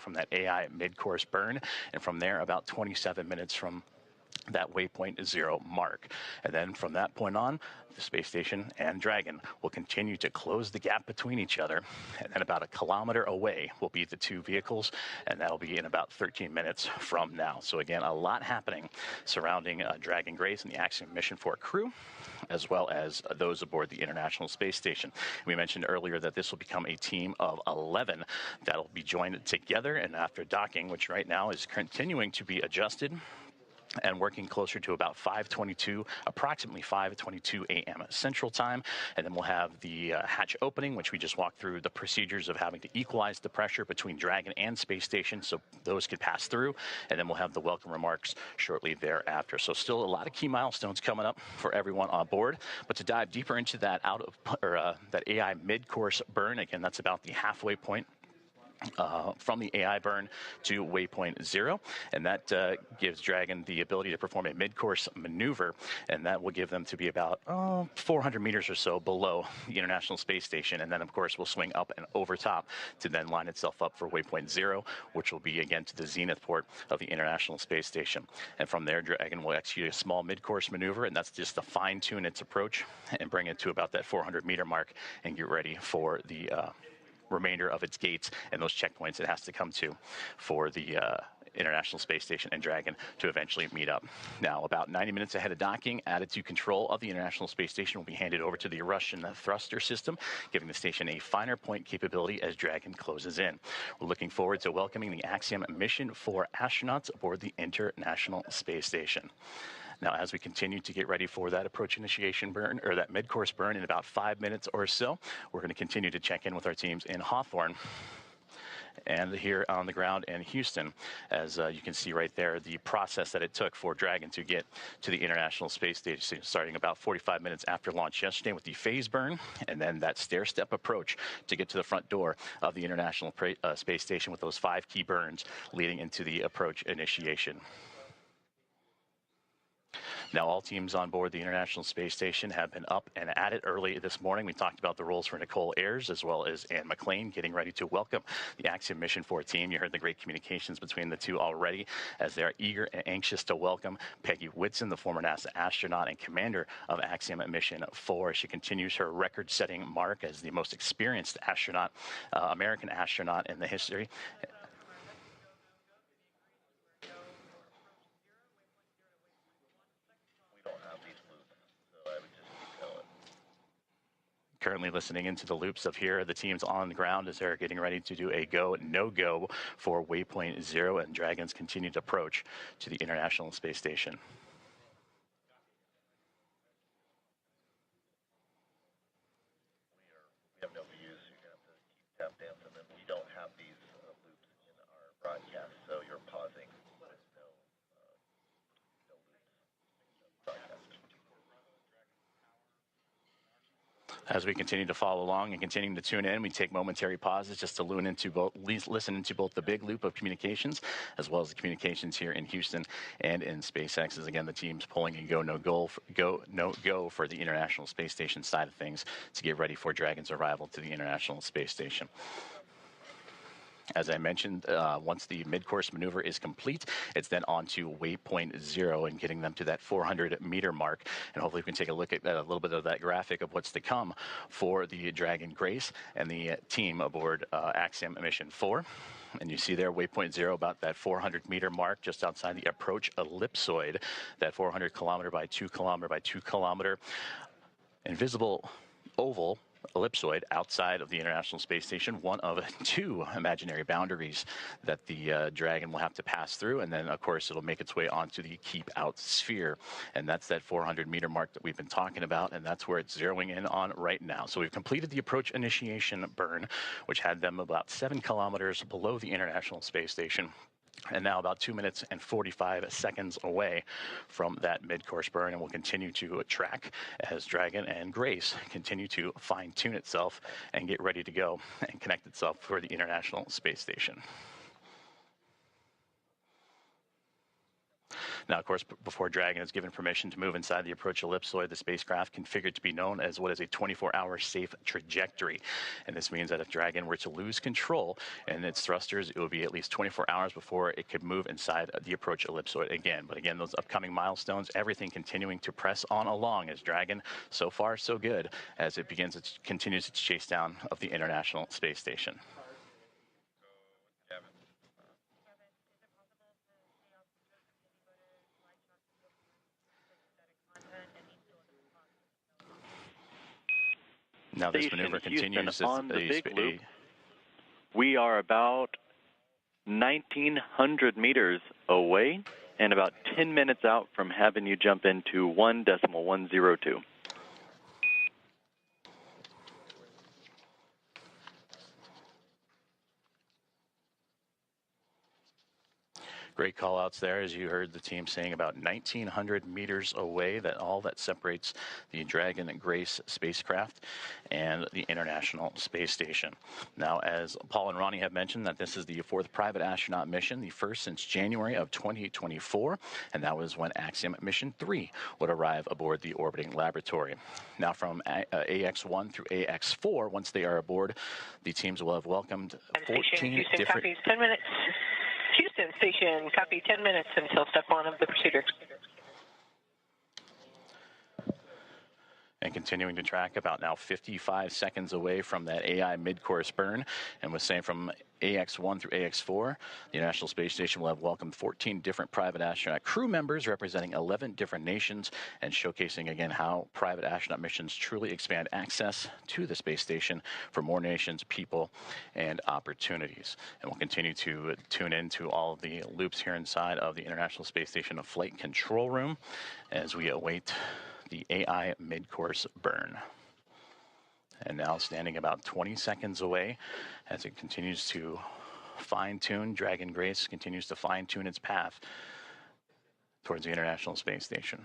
from that AI mid-course burn, and from there about 27 minutes from that Waypoint 0 mark. And then from that point on, the space station and Dragon will continue to close the gap between each other. And then about a kilometer away will be the two vehicles, and that'll be in about 13 minutes from now. So again, a lot happening surrounding Dragon Grace and the Axiom Mission 4 crew, as well as those aboard the International Space Station. We mentioned earlier that this will become a team of 11 that'll be joined together, and after docking, which right now is continuing to be adjusted, and working closer to about 5:22, approximately 5:22 a.m. Central Time. And then we'll have the hatch opening, which we just walked through the procedures of having to equalize the pressure between Dragon and Space Station so those could pass through. And then we'll have the welcome remarks shortly thereafter. So still a lot of key milestones coming up for everyone on board. But to dive deeper into that that AI mid-course burn, again, that's about the halfway point from the AI burn to Waypoint 0, and that gives Dragon the ability to perform a mid-course maneuver, and that will give them to be about 400 meters or so below the International Space Station, and then of course will swing up and over top to then line itself up for Waypoint 0, which will be again to the zenith port of the International Space Station. And from there, Dragon will execute a small mid-course maneuver, and that's just to fine-tune its approach and bring it to about that 400-meter mark and get ready for the remainder of its gates and those checkpoints it has to come to for the International Space Station and Dragon to eventually meet up. Now, about 90 minutes ahead of docking, attitude control of the International Space Station will be handed over to the Russian thruster system, giving the station a finer point capability as Dragon closes in. We're looking forward to welcoming the Axiom Mission 4 astronauts aboard the International Space Station. Now, as we continue to get ready for that approach initiation burn, or that mid-course burn in about 5 minutes or so, we're going to continue to check in with our teams in Hawthorne and here on the ground in Houston. As you can see right there, the process that it took for Dragon to get to the International Space Station, starting about 45 minutes after launch yesterday with the phase burn, and then that stair-step approach to get to the front door of the International Space Station with those 5 key burns leading into the approach initiation. Now, all teams on board the International Space Station have been up and at it early this morning. We talked about the roles for Nicole Ayers as well as Ann McLean getting ready to welcome the Axiom Mission 4 team. You heard the great communications between the two already as they're eager and anxious to welcome Peggy Whitson, the former NASA astronaut and commander of Axiom Mission 4. She continues her record-setting mark as the most experienced astronaut, American astronaut in the history. Currently listening into the loops of here, the teams on the ground as they're getting ready to do a go, no-go for Waypoint 0 and Dragon's continued approach to the International Space Station. We have no views, so you're going to have to keep tap dancing, and we don't have these loops in our broadcast, so you're pausing with no loops. Broadcast. As we continue to follow along and continuing to tune in, we take momentary pauses just to listen into both the big loop of communications as well as the communications here in Houston and in SpaceX. As again, the team's pulling a go, no go for the International Space Station side of things to get ready for Dragon's arrival to the International Space Station. As I mentioned, once the mid-course maneuver is complete, it's then on to Waypoint 0 and getting them to that 400-meter mark. And hopefully we can take a look at a little bit of that graphic of what's to come for the Dragon Grace and the team aboard Axiom Mission 4. And you see there, Waypoint 0, about that 400-meter mark just outside the approach ellipsoid, that 400-kilometer by 2-kilometer by 2-kilometer invisible oval ellipsoid outside of the International Space Station, one of 2 imaginary boundaries that the Dragon will have to pass through, and then of course it'll make its way onto the keep out sphere, and that's that 400-meter mark that we've been talking about, and that's where it's zeroing in on right now. So we've completed the approach initiation burn, which had them about 7 kilometers below the International Space Station, and now about 2 minutes and 45 seconds away from that mid-course burn, and we'll continue to track as Dragon and Grace continue to fine-tune itself and get ready to go and connect itself for the International Space Station. Now, of course, before Dragon is given permission to move inside the approach ellipsoid, the spacecraft configured to be known as what is a 24-hour safe trajectory. And this means that if Dragon were to lose control in its thrusters, it would be at least 24 hours before it could move inside the approach ellipsoid again. But again, those upcoming milestones, everything continuing to press on along as Dragon, so far so good, as it continues its chase down of the International Space Station. Now this maneuver continues on the big loop. We are about 1,900 meters away and about 10 minutes out from having you jump into 1.102. Great call outs there, as you heard the team saying about 1,900 meters away, that separates the Dragon and Grace spacecraft and the International Space Station. Now, as Paul and Ronnie have mentioned, that this is the 4th private astronaut mission, the first since January of 2024, and that was when Axiom Mission 3 would arrive aboard the orbiting laboratory. Now, from AX1 through AX4, once they are aboard, the teams will have welcomed 14 different... 10 minutes. Houston Station, copy 10 minutes until step 1 of the procedure. And continuing to track about now 55 seconds away from that AI mid-course burn, and was saying from AX1 through AX4, the International Space Station will have welcomed 14 different private astronaut crew members representing 11 different nations, and showcasing again how private astronaut missions truly expand access to the space station for more nations, people, and opportunities. And we'll continue to tune into all of the loops here inside of the International Space Station flight control room as we await the AI mid-course burn. And now standing about 20 seconds away as it continues to fine-tune, Dragon Grace continues to fine-tune its path towards the International Space Station.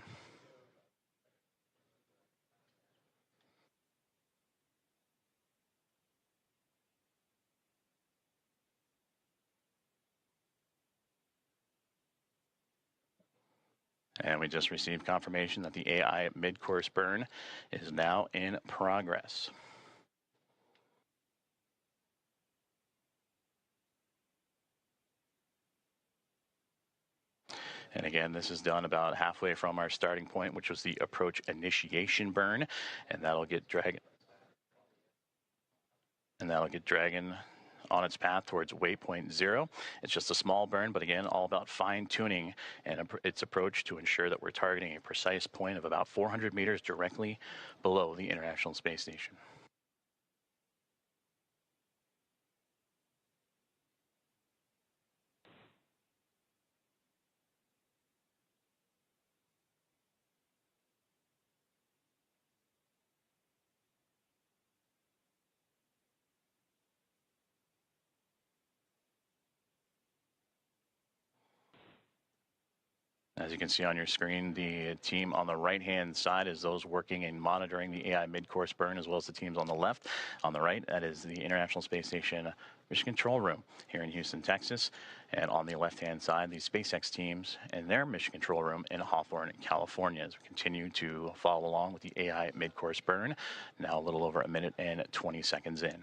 And we just received confirmation that the AI mid-course burn is now in progress. And again, this is done about halfway from our starting point, which was the approach initiation burn, and that'll get Dragon on its path towards Waypoint 0. It's just a small burn, but again, all about fine-tuning and its approach to ensure that we're targeting a precise point of about 400 meters directly below the International Space Station. As you can see on your screen, the team on the right-hand side is those working and monitoring the AI mid-course burn, as well as the teams on the left. On the right, that is the International Space Station Mission Control Room here in Houston, Texas. And on the left-hand side, the SpaceX teams and their Mission Control Room in Hawthorne, California, as we continue to follow along with the AI mid-course burn, now a little over a minute and 20 seconds in.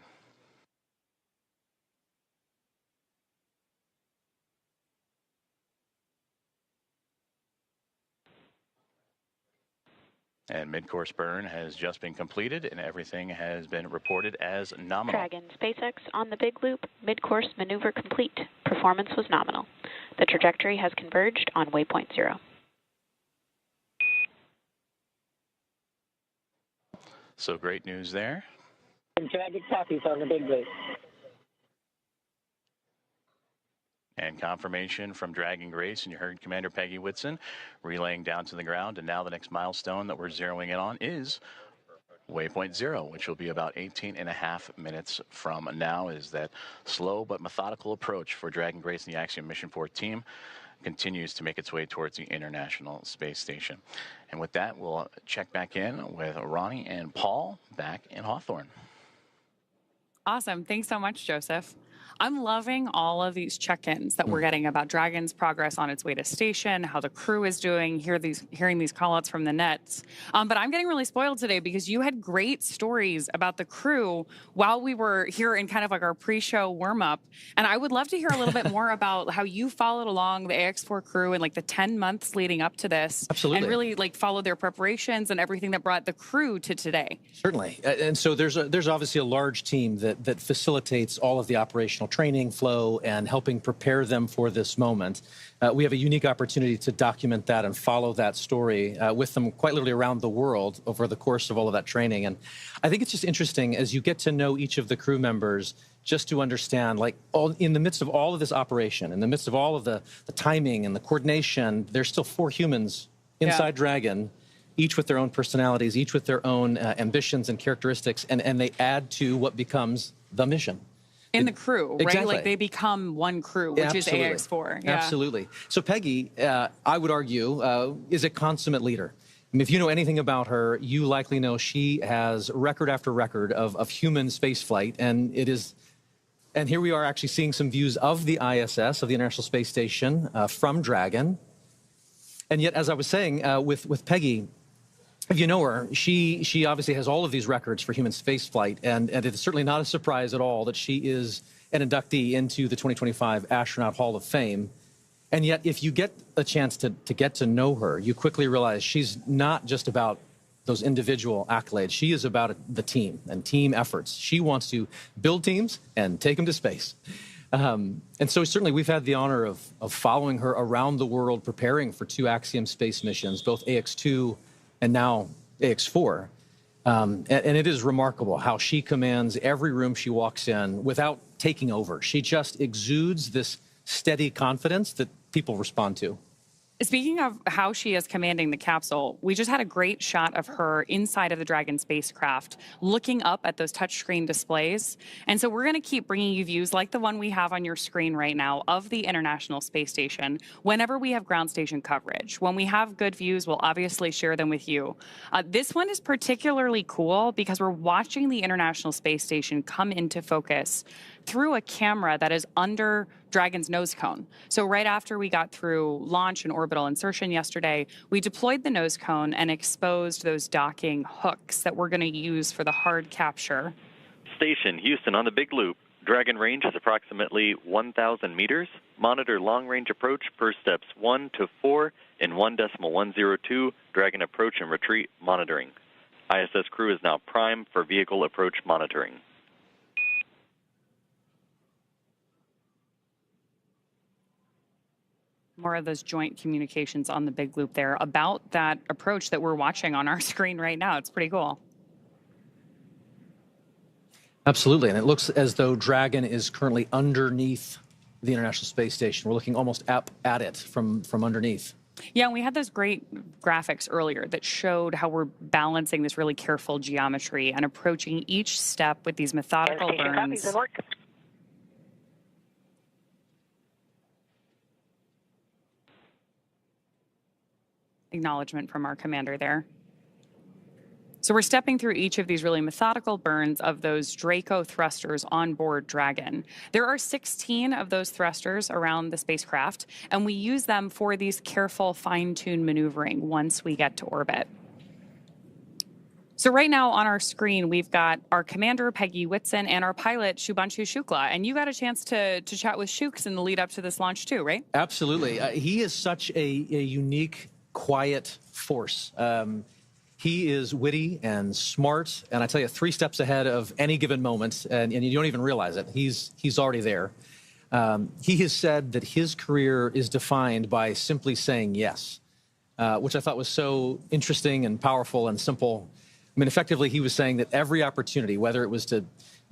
And mid-course burn has just been completed, and everything has been reported as nominal. Dragon, SpaceX on the big loop, mid-course maneuver complete. Performance was nominal. The trajectory has converged on Waypoint 0. So great news there. Dragon copies on the big loop. And confirmation from Dragon Grace, and you heard Commander Peggy Whitson relaying down to the ground. And now the next milestone that we're zeroing in on is Waypoint 0, which will be about 18.5 minutes from now, as that slow but methodical approach for Dragon Grace and the Axiom Mission 4 team continues to make its way towards the International Space Station. And with that, we'll check back in with Ronnie and Paul back in Hawthorne. Awesome. Thanks so much, Joseph. I'm loving all of these check-ins that we're getting about Dragon's progress on its way to station, how the crew is doing, hearing these call-outs from the nets. But I'm getting really spoiled today because you had great stories about the crew while we were here in kind of like our pre-show warm-up. And I would love to hear a little bit more about how you followed along the AX4 crew in like the 10 months leading up to this. Absolutely. And really like followed their preparations and everything that brought the crew to today. Certainly. And so there's obviously a large team that facilitates all of the operational training flow and helping prepare them for this moment. We have a unique opportunity to document that and follow that story with them quite literally around the world over the course of all of that training. And I think it's just interesting as you get to know each of the crew members, just to understand, like, in the midst of all of this operation, in the midst of all of the timing and the coordination, there's still 4 humans inside Dragon, each with their own personalities, each with their own ambitions and characteristics, and they add to what becomes the mission. In the crew, right? Exactly. Like they become one crew, which is AX4. Yeah. Absolutely. So Peggy, I would argue, is a consummate leader. I mean, if you know anything about her, you likely know she has record after record of human spaceflight, and it is. And here we are actually seeing some views of the ISS, of the International Space Station, from Dragon. And yet, as I was saying, with Peggy, if you know her, she obviously has all of these records for human spaceflight, and it's certainly not a surprise at all that she is an inductee into the 2025 Astronaut Hall of Fame. And yet, if you get a chance to get to know her, you quickly realize she's not just about those individual accolades. She is about the team and team efforts. She wants to build teams and take them to space. And so certainly we've had the honor of following her around the world, preparing for 2 Axiom space missions, both AX2 and now AX4. And it is remarkable how she commands every room she walks in without taking over. She just exudes this steady confidence that people respond to. Speaking of how she is commanding the capsule, we just had a great shot of her inside of the Dragon spacecraft, looking up at those touchscreen displays. And so we're going to keep bringing you views like the one we have on your screen right now of the International Space Station whenever we have ground station coverage. When we have good views, we'll obviously share them with you. This one is particularly cool because we're watching the International Space Station come into focus through a camera that is under Dragon's nose cone. So right after we got through launch and orbital insertion yesterday, we deployed the nose cone and exposed those docking hooks that we're going to use for the hard capture. Station, Houston, on the big loop. Dragon range is approximately 1,000 meters. Monitor long-range approach per steps 1 to 4 in 1.102. Dragon approach and retreat monitoring. ISS crew is now primed for vehicle approach monitoring. More of those joint communications on the big loop there about that approach that we're watching on our screen right now. It's pretty cool. Absolutely. And it looks as though Dragon is currently underneath the International Space Station. We're looking almost up at it from underneath. Yeah, and we had those great graphics earlier that showed how we're balancing this really careful geometry and approaching each step with these methodical burns. Acknowledgement from our commander there. So we're stepping through each of these really methodical burns of those Draco thrusters on board Dragon. There are 16 of those thrusters around the spacecraft, and we use them for these careful, fine-tuned maneuvering once we get to orbit. So right now on our screen, we've got our commander, Peggy Whitson, and our pilot, Shubhanshu Shukla. And you got a chance to chat with Shuks in the lead up to this launch too, right? Absolutely. He is such a unique, quiet force. He is witty and smart, and I tell you, 3 steps ahead of any given moment, and you don't even realize it. He's already there. He has said that his career is defined by simply saying yes, which I thought was so interesting and powerful and simple. I mean, effectively, he was saying that every opportunity, whether it was to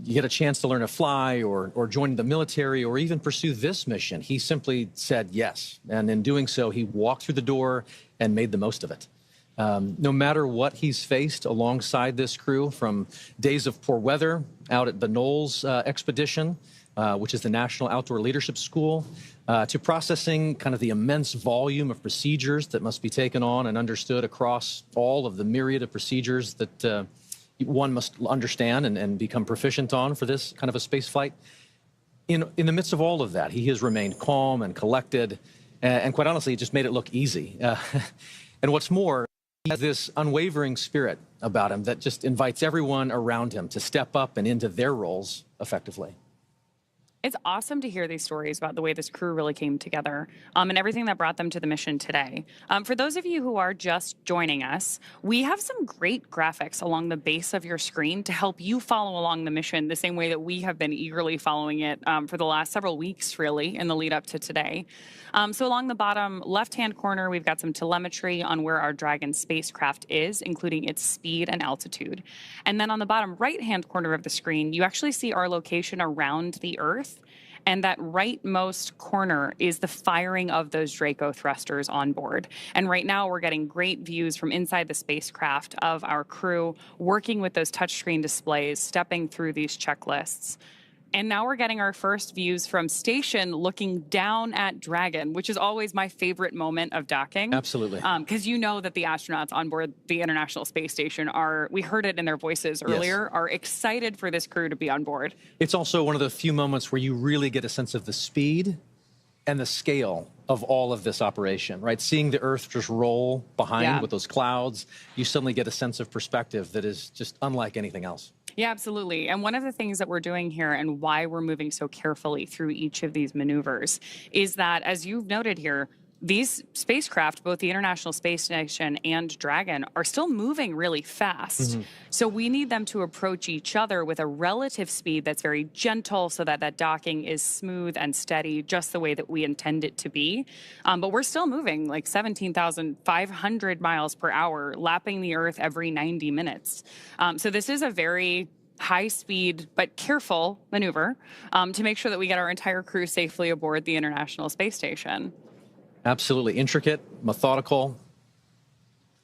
get a chance to learn to fly or join the military or even pursue this mission, he simply said yes. And in doing so, he walked through the door and made the most of it. No matter what he's faced alongside this crew, from days of poor weather out at the Knowles expedition, which is the National Outdoor Leadership School, to processing kind of the immense volume of procedures that must be taken on and understood across all of the myriad of procedures that one must understand and become proficient on for this kind of a space flight. in the midst of all of that, he has remained calm and collected, and quite honestly, it just made it look easy. And what's more, he has this unwavering spirit about him that just invites everyone around him to step up and into their roles effectively. It's awesome to hear these stories about the way this crew really came together and everything that brought them to the mission today. For those of you who are just joining us, we have some great graphics along the base of your screen to help you follow along the mission the same way that we have been eagerly following it for the last several weeks, really, in the lead up to today. So along the bottom left-hand corner, we've got some telemetry on where our Dragon spacecraft is, including its speed and altitude. And then on the bottom right-hand corner of the screen, you actually see our location around the Earth. And that rightmost corner is the firing of those Draco thrusters on board. And right now we're getting great views from inside the spacecraft of our crew working with those touchscreen displays, stepping through these checklists. And now we're getting our first views from station looking down at Dragon, which is always my favorite moment of docking. Absolutely. Because you know that the astronauts on board the International Space Station are, we heard it in their voices earlier, are excited for this crew to be on board. It's also one of the few moments where you really get a sense of the speed and the scale of all of this operation, right? Seeing the Earth just roll behind with those clouds, you suddenly get a sense of perspective that is just unlike anything else. Yeah, absolutely. And one of the things that we're doing here and why we're moving so carefully through each of these maneuvers is that, as you've noted here, these spacecraft, both the International Space Station and Dragon, are still moving really fast. So we need them to approach each other with a relative speed that's very gentle so that that docking is smooth and steady, just the way that we intend it to be. But we're still moving like 17,500 miles per hour, lapping the Earth every 90 minutes. So this is a very high speed but careful maneuver to make sure that we get our entire crew safely aboard the International Space Station. Absolutely. Intricate, methodical,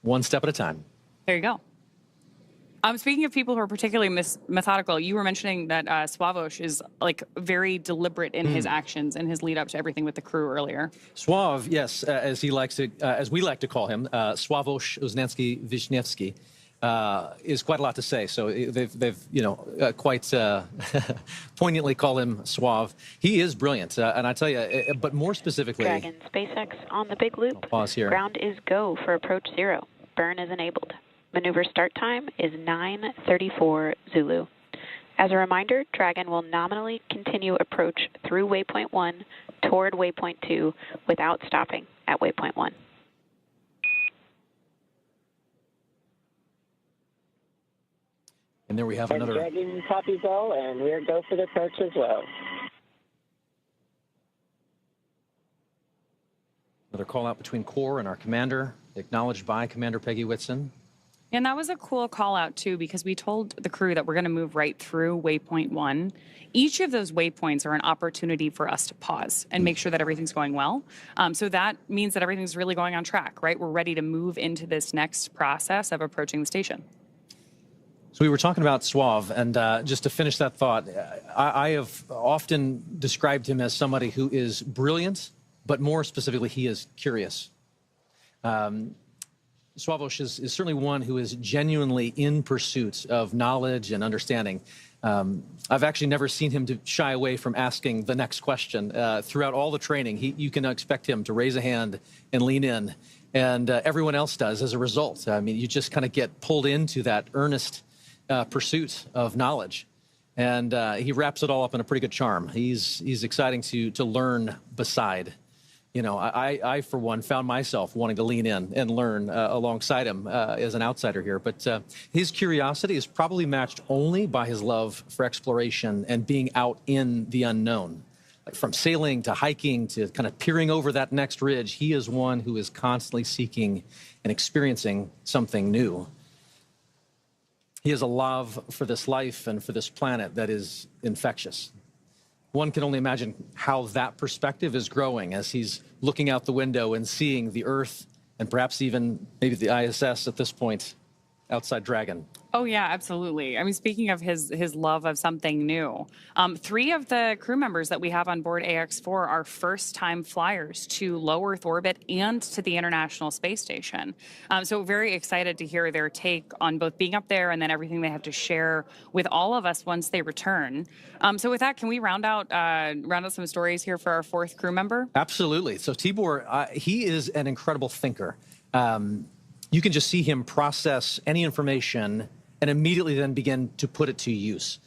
one step at a time. There you go. Speaking of people who are particularly methodical, you were mentioning that Sławomir is like very deliberate in his actions and his lead up to everything with the crew earlier. Sław, yes, as he likes to, as we like to call him, Sławomir Uznanski-Wiśniewski, is quite a lot to say. So they've quite poignantly call him Sław. He is brilliant, and I tell you, but more specifically, Dragon SpaceX on the big loop. I'll pause here. Ground is go for approach 0. Burn is enabled. Maneuver start time is 9:34 Zulu. As a reminder, Dragon will nominally continue approach through Waypoint 1 toward Waypoint 2 without stopping at Waypoint 1. And there we have another. Dragon copy go, and we're go for the approach as well. Another call out between Core and our commander, acknowledged by Commander Peggy Whitson. And that was a cool call out too, because we told the crew that we're going to move right through Waypoint 1. Each of those waypoints are an opportunity for us to pause and make sure that everything's going well. So that means that everything's really going on track, right? We're ready to move into this next process of approaching the station. So we were talking about Sław, and just to finish that thought, I have often described him as somebody who is brilliant, but more specifically, he is curious. Sławomir is certainly one who is genuinely in pursuit of knowledge and understanding. I've actually never seen him to shy away from asking the next question. Throughout all the training, you can expect him to raise a hand and lean in, and everyone else does as a result. I mean, you just kind of get pulled into that earnest pursuit of knowledge, and he wraps it all up in a pretty good charm. He's exciting to learn beside. You know, I for one found myself wanting to lean in and learn alongside him as an outsider here. But his curiosity is probably matched only by his love for exploration and being out in the unknown. Like from sailing to hiking to kind of peering over that next ridge, he is one who is constantly seeking and experiencing something new. He has a love for this life and for this planet that is infectious. One can only imagine how that perspective is growing as he's looking out the window and seeing the Earth and perhaps even maybe the ISS at this point outside Dragon. Oh, yeah, absolutely. I mean, speaking of his love of something new, 3 of the crew members that we have on board AX4 are first-time flyers to low Earth orbit and to the International Space Station. So very excited to hear their take on both being up there and then everything they have to share with all of us once they return. So with that, can we round out some stories here for our 4th crew member? Absolutely. So Tibor, he is an incredible thinker. You can just see him process any information and immediately then begin to put it to use.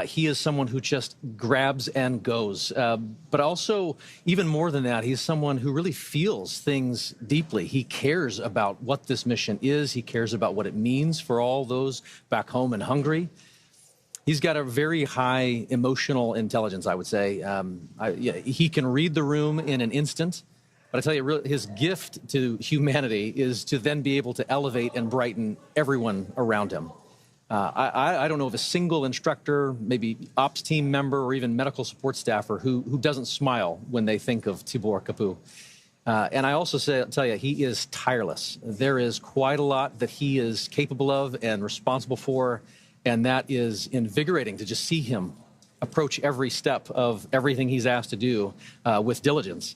He is someone who just grabs and goes. But also, even more than that, he's someone who really feels things deeply. He cares about what this mission is. He cares about what it means for all those back home in Hungary. He's got a very high emotional intelligence, I would say. He can read the room in an instant. But I tell you, his gift to humanity is to then be able to elevate and brighten everyone around him. I don't know of a single instructor, maybe ops team member, or even medical support staffer who doesn't smile when they think of Tibor Kapu. And I also tell you, he is tireless. There is quite a lot that he is capable of and responsible for, and that is invigorating to just see him approach every step of everything he's asked to do with diligence.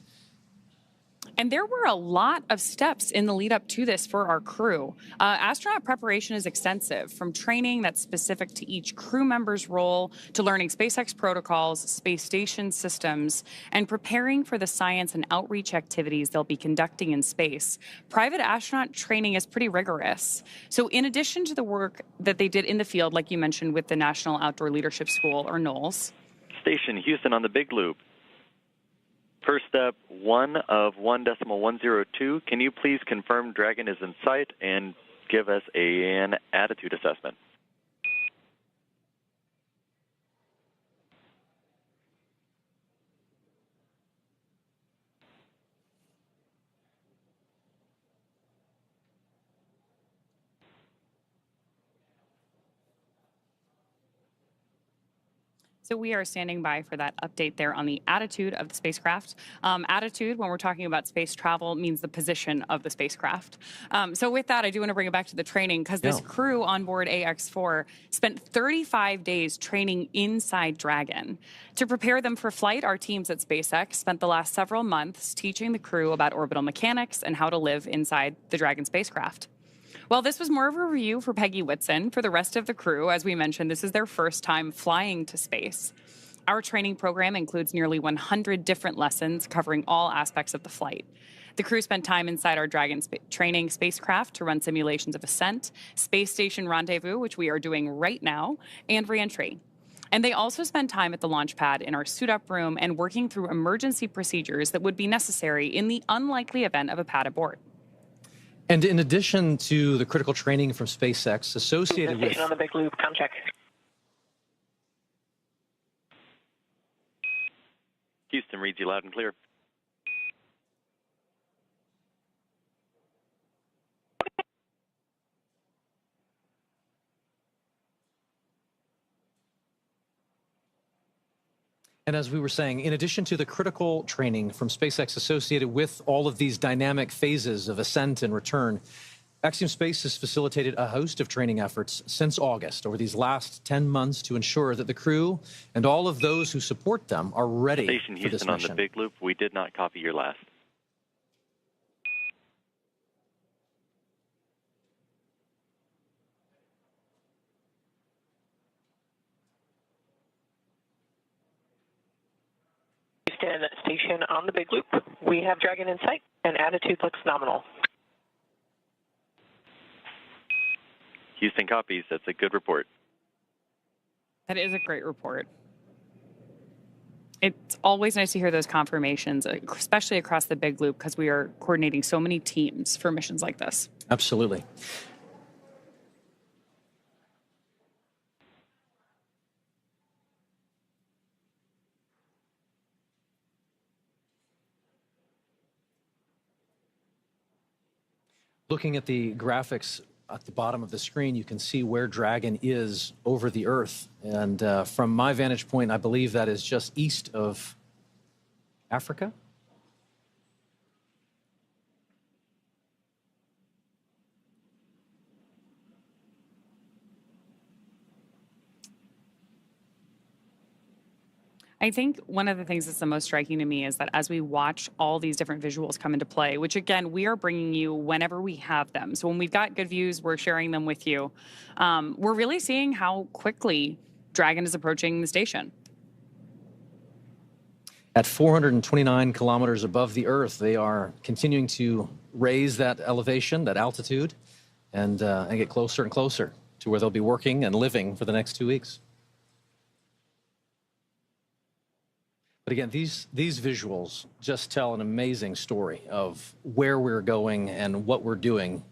And there were a lot of steps in the lead up to this for our crew. Astronaut preparation is extensive, from training that's specific to each crew member's role to learning SpaceX protocols, space station systems, and preparing for the science and outreach activities they'll be conducting in space. Private astronaut training is pretty rigorous. So in addition to the work that they did in the field, like you mentioned with the National Outdoor Leadership School, or NOLS. Station Houston on the Big Loop. First step, 1 of 1.102. Can you please confirm Dragon is in sight and give us an attitude assessment? So we are standing by for that update there on the attitude of the spacecraft. Attitude, when we're talking about space travel, means the position of the spacecraft. So with that, I do want to bring it back to the training, because this crew on board AX4 spent 35 days training inside Dragon. To prepare them for flight, our teams at SpaceX spent the last several months teaching the crew about orbital mechanics and how to live inside the Dragon spacecraft. Well, this was more of a review for Peggy Whitson. For the rest of the crew, as we mentioned, this is their first time flying to space. Our training program includes nearly 100 different lessons covering all aspects of the flight. The crew spent time inside our Dragon training spacecraft to run simulations of ascent, space station rendezvous, which we are doing right now, and reentry. And they also spent time at the launch pad in our suit-up room and working through emergency procedures that would be necessary in the unlikely event of a pad abort. And in addition to the critical training from SpaceX associated with... on the Big Loop, com check. Houston reads you loud and clear. And as we were saying, in addition to the critical training from SpaceX associated with all of these dynamic phases of ascent and return, Axiom Space has facilitated a host of training efforts since August over these last 10 months to ensure that the crew and all of those who support them are ready Station for this Houston mission. on the Big Loop. We did not copy your last. Houston Station on the Big Loop. We have Dragon in sight, and attitude looks nominal. Houston copies. That's a good report. That is a great report. It's always nice to hear those confirmations, especially across the Big Loop, because we are coordinating so many teams for missions like this. Absolutely. Looking at the graphics at the bottom of the screen, you can see where Dragon is over the Earth. And from my vantage point, I believe that is just east of Africa. I think one of the things that's the most striking to me is that as we watch all these different visuals come into play, which again, we are bringing you whenever we have them. So when we've got good views, we're sharing them with you. We're really seeing how quickly Dragon is approaching the station. At 429 kilometers above the Earth, they are continuing to raise that elevation, that altitude, and get closer and closer to where they'll be working and living for the next 2 weeks. But again, these visuals just tell an amazing story of where we're going and what we're doing,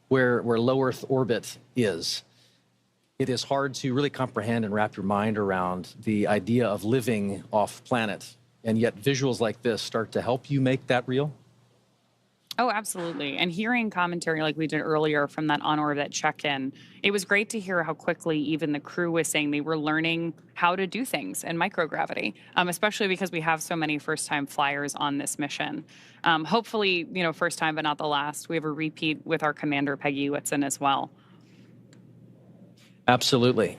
where low Earth orbit is. It is hard to really comprehend and wrap your mind around the idea of living off planet, and yet visuals like this start to help you make that real. Oh, absolutely. And hearing commentary like we did earlier from that on-orbit check-in, it was great to hear how quickly even the crew was saying they were learning how to do things in microgravity, especially because we have so many first-time flyers on this mission. Hopefully, first time but not the last. We have a repeat with our commander, Peggy Whitson, as well. Absolutely.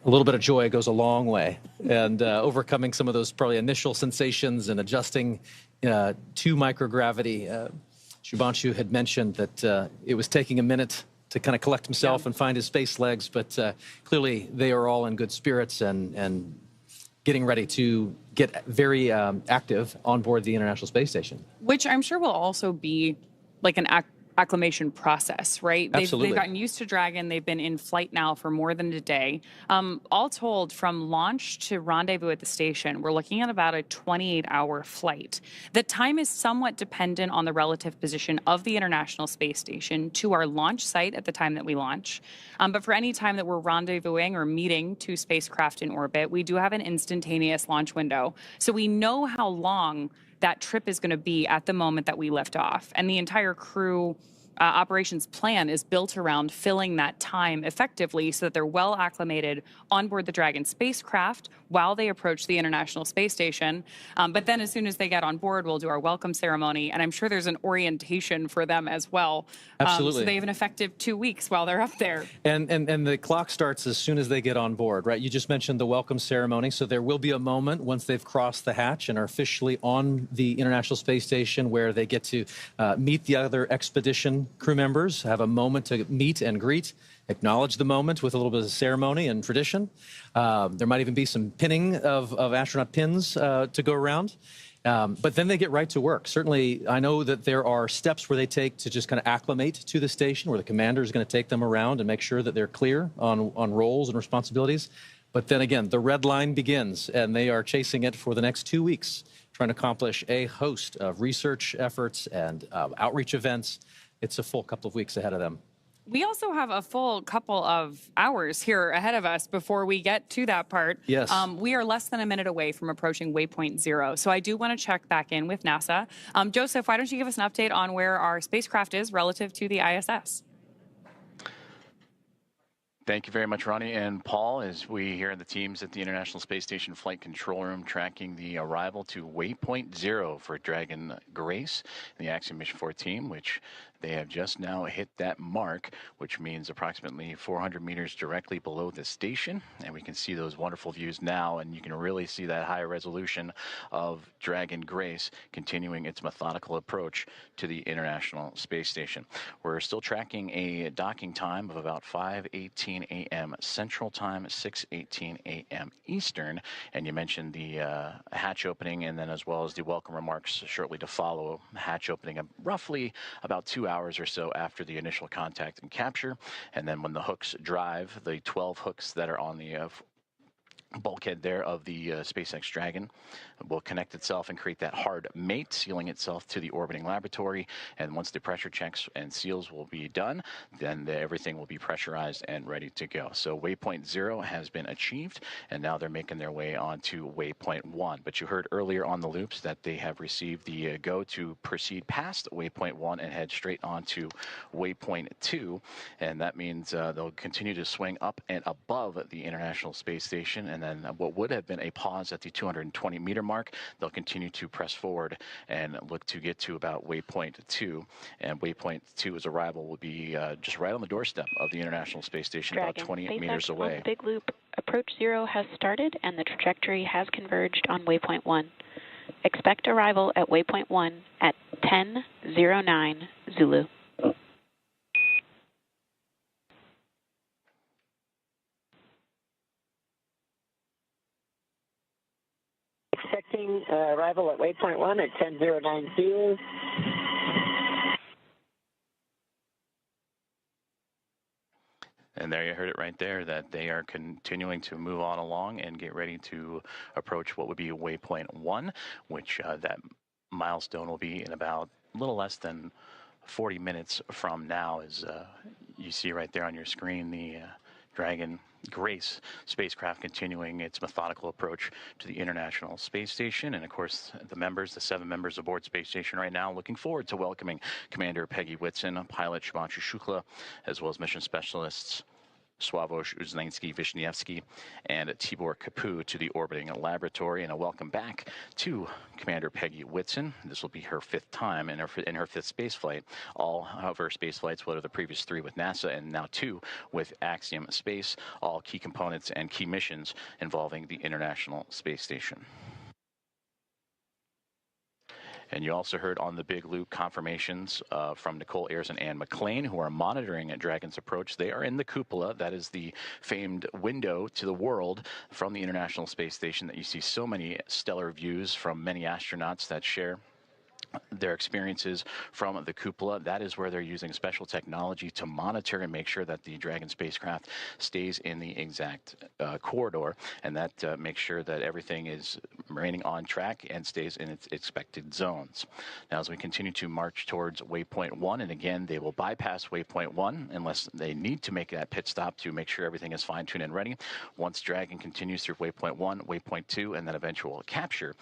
A little bit of joy goes a long way, and overcoming some of those probably initial sensations and adjusting to microgravity. Shubhanshu had mentioned that it was taking a minute to kind of collect himself and find his space legs, but clearly they are all in good spirits and getting ready to get very active on board the International Space Station. Which I'm sure will also be like an acclimation process, right? Absolutely. They've gotten used to Dragon. They've been in flight now for more than a day. All told, from launch to rendezvous at the station, we're looking at about a 28-hour flight. The time is somewhat dependent on the relative position of the International Space Station to our launch site at the time that we launch. But for any time that we're rendezvousing or meeting two spacecraft in orbit, we do have an instantaneous launch window. So we know how long that trip is going to be at the moment that we lift off. And the entire crew operations plan is built around filling that time effectively so that they're well acclimated on board the Dragon spacecraft while they approach the International Space Station. But then as soon as they get on board, we'll do our welcome ceremony. And I'm sure there's an orientation for them as well. Absolutely. So they have an effective 2 weeks while they're up there. And the clock starts as soon as they get on board, right? You just mentioned the welcome ceremony. So there will be a moment once they've crossed the hatch and are officially on the International Space Station where they get to meet the other expedition crew members, have a moment to meet and greet, acknowledge the moment with a little bit of ceremony and tradition. There might even be some pinning of astronaut pins to go around. But then they get right to work. Certainly, I know that there are steps where they take to just kind of acclimate to the station, where the commander is going to take them around and make sure that they're clear on roles and responsibilities. But then again, the red line begins, and they are chasing it for the next 2 weeks, trying to accomplish a host of research efforts and outreach events. It's a full couple of weeks ahead of them. We also have a full couple of hours here ahead of us before we get to that part. Yes. We are less than a minute away from approaching Waypoint 0. So I do want to check back in with NASA. Joseph, why don't you give us an update on where our spacecraft is relative to the ISS? Thank you very much, Ronnie and Paul, as we here in the teams at the International Space Station Flight Control Room tracking the arrival to Waypoint 0 for Dragon Grace and the Axiom Mission 4 team, which they have just now hit that mark, which means approximately 400 meters directly below the station. And we can see those wonderful views now, and you can really see that high resolution of Dragon Grace continuing its methodical approach to the International Space Station. We're still tracking a docking time of about 5:18 a.m. Central Time, 6:18 a.m. Eastern. And you mentioned the hatch opening, and then as well as the welcome remarks shortly to follow. Hatch opening roughly about 2 hours or so after the initial contact and capture. And then when the hooks drive, the 12 hooks that are on the bulkhead there of the SpaceX Dragon will connect itself and create that hard mate, sealing itself to the orbiting laboratory. And once the pressure checks and seals will be done, then everything will be pressurized and ready to go. So Waypoint 0 has been achieved, and now they're making their way on to Waypoint 1. But you heard earlier on the loops that they have received the go to proceed past Waypoint 1 and head straight on to Waypoint 2. And that means they'll continue to swing up and above the International Space Station. And then what would have been a pause at the 220-meter mark, they'll continue to press forward and look to get to about Waypoint 2. And Waypoint 2's arrival will be just right on the doorstep of the International Space Station, Dragon, about 28 SpaceX meters away. on the big loop, approach 0 has started and the trajectory has converged on waypoint 1. Expect arrival at waypoint 1 at 10:09 Zulu. Expecting arrival at waypoint 1 at 10:09 Zulu. And there you heard it right there, that they are continuing to move on along and get ready to approach what would be waypoint 1, which that milestone will be in about a little less than 40 minutes from now. As you see right there on your screen, the Dragon Grace spacecraft continuing its methodical approach to the International Space Station. And of course, the 7 members aboard Space Station right now, looking forward to welcoming Commander Peggy Whitson, pilot Shubhanshu Shukla, as well as mission specialists Sławomir Uzlański-Wiśniewski and Tibor Kapu to the orbiting laboratory, and a welcome back to Commander Peggy Whitson. This will be her 5th time in her 5th space flight. All of her space flights, what are the previous 3 with NASA and now 2 with Axiom Space, all key components and key missions involving the International Space Station. And you also heard on the Big Loop confirmations from Nicole Ayers and Anne McLean, who are monitoring Dragon's approach. They are in the cupola. That is the famed window to the world from the International Space Station that you see so many stellar views from many astronauts that share their experiences from the cupola. That is where they're using special technology to monitor and make sure that the Dragon spacecraft stays in the exact corridor, and that makes sure that everything is remaining on track and stays in its expected zones. Now, as we continue to march towards waypoint 1, and again, they will bypass waypoint 1 unless they need to make that pit stop to make sure everything is fine-tuned and ready. Once Dragon continues through waypoint 1, waypoint 2, and then eventual capture,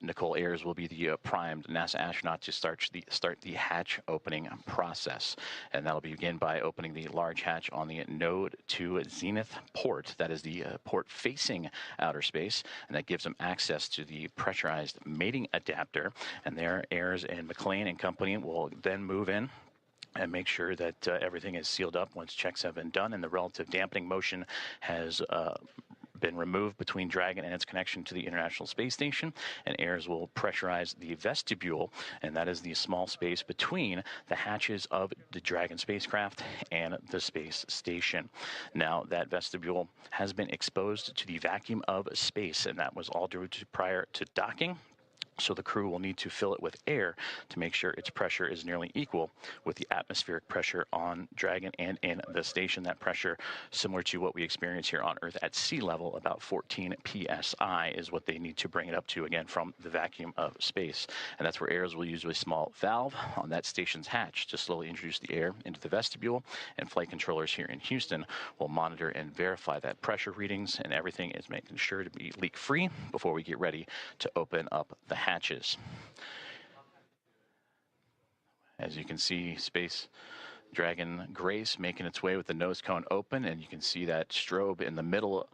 Nicole Ayers will be the primed NASA astronaut to start the hatch opening process. And that'll begin by opening the large hatch on the Node 2 Zenith port. That is the port facing outer space, and that gives them access to the pressurized mating adapter. And there, Ayers and McLean and company will then move in and make sure that everything is sealed up once checks have been done and the relative dampening motion has been removed between Dragon and its connection to the International Space Station. And Ayers will pressurize the vestibule, and that is the small space between the hatches of the Dragon spacecraft and the space station. Now, that vestibule has been exposed to the vacuum of space, and that was all due to prior to docking. So the crew will need to fill it with air to make sure its pressure is nearly equal with the atmospheric pressure on Dragon and in the station. That pressure, similar to what we experience here on Earth at sea level, about 14 psi is what they need to bring it up to, again, from the vacuum of space. And that's where Ayers will use a small valve on that station's hatch to slowly introduce the air into the vestibule, and flight controllers here in Houston will monitor and verify that pressure readings, and everything is making sure to be leak-free before we get ready to open up the hatches. As you can see, Space Dragon Grace making its way with the nose cone open, and you can see that strobe in the middle.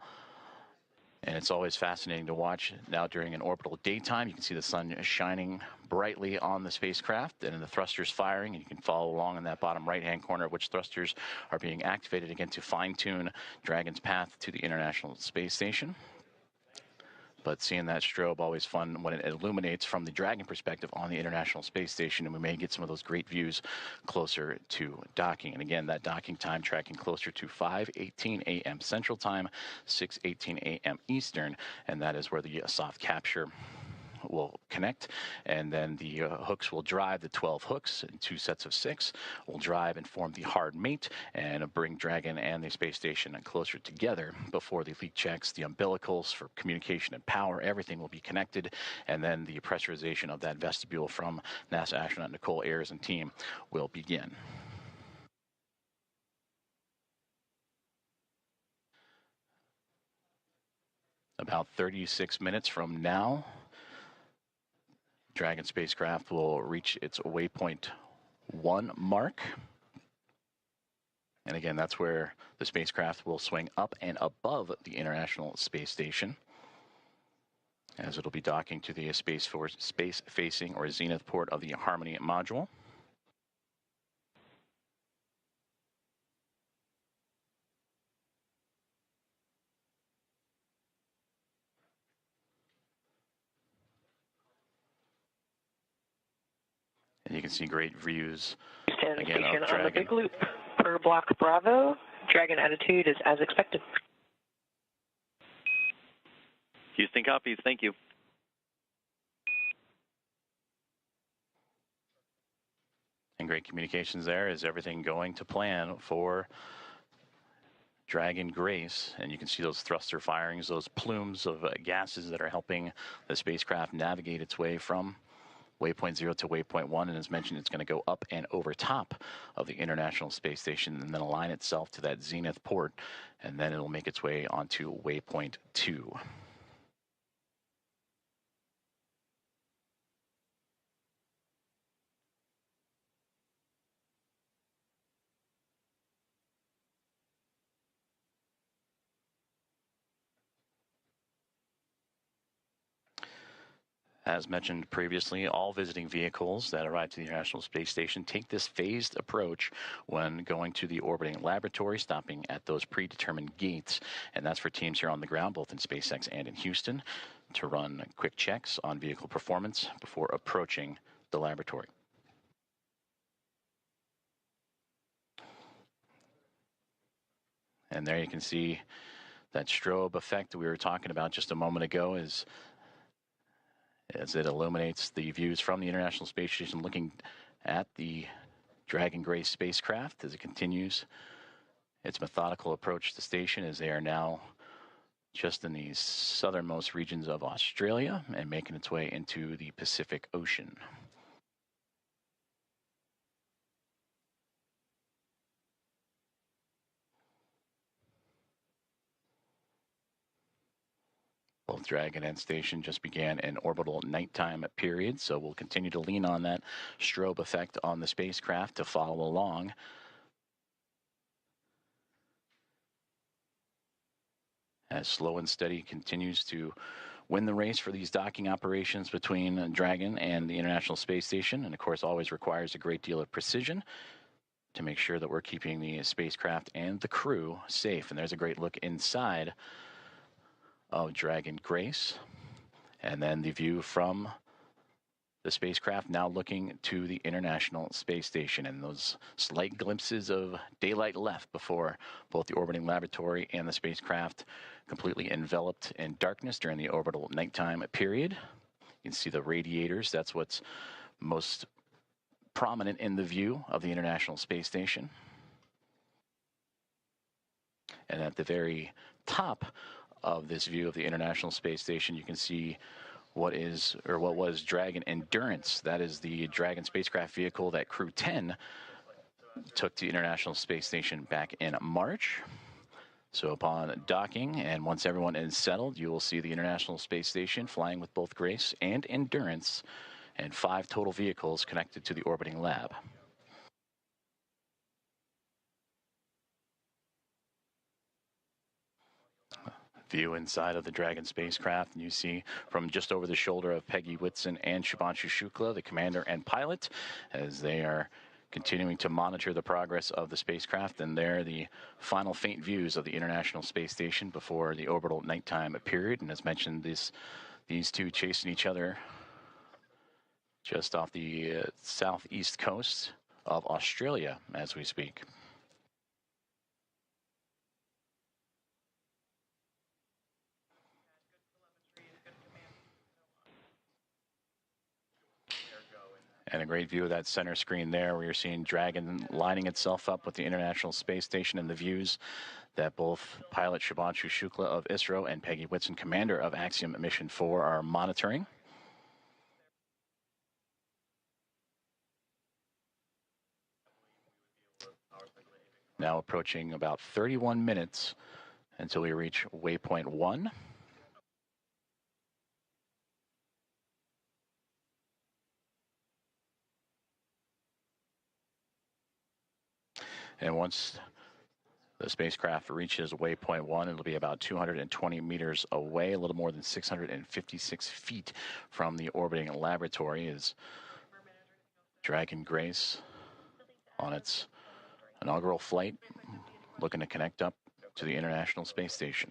And it's always fascinating to watch. Now during an orbital daytime, you can see the sun shining brightly on the spacecraft and the thrusters firing, and you can follow along in that bottom right-hand corner which thrusters are being activated again to fine-tune Dragon's path to the International Space Station. But seeing that strobe, always fun when it illuminates from the Dragon perspective on the International Space Station, and we may get some of those great views closer to docking. And again, that docking time tracking closer to 5:18 a.m. Central Time, 6:18 a.m. Eastern, and that is where the soft capture will connect, and then the hooks will drive. The 12 hooks in 2 sets of 6 will drive and form the hard mate and bring Dragon and the space station closer together before the leak checks, the umbilicals for communication and power. Everything will be connected, and then the pressurization of that vestibule from NASA astronaut Nicole Ayers and team will begin. About 36 minutes from now, Dragon spacecraft will reach its waypoint 1 mark. And again, that's where the spacecraft will swing up and above the International Space Station, as it'll be docking to the space-facing or zenith port of the Harmony module. can see great views Houston again station of on the Dragon. big loop. Per block Bravo, Dragon attitude is as expected. Houston copies. Thank you. And great communications there. Is everything going to plan for Dragon Grace? And you can see those thruster firings, those plumes of gases that are helping the spacecraft navigate its way from Waypoint 0 to Waypoint 1. And as mentioned, it's going to go up and over top of the International Space Station and then align itself to that zenith port. And then it'll make its way onto Waypoint 2. As mentioned previously, all visiting vehicles that arrive to the International Space Station take this phased approach when going to the orbiting laboratory, stopping at those predetermined gates. And that's for teams here on the ground, both in SpaceX and in Houston, to run quick checks on vehicle performance before approaching the laboratory. And there you can see that strobe effect that we were talking about just a moment ago as it illuminates the views from the International Space Station looking at the Dragon Grace spacecraft as it continues its methodical approach to the station, as they are now just in the southernmost regions of Australia and making its way into the Pacific Ocean. Both Dragon and Station just began an orbital nighttime period, so we'll continue to lean on that strobe effect on the spacecraft to follow along. As Slow and Steady continues to win the race for these docking operations between Dragon and the International Space Station, and of course always requires a great deal of precision to make sure that we're keeping the spacecraft and the crew safe. And there's a great look inside of Dragon Grace, and then the view from the spacecraft now looking to the International Space Station, and those slight glimpses of daylight left before both the orbiting laboratory and the spacecraft completely enveloped in darkness during the orbital nighttime period. You can see the radiators. That's what's most prominent in the view of the International Space Station. And at the very top of this view of the International Space Station, you can see what was Dragon Endurance. That is the Dragon spacecraft vehicle that Crew 10 took to the International Space Station back in March. So upon docking, and once everyone is settled, you will see the International Space Station flying with both Grace and Endurance, and 5 total vehicles connected to the orbiting lab. View inside of the Dragon spacecraft, and you see from just over the shoulder of Peggy Whitson and Shubhanshu Shukla, the commander and pilot, as they are continuing to monitor the progress of the spacecraft. And there the final faint views of the International Space Station before the orbital nighttime period. And as mentioned, these two chasing each other just off the southeast coast of Australia as we speak. And a great view of that center screen there, where you're seeing Dragon lining itself up with the International Space Station, and the views that both pilot Shubhanshu Shukla of ISRO and Peggy Whitson, commander of Axiom Mission 4, are monitoring. Now approaching about 31 minutes until we reach Waypoint 1. And once the spacecraft reaches Waypoint 1, it'll be about 220 meters away, a little more than 656 feet from the orbiting laboratory, is Dragon Grace on its inaugural flight, looking to connect up to the International Space Station.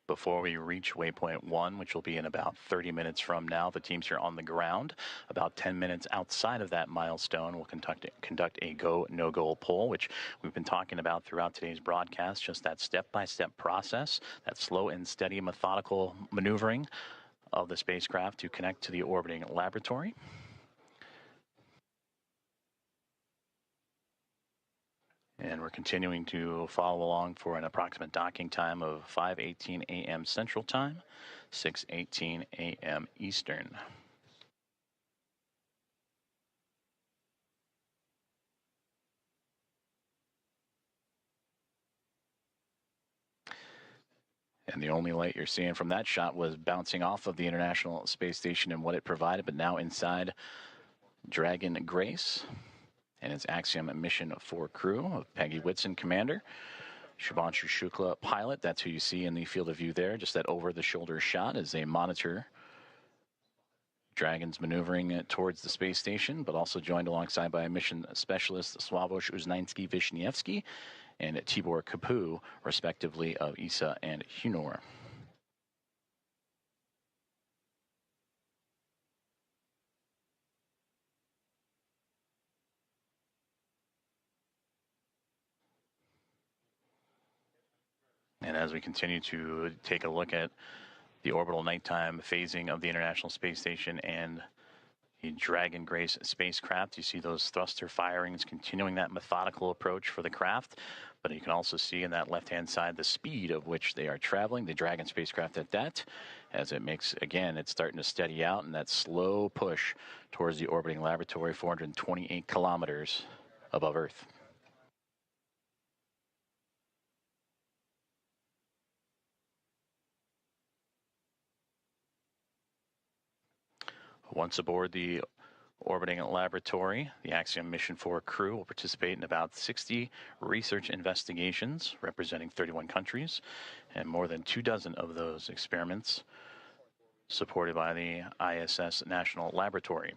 before we reach Waypoint 1, which will be in about 30 minutes from now. The teams here on the ground, about 10 minutes outside of that milestone, will conduct a go, no-go poll, which we've been talking about throughout today's broadcast, just that step-by-step process, that slow and steady methodical maneuvering of the spacecraft to connect to the orbiting laboratory. And we're continuing to follow along for an approximate docking time of 5:18 a.m. Central Time, 6:18 a.m. Eastern. And the only light you're seeing from that shot was bouncing off of the International Space Station and what it provided, but now inside Dragon Grace and its Axiom mission 4 crew of Peggy Whitson, commander, Shubhanshu Shukla, pilot. That's who you see in the field of view there, just that over-the-shoulder shot as they monitor Dragon's maneuvering towards the space station, but also joined alongside by mission specialist Sławomir Uznański-Wiśniewski and Tibor Kapu, respectively, of ESA and Hunor. And as we continue to take a look at the orbital nighttime phasing of the International Space Station and the Dragon Grace spacecraft, you see those thruster firings continuing that methodical approach for the craft, but you can also see in that left-hand side the speed of which they are traveling, the Dragon spacecraft at that, as it makes, again, it's starting to steady out in that slow push towards the orbiting laboratory, 428 kilometers above Earth. Once aboard the orbiting laboratory, the Axiom Mission 4 crew will participate in about 60 research investigations representing 31 countries, and more than 24 of those experiments supported by the ISS National Laboratory.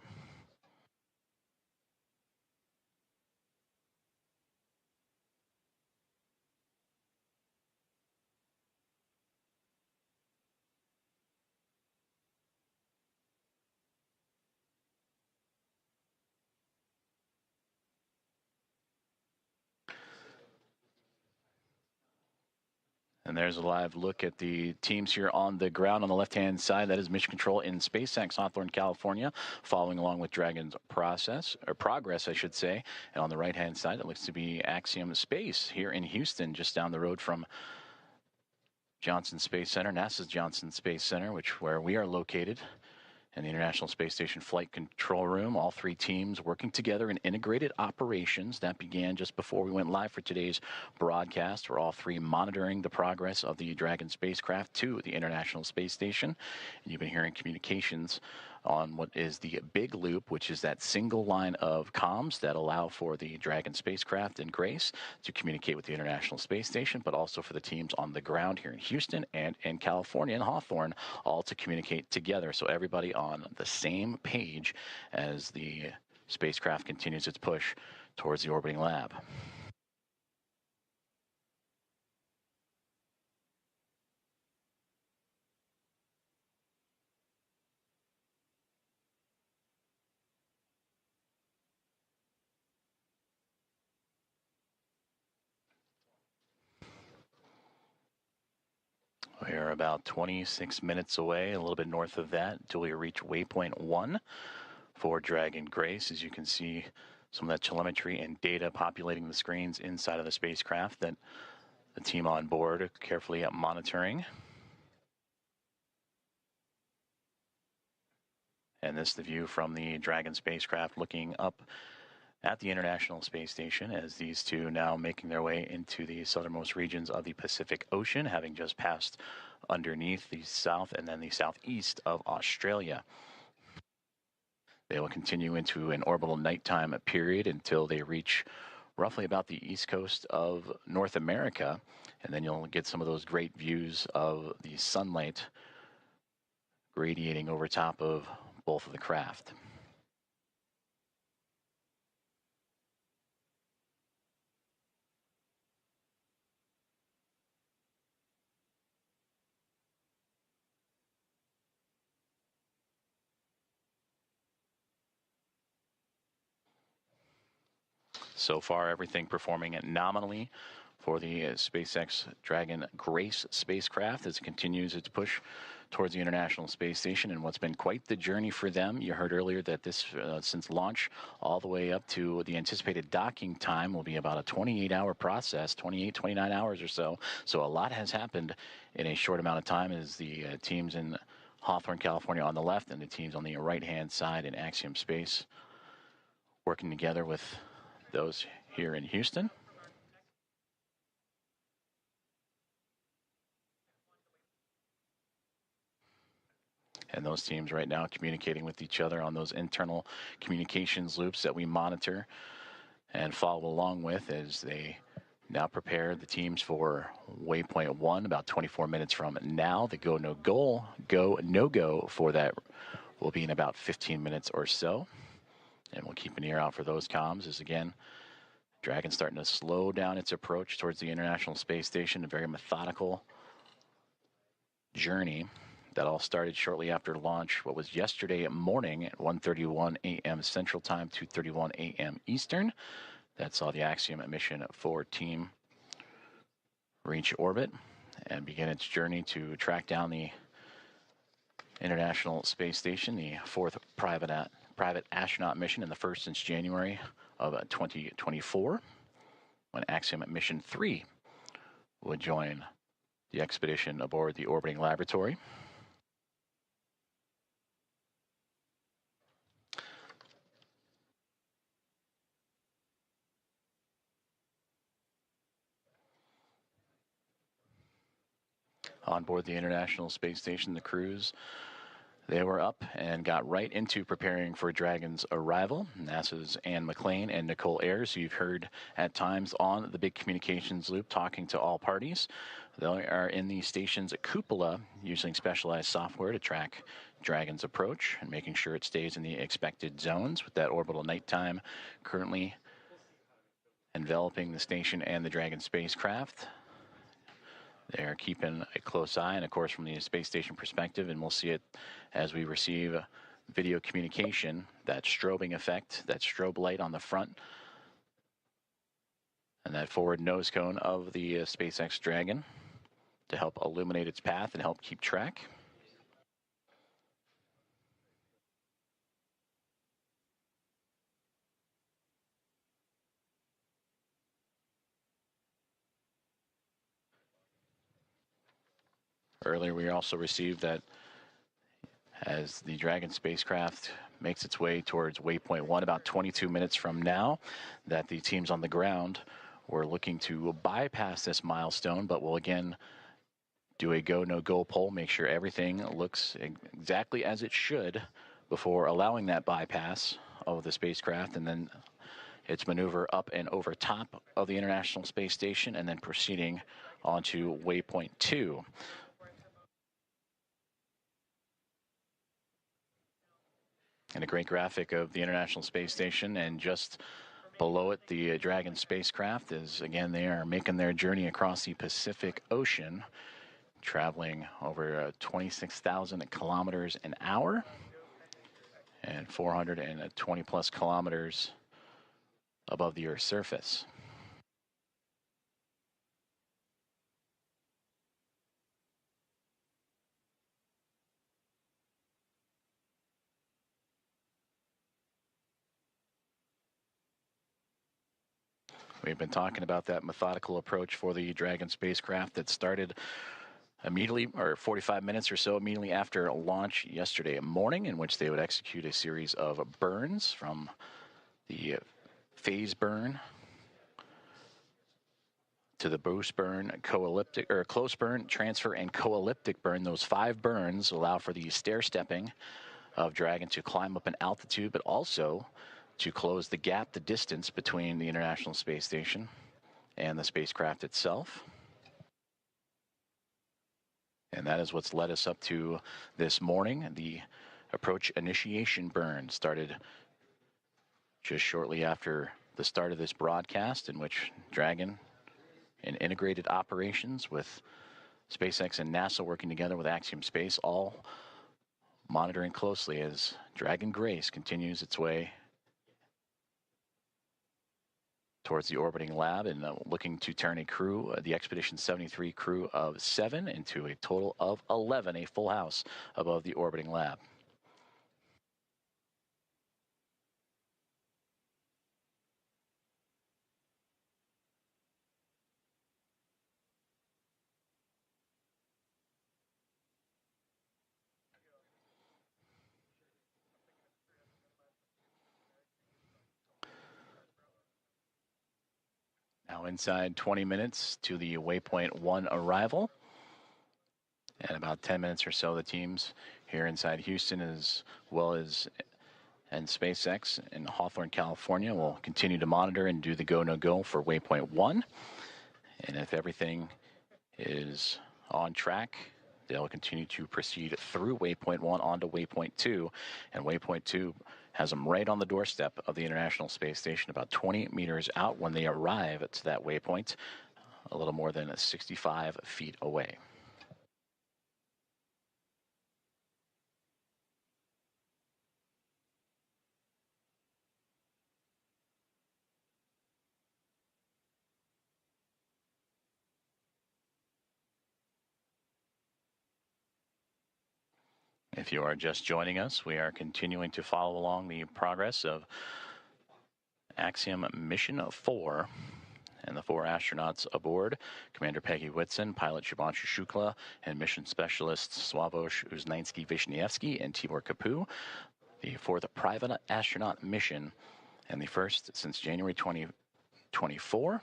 And there's a live look at the teams here on the ground on the left-hand side. That is Mission Control in SpaceX, Hawthorne, California, following along with Dragon's progress, I should say. And on the right-hand side, it looks to be Axiom Space here in Houston, just down the road from Johnson Space Center, NASA's Johnson Space Center, where we are located. And the International Space Station Flight Control Room, all three teams working together in integrated operations. That began just before we went live for today's broadcast. We're all three monitoring the progress of the Dragon spacecraft to the International Space Station. And you've been hearing communications on what is the big loop, which is that single line of comms that allow for the Dragon spacecraft and Grace to communicate with the International Space Station, but also for the teams on the ground here in Houston and in California and Hawthorne, all to communicate together. So everybody on the same page as the spacecraft continues its push towards the orbiting lab. We are about 26 minutes away, a little bit north of that, until we reach Waypoint 1 for Dragon Grace. As you can see, some of that telemetry and data populating the screens inside of the spacecraft that the team on board are carefully monitoring. And this is the view from the Dragon spacecraft looking up at the International Space Station, as these two now making their way into the southernmost regions of the Pacific Ocean, having just passed underneath the south and then the southeast of Australia. They will continue into an orbital nighttime period until they reach roughly about the east coast of North America, and then you'll get some of those great views of the sunlight radiating over top of both of the craft. So far, everything performing nominally for the SpaceX Dragon Grace spacecraft as it continues its push towards the International Space Station, and what's been quite the journey for them. You heard earlier that this, since launch all the way up to the anticipated docking time, will be about a 28-hour process, 28, 29 hours or so. So a lot has happened in a short amount of time as the teams in Hawthorne, California on the left and the teams on the right-hand side in Axiom Space working together with those here in Houston. And those teams right now communicating with each other on those internal communications loops that we monitor and follow along with as they now prepare the teams for Waypoint 1 about 24 minutes from now. The go, no go for that will be in about 15 minutes or so. And we'll keep an ear out for those comms as, again, Dragon starting to slow down its approach towards the International Space Station, a very methodical journey that all started shortly after launch, what was yesterday morning at 1:31 a.m. Central Time, 2:31 a.m. Eastern. That saw the Axiom mission 4 team reach orbit and begin its journey to track down the International Space Station, the 4th private astronaut mission and the first since January of 2024, when Axiom mission 3 would join the expedition aboard the orbiting laboratory. On board the International Space Station, the crews, they were up and got right into preparing for Dragon's arrival. NASA's Anne McClain and Nicole Ayers, who you've heard at times on the big communications loop talking to all parties. They are in the station's cupola using specialized software to track Dragon's approach and making sure it stays in the expected zones with that orbital nighttime currently enveloping the station and the Dragon spacecraft. They're keeping a close eye, and of course from the space station perspective, and we'll see it as we receive video communication, that strobing effect, that strobe light on the front, and that forward nose cone of the SpaceX Dragon to help illuminate its path and help keep track. Earlier, we also received that as the Dragon spacecraft makes its way towards Waypoint 1 about 22 minutes from now, that the teams on the ground were looking to bypass this milestone, but will again do a go, no go poll, make sure everything looks exactly as it should before allowing that bypass of the spacecraft, and then its maneuver up and over top of the International Space Station, and then proceeding onto Waypoint 2. And a great graphic of the International Space Station, and just below it, the Dragon spacecraft is, again, they are making their journey across the Pacific Ocean, traveling over 26,000 kilometers an hour and 420 plus kilometers above the Earth's surface. We've been talking about that methodical approach for the Dragon spacecraft that started immediately, or 45 minutes or so immediately after launch yesterday morning, in which they would execute a series of burns from the phase burn to the boost burn, co-elliptic, or close burn, transfer, and co-elliptic burn. Those 5 burns allow for the stair-stepping of Dragon to climb up in altitude, but also to close the gap, the distance between the International Space Station and the spacecraft itself. And that is what's led us up to this morning. The approach initiation burn started just shortly after the start of this broadcast, in which Dragon, in integrated operations with SpaceX and NASA working together with Axiom Space, all monitoring closely as Dragon Grace continues its way towards the orbiting lab and looking to turn a crew, the Expedition 73 crew of 7 into a total of 11, a full house above the orbiting lab. Now inside 20 minutes to the Waypoint 1 arrival. And about 10 minutes or so, the teams here inside Houston as well as and SpaceX in Hawthorne, California will continue to monitor and do the go, no go for Waypoint 1. And if everything is on track, they'll continue to proceed through Waypoint 1 onto Waypoint 2. And Waypoint 2 has them right on the doorstep of the International Space Station, about 20 meters out when they arrive to that waypoint, a little more than 65 feet away. If you are just joining us, we are continuing to follow along the progress of Axiom Mission 4 and the 4 astronauts aboard, Commander Peggy Whitson, pilot Shubhanshu Shukla, and mission specialists Sławomir Uznański-Wiśniewski and Tibor Kapu, the 4th private astronaut mission and the first since January 2024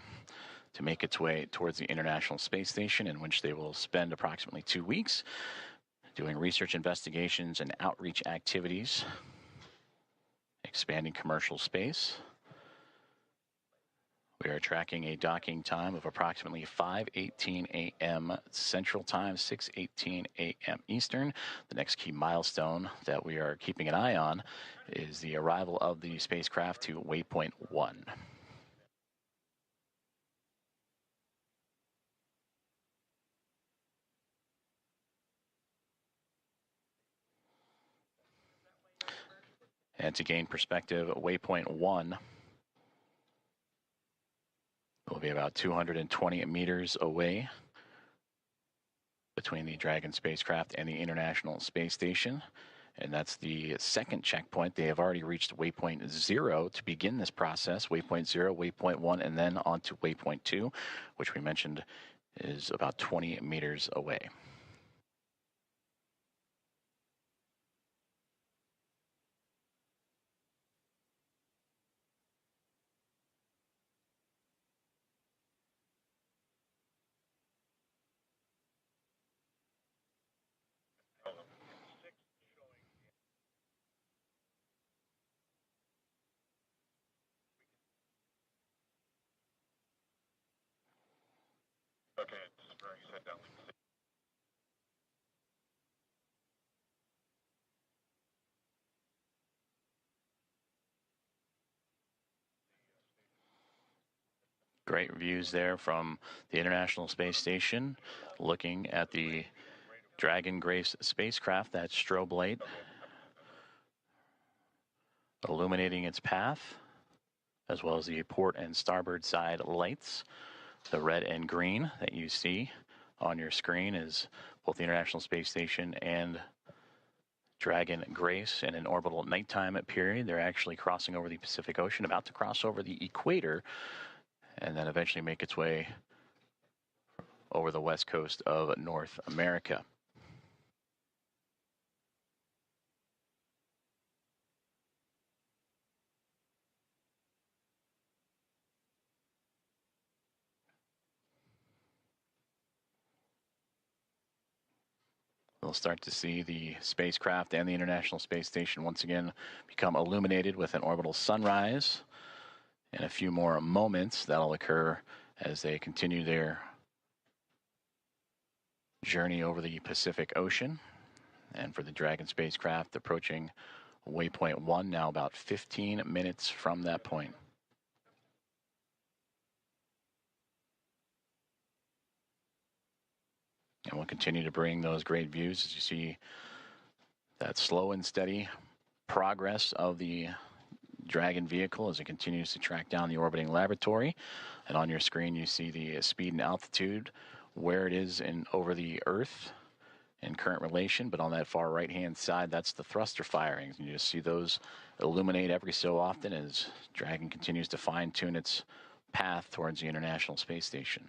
to make its way towards the International Space Station, in which they will spend approximately 2 weeks doing research investigations and outreach activities, expanding commercial space. We are tracking a docking time of approximately 5:18 a.m. Central Time, 6:18 a.m. Eastern. The next key milestone that we are keeping an eye on is the arrival of the spacecraft to Waypoint 1. And to gain perspective, Waypoint 1 will be about 220 meters away between the Dragon spacecraft and the International Space Station. And that's the second checkpoint. They have already reached Waypoint 0 to begin this process. Waypoint 0, Waypoint 1, and then on to Waypoint 2, which we mentioned is about 20 meters away. Okay, it's very set down. Great views there from the International Space Station, looking at the Dragon Grace spacecraft, that strobe light illuminating its path, as well as the port and starboard side lights. The red and green that you see on your screen is both the International Space Station and Dragon Grace in an orbital nighttime period. They're actually crossing over the Pacific Ocean, about to cross over the equator, and then eventually make its way over the west coast of North America. We'll start to see the spacecraft and the International Space Station once again become illuminated with an orbital sunrise. In a few more moments, that'll occur as they continue their journey over the Pacific Ocean. And for the Dragon spacecraft approaching Waypoint 1, now about 15 minutes from that point. And we'll continue to bring those great views as you see that slow and steady progress of the Dragon vehicle as it continues to track down the orbiting laboratory. And on your screen, you see the speed and altitude, where it is over the Earth in current relation. But on that far right-hand side, that's the thruster firings. And you just see those illuminate every so often as Dragon continues to fine-tune its path towards the International Space Station.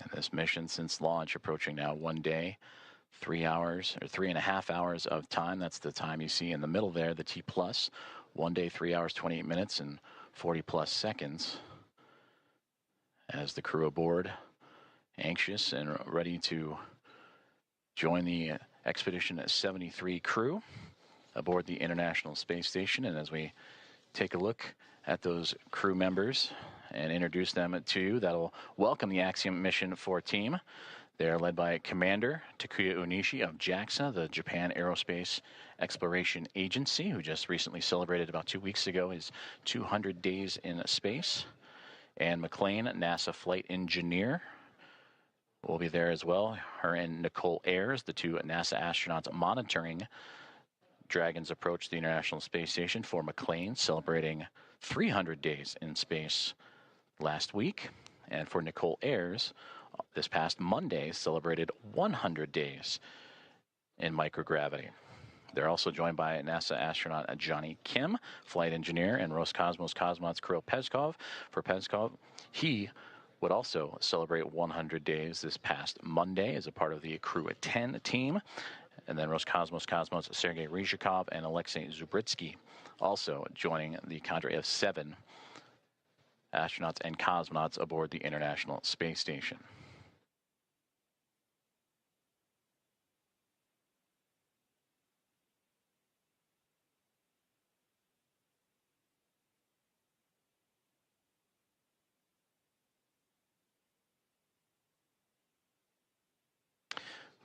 And this mission since launch approaching now 1 day, 3 hours or 3.5 hours of time. That's the time you see in the middle there, the T plus. 1 day, 3 hours, 28 minutes and 40 plus seconds. As the crew aboard, anxious and ready to join the Expedition 73 crew aboard the International Space Station. And as we take a look at those crew members and introduce them to you, that'll welcome the Axiom Mission 4 team. They are led by Commander Takuya Onishi of JAXA, the Japan Aerospace Exploration Agency, who just recently celebrated about 2 weeks ago his 200 days in space. Anne McLean, NASA flight engineer, will be there as well. Her and Nicole Ayers, the two NASA astronauts monitoring Dragon's approach to the International Space Station. For McLean, celebrating 300 days in space last week. And for Nicole Ayers, this past Monday, celebrated 100 days in microgravity. They're also joined by NASA astronaut Johnny Kim, flight engineer, and Roscosmos cosmonauts Kirill Peskov. For Peskov, he would also celebrate 100 days this past Monday as a part of the Crew at 10 team. And then Roscosmos cosmonauts Sergei Ryzhikov and Alexei Zubritsky also joining the cadre of 7 astronauts and cosmonauts aboard the International Space Station.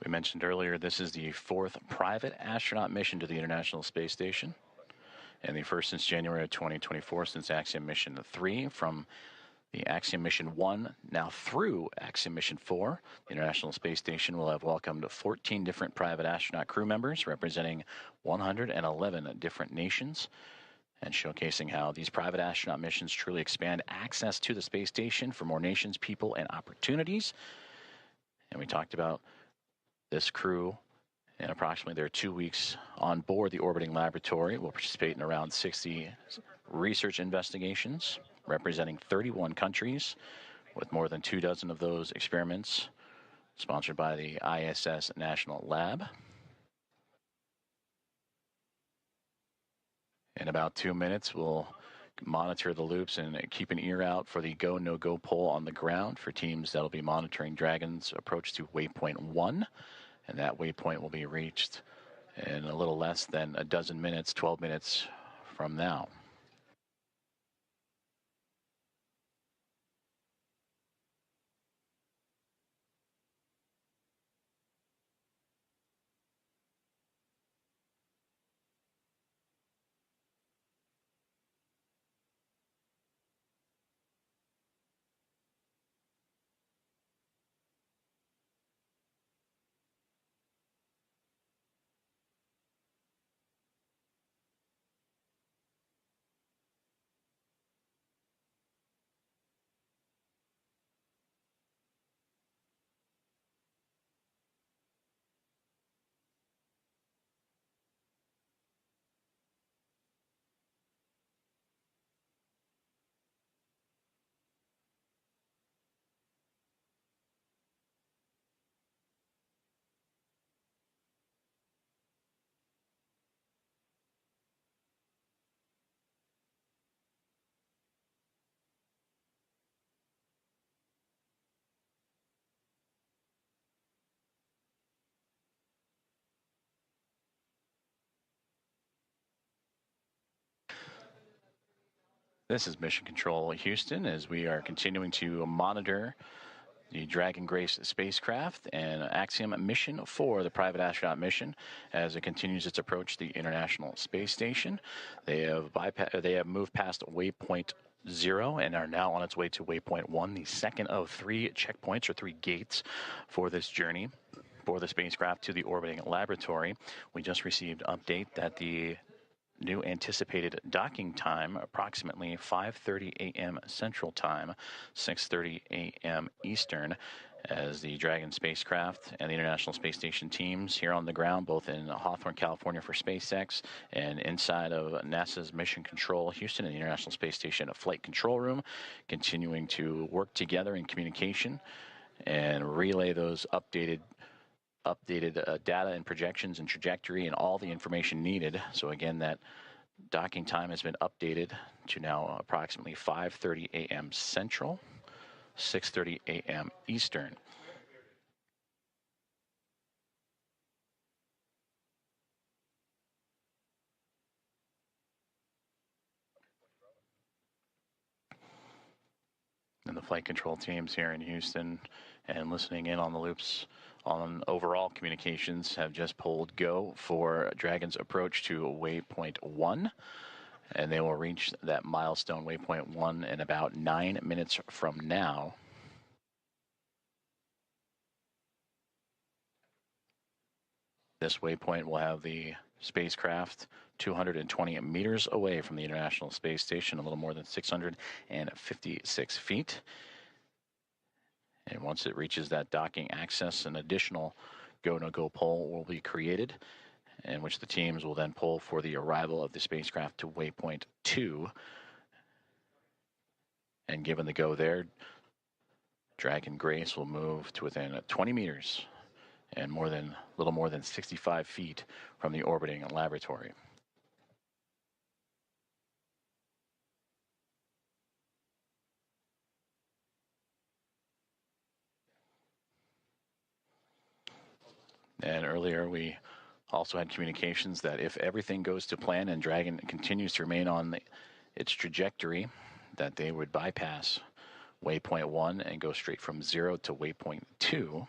We mentioned earlier, this is the 4th private astronaut mission to the International Space Station, and the first since January of 2024, since Axiom Mission 3. From the Axiom Mission 1 now through Axiom Mission 4, the International Space Station will have welcomed 14 different private astronaut crew members representing 111 different nations, and showcasing how these private astronaut missions truly expand access to the space station for more nations, people, and opportunities. And we talked about this crew, in approximately their 2 weeks on board the orbiting laboratory, will participate in around 60 research investigations representing 31 countries, with more than 24 of those experiments sponsored by the ISS National Lab. In about 2 minutes, we'll monitor the loops and keep an ear out for the go, no-go poll on the ground for teams that'll be monitoring Dragon's approach to Waypoint 1. And that waypoint will be reached in a little less than a dozen minutes, 12 minutes from now. This is Mission Control Houston, as we are continuing to monitor the Dragon Grace spacecraft and Axiom Mission 4, the private astronaut mission, as it continues its approach to the International Space Station. They have moved past Waypoint 0 and are now on its way to Waypoint 1, the second of 3 checkpoints or 3 gates for this journey. for the spacecraft to the orbiting laboratory. We just received update that the new anticipated docking time, approximately 5:30 a.m. Central Time, 6:30 a.m. Eastern, as the Dragon spacecraft and the International Space Station teams here on the ground, both in Hawthorne, California for SpaceX and inside of NASA's Mission Control Houston and the International Space Station Flight Control Room, continuing to work together in communication and relay those updated data and projections and trajectory and all the information needed. So again, that docking time has been updated to now approximately 5:30 a.m. Central, 6:30 a.m. Eastern. And the flight control teams here in Houston and listening in on the loops on overall communications have just pulled go for Dragon's approach to Waypoint 1. And they will reach that milestone, Waypoint 1, in about 9 minutes from now. This waypoint will have the spacecraft 220 meters away from the International Space Station, a little more than 656 feet. And once it reaches that docking access, an additional go-no-go pole will be created, in which the teams will then pull for the arrival of the spacecraft to Waypoint 2. And given the go there, Dragon Grace will move to within 20 meters and little more than 65 feet from the orbiting laboratory. And earlier we also had communications that if everything goes to plan and Dragon continues to remain on its trajectory, that they would bypass Waypoint 1 and go straight from 0 to Waypoint 2.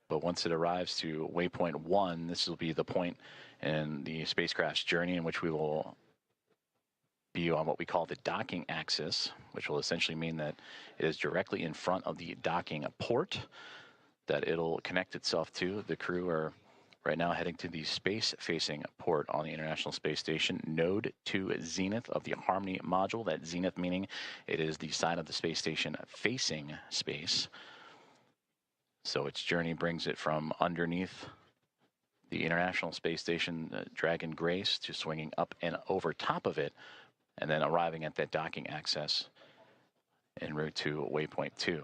But once it arrives to Waypoint 1, this will be the point in the spacecraft's journey in which we will be on what we call the docking axis, which will essentially mean that it is directly in front of the docking port that it'll connect itself to. The crew are right now heading to the space-facing port on the International Space Station, node to zenith of the Harmony module. That zenith meaning it is the side of the space station facing space. So its journey brings it from underneath the International Space Station, Dragon Grace, to swinging up and over top of it, and then arriving at that docking access en route to Waypoint 2.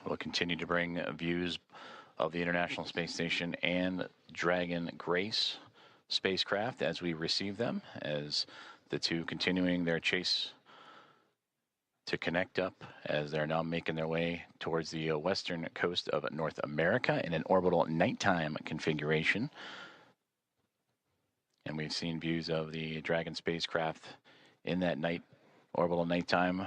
We'll continue to bring views of the International Space Station and Dragon Grace spacecraft as we receive them, as the two continuing their chase to connect up as they're now making their way towards the western coast of North America in an orbital nighttime configuration. And we've seen views of the Dragon spacecraft in that orbital nighttime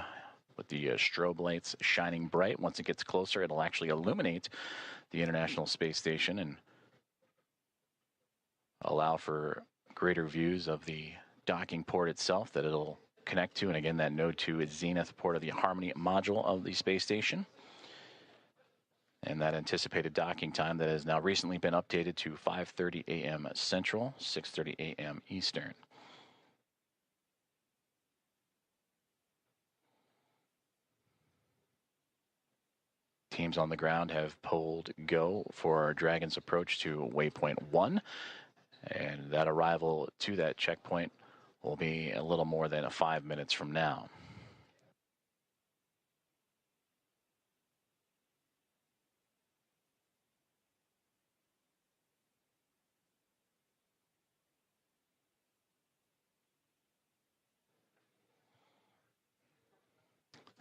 with the strobe lights shining bright. Once it gets closer, it'll actually illuminate the International Space Station and allow for greater views of the docking port itself that it'll connect to. And again, that node 2 is zenith port of the Harmony module of the space station. And that anticipated docking time that has now recently been updated to 5:30 a.m. Central, 6:30 a.m. Eastern. Teams on the ground have pulled go for our Dragon's approach to Waypoint 1. And that arrival to that checkpoint will be a little more than 5 minutes from now.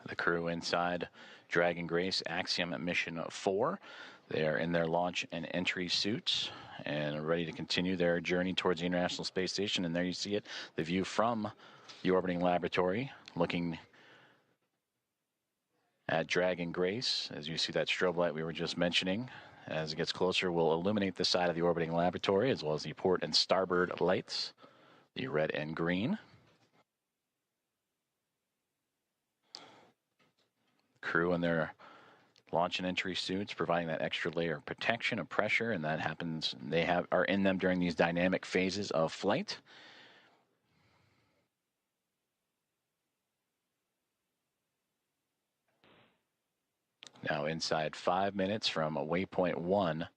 The crew inside Dragon Grace Axiom Mission 4. They are in their launch and entry suits and ready to continue their journey towards the International Space Station. And there you see it, the view from the orbiting laboratory, looking at Dragon Grace. As you see that strobe light we were just mentioning, as it gets closer, will illuminate the side of the orbiting laboratory, as well as the port and starboard lights, the red and green. Crew in their launch and entry suits, providing that extra layer of protection of pressure, and that happens, are in them during these dynamic phases of flight. Now inside 5 minutes from Waypoint 1.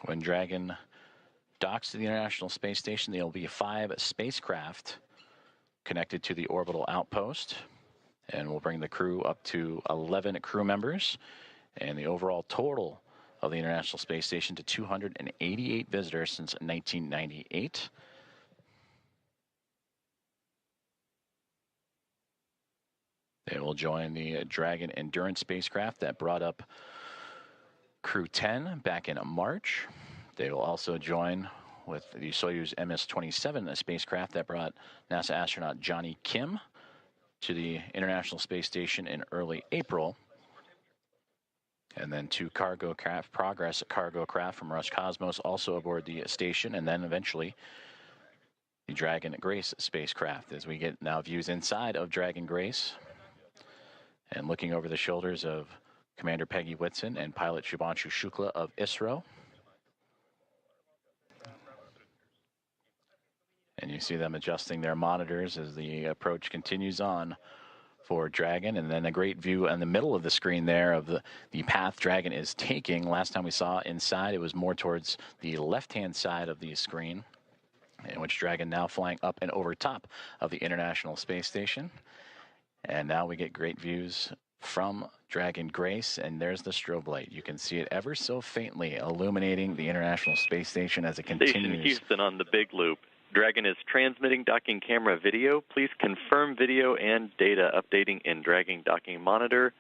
When Dragon docks to the International Space Station, there will be 5 spacecraft connected to the orbital outpost, and we'll bring the crew up to 11 crew members, and the overall total of the International Space Station to 288 visitors since 1998. They will join the Dragon Endurance spacecraft that brought up Crew 10 back in March. They will also join with the Soyuz MS-27, a spacecraft that brought NASA astronaut Johnny Kim to the International Space Station in early April. And then 2 cargo craft, Progress cargo craft from Roscosmos also aboard the station, and then eventually the Dragon Grace spacecraft, as we get now views inside of Dragon Grace and looking over the shoulders of Commander Peggy Whitson and pilot Shubhanshu Shukla of ISRO. And you see them adjusting their monitors as the approach continues on for Dragon. And then a great view in the middle of the screen there of the path Dragon is taking. Last time we saw inside, it was more towards the left-hand side of the screen, in which Dragon now flying up and over top of the International Space Station. And now we get great views from Dragon Grace, and there's the strobe light. You can see it ever so faintly illuminating the International Space Station as it continues. Station Houston on the Big Loop. Dragon is transmitting docking camera video. Please confirm video and data updating in Dragon Docking Monitor.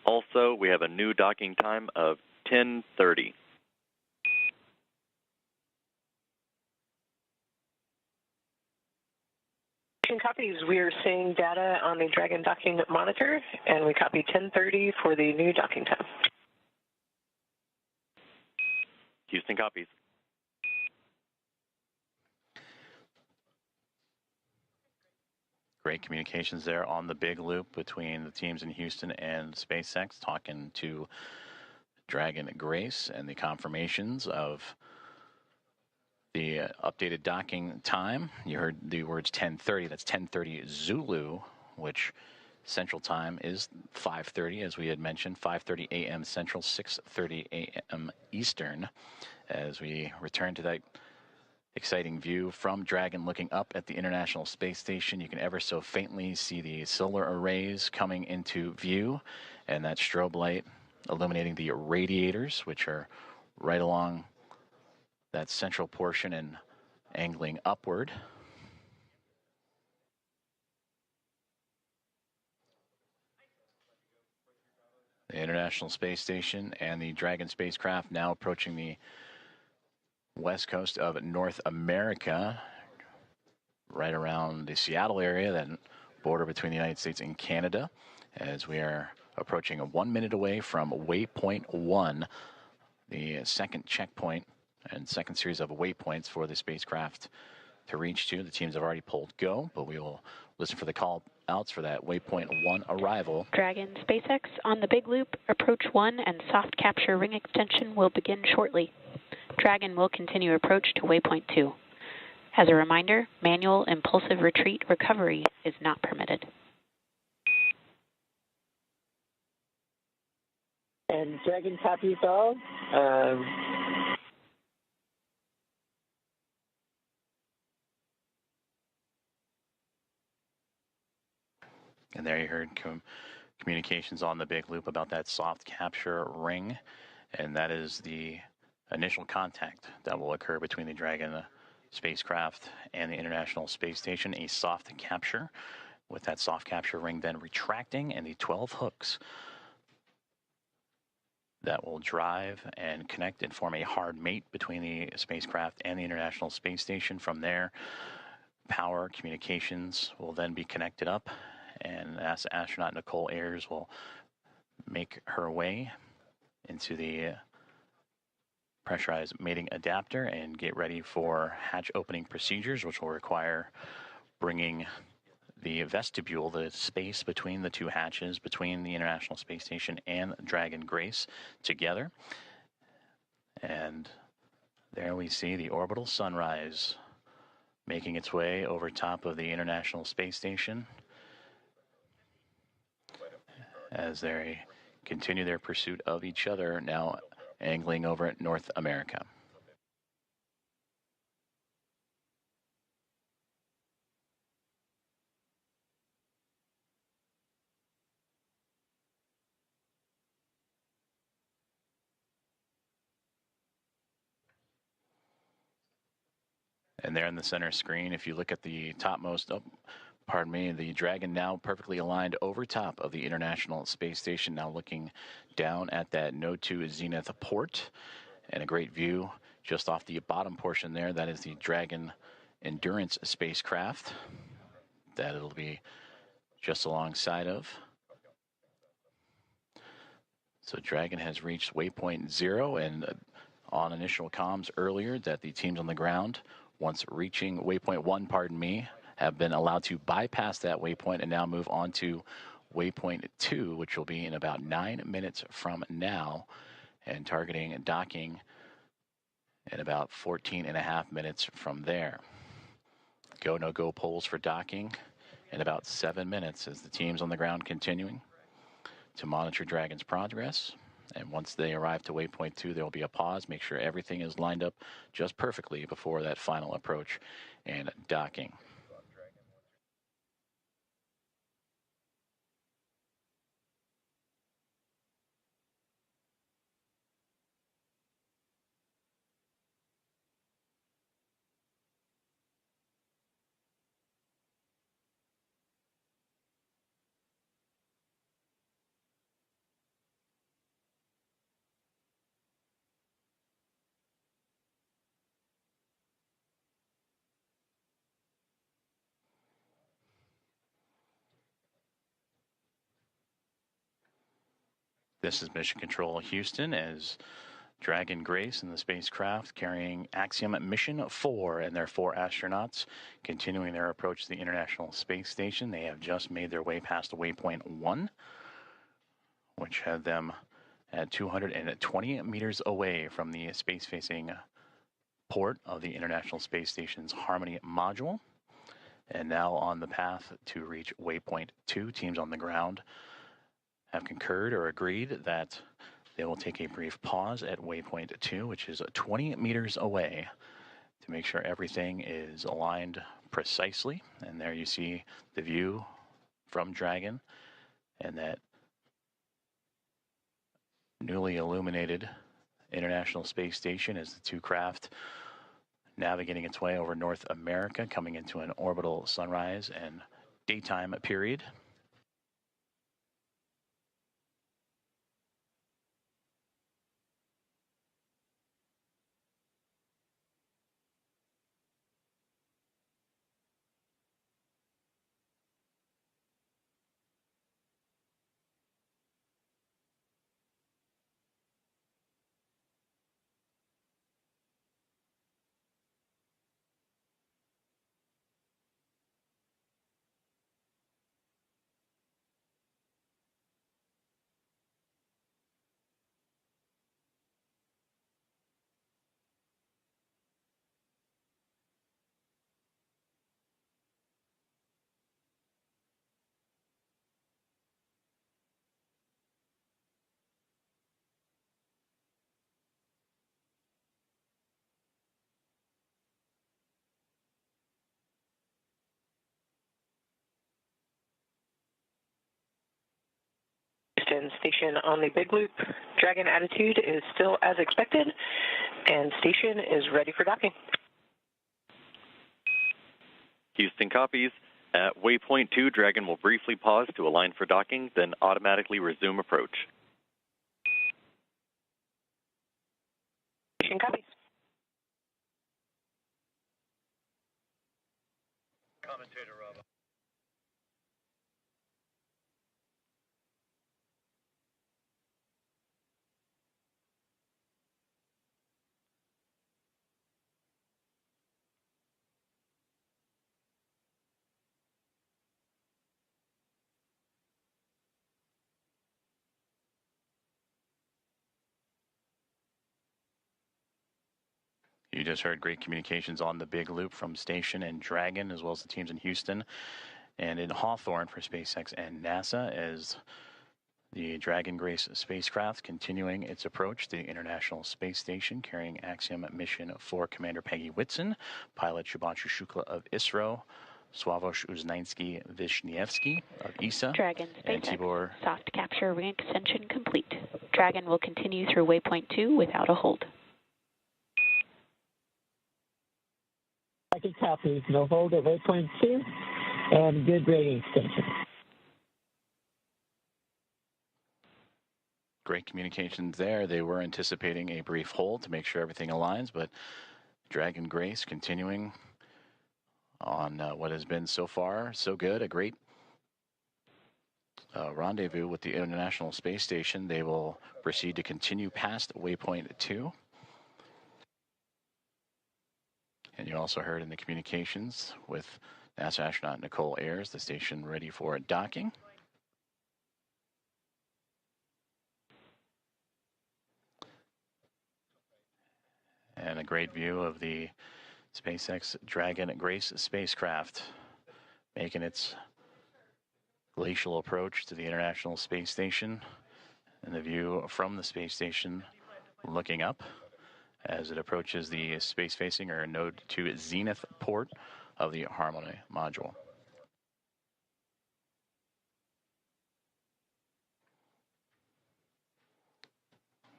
Also, we have a new docking time of 10:30. Copies. We are seeing data on the Dragon Docking Monitor, and we copy 10:30 for the new docking time. Houston copies. Great communications there on the Big Loop between the teams in Houston and SpaceX, talking to Dragon Grace and the confirmations of the updated docking time. You heard the words 10:30. That's 10:30 Zulu, which Central Time is 5:30, as we had mentioned, 5:30 a.m. Central, 6:30 a.m. Eastern, as we return to that exciting view from Dragon looking up at the International Space Station. You can ever so faintly see the solar arrays coming into view, and that strobe light illuminating the radiators, which are right along that central portion and angling upward. The International Space Station and the Dragon spacecraft now approaching the west coast of North America, right around the Seattle area, that border between the United States and Canada, as we are approaching 1 minute away from Waypoint 1, the second checkpoint and second series of waypoints for the spacecraft to reach to. The teams have already pulled go, but we will listen for the call outs for that Waypoint 1 arrival. Dragon SpaceX on the Big Loop, approach 1 and soft capture ring extension will begin shortly. Dragon will continue approach to Waypoint 2. As a reminder, manual impulsive retreat recovery is not permitted. And Dragon copies all. And there you heard communications on the Big Loop about that soft capture ring, and that is the initial contact that will occur between the Dragon spacecraft and the International Space Station a soft capture, with that soft capture ring then retracting and the 12 hooks that will drive and connect and form a hard mate between the spacecraft and the International Space Station. From there, power communications will then be connected up, and astronaut Nicole Ayers will make her way into the pressurized mating adapter and get ready for hatch opening procedures, which will require bringing the vestibule, the space between the two hatches, between the International Space Station and Dragon Grace, together. And there we see the orbital sunrise making its way over top of the International Space Station as they continue their pursuit of each other, now angling over at North America. And there in the center screen, if you look at the topmost, the Dragon now perfectly aligned over top of the International Space Station, now looking down at that Node 2 Zenith port, and a great view just off the bottom portion there. That is the Dragon Endurance spacecraft that it'll be just alongside of. So Dragon has reached waypoint 0, and on initial comms earlier that the teams on the ground, once reaching waypoint 1, have been allowed to bypass that waypoint and now move on to waypoint 2, which will be in about 9 minutes from now, and targeting docking in about 14.5 minutes from there. Go, no-go polls for docking in about 7 minutes as the teams on the ground continuing to monitor Dragon's progress. And once they arrive to waypoint 2, there will be a pause, make sure everything is lined up just perfectly before that final approach and docking. This is Mission Control Houston as Dragon Grace and the spacecraft carrying Axiom Mission 4 and their 4 astronauts continuing their approach to the International Space Station. They have just made their way past waypoint 1, which had them at 220 meters away from the space-facing port of the International Space Station's Harmony module. And now on the path to reach waypoint 2, teams on the ground have concurred or agreed that they will take a brief pause at waypoint 2, which is 20 meters away, to make sure everything is aligned precisely. And there you see the view from Dragon and that newly illuminated International Space Station as the two craft navigating its way over North America, coming into an orbital sunrise and daytime period. Station on the big loop. Dragon attitude is still as expected, and station is ready for docking. Houston copies. At Waypoint 2, Dragon will briefly pause to align for docking, then automatically resume approach. Houston copies. Commentator Rob. You just heard great communications on the big loop from Station and Dragon, as well as the teams in Houston and in Hawthorne for SpaceX and NASA, as the Dragon Grace spacecraft continuing its approach to the International Space Station, carrying Axiom mission for Commander Peggy Whitson, pilot Shubhanshu Shukla of ISRO, Sławosz Uznański-Wiśniewski of ESA, Dragon and SpaceX Tibor. soft capture ring extension complete. Dragon will continue through Waypoint 2 without a hold. Second copies, no hold at Waypoint 2, and good rating extension. Great communications there. They were anticipating a brief hold to make sure everything aligns, but Dragon Grace continuing on what has been so far so good. A great rendezvous with the International Space Station. They will proceed to continue past Waypoint 2. And you also heard in the communications with NASA astronaut Nicole Ayers, the station ready for docking. And a great view of the SpaceX Dragon Grace spacecraft making its glacial approach to the International Space Station, and the view from the space station looking up as it approaches the space-facing or Node 2 Zenith port of the Harmony module.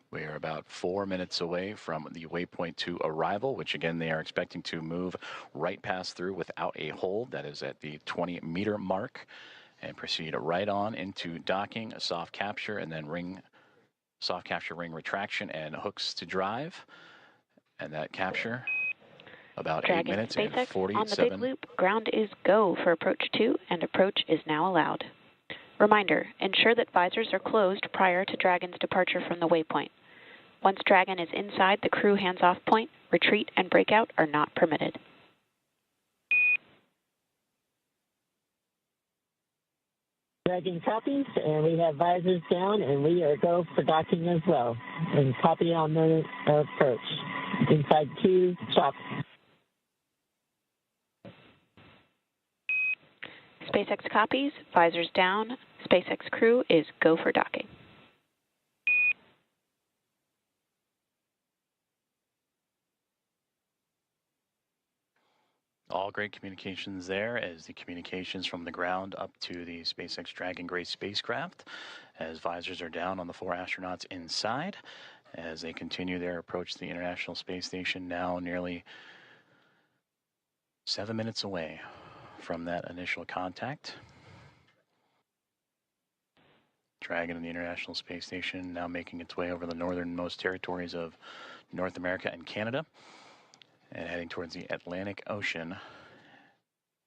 We are about 4 minutes away from the Waypoint 2 arrival, which again, they are expecting to move right past through without a hold. That is at the 20-meter mark, and proceed right on into docking, soft capture, and then soft capture ring retraction and hooks to drive. And that capture, about Dragon 8 minutes SpaceX and 47. on the big loop. Ground is go for approach 2, and approach is now allowed. Reminder, ensure that visors are closed prior to Dragon's departure from the waypoint. Once Dragon is inside the crew hands-off point, retreat and breakout are not permitted. Dragon copies, and we have visors down, and we are go for docking as well. And copy on the approach. Inside 2, chop. SpaceX copies, visors down. SpaceX crew is go for docking. All great communications there, as the communications from the ground up to the SpaceX Dragon Grace spacecraft, as visors are down on the 4 astronauts inside, as they continue their approach to the International Space Station, now nearly 7 minutes away from that initial contact. Dragon and the International Space Station now making its way over the northernmost territories of North America and Canada, and heading towards the Atlantic Ocean,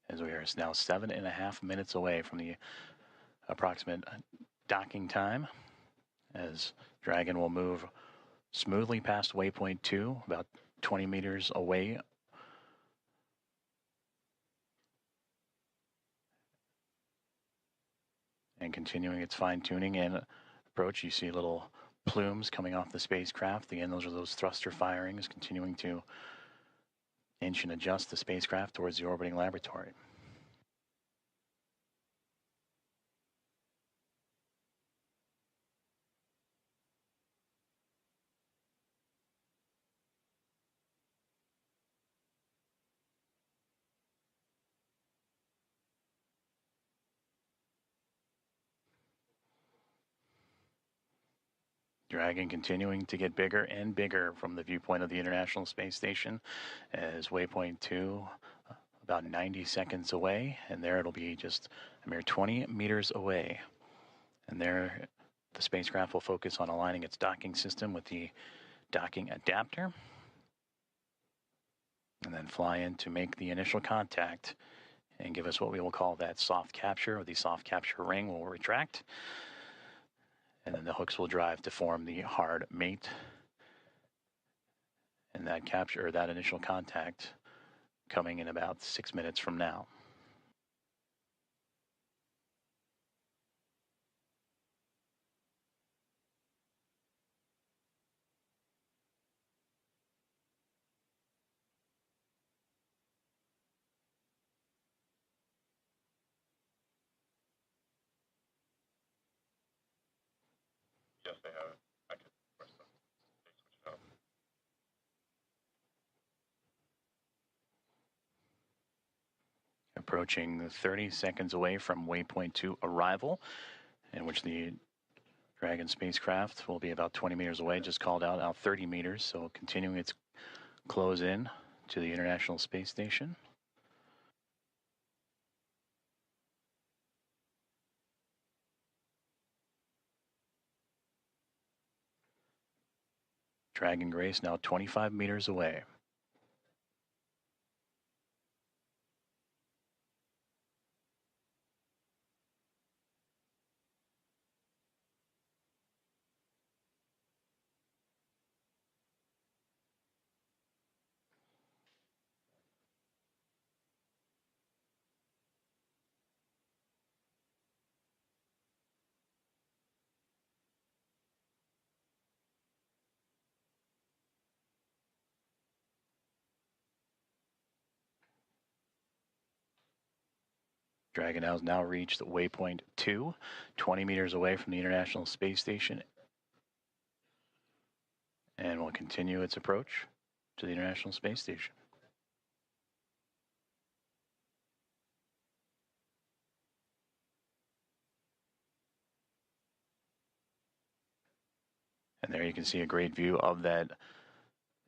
as we are now 7.5 minutes away from the approximate docking time, as Dragon will move smoothly past Waypoint 2, about 20 meters away. And continuing its fine-tuning and approach, you see little plumes coming off the spacecraft. Again, those are those thruster firings, continuing to inch and adjust the spacecraft towards the orbiting laboratory. Dragon continuing to get bigger and bigger from the viewpoint of the International Space Station, as Waypoint 2 about 90 seconds away, and there it'll be just a mere 20 meters away. And there, the spacecraft will focus on aligning its docking system with the docking adapter, and then fly in to make the initial contact and give us what we will call that soft capture, or the soft capture ring will retract, and then the hooks will drive to form the hard mate. And that capture, or that initial contact, coming in about 6 minutes from now. Yes, they have it. I can press them. They switch it up. Approaching 30 seconds away from Waypoint 2 arrival, in which the Dragon spacecraft will be about 20 meters away, just called out 30 meters, so continuing its close in to the International Space Station. Dragon Grace now 25 meters away. Dragon has now reached Waypoint 2, 20 meters away from the International Space Station, and will continue its approach to the International Space Station. And there you can see a great view of that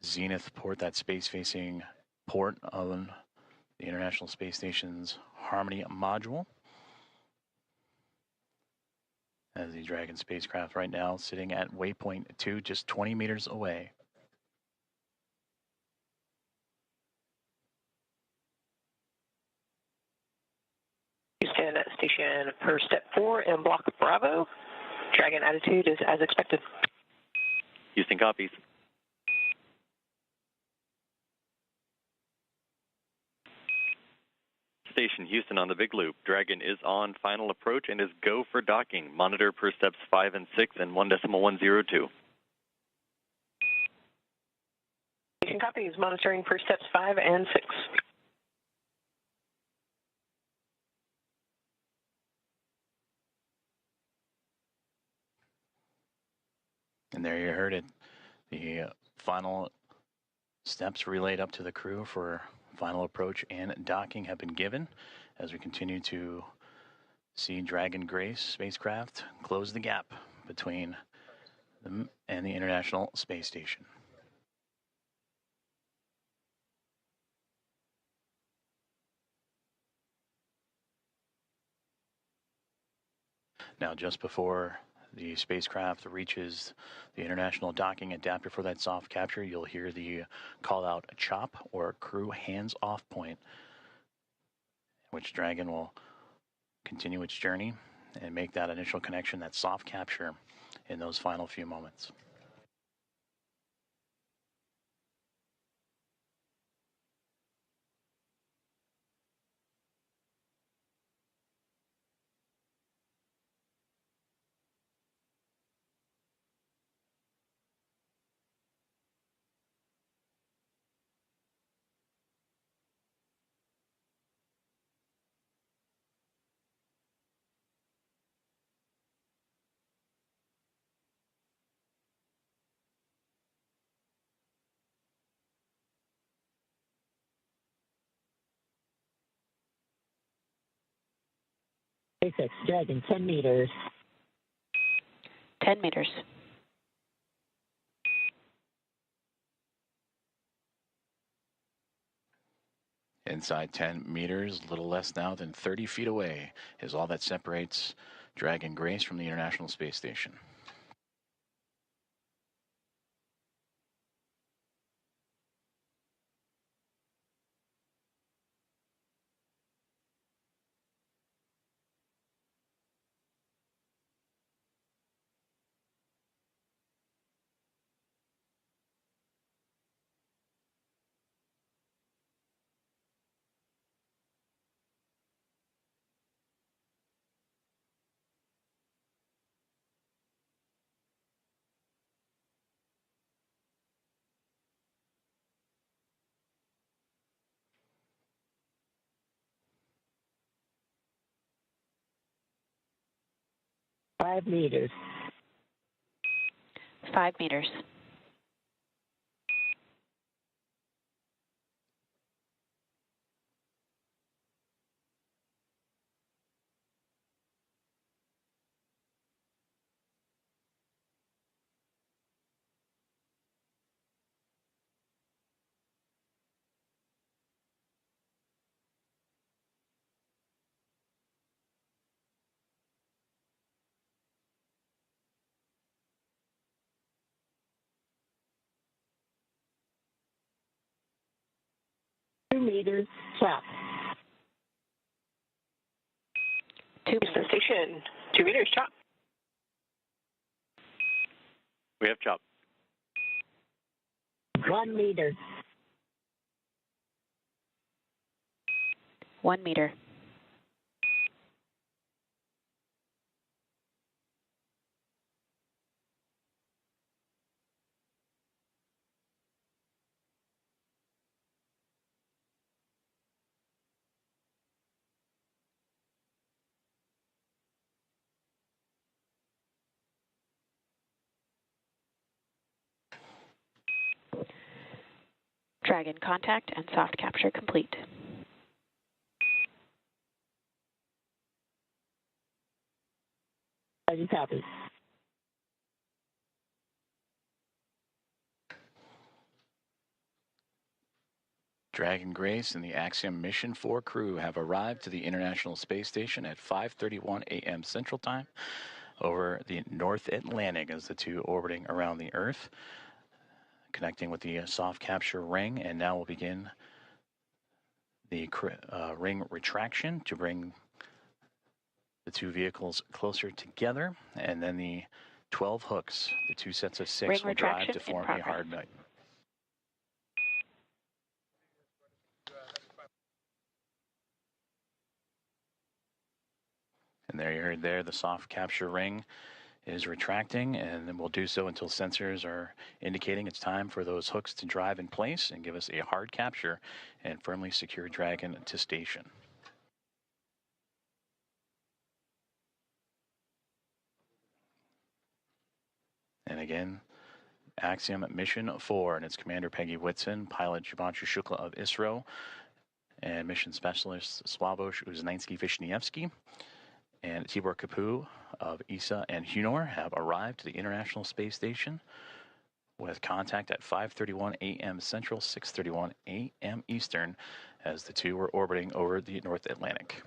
zenith port, that space-facing port on the International Space Station's Harmony module. As the Dragon spacecraft right now sitting at Waypoint 2, just 20 meters away. Houston at station for step 4 in block Bravo. Dragon attitude is as expected. Houston copies. Station Houston on the big loop. Dragon is on final approach and is go for docking. Monitor per steps 5 and 6 and 1.102. Station copies. Monitoring per steps 5 and 6. And there you heard it. The final steps relayed up to the crew for final approach and docking have been given as we continue to see Dragon Grace spacecraft close the gap between them and the International Space Station. Now, just before the spacecraft reaches the international docking adapter for that soft capture, you'll hear the call out CHOP, or crew hands off point, which Dragon will continue its journey and make that initial connection, that soft capture, in those final few moments. SpaceX Dragon, 10 meters. 10 meters. Inside 10 meters, a little less now than 30 feet away, is all that separates Dragon Grace from the International Space Station. Five meters. 5 meters. Two meters. Chop. Houston Station, 2 meters, chop. We have chop. 1 meter. 1 meter. Dragon contact and soft capture complete. Roger, copy. Dragon Grace and the Axiom Mission 4 crew have arrived to the International Space Station at 5:31 a.m. Central Time over the North Atlantic as the two orbiting around the Earth, connecting with the soft capture ring, and now we'll begin the ring retraction to bring the two vehicles closer together, and then the 12 hooks, the two sets of 6, will drive to form a hard nut. And there you heard there, the soft capture ring is retracting, and then we'll do so until sensors are indicating it's time for those hooks to drive in place and give us a hard capture and firmly secure Dragon to station. And again, Axiom Mission 4 and its commander Peggy Whitson, pilot Shubhanshu Shukla of ISRO, and mission specialist Sławosz Uznański-Wiśniewski and Tibor Kapu of ESA and Hunor have arrived to the International Space Station with contact at 5:31 a.m. Central, 6:31 a.m. Eastern, as the two were orbiting over the North Atlantic.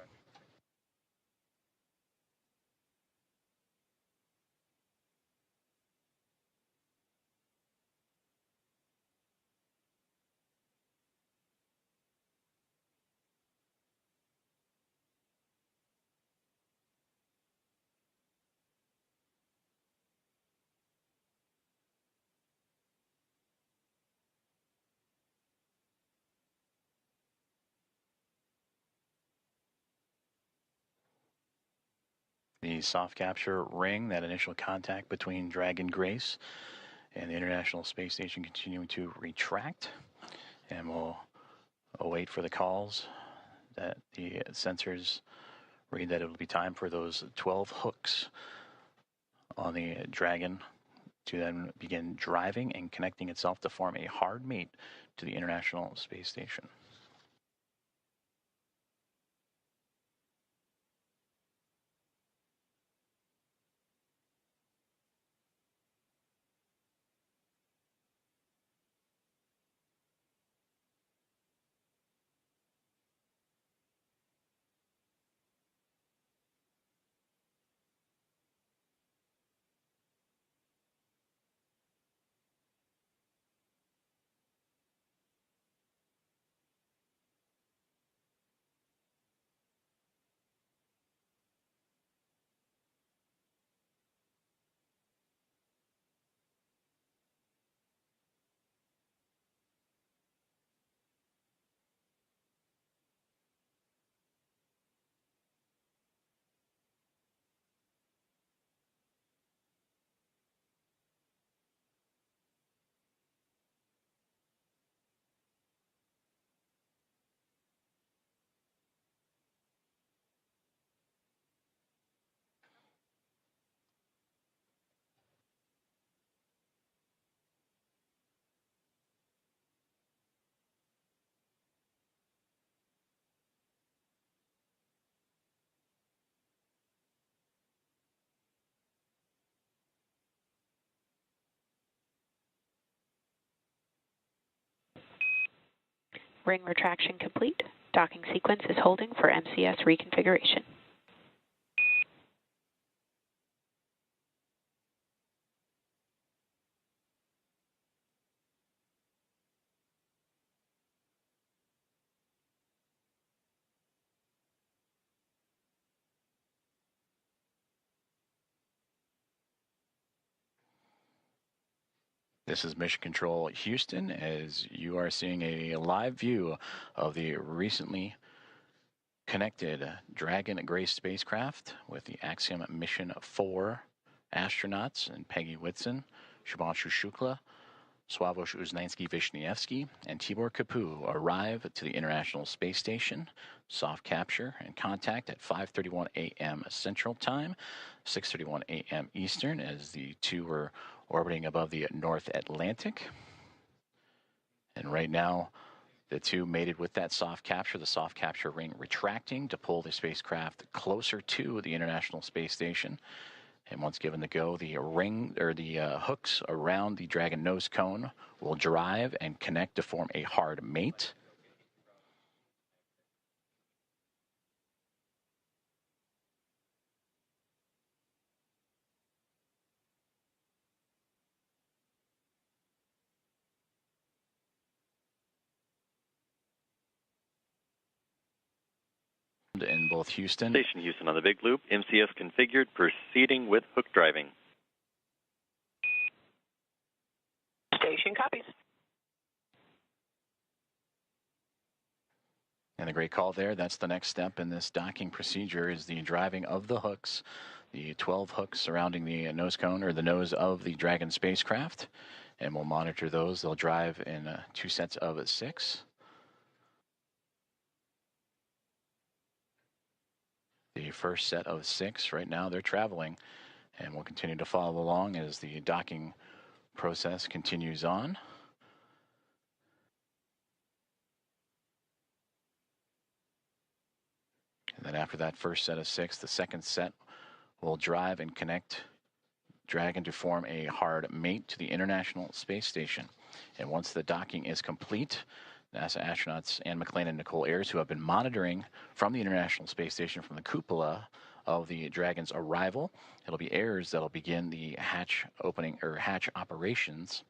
The soft capture ring, that initial contact between Dragon Grace and the International Space Station, continuing to retract, and we'll await for the calls that the sensors read that it will be time for those 12 hooks on the Dragon to then begin driving and connecting itself to form a hard mate to the International Space Station. Ring retraction complete. Docking sequence is holding for MCS reconfiguration. This is Mission Control Houston, as you are seeing a live view of the recently connected Dragon Gray spacecraft with the Axiom Mission 4 astronauts and Peggy Whitson, Shubhanshu Shukla, Sławosz Uznański-Wiśniewski, and Tibor Kapu arrive to the International Space Station. Soft capture and contact at 5:31 a.m. Central Time, 6:31 a.m. Eastern, as the two were orbiting above the North Atlantic. And right now, the two mated with that soft capture, the soft capture ring retracting to pull the spacecraft closer to the International Space Station. And once given the go, the ring or the hooks around the Dragon nose cone will drive and connect to form a hard mate. In both Houston. Station Houston on the big loop. MCS configured, proceeding with hook driving. Station copies. And the great call there, that's the next step in this docking procedure, is the driving of the hooks, the 12 hooks surrounding the nose cone or the nose of the Dragon spacecraft. And we'll monitor those. They'll drive in 2 sets of 6. The first set of 6 right now, they're traveling, and we'll continue to follow along as the docking process continues on. And then after that first set of 6, the second set will drive and connect Dragon to form a hard mate to the International Space Station. And once the docking is complete, NASA astronauts Anne McClain and Nicole Ayers, who have been monitoring from the International Space Station from the cupola of the Dragon's arrival, it'll be Ayers that'll begin the hatch opening or hatch operations.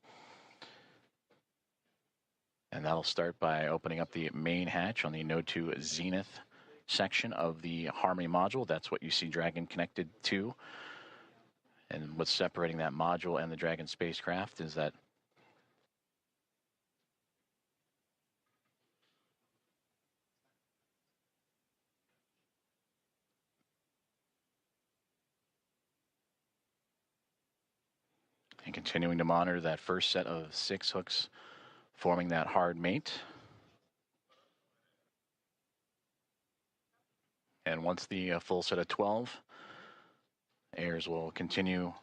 And that'll start by opening up the main hatch on the Node 2 Zenith section of the Harmony module. That's what you see Dragon connected to. And what's separating that module and the Dragon spacecraft is that and continuing to monitor that first set of 6 hooks forming that hard mate. And once the full set of 12, Ayers will continue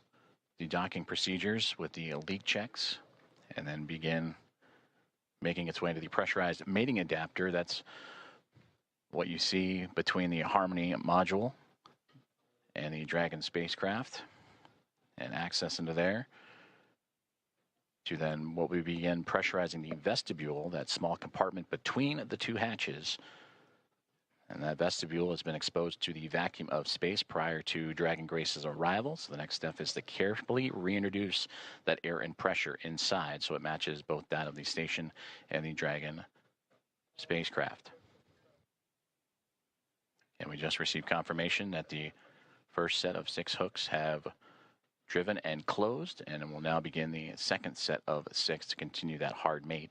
the docking procedures with the leak checks and then begin making its way into the pressurized mating adapter. That's what you see between the Harmony module and the Dragon spacecraft, and access into there to then what we begin pressurizing the vestibule, that small compartment between the 2 hatches. And that vestibule has been exposed to the vacuum of space prior to Dragon Grace's arrival. So the next step is to carefully reintroduce that air and pressure inside so it matches both that of the station and the Dragon spacecraft. And we just received confirmation that the first set of 6 hooks have driven and closed, and we'll now begin the second set of 6 to continue that hard mate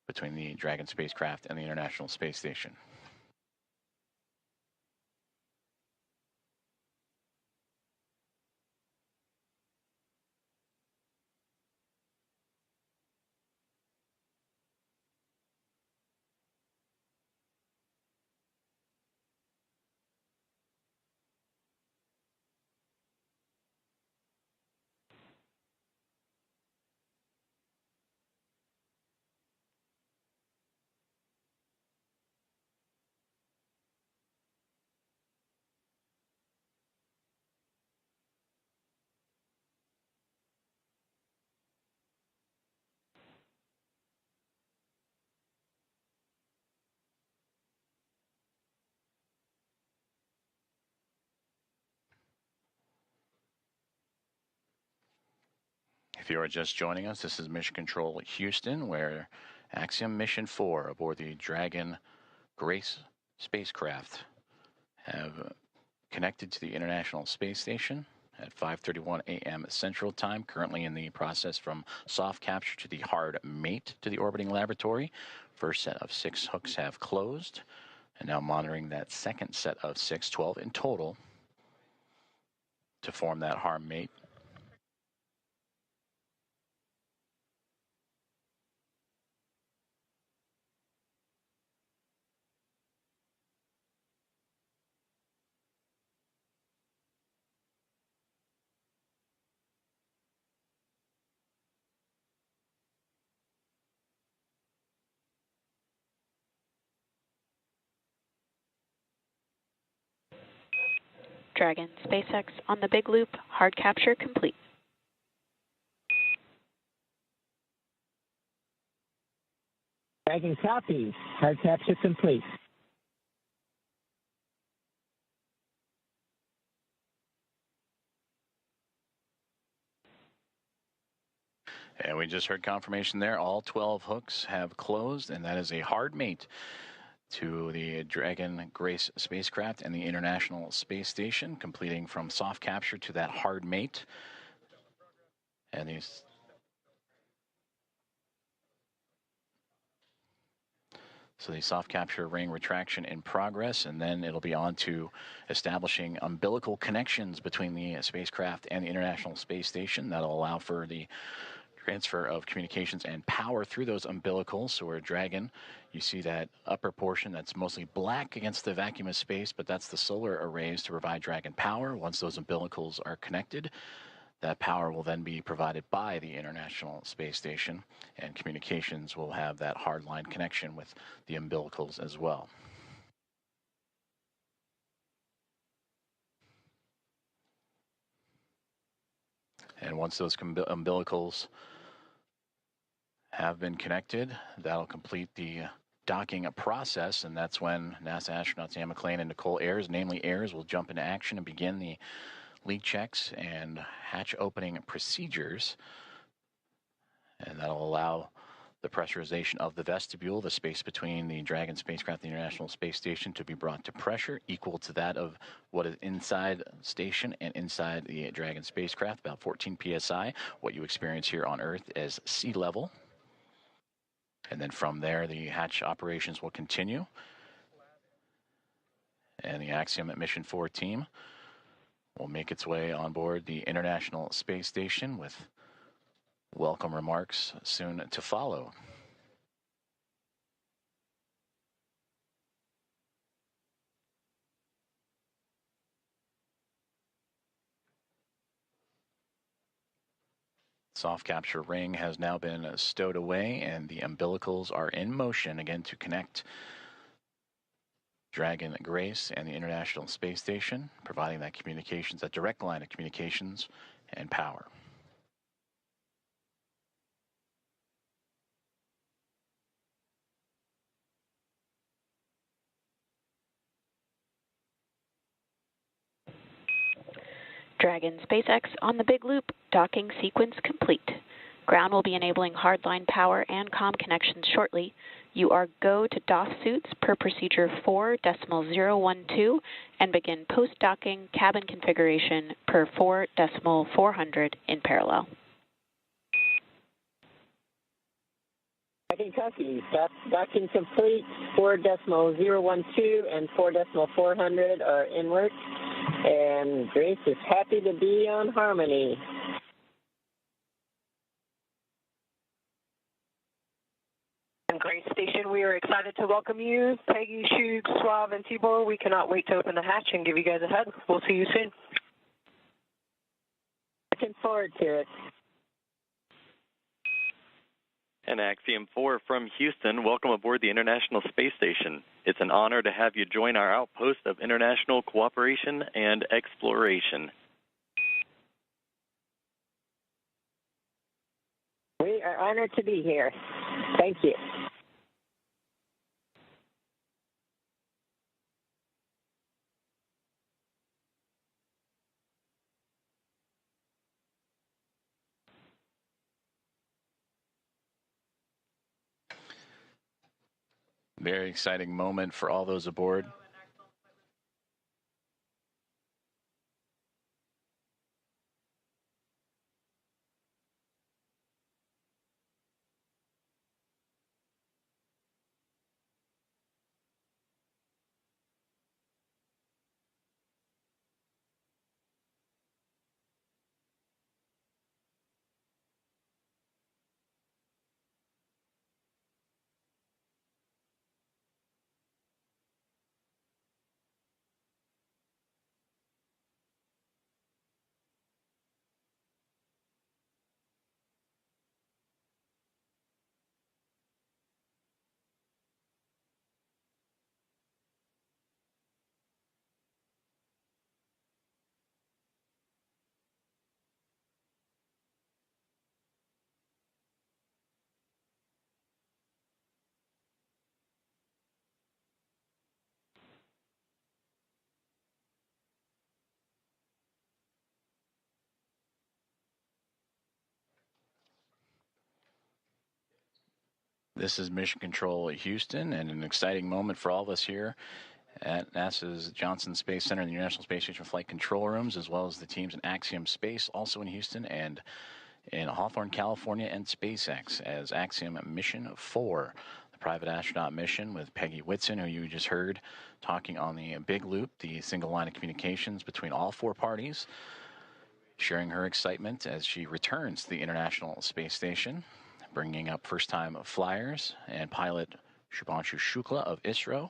between the Dragon spacecraft and the International Space Station. If you are just joining us, this is Mission Control Houston, where Axiom Mission 4 aboard the Dragon Grace spacecraft have connected to the International Space Station at 5:31 a.m. Central Time, currently in the process from soft capture to the hard mate to the orbiting laboratory. First set of 6 hooks have closed, and now monitoring that second set of 6, 12 in total, to form that hard mate. Dragon SpaceX on the big loop, hard capture complete. Dragon copies. Hard capture complete. And we just heard confirmation there. All 12 hooks have closed, and that is a hard mate to the Dragon Grace spacecraft and the International Space Station, completing from soft capture to that hard mate. And these So the soft capture ring retraction in progress, and then it'll be on to establishing umbilical connections between the spacecraft and the International Space Station. That'll allow for the transfer of communications and power through those umbilicals. So we're Dragon, you see that upper portion that's mostly black against the vacuum of space, but that's the solar arrays to provide Dragon power. Once those umbilicals are connected, that power will then be provided by the International Space Station, and communications will have that hardline connection with the umbilicals as well. And once those umbilicals have been connected, that'll complete the docking process, and that's when NASA astronauts Anne McClain and Nicole Ayers, namely Ayers, will jump into action and begin the leak checks and hatch opening procedures, and that'll allow the pressurization of the vestibule, the space between the Dragon spacecraft and the International Space Station, to be brought to pressure equal to that of what is inside station and inside the Dragon spacecraft, about 14 psi, what you experience here on Earth as sea level. And then from there, the hatch operations will continue, and the Axiom Mission 4 team will make its way on board the International Space Station with welcome remarks soon to follow. Soft capture ring has now been stowed away, and the umbilicals are in motion again to connect Dragon Grace and the International Space Station, providing that communications, that direct line of communications and power. Dragon SpaceX on the big loop, docking sequence complete. Ground will be enabling hardline power and comm connections shortly. You are go to DOS suits per procedure 4.012 and begin post-docking cabin configuration per 4.400 in parallel. Dragon copies. Docking complete. 4.012 and 4.400 are in work. And Grace is happy to be on Harmony. Grace Station, we are excited to welcome you. Peggy, Shug, Suave, and Tibor, we cannot wait to open the hatch and give you guys a hug. We'll see you soon. Looking forward to it. And Axiom 4 from Houston, welcome aboard the International Space Station. It's an honor to have you join our outpost of international cooperation and exploration. We are honored to be here. Thank you. Very exciting moment for all those aboard. This is Mission Control Houston, and an exciting moment for all of us here at NASA's Johnson Space Center and the International Space Station Flight Control Rooms, as well as the teams in Axiom Space, also in Houston, and in Hawthorne, California, and SpaceX as Axiom Mission 4, the private astronaut mission with Peggy Whitson, who you just heard talking on the big loop, the single line of communications between all four parties, sharing her excitement as she returns to the International Space Station, bringing up first-time flyers and pilot Shubhanshu Shukla of ISRO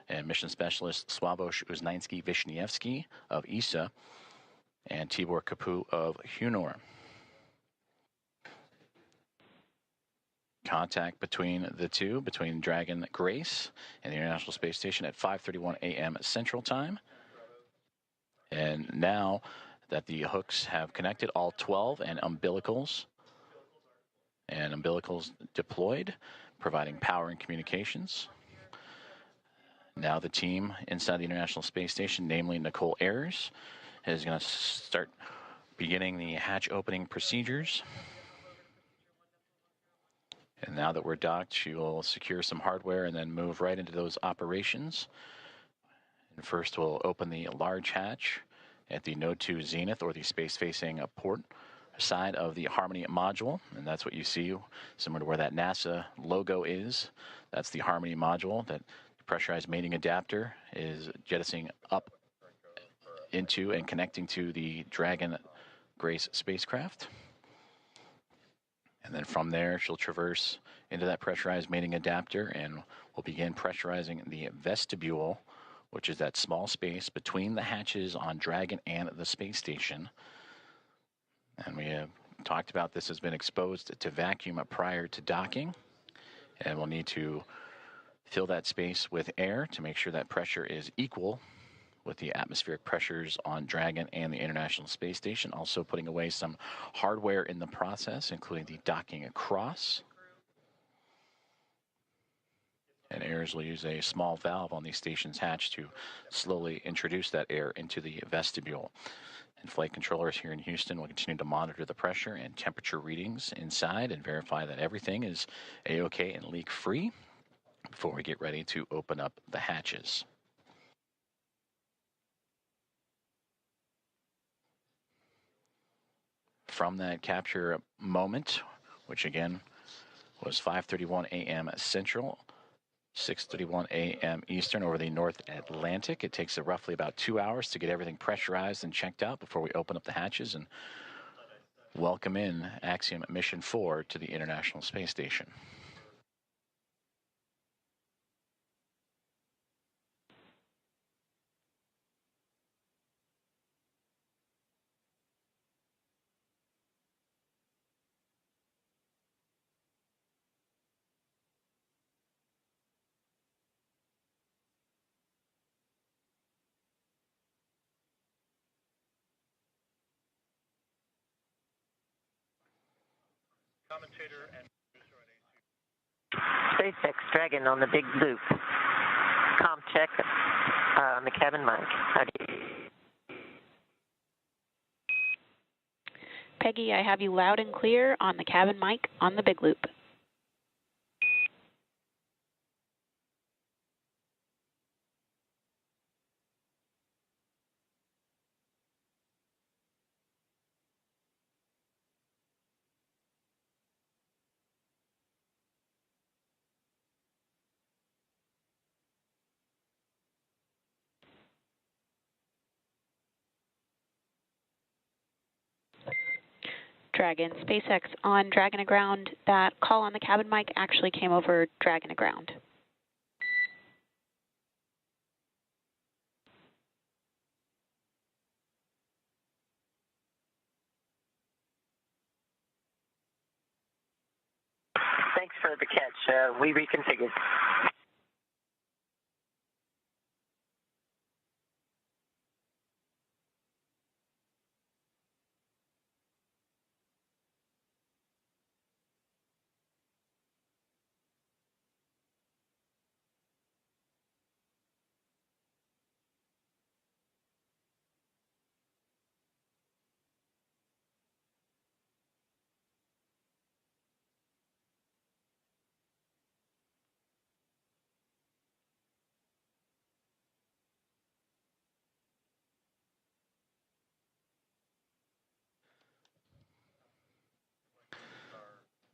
and mission specialist Sławosz Uznański-Wiśniewski of ESA and Tibor Kapu of Hunor. Contact between the two, between Dragon Grace and the International Space Station at 5:31 a.m. Central Time. And now that the hooks have connected, all 12 and umbilicals deployed, providing power and communications. Now the team inside the International Space Station, namely Nicole Ayers, is going to start beginning the hatch opening procedures. And now that we're docked, she will secure some hardware and then move right into those operations. And first we'll open the large hatch at the Node 2 Zenith, or the space-facing port side of the Harmony module, and that's what you see, similar to where that NASA logo is. That's the Harmony module that the pressurized mating adapter is jettisoning up into and connecting to the Dragon Grace spacecraft. And then from there, she'll traverse into that pressurized mating adapter, and we'll begin pressurizing the vestibule, which is that small space between the hatches on Dragon and the space station. And we have talked about this has been exposed to vacuum prior to docking, and we'll need to fill that space with air to make sure that pressure is equal with the atmospheric pressures on Dragon and the International Space Station. Also putting away some hardware in the process, including the docking across. And Ayers will use a small valve on the station's hatch to slowly introduce that air into the vestibule. And flight controllers here in Houston will continue to monitor the pressure and temperature readings inside and verify that everything is A-OK and leak-free before we get ready to open up the hatches. From that capture moment, which again was 5:31 a.m. Central, 6:31 a.m. Eastern over the North Atlantic. It takes roughly about 2 hours to get everything pressurized and checked out before we open up the hatches and welcome in Axiom Mission 4 to the International Space Station. Commentator and producer SpaceX Dragon on the big loop. Com check on the cabin mic. How do you... Peggy, I have you loud and clear on the cabin mic on the big loop. Dragon, SpaceX on Dragon aground. That call on the cabin mic actually came over Dragon aground. Thanks for the catch. We reconfigured.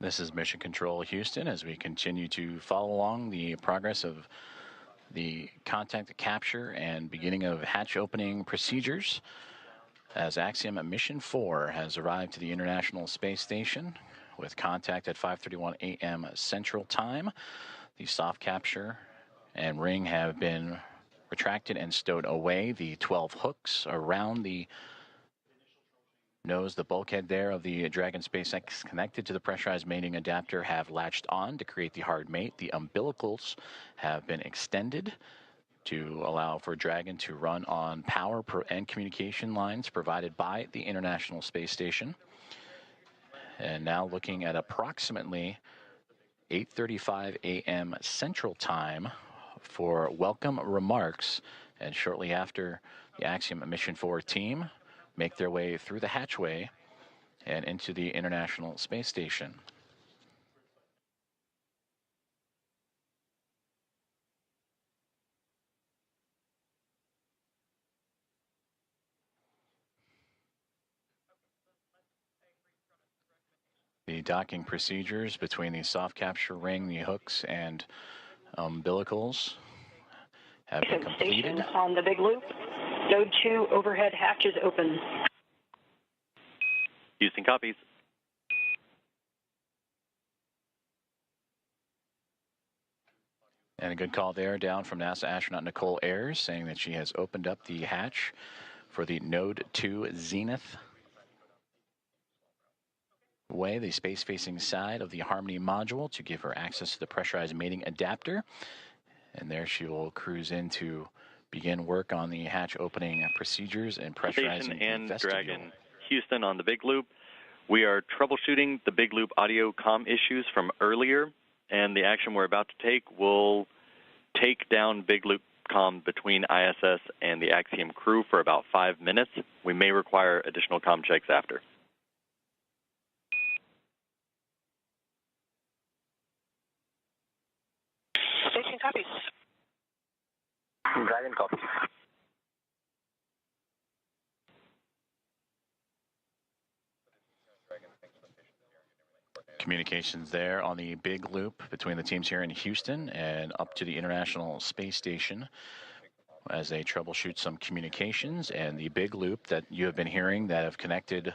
This is Mission Control Houston as we continue to follow along the progress of the contact capture and beginning of hatch opening procedures as Axiom Mission 4 has arrived to the International Space Station with contact at 5:31 a.m. Central Time. The soft capture and ring have been retracted and stowed away. The 12 hooks around the nose, the bulkhead there of the Dragon SpaceX connected to the pressurized mating adapter have latched on to create the hard mate. The umbilicals have been extended to allow for Dragon to run on power and communication lines provided by the International Space Station. And now looking at approximately 8:35 a.m. Central Time for welcome remarks, and shortly after the Axiom Mission 4 team make their way through the hatchway and into the International Space Station. The docking procedures between the soft capture ring, the hooks, and umbilicals have been completed. Station on the big loop. Node 2 overhead hatch is open. Houston copies. And a good call there down from NASA astronaut Nicole Ayers saying that she has opened up the hatch for the Node 2 Zenith way, the space-facing side of the Harmony module, to give her access to the pressurized mating adapter. And there she will cruise in to begin work on the hatch opening procedures and pressurizing Station and the vestibule. Dragon, Houston on the big loop. We are troubleshooting the big loop audio comm issues from earlier, and the action we're about to take will take down big loop comm between ISS and the Axiom crew for about 5 minutes. We may require additional comm checks after. Station copies. Dragon copies. Communications there on the big loop between the teams here in Houston and up to the International Space Station as they troubleshoot some communications, and the big loop that you have been hearing that have connected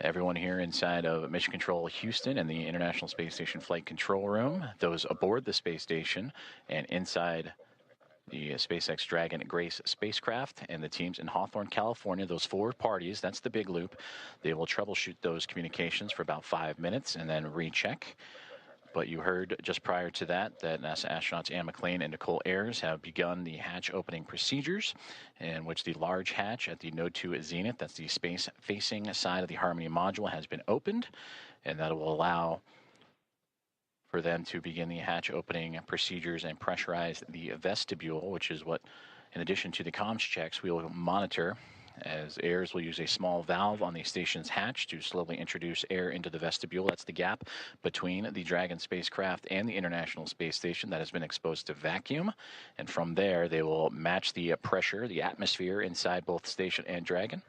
everyone here inside of Mission Control Houston and the International Space Station Flight Control Room, those aboard the space station and inside the SpaceX Dragon Grace spacecraft, and the teams in Hawthorne, California, those 4 parties, that's the big loop. They will troubleshoot those communications for about 5 minutes and then recheck. But you heard just prior to that NASA astronauts Anne McLean and Nicole Ayers have begun the hatch opening procedures, in which the large hatch at the Node 2 Zenith, that's the space-facing side of the Harmony module, has been opened, and that will allow for them to begin the hatch opening procedures and pressurize the vestibule, which is what, in addition to the comms checks, we will monitor, as Ayers will use a small valve on the station's hatch to slowly introduce air into the vestibule. That's the gap between the Dragon spacecraft and the International Space Station that has been exposed to vacuum. And from there, they will match the pressure, the atmosphere inside both station and Dragon.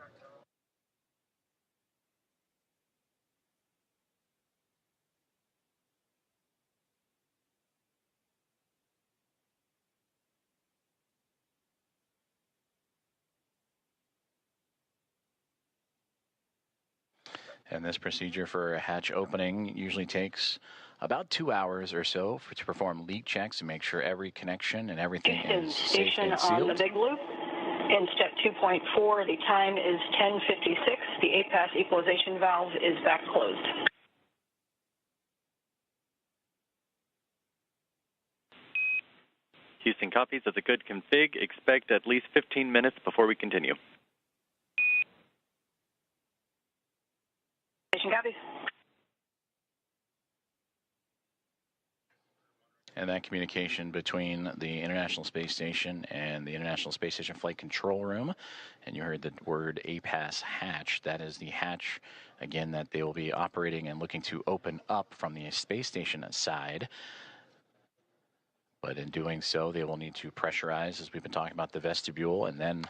And this procedure for hatch opening usually takes about 2 hours or so to perform leak checks and make sure every connection and everything is safe and sealed. On the big loop. In step 2.4, the time is 10:56. The APAS equalization valve is back closed. Houston, copies of the good config. Expect at least 15 minutes before we continue. Station copies. And that communication between the International Space Station and the International Space Station Flight Control Room, and you heard the word APAS hatch. That is the hatch, again, that they will be operating and looking to open up from the space station side. But in doing so, they will need to pressurize, as we've been talking about, the vestibule, and then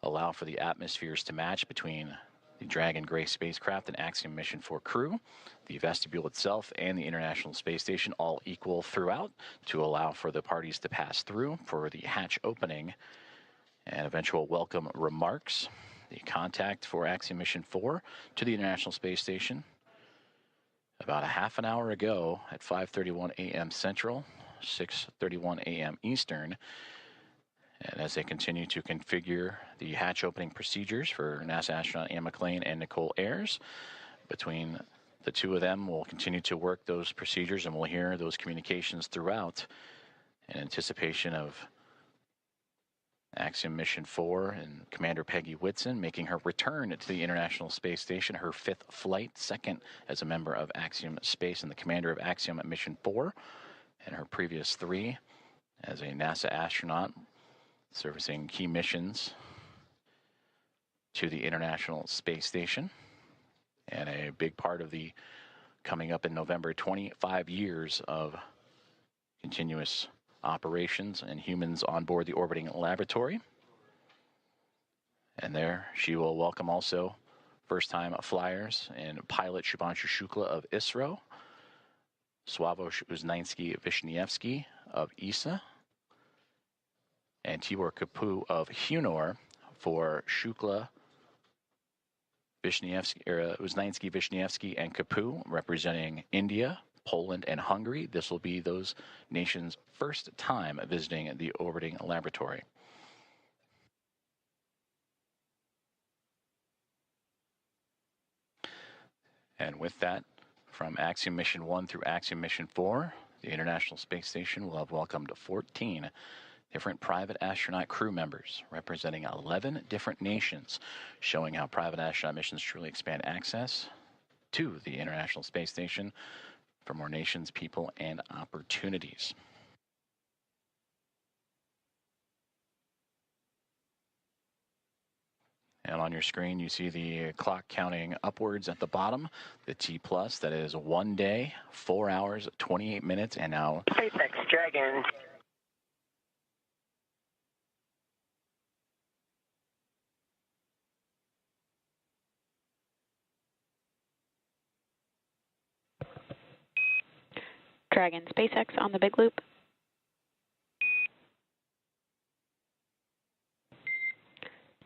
allow for the atmospheres to match between the Dragon Grace spacecraft and Axiom Mission 4 crew, the vestibule itself, and the International Space Station, all equal throughout to allow for the parties to pass through for the hatch opening and eventual welcome remarks. The contact for Axiom Mission 4 to the International Space Station about a half an hour ago at 5:31 a.m. Central, 6:31 a.m. Eastern. And as they continue to configure the hatch opening procedures for NASA astronaut Anne McClain and Nicole Ayers, between the two of them, we'll continue to work those procedures, and we'll hear those communications throughout in anticipation of Axiom Mission 4 and Commander Peggy Whitson making her return to the International Space Station, her 5th flight, second as a member of Axiom Space and the commander of Axiom Mission 4, and her previous 3 as a NASA astronaut servicing key missions to the International Space Station. And a big part of the coming up in November, 25 years of continuous operations and humans on board the orbiting laboratory. And there she will welcome also first-time flyers and pilot Shubhanshu Shukla of ISRO, Sławomir Uznański-Wiśniewski of ESA, and Tibor Kapu of Hunor for Shukla, Uznański, Wiśniewski, and Kapu, representing India, Poland, and Hungary. This will be those nations' first time visiting the orbiting laboratory. And with that, from Axiom Mission 1 through Axiom Mission 4, the International Space Station will have welcomed 14 different private astronaut crew members representing 11 different nations, showing how private astronaut missions truly expand access to the International Space Station for more nations, people, and opportunities. And on your screen, you see the clock counting upwards at the bottom, the T+, that is 1 day, 4 hours, 28 minutes, and now SpaceX Dragon. Dragon SpaceX on the big loop.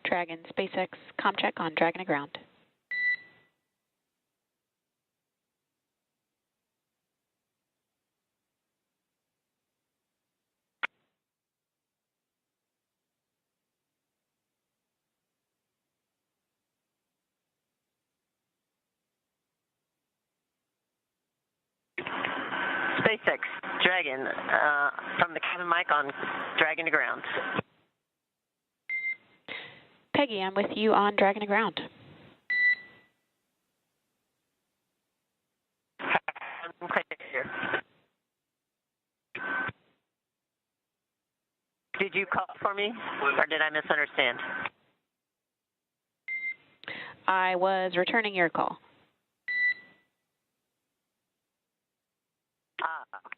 Dragon SpaceX comm check on Dragon to ground. SpaceX Dragon from the cabin mic on Dragon to ground. Peggy, I'm with you on Dragon to ground. Here. Did you call for me, or did I misunderstand? I was returning your call.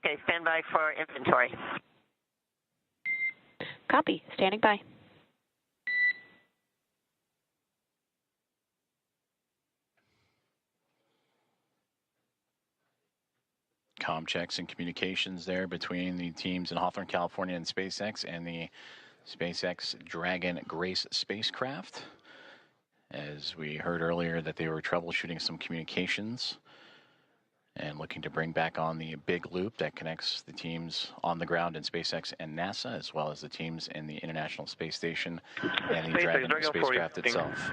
Okay, stand by for inventory. Copy, standing by. comm checks and communications there between the teams in Hawthorne, California and SpaceX and the SpaceX Dragon Grace spacecraft. as we heard earlier that they were troubleshooting some communications and looking to bring back on the big loop that connects the teams on the ground in SpaceX and NASA, as well as the teams in the International Space Station and the Dragon spacecraft itself.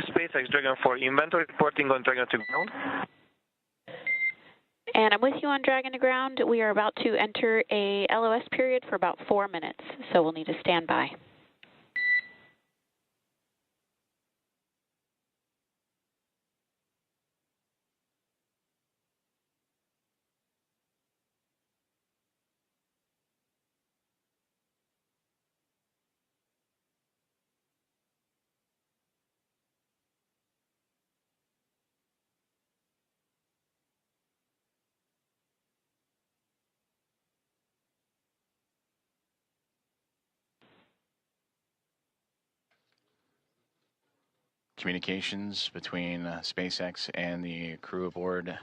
SpaceX Dragon 4 inventory reporting on Dragon to ground. And I'm with you on Dragon to ground. We are about to enter a LOS period for about 4 minutes, so we'll need to stand by. Communications between SpaceX and the crew aboard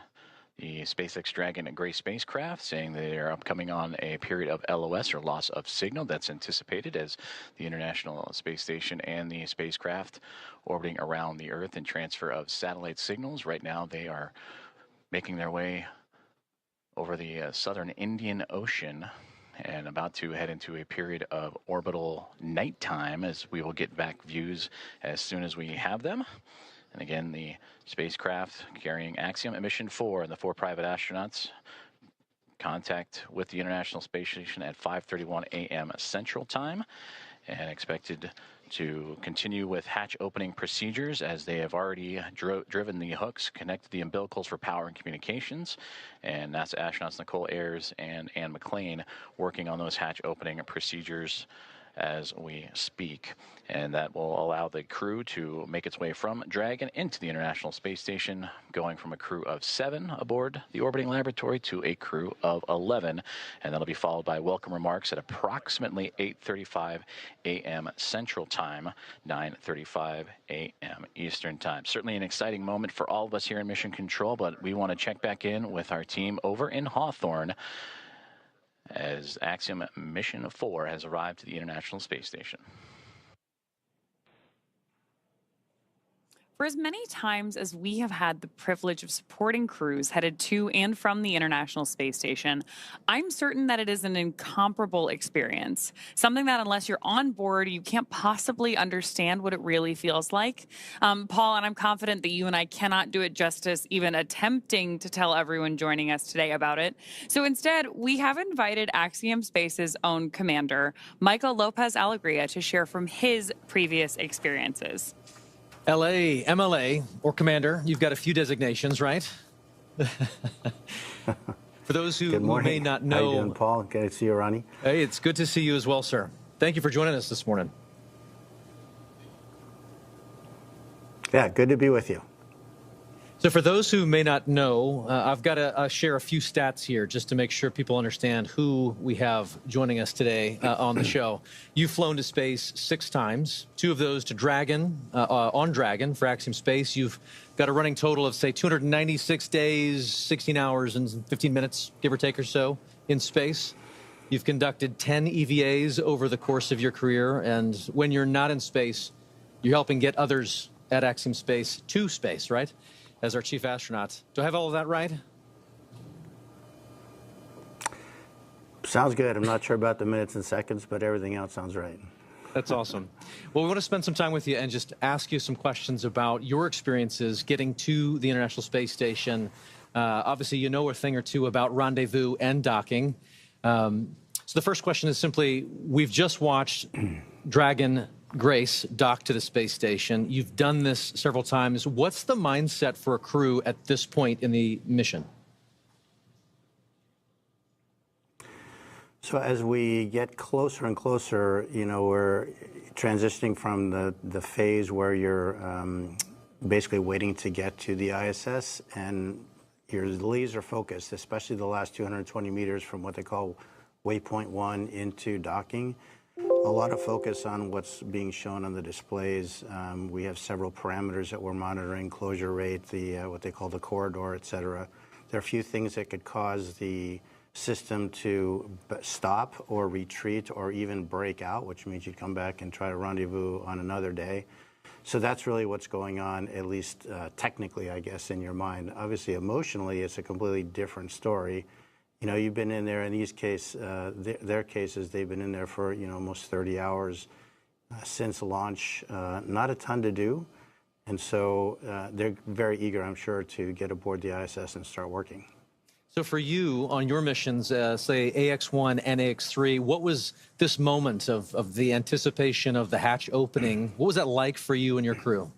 the SpaceX Dragon Gray spacecraft saying they are upcoming on a period of LOS, or loss of signal, that's anticipated as the International Space Station and the spacecraft orbiting around the Earth and transfer of satellite signals. Right now they are making their way over the southern Indian Ocean and about to head into a period of orbital nighttime, as we will get back views as soon as we have them. And again, the spacecraft carrying Axiom and Mission 4 and the 4 private astronauts contact with the International Space Station at 5:31 a.m. Central Time, and expected to continue with hatch opening procedures as they have already driven the hooks, connected the umbilicals for power and communications, and NASA astronauts Nicole Ayers and Ann McLean working on those hatch opening procedures as we speak. And that will allow the crew to make its way from Dragon into the International Space Station, going from a crew of 7 aboard the orbiting laboratory to a crew of 11. And that'll be followed by welcome remarks at approximately 8:35 a.m. Central Time, 9:35 a.m. Eastern Time. Certainly an exciting moment for all of us here in Mission Control, but we want to check back in with our team over in Hawthorne as Axiom Mission 4 has arrived to the International Space Station. For as many times as we have had the privilege of supporting crews headed to and from the International Space Station, I'm certain that it is an incomparable experience. Something that unless you're on board, you can't possibly understand what it really feels like. Paul, and I'm confident that you and I cannot do it justice even attempting to tell everyone joining us today about it. So instead, we have invited Axiom Space's own commander, Michael Lopez Alegria, to share from his previous experiences. LA, MLA, or Commander, you've got a few designations, right? For those who may not know... How you doing, Paul? Good to see you, Ronnie. Hey, it's good to see you as well, sir. Thank you for joining us this morning. Yeah, good to be with you. So for those who may not know, I've got to share a few stats here just to make sure people understand who we have joining us today on the show. You've flown to space 6 times, 2 of those to Dragon, on Dragon for Axiom Space. You've got a running total of, say, 296 days, 16 hours and 15 minutes, give or take or so, in space. You've conducted 10 EVAs over the course of your career, and when you're not in space, you're helping get others at Axiom Space to space, right? As our chief astronaut. Do I have all of that right? Sounds good. I'm not sure about the minutes and seconds, but everything else sounds right. That's awesome. Well, we want to spend some time with you and just ask you some questions about your experiences getting to the International Space Station. Obviously, you know a thing or two about rendezvous and docking. So the first question is simply, we've just watched Dragon Grace dock to the space station. You've done this several times. What's the mindset for a crew at this point in the mission? So as we get closer and closer, you know, we're transitioning from the phase where you're basically waiting to get to the ISS, and you're laser focused, especially the last 220 meters from what they call Waypoint 1 into docking. A lot of focus on what's being shown on the displays. We have several parameters that we're monitoring: closure rate, what they call the corridor, et cetera. There are a few things that could cause the system to stop or retreat or even break out, which means you'd come back and try to rendezvous on another day. So that's really what's going on, at least technically, I guess, in your mind. Obviously, emotionally, it's a completely different story. You know, you've been in there. In these their cases, they've been in there for almost 30 hours since launch. Not a ton to do, and so they're very eager, I'm sure, to get aboard the ISS and start working. So for you, on your missions, say AX1 and AX3, what was this moment of the anticipation of the hatch opening? What was that like for you and your crew?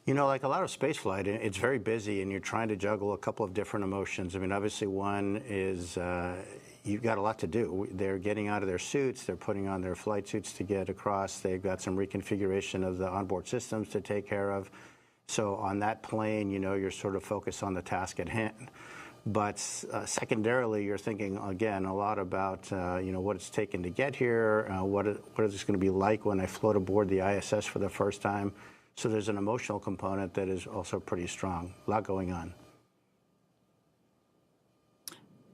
You know, like a lot of spaceflight, it's very busy, and you're trying to juggle a couple of different emotions. I mean, obviously, one is you've got a lot to do. They're getting out of their suits. They're putting on their flight suits to get across. They've got some reconfiguration of the onboard systems to take care of. So on that plane, you're sort of focused on the task at hand. But secondarily, you're thinking, again, a lot about, what it's taken to get here, what is this going to be like when I float aboard the ISS for the first time. So there's an emotional component that is also pretty strong. A lot going on.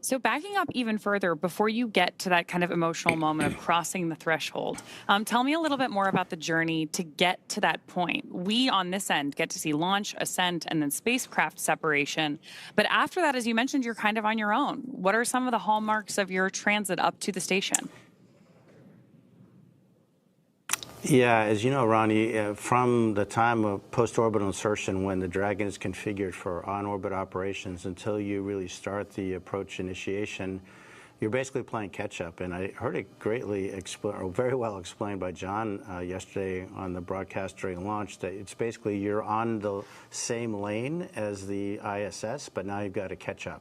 So backing up even further, before you get to that kind of emotional moment of crossing the threshold, tell me a little bit more about the journey to get to that point. We, on this end, get to see launch, ascent, and then spacecraft separation. But after that, as you mentioned, you're kind of on your own. What are some of the hallmarks of your transit up to the station? Yeah, as you know, Ronnie, from the time of post-orbital insertion, when the Dragon is configured for on-orbit operations, until you really start the approach initiation, you're basically playing catch-up. And I heard it very well explained by John yesterday on the broadcast during launch, that it's basically you're on the same lane as the ISS, but now you've got to catch up.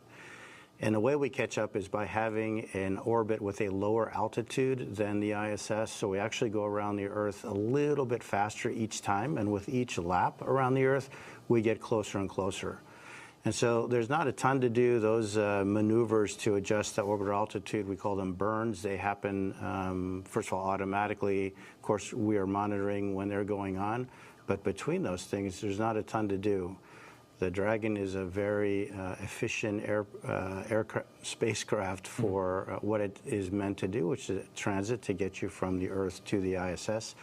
And the way we catch up is by having an orbit with a lower altitude than the ISS. So we actually go around the Earth a little bit faster each time. And with each lap around the Earth, we get closer and closer. And so there's not a ton to do. Those maneuvers to adjust the orbital altitude, we call them burns. They happen, first of all, automatically. Of course, we are monitoring when they're going on. But between those things, there's not a ton to do. The Dragon is a very efficient spacecraft for what it is meant to do, which is transit to get you from the Earth to the ISS.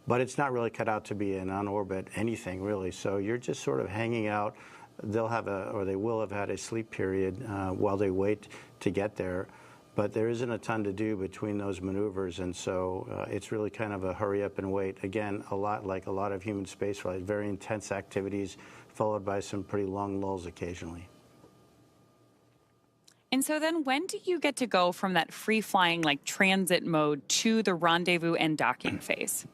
But it's not really cut out to be an on-orbit anything, really. So you're just sort of hanging out. They will have had a sleep period while they wait to get there. But there isn't a ton to do between those maneuvers, and so it's really kind of a hurry up and wait. Again, a lot like a lot of human spaceflight, very intense activities, followed by some pretty long lulls occasionally. And so then when do you get to go from that free-flying, like transit mode, to the rendezvous and docking phase?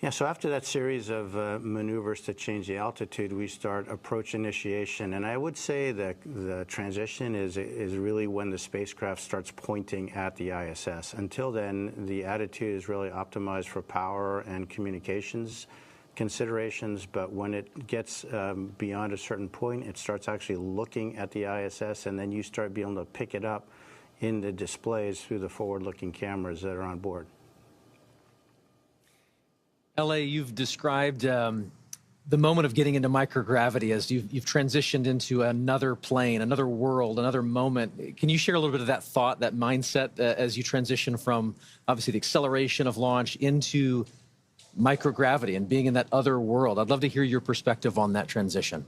Yeah, so after that series of maneuvers to change the altitude, we start approach initiation. And I would say that the transition is really when the spacecraft starts pointing at the ISS. Until then, the attitude is really optimized for power and communications considerations. But when it gets beyond a certain point, it starts actually looking at the ISS, and then you start being able to pick it up in the displays through the forward-looking cameras that are on board. L.A., you've described the moment of getting into microgravity as you've transitioned into another plane, another world, another moment. Can you share a little bit of that thought, that mindset, as you transition from, obviously, the acceleration of launch into microgravity and being in that other world? I'd love to hear your perspective on that transition.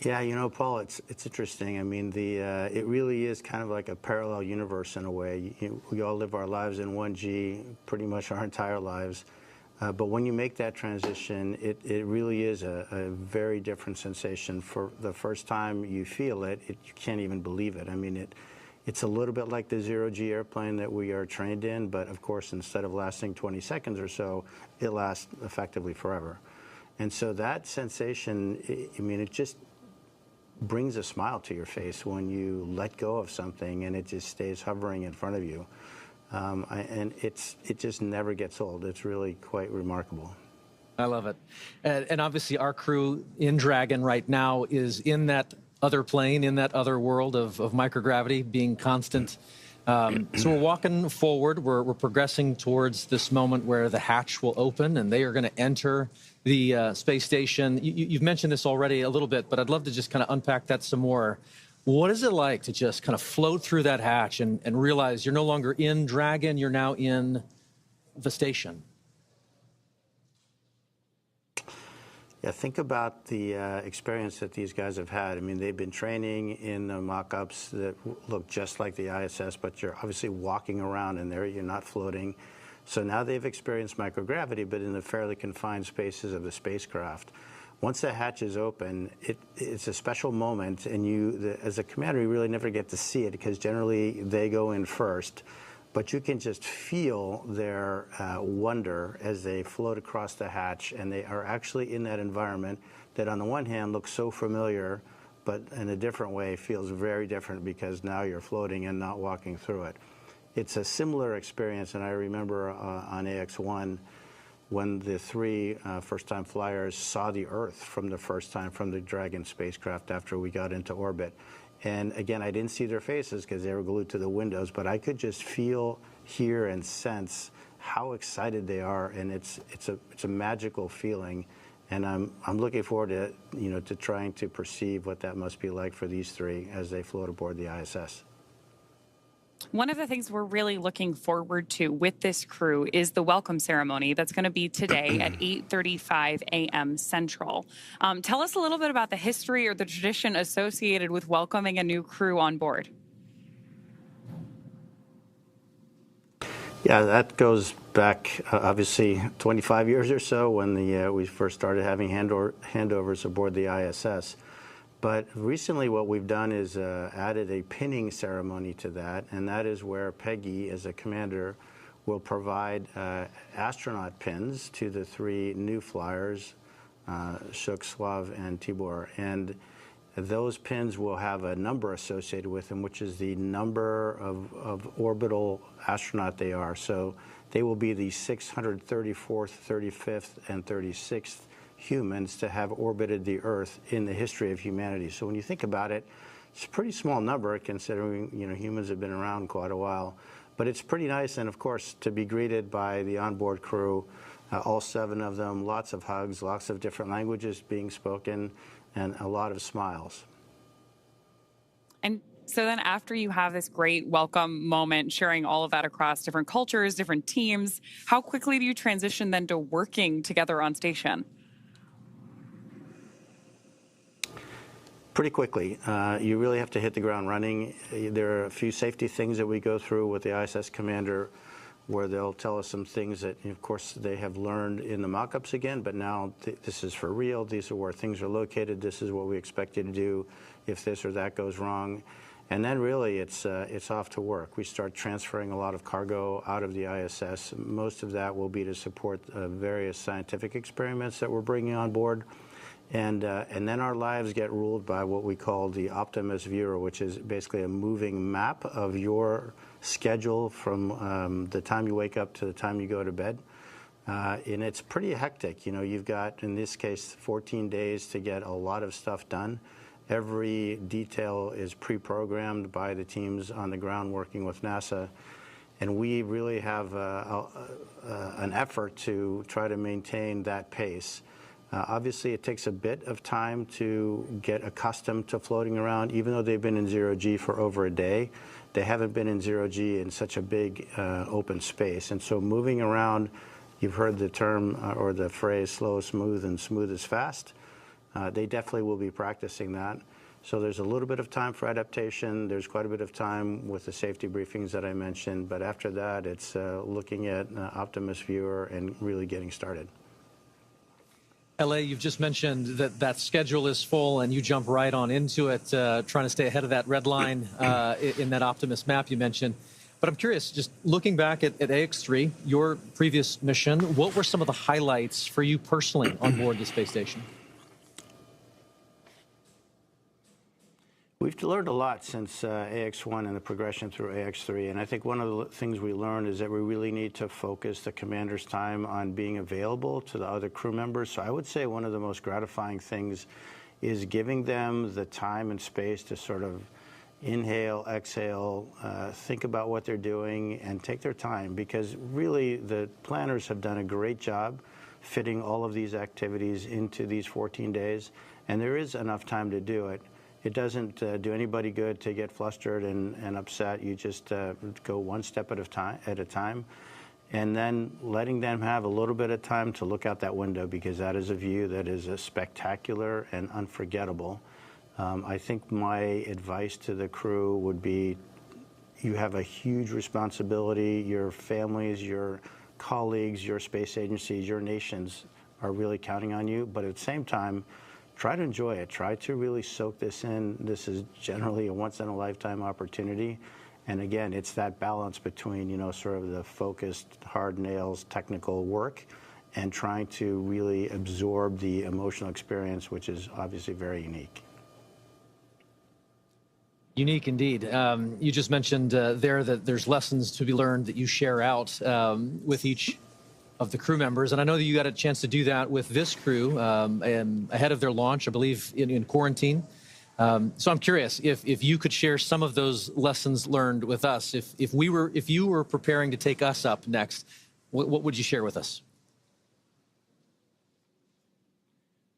Yeah, you know, Paul, it's interesting. I mean, it really is kind of like a parallel universe in a way. We all live our lives in 1G pretty much our entire lives. But when you make that transition, it really is a very different sensation. For the first time you feel it, you can't even believe it. I mean, it's a little bit like the zero-G airplane that we are trained in, but of course, instead of lasting 20 seconds or so, it lasts effectively forever. And so that sensation, I mean, it just brings a smile to your face when you let go of something and it just stays hovering in front of you. And it just never gets old. It's really quite remarkable. I love it. And obviously our crew in Dragon right now is in that other plane, in that other world of microgravity being constant. So we're walking forward. We're progressing towards this moment where the hatch will open and they are going to enter the space station. You've mentioned this already a little bit, but I'd love to just kind of unpack that some more. What is it like to just kind of float through that hatch and realize you're no longer in Dragon, you're now in the station? Yeah, think about the experience that these guys have had. I mean, they've been training in the mock-ups that look just like the ISS, but you're obviously walking around in there. You're not floating. So now they've experienced microgravity, but in the fairly confined spaces of the spacecraft. Once the hatch is open, it's a special moment, and you, as a commander, you really never get to see it because generally they go in first. But you can just feel their wonder as they float across the hatch, and they are actually in that environment that on the one hand looks so familiar, but in a different way feels very different because now you're floating and not walking through it. It's a similar experience, and I remember on AX-1 when the three first-time flyers saw the Earth from the first time from the Dragon spacecraft after we got into orbit. And again, I didn't see their faces because they were glued to the windows, but I could just feel, hear, and sense how excited they are, and it's a magical feeling. And I'm looking forward to to trying to perceive what that must be like for these three as they float aboard the ISS. One of the things we're really looking forward to with this crew is the welcome ceremony that's going to be today at 8:35 a.m. Central. Tell us a little bit about the history or the tradition associated with welcoming a new crew on board. Yeah, that goes back obviously 25 years or so when we first started having handovers aboard the ISS. But recently what we've done is added a pinning ceremony to that, and that is where Peggy, as a commander, will provide astronaut pins to the three new flyers, Shuk, Slav, and Tibor. And those pins will have a number associated with them, which is the number of orbital astronaut they are. So they will be the 634th, 35th, and 36th humans to have orbited the Earth in the history of humanity. So when you think about it, it's a pretty small number considering humans have been around quite a while. But it's pretty nice, and of course, to be greeted by the onboard crew, all 7 of them, lots of hugs, lots of different languages being spoken, and a lot of smiles. And so then after you have this great welcome moment, sharing all of that across different cultures, different teams, how quickly do you transition then to working together on station? Pretty quickly. You really have to hit the ground running. There are a few safety things that we go through with the ISS commander where they'll tell us some things that, of course, they have learned in the mock-ups again, but now this is for real. These are where things are located. This is what we expect you to do if this or that goes wrong. And then really it's off to work. We start transferring a lot of cargo out of the ISS. Most of that will be to support various scientific experiments that we're bringing on board. And then our lives get ruled by what we call the Optimus Viewer, which is basically a moving map of your schedule from the time you wake up to the time you go to bed. And it's pretty hectic. You've got, in this case, 14 days to get a lot of stuff done. Every detail is pre-programmed by the teams on the ground working with NASA. And we really have an effort to try to maintain that pace. Obviously, it takes a bit of time to get accustomed to floating around. Even though they've been in zero-G for over a day, they haven't been in zero-G in such a big open space. And so moving around, you've heard the term or the phrase slow is smooth and smooth is fast. They definitely will be practicing that. So there's a little bit of time for adaptation. There's quite a bit of time with the safety briefings that I mentioned. But after that, it's looking at Optimus Viewer and really getting started. LA, you've just mentioned that schedule is full and you jump right on into it, trying to stay ahead of that red line in that Optimus map you mentioned. But I'm curious, just looking back at AX-3, your previous mission, what were some of the highlights for you personally on board the space station? We've learned a lot since AX-1 and the progression through AX-3, and I think one of the things we learned is that we really need to focus the commander's time on being available to the other crew members. So I would say one of the most gratifying things is giving them the time and space to sort of inhale, exhale, think about what they're doing, and take their time, because really the planners have done a great job fitting all of these activities into these 14 days, and there is enough time to do it. It doesn't do anybody good to get flustered and upset. You just go one step at a time, and then letting them have a little bit of time to look out that window, because that is a view that is spectacular and unforgettable. I think my advice to the crew would be, you have a huge responsibility. Your families, your colleagues, your space agencies, your nations are really counting on you. But at the same time, try to enjoy it. Try to really soak this in. This is generally a once-in-a-lifetime opportunity. And again, it's that balance between, you know, sort of the focused, hard nails, technical work, and trying to really absorb the emotional experience, which is obviously very unique. Unique indeed. You just mentioned there that there's lessons to be learned that you share out with each of the crew members. And I know that you got a chance to do that with this crew ahead of their launch, I believe, in quarantine. So I'm curious if you could share some of those lessons learned with us. If you were preparing to take us up next, what would you share with us?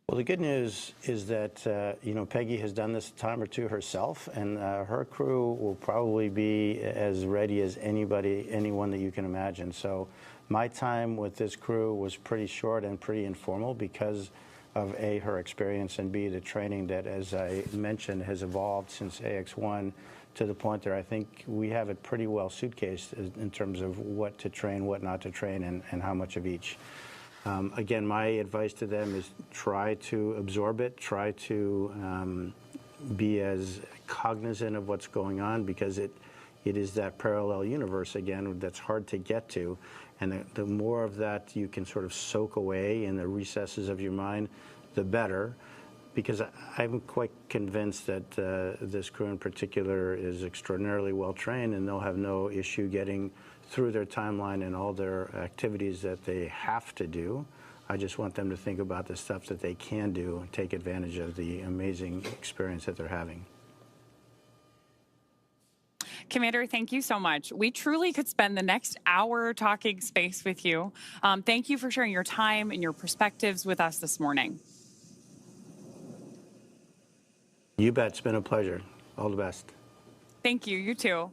Well, the good news is that, you know, Peggy has done this a time or two herself, and her crew will probably be as ready as anyone that you can imagine. So my time with this crew was pretty short and pretty informal because of A, her experience, and B, the training that, as I mentioned, has evolved since AX1 to the point that I think we have it pretty well suitcased in terms of what to train, what not to train, and how much of each. Again, my advice to them is try to absorb it, try to be as cognizant of what's going on, because it is that parallel universe, again, that's hard to get to. And the more of that you can sort of soak away in the recesses of your mind, the better. Because I'm quite convinced that this crew in particular is extraordinarily well trained, and they'll have no issue getting through their timeline and all their activities that they have to do. I just want them to think about the stuff that they can do and take advantage of the amazing experience that they're having. Commander, thank you so much. We truly could spend the next hour talking space with you. Thank you for sharing your time and your perspectives with us this morning. You bet. It's been a pleasure. All the best. Thank you. You too.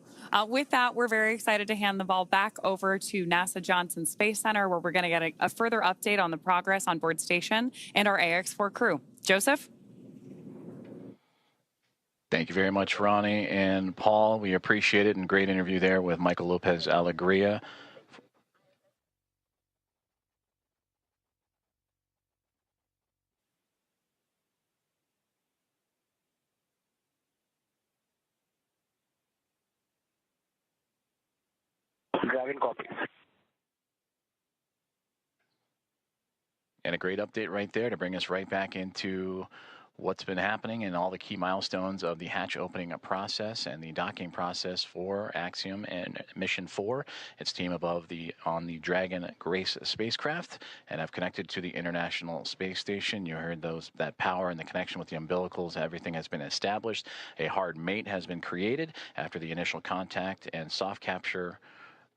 With that, we're very excited to hand the ball back over to NASA Johnson Space Center, where we're going to get a further update on the progress on board station and our AX4 crew. Joseph? Thank you very much, Ronnie and Paul. We appreciate it, and great interview there with Michael Lopez Alegria. Dragon copies. And a great update right there to bring us right back into what's been happening and all the key milestones of the hatch opening process and the docking process for Axiom and Mission 4. Its team on the Dragon Grace spacecraft, and have connected to the International Space Station. You heard that power and the connection with the umbilicals. Everything has been established. A hard mate has been created after the initial contact and soft capture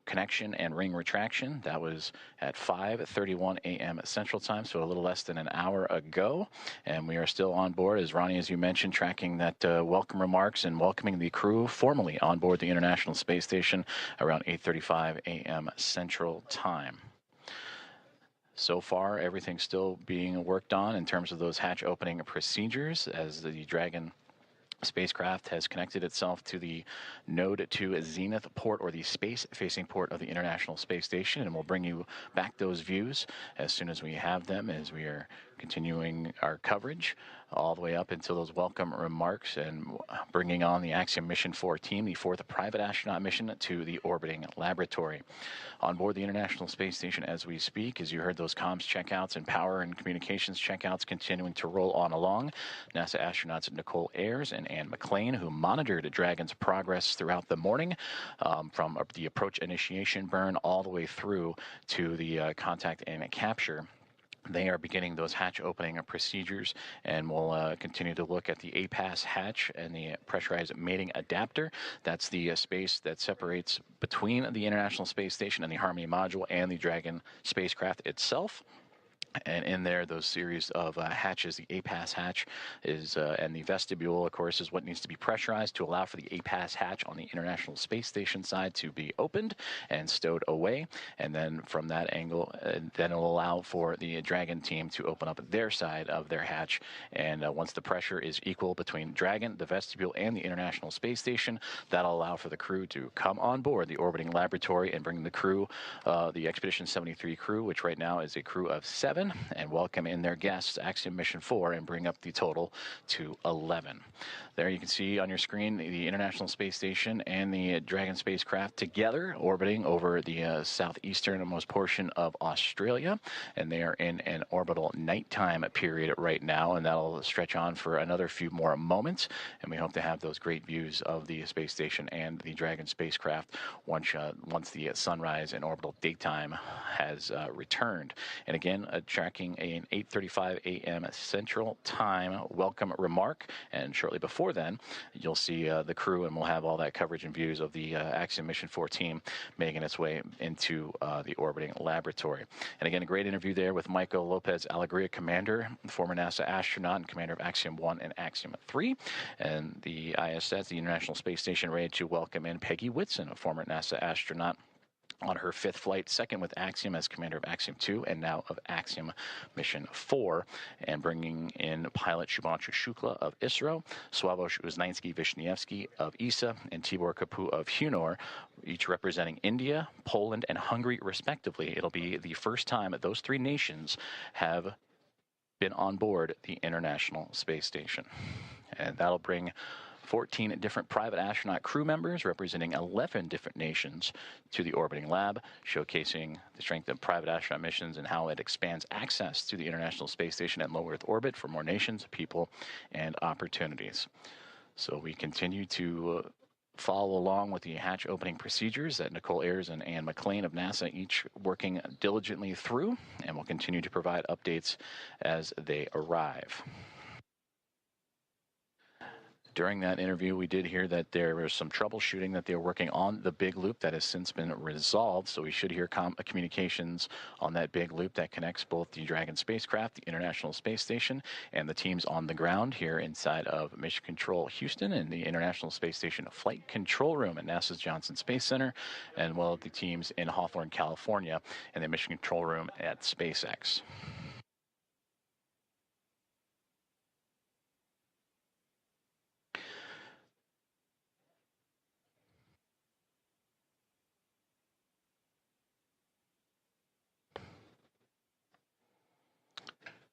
connection and ring retraction. That was at 5:31 a.m. Central Time, so a little less than an hour ago. And we are still on board, as Ronnie, as you mentioned, tracking that welcome remarks and welcoming the crew formally on board the International Space Station around 8:35 a.m. Central Time. So far, everything's still being worked on in terms of those hatch opening procedures, as the Dragon spacecraft has connected itself to the Node 2 Zenith port, or the space-facing port of the International Space Station, and we'll bring you back those views as soon as we have them, as we are continuing our coverage all the way up until those welcome remarks and bringing on the Axiom Mission 4 team, the fourth private astronaut mission to the orbiting laboratory. On board the International Space Station as we speak, as you heard, those comms checkouts and power and communications checkouts continuing to roll on along. NASA astronauts Nicole Ayers and Anne McLean, who monitored Dragon's progress throughout the morning, from the approach initiation burn all the way through to the contact and capture, they are beginning those hatch opening procedures, and we'll continue to look at the APAS hatch and the pressurized mating adapter. That's the space that separates between the International Space Station and the Harmony module and the Dragon spacecraft itself. And in there, those series of hatches, the APAS hatch is, and the vestibule, of course, is what needs to be pressurized to allow for the APAS hatch on the International Space Station side to be opened and stowed away. And then from that angle, then it'll allow for the Dragon team to open up their side of their hatch. And once the pressure is equal between Dragon, the vestibule, and the International Space Station, that'll allow for the crew to come on board the orbiting laboratory and bring the crew, the Expedition 73 crew, which right now is a crew of 7, and welcome in their guests, Axiom Mission 4, and bring up the total to 11. There you can see on your screen the International Space Station and the Dragon spacecraft together orbiting over the southeasternmost portion of Australia, and they are in an orbital nighttime period right now, and that'll stretch on for another few more moments, and we hope to have those great views of the space station and the Dragon spacecraft once the sunrise and orbital daytime has returned. And again, tracking an 8:35 a.m. Central Time welcome remark, and shortly before then, you'll see the crew, and we'll have all that coverage and views of the Axiom Mission 4 team making its way into the orbiting laboratory. And again, a great interview there with Michael Lopez Alegria, commander, former NASA astronaut and commander of Axiom 1 and Axiom 3, and the ISS, the International Space Station, ready to welcome in Peggy Whitson, a former NASA astronaut, on her 5th flight, second with Axiom as commander of Axiom 2 and now of Axiom Mission 4, and bringing in pilot Shubhanshu Shukla of ISRO, Sławomir Uznański-Wiśniewski of ESA, and Tibor Kapu of Hunor, each representing India, Poland, and Hungary respectively. It'll be the first time that those 3 nations have been on board the International Space Station. And that'll bring 14 different private astronaut crew members representing 11 different nations to the orbiting lab, showcasing the strength of private astronaut missions and how it expands access to the International Space Station and low Earth orbit for more nations, people, and opportunities. So we continue to follow along with the hatch opening procedures that Nicole Ayers and Anne McLean of NASA each working diligently through, and we'll continue to provide updates as they arrive. During that interview, we did hear that there was some troubleshooting that they were working on the big loop that has since been resolved. So we should hear communications on that big loop that connects both the Dragon spacecraft, the International Space Station, and the teams on the ground here inside of Mission Control Houston and the International Space Station Flight Control Room at NASA's Johnson Space Center, and well, the teams in Hawthorne, California, and the Mission Control Room at SpaceX.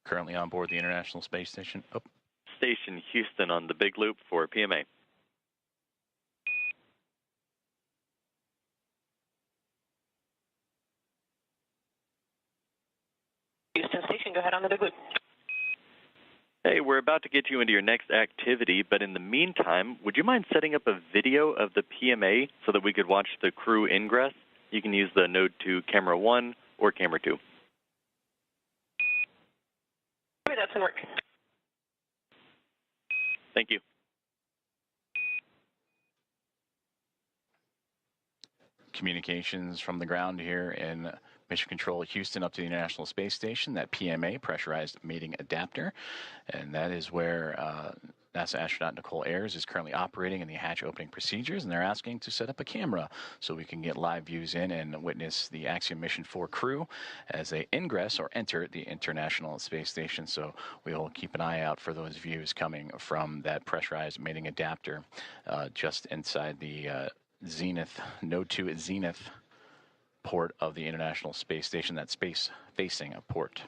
Currently on board the International Space Station. Oh. Station Houston on the big loop for PMA. Houston Station, go ahead on the big loop. Hey, we're about to get you into your next activity, but in the meantime, would you mind setting up a video of the PMA so that we could watch the crew ingress? You can use the Node 2 Camera 1 or Camera 2. That's in work. Thank you. Communications from the ground here in Mission Control Houston up to the International Space Station, that PMA, pressurized mating adapter, and that is where NASA astronaut Nicole Ayers is currently operating in the hatch opening procedures, and they're asking to set up a camera so we can get live views in and witness the Axiom Mission 4 crew as they ingress or enter the International Space Station. So we will keep an eye out for those views coming from that pressurized mating adapter just inside the Zenith, Node 2 Zenith port of the International Space Station, that space-facing port.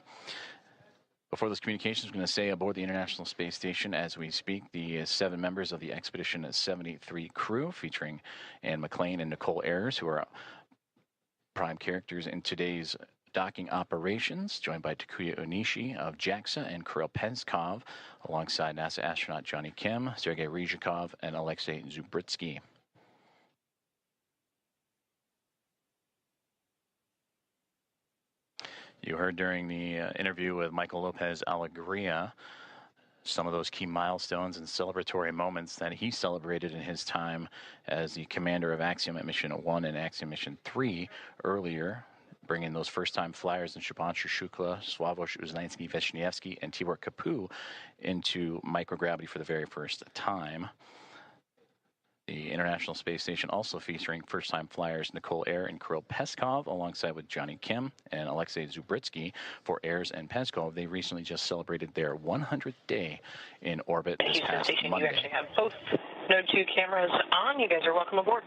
Before those communications, I'm going to say aboard the International Space Station as we speak, the 7 members of the Expedition 73 crew, featuring Anne McLean and Nicole Ayers, who are prime characters in today's docking operations, joined by Takuya Onishi of JAXA and Kirill Peskov, alongside NASA astronaut Johnny Kim, Sergei Ryzhikov, and Alexei Zubritsky. You heard during the interview with Michael Lopez Alegria some of those key milestones and celebratory moments that he celebrated in his time as the commander of Axiom at Mission 1 and Axiom Mission 3 earlier, bringing those first-time flyers in Shubhanshu Shukla, Sławomir Uznański-Wiśniewski, and Tibor Kapu into microgravity for the very first time. The International Space Station also featuring first-time flyers Nicole Ayer and Kirill Peskov, alongside with Johnny Kim and Alexei Zubritsky for Ayers and Peskov. They recently just celebrated their 100th day in orbit this past Monday. You actually have both Node 2 cameras on. You guys are welcome aboard.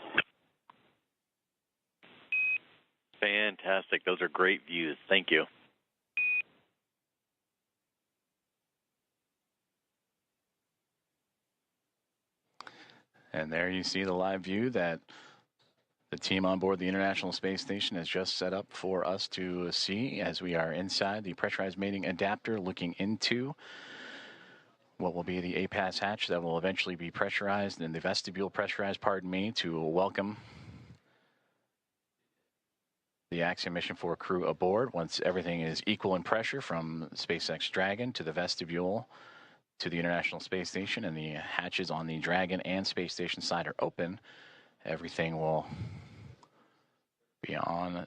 Fantastic. Those are great views. Thank you. And there you see the live view that the team on board the International Space Station has just set up for us to see as we are inside the pressurized mating adapter looking into what will be the APAS hatch that will eventually be pressurized and the vestibule pressurized, pardon me, to welcome the Axiom Mission 4 crew aboard once everything is equal in pressure from SpaceX Dragon to the vestibule to the International Space Station, and the hatches on the Dragon and Space Station side are open. Everything will be on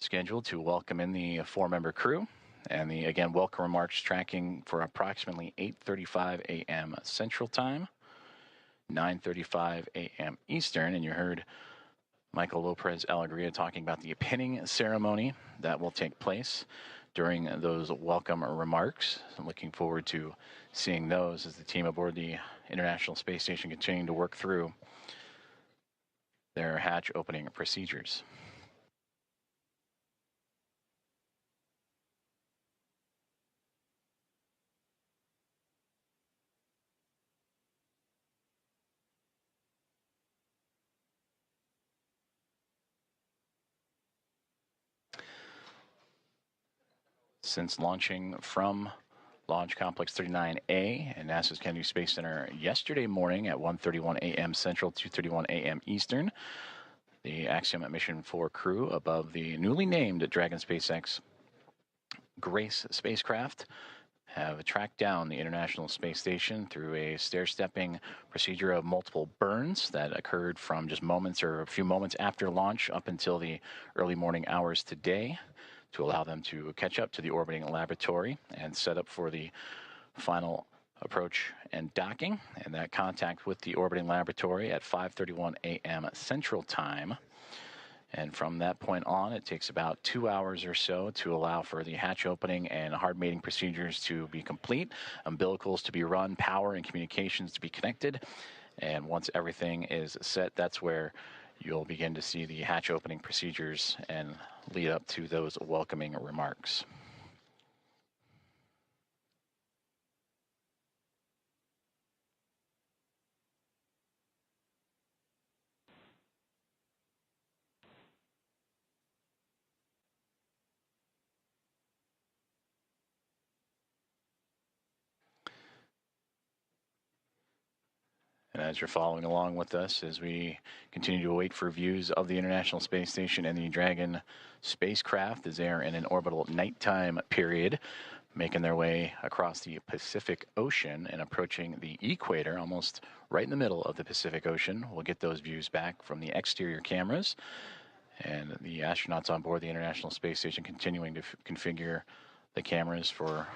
schedule to welcome in the 4-member crew. And the, again, welcome remarks tracking for approximately 8:35 a.m. Central Time, 9:35 a.m. Eastern. And you heard Michael Lopez Alegria talking about the pinning ceremony that will take place during those welcome remarks. I'm looking forward to seeing those as the team aboard the International Space Station continuing to work through their hatch opening procedures. Since launching from Launch Complex 39A and NASA's Kennedy Space Center yesterday morning at 1:31 a.m. Central, 2:31 a.m. Eastern, the Axiom Mission 4 crew above the newly named Dragon SpaceX Grace spacecraft have tracked down the International Space Station through a stair-stepping procedure of multiple burns that occurred from just moments or a few moments after launch up until the early morning hours today, to allow them to catch up to the orbiting laboratory and set up for the final approach and docking, and that contact with the orbiting laboratory at 5:31 a.m. Central Time. And from that point on, it takes about 2 hours or so to allow for the hatch opening and hard mating procedures to be complete, umbilicals to be run, power and communications to be connected. And once everything is set, that's where you'll begin to see the hatch opening procedures and lead up to those welcoming remarks. And as you're following along with us, as we continue to wait for views of the International Space Station and the Dragon spacecraft as they are in an orbital nighttime period, making their way across the Pacific Ocean and approaching the equator, almost right in the middle of the Pacific Ocean. We'll get those views back from the exterior cameras. And the astronauts on board the International Space Station continuing to configure the cameras for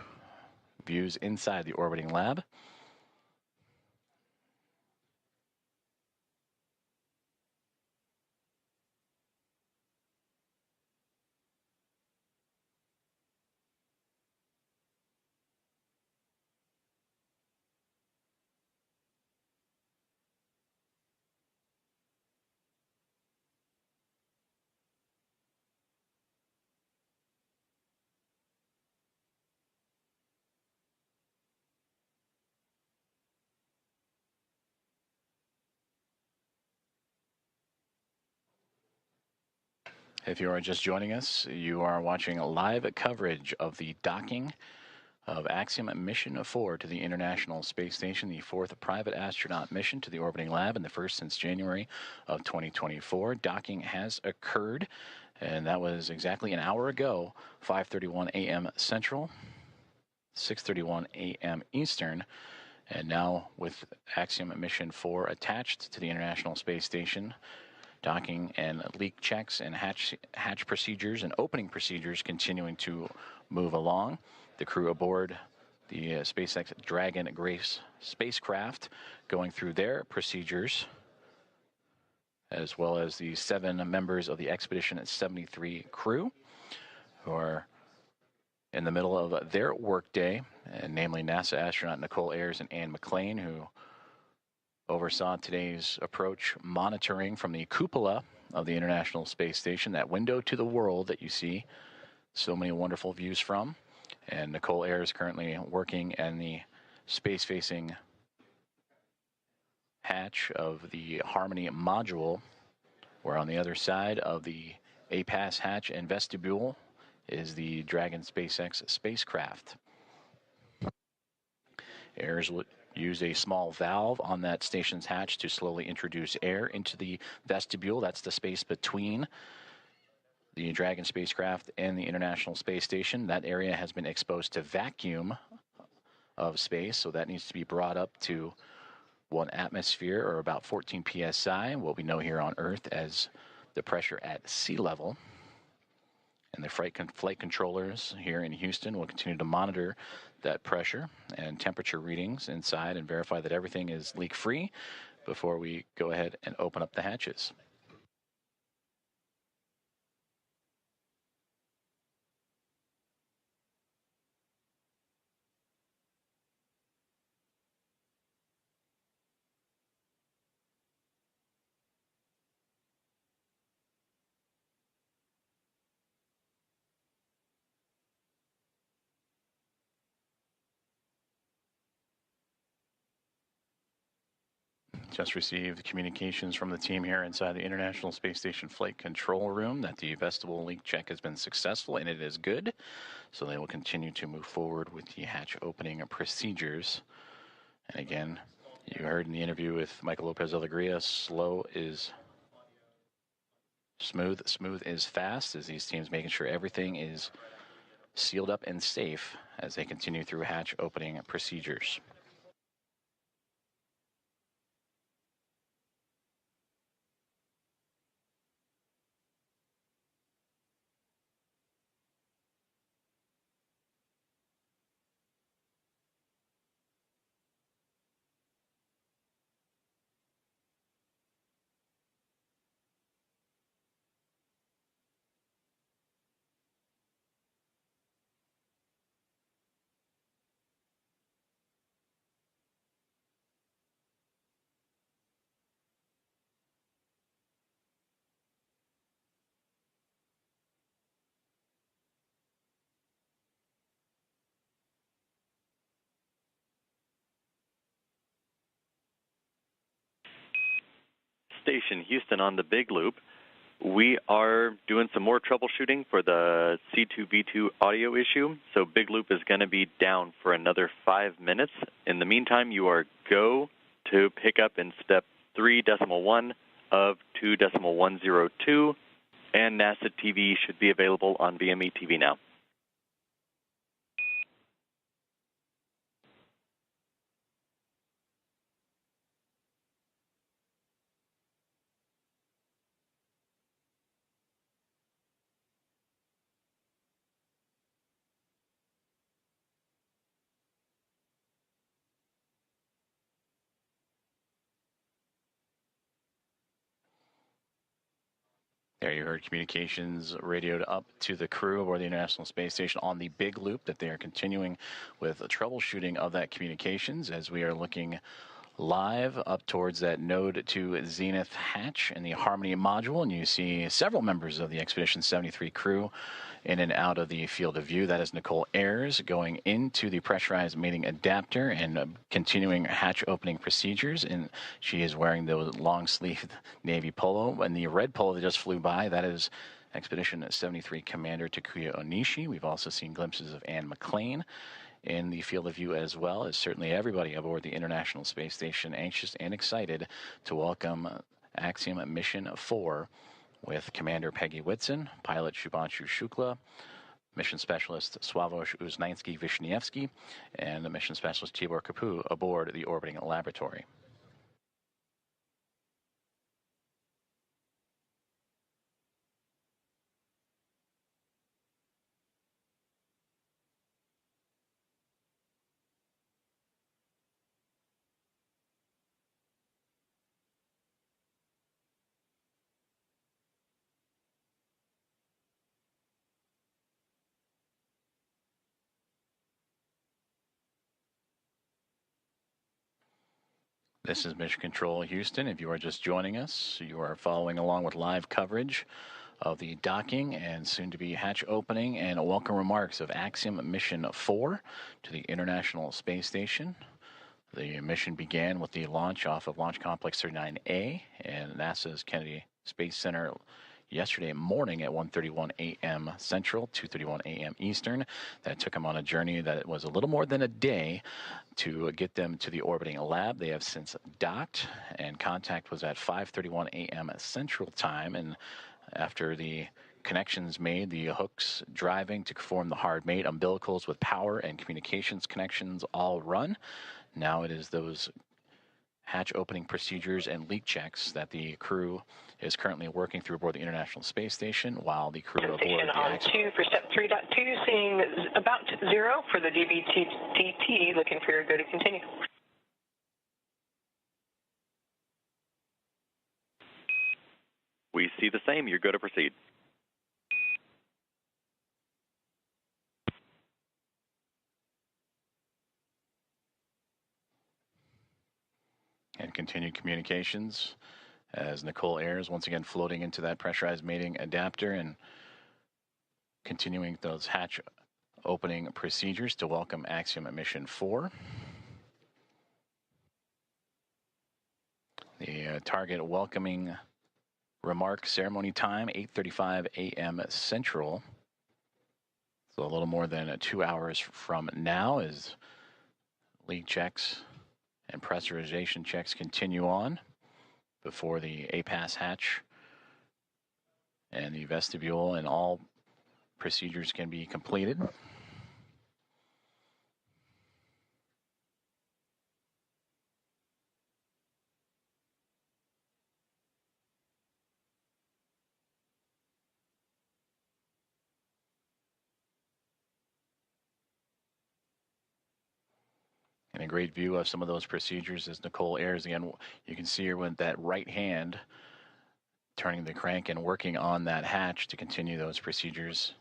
views inside the orbiting lab. If you are just joining us, you are watching live coverage of the docking of Axiom Mission 4 to the International Space Station, the fourth private astronaut mission to the orbiting lab and the first since January of 2024. Docking has occurred, and that was exactly an hour ago, 5:31 a.m. Central, 6:31 a.m. Eastern. And now with Axiom Mission 4 attached to the International Space Station, docking and leak checks and hatch procedures and opening procedures continuing to move along. The crew aboard the SpaceX Dragon Grace spacecraft going through their procedures, as well as the 7 members of the Expedition 73 crew who are in the middle of their workday, and namely NASA astronaut Nicole Ayers and Anne McLean, who oversaw today's approach monitoring from the cupola of the International Space Station, that window to the world that you see so many wonderful views from. And Nicole Ayers currently working in the space-facing hatch of the Harmony module, where on the other side of the APAS hatch and vestibule is the Dragon SpaceX spacecraft. Ayers will use a small valve on that station's hatch to slowly introduce air into the vestibule. That's the space between the Dragon spacecraft and the International Space Station. That area has been exposed to vacuum of space, so that needs to be brought up to 1 atmosphere, or about 14 psi, what we know here on Earth as the pressure at sea level. And the flight controllers here in Houston will continue to monitor that pressure and temperature readings inside and verify that everything is leak-free before we go ahead and open up the hatches. Just received communications from the team here inside the International Space Station Flight Control Room that the vestibule leak check has been successful, and it is good. So they will continue to move forward with the hatch opening procedures. And again, you heard in the interview with Michael Lopez Alegria, slow is smooth, smooth is fast, as these teams making sure everything is sealed up and safe as they continue through hatch opening procedures. Station Houston on the Big Loop. We are doing some more troubleshooting for the C2V2 audio issue, so Big Loop is going to be down for another 5 minutes. In the meantime, you are go to pick up in step 3.1 of 2.102, and NASA TV should be available on VME TV now. There you heard communications radioed up to the crew aboard the International Space Station on the Big Loop that they are continuing with the troubleshooting of that communications as we are looking live up towards that node to Zenith hatch in the Harmony module, and you see several members of the Expedition 73 crew in and out of the field of view. That is Nicole Ayers going into the pressurized mating adapter and continuing hatch opening procedures, and she is wearing the long-sleeved navy polo. And the red polo that just flew by, that is Expedition 73 Commander Takuya Onishi. We've also seen glimpses of Anne McLean in the field of view as well as certainly everybody aboard the International Space Station anxious and excited to welcome Axiom Mission 4 with Commander Peggy Whitson, pilot Shubhanshu Shukla, Mission Specialist Sławomir Uznański-Wiśniewski, and Mission Specialist Tibor Kapu aboard the orbiting laboratory. This is Mission Control Houston. If you are just joining us, you are following along with live coverage of the docking and soon-to-be hatch opening and welcome remarks of Axiom Mission 4 to the International Space Station. The mission began with the launch off of Launch Complex 39A and NASA's Kennedy Space Center yesterday morning at 1:31 a.m. Central, 2:31 a.m. Eastern. That took them on a journey that was a little more than a day to get them to the orbiting lab. They have since docked, and contact was at 5:31 a.m. Central Time. And after the connections made, the hooks driving to form the hard mate, umbilicals with power and communications connections all run. Now it is those hatch opening procedures and leak checks that the crew is currently working through aboard the International Space Station, while the crew aboard the on 2 for step 3.2, seeing about 0 for the DBTT, looking for your go to continue. We see the same. You're good to proceed. And continued communications as Nicole Ayers once again floating into that pressurized mating adapter and continuing those hatch opening procedures to welcome Axiom Mission 4. The target welcoming remark ceremony time, 8:35 a.m. Central. So a little more than 2 hours from now as leak checks and pressurization checks continue on before the APAS hatch and the vestibule and all procedures can be completed. And a great view of some of those procedures is Nicole Ayers. Again, you can see her with that right hand turning the crank and working on that hatch to continue those procedures.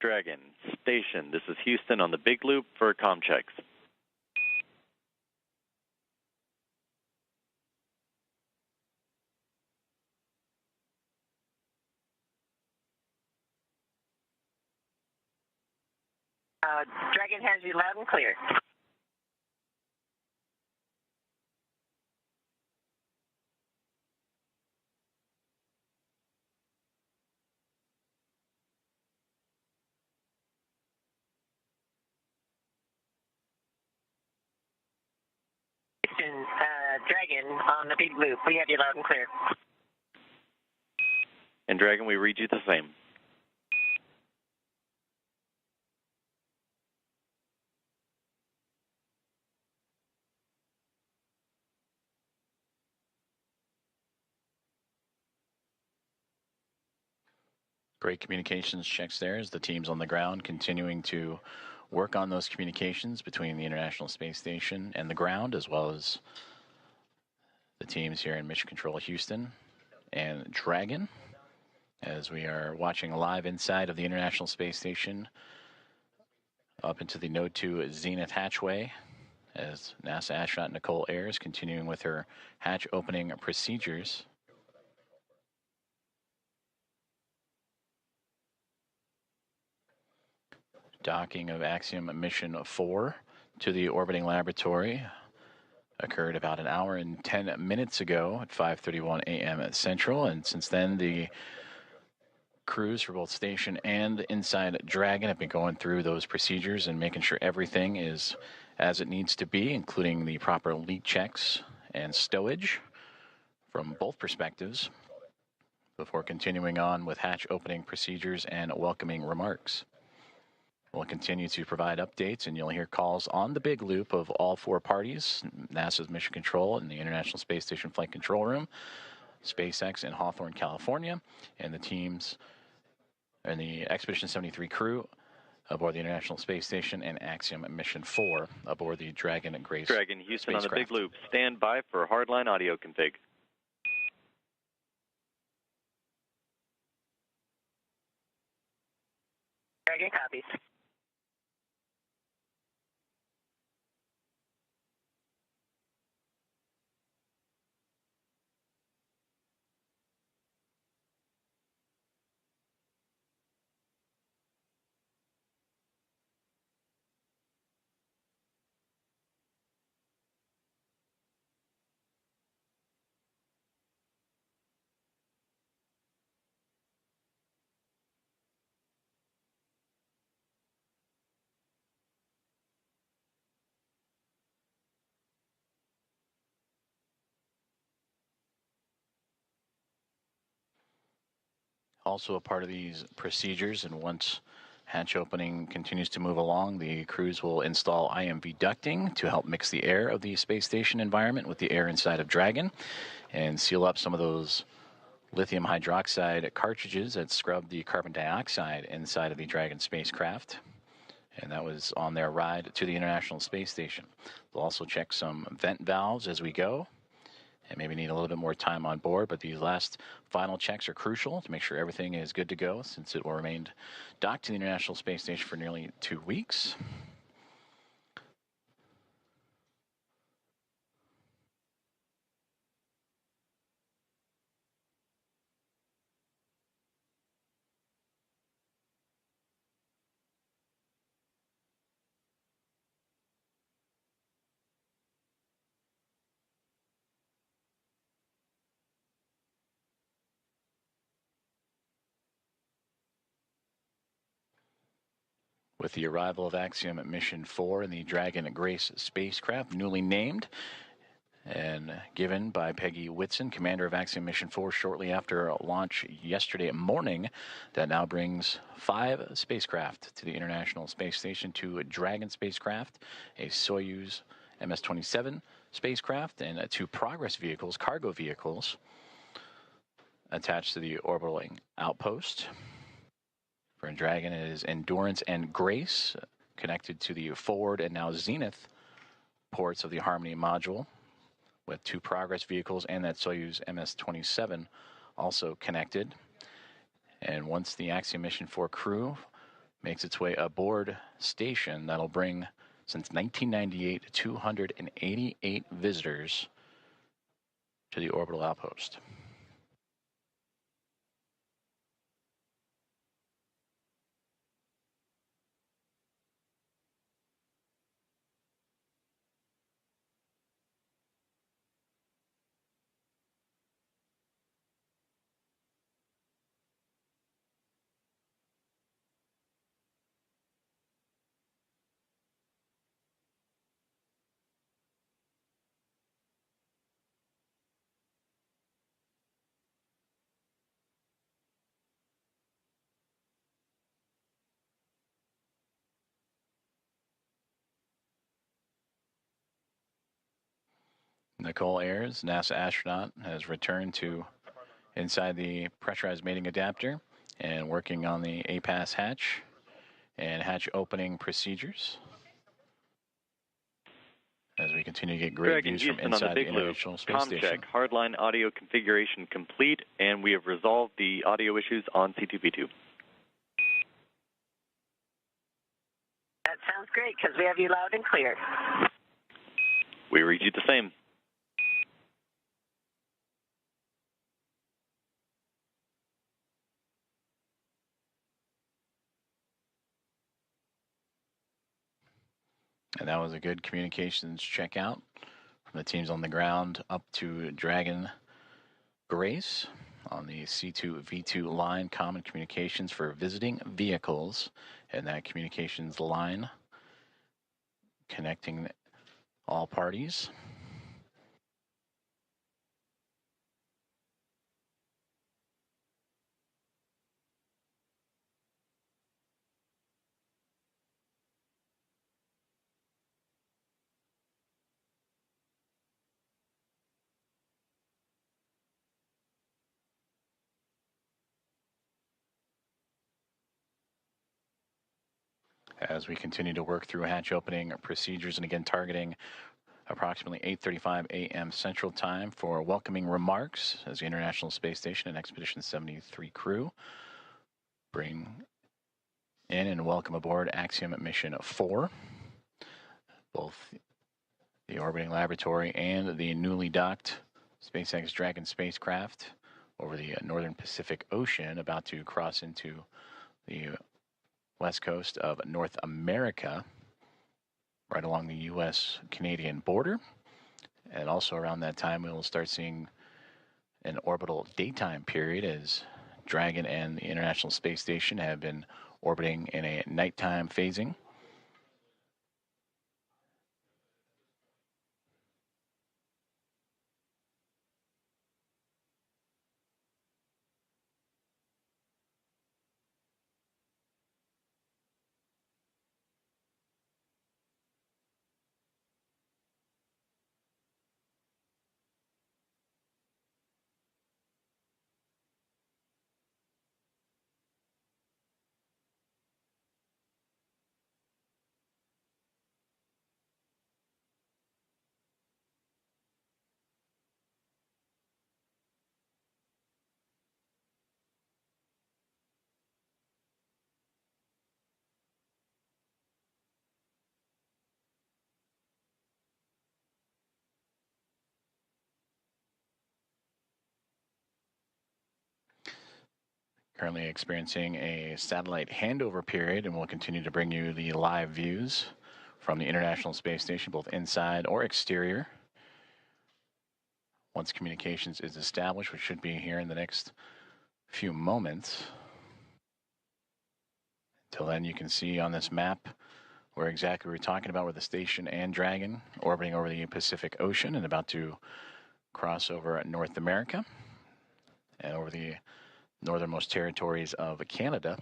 Dragon, station, this is Houston on the big loop for comm checks. Dragon has you loud and clear. Dragon on the big loop. We have you loud and clear. And Dragon, we read you the same. Great communications checks there as the teams on the ground continuing to work on those communications between the International Space Station and the ground, as well as the teams here in Mission Control Houston and Dragon, as we are watching live inside of the International Space Station up into the Node 2 Zenith hatchway as NASA astronaut Nicole Ayers continuing with her hatch opening procedures. Docking of Axiom Mission 4 to the orbiting laboratory occurred about an hour and 10 minutes ago at 5:31 a.m. Central, and since then the crews for both station and inside Dragon have been going through those procedures and making sure everything is as it needs to be, including the proper leak checks and stowage from both perspectives, before continuing on with hatch opening procedures and welcoming remarks. We'll continue to provide updates, and you'll hear calls on the big loop of all four parties: NASA's Mission Control and the International Space Station Flight Control Room, SpaceX in Hawthorne, California, and the teams and the Expedition 73 crew aboard the International Space Station, and Axiom Mission 4 aboard the Dragon and Grace Dragon Houston spacecraft. On the big loop. Stand by for hardline audio config. Dragon copies. Also a part of these procedures, and once hatch opening continues to move along, the crews will install IMV ducting to help mix the air of the space station environment with the air inside of Dragon and seal up some of those lithium hydroxide cartridges that scrub the carbon dioxide inside of the Dragon spacecraft. And that was on their ride to the International Space Station. They'll also check some vent valves as we go, and maybe need a little bit more time on board, but these last final checks are crucial to make sure everything is good to go, since it will remain docked to the International Space Station for nearly 2 weeks. With the arrival of Axiom Mission 4 and the Dragon Grace spacecraft, newly named and given by Peggy Whitson, commander of Axiom Mission 4, shortly after launch yesterday morning, that now brings 5 spacecraft to the International Space Station: 2 Dragon spacecraft, a Soyuz MS-27 spacecraft, and 2 Progress vehicles, cargo vehicles, attached to the orbiting outpost. For Dragon, it is Endurance and Grace, connected to the forward and now zenith ports of the Harmony module, with 2 Progress vehicles and that Soyuz MS-27 also connected. And once the Axiom Mission 4 crew makes its way aboard station, that'll bring, since 1998, 288 visitors to the orbital outpost. Nicole Ayers, NASA astronaut, has returned to inside the pressurized mating adapter and working on the APAS hatch and hatch opening procedures as we continue to get great Dragon views Houston from inside on the the big loop. International Space Com Station. check. Hardline audio configuration complete, and we have resolved the audio issues on C2P2. That sounds great, because we have you loud and clear. We read you the same. And that was a good communications checkout The team's on the ground up to Dragon Grace on the C2V2 line, common communications for visiting vehicles, and that communications line connecting all parties. As we continue to work through hatch opening procedures, and again targeting approximately 8:35 a.m. Central Time for welcoming remarks as the International Space Station and Expedition 73 crew bring in and welcome aboard Axiom Mission 4. Both the orbiting laboratory and the newly docked SpaceX Dragon spacecraft over the northern Pacific Ocean, about to cross into the west coast of North America, right along the U.S.-Canadian border. And also around that time, we will start seeing an orbital daytime period as Dragon and the International Space Station have been orbiting in a nighttime phasing. Currently experiencing a satellite handover period, and we'll continue to bring you the live views from the International Space Station, both inside or exterior. Once communications is established, which should be here in the next few moments. Until then, you can see on this map where exactly we're talking about, where the station and Dragon orbiting over the Pacific Ocean and about to cross over North America and over the northernmost territories of Canada.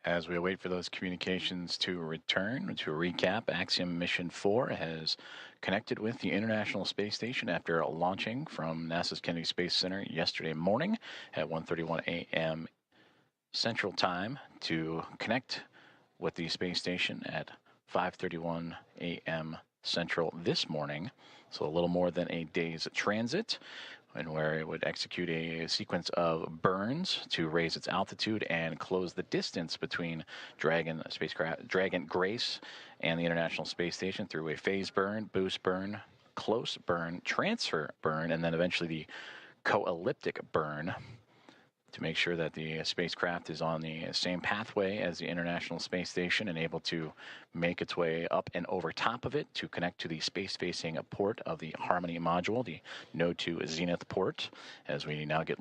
As we wait for those communications to return, to recap, Axiom Mission 4 has connected with the International Space Station after launching from NASA's Kennedy Space Center yesterday morning at 1:31 a.m. Central Time to connect with the space station at 5:31 a.m. Central this morning. So a little more than a day's transit, and where it would execute a sequence of burns to raise its altitude and close the distance between Dragon spacecraft, Dragon Grace, and the International Space Station through a phase burn, boost burn, close burn, transfer burn, and then eventually the co-elliptic burn, to make sure that the spacecraft is on the same pathway as the International Space Station and able to make its way up and over top of it to connect to the space-facing port of the Harmony module, the Node 2 Zenith port. As we now get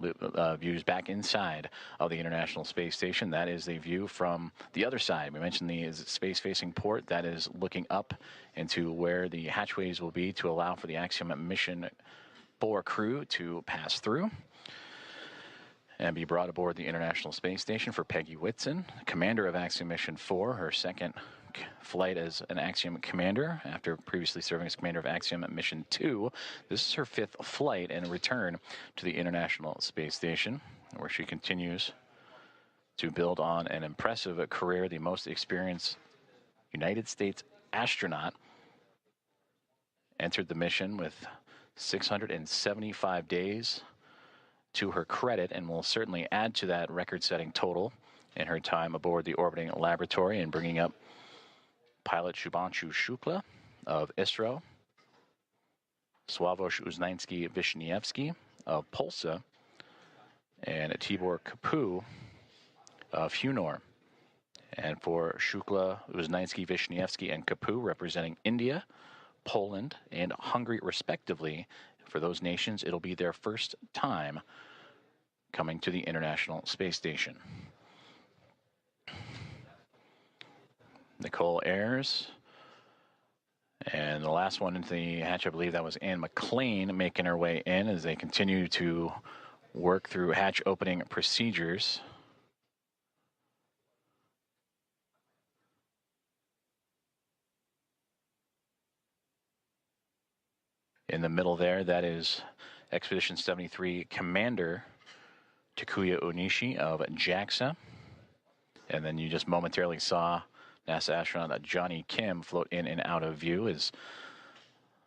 views back inside of the International Space Station, that is a view from the other side. We mentioned the space-facing port that is looking up into where the hatchways will be to allow for the Axiom Mission 4 crew to pass through and be brought aboard the International Space Station for Peggy Whitson, commander of Axiom Mission 4, her second flight as an Axiom commander after previously serving as commander of Axiom Mission 2. This is her 5th flight and return to the International Space Station, where she continues to build on an impressive career, the most experienced United States astronaut entered the mission with 675 days to her credit, and will certainly add to that record-setting total in her time aboard the orbiting laboratory, and bringing up pilot Shubhanshu Shukla of ISRO, Sławomir Uznański-Wiśniewski of Polsa, and Tibor Kapu of Hunor. And for Shukla, Uznański-Wiśniewski, and Kapu, representing India, Poland, and Hungary, respectively, for those nations, it'll be their first time coming to the International Space Station. Nicole Ayers. And the last one into the hatch, I believe that was Anne McLean, making her way in as they continue to work through hatch opening procedures. In the middle there, that is Expedition 73 Commander Takuya Onishi of JAXA. And then you just momentarily saw NASA astronaut Johnny Kim float in and out of view as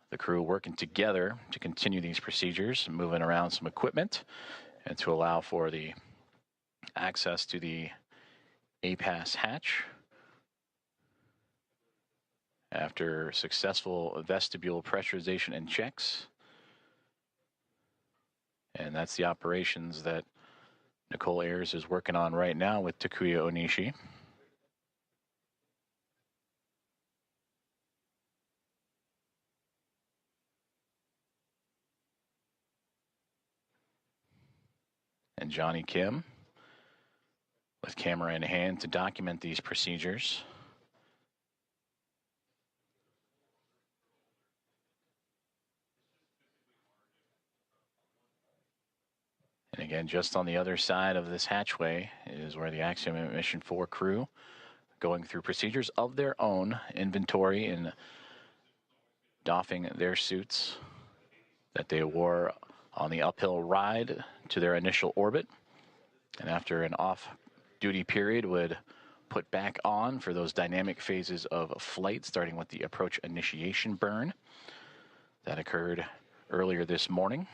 the crew working together to continue these procedures, moving around some equipment, and to allow for the access to the APAS hatch. After successful vestibule pressurization and checks. And that's the operations that Nicole Ayers is working on right now with Takuya Onishi. And Johnny Kim with camera in hand to document these procedures. And again, just on the other side of this hatchway is where the Axiom Mission 4 crew going through procedures of their own, inventory and doffing their suits that they wore on the uphill ride to their initial orbit. And after an off-duty period would put back on for those dynamic phases of flight, starting with the approach initiation burn that occurred earlier this morning.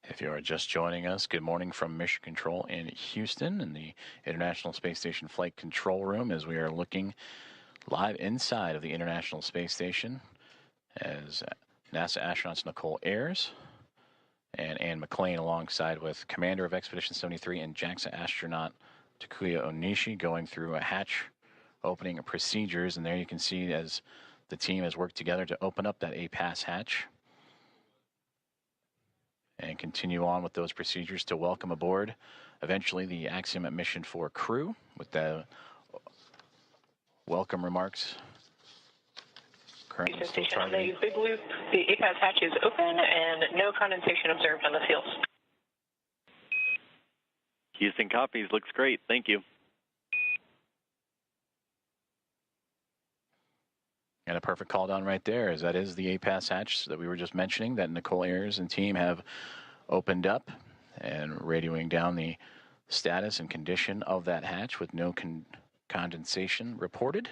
If you are just joining us, good morning from Mission Control in Houston in the International Space Station Flight Control Room, as we are looking live inside of the International Space Station as NASA astronauts Nicole Ayers and Anne McLean, alongside with Commander of Expedition 73 and JAXA astronaut Takuya Onishi, going through a hatch opening procedures. And there you can see as the team has worked together to open up that APAS hatch and continue on with those procedures to welcome aboard eventually the Axiom Mission 4 crew with the welcome remarks. Houston Station on the big loop, the APAS hatch is open and no condensation observed on the seals. Houston copies, looks great, thank you. And a perfect call down right there, as that is the APAS hatch that we were just mentioning that Nicole Ayers and team have opened up, and radioing down the status and condition of that hatch with no condensation reported.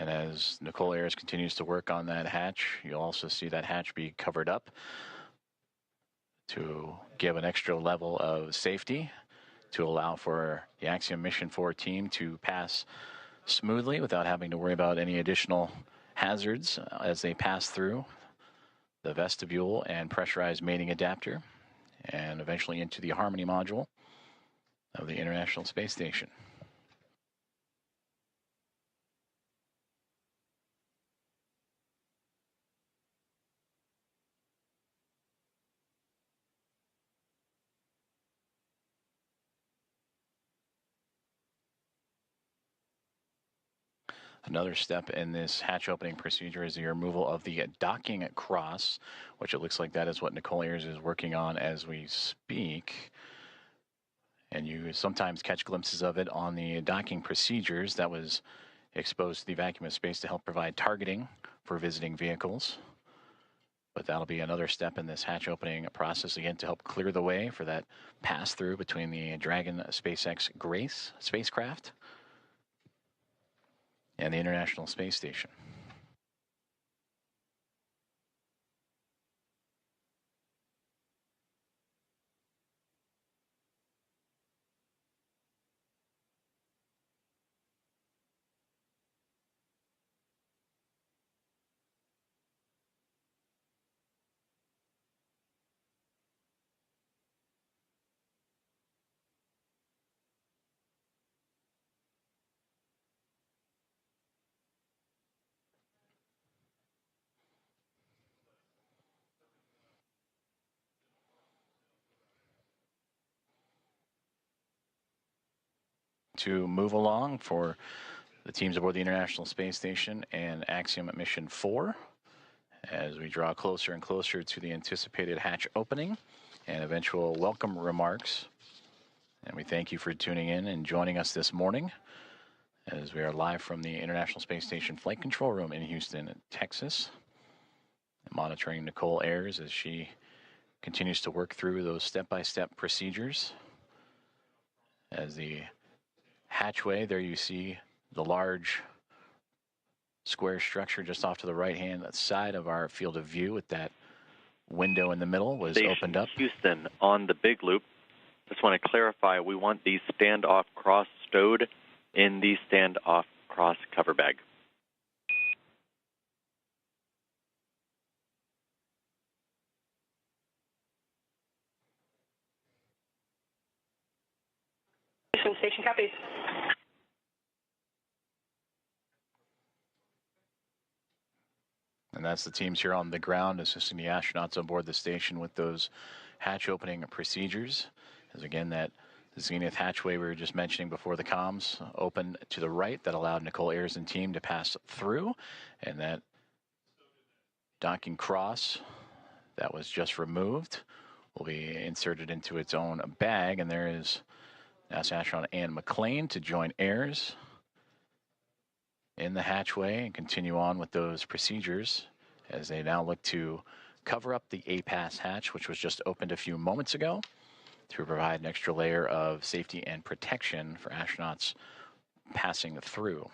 And as Nicole Ayers continues to work on that hatch, you'll also see that hatch be covered up to give an extra level of safety to allow for the Axiom Mission 4 team to pass smoothly without having to worry about any additional hazards as they pass through the vestibule and pressurized mating adapter and eventually into the Harmony module of the International Space Station. Another step in this hatch opening procedure is the removal of the docking cross, which it looks like that is what Nicole Ayers is working on as we speak. And you sometimes catch glimpses of it on the docking procedures that was exposed to the vacuum of space to help provide targeting for visiting vehicles. But that'll be another step in this hatch opening process, again, to help clear the way for that pass-through between the Dragon SpaceX Grace spacecraft and the International Space Station. To move along for the teams aboard the International Space Station and Axiom Mission 4 as we draw closer and closer to the anticipated hatch opening and eventual welcome remarks. And we thank you for tuning in and joining us this morning as we are live from the International Space Station Flight Control Room in Houston, Texas, monitoring Nicole Ayers as she continues to work through those step-by-step procedures. As the hatchway, there you see the large square structure just off to the right-hand side of our field of view with that window in the middle was opened up. Houston on the big loop. Just want to clarify, we want the standoff cross stowed in the standoff cross cover bag. Houston station copies. And that's the teams here on the ground assisting the astronauts on board the station with those hatch opening procedures. As again, that zenith hatchway we were just mentioning before the comms opened to the right that allowed Nicole Ayers and team to pass through. And that docking cross that was just removed will be inserted into its own bag. And there is NASA astronaut Ann McLean to join Ayers in the hatchway and continue on with those procedures as they now look to cover up the APAS hatch, which was just opened a few moments ago, to provide an extra layer of safety and protection for astronauts passing through.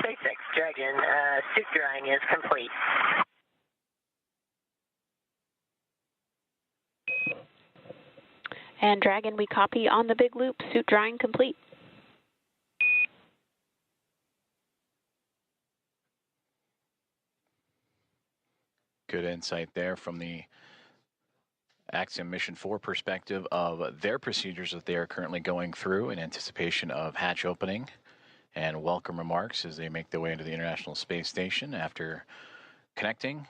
SpaceX Dragon suit drying is complete. And Dragon, we copy on the big loop, suit drying complete. Good insight there from the Axiom Mission 4 perspective of their procedures that they are currently going through in anticipation of hatch opening, and welcome remarks as they make their way into the International Space Station after connecting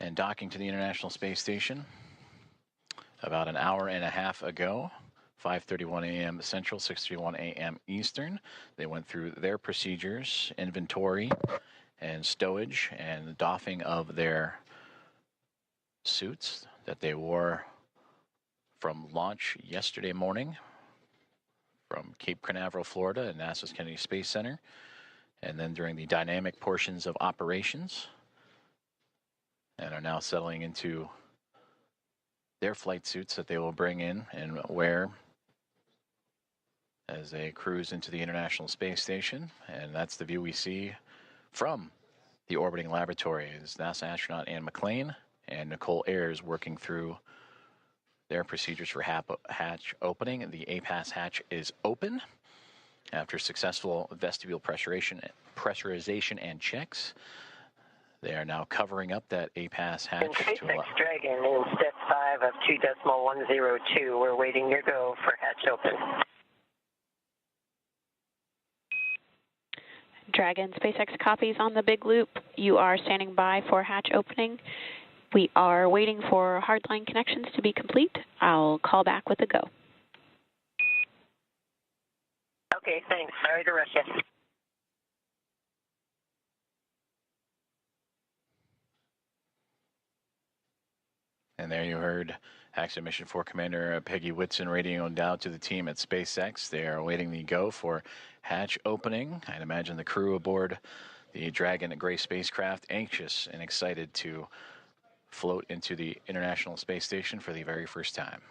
and docking to the International Space Station about an hour and a half ago. 5:31 a.m. Central, 6:31 a.m. Eastern. They went through their procedures, inventory, and stowage, and doffing of their suits that they wore from launch yesterday morning from Cape Canaveral, Florida, at NASA's Kennedy Space Center, and then during the dynamic portions of operations, and are now settling into their flight suits that they will bring in and wear as they cruise into the International Space Station. And that's the view we see from the orbiting laboratory. Is NASA astronaut Anne McClain and Nicole Ayers working through their procedures for hatch opening. The APAS hatch is open after successful vestibule pressurization and checks. They are now covering up that APAS hatch. SpaceX Dragon in step 5 of 2.102. We're waiting your go for hatch open. Dragon, SpaceX copies on the big loop. You are standing by for hatch opening. We are waiting for hardline connections to be complete. I'll call back with a go. Okay, thanks. Sorry to rush you. And there you heard Axiom Mission 4 Commander Peggy Whitson radioing down to the team at SpaceX. They are awaiting the go for hatch opening. I'd imagine the crew aboard the Dragon Gray spacecraft anxious and excited to float into the International Space Station for the very first time.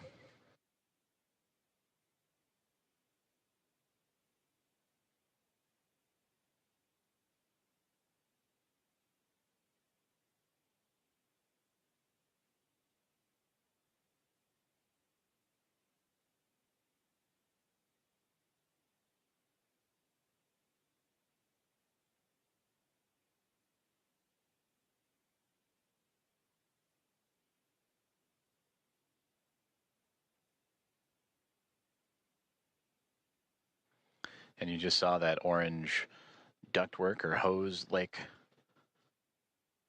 And you just saw that orange ductwork or hose-like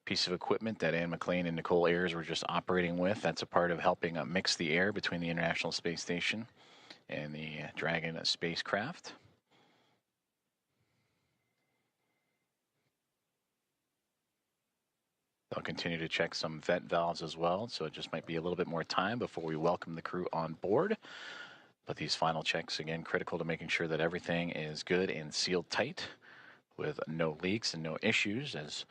piece of equipment that Anne McClain and Nicole Ayers were just operating with. That's a part of helping mix the air between the International Space Station and the Dragon spacecraft. They'll continue to check some vent valves as well, so it just might be a little bit more time before we welcome the crew on board. But these final checks, again, critical to making sure that everything is good and sealed tight with no leaks and no issues, as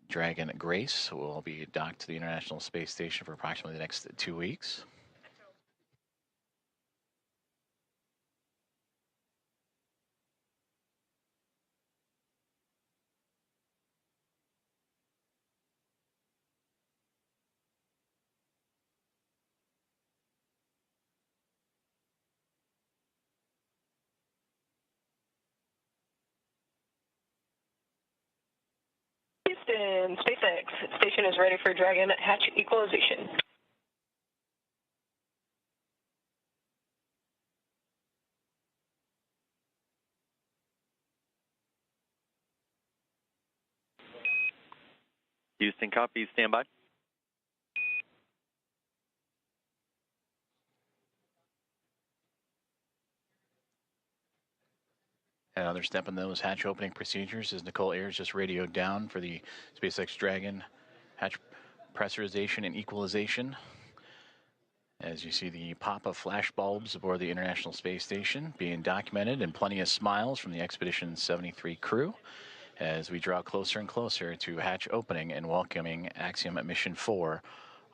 Dragon Grace will be docked to the International Space Station for approximately the next 2 weeks. Houston, SpaceX station is ready for Dragon hatch equalization. Houston, copy. Stand by. Another step in those hatch opening procedures is Nicole Ayers just radioed down for the SpaceX Dragon hatch pressurization and equalization. As you see the pop of flash bulbs aboard the International Space Station being documented, and plenty of smiles from the Expedition 73 crew as we draw closer and closer to hatch opening and welcoming Axiom Mission 4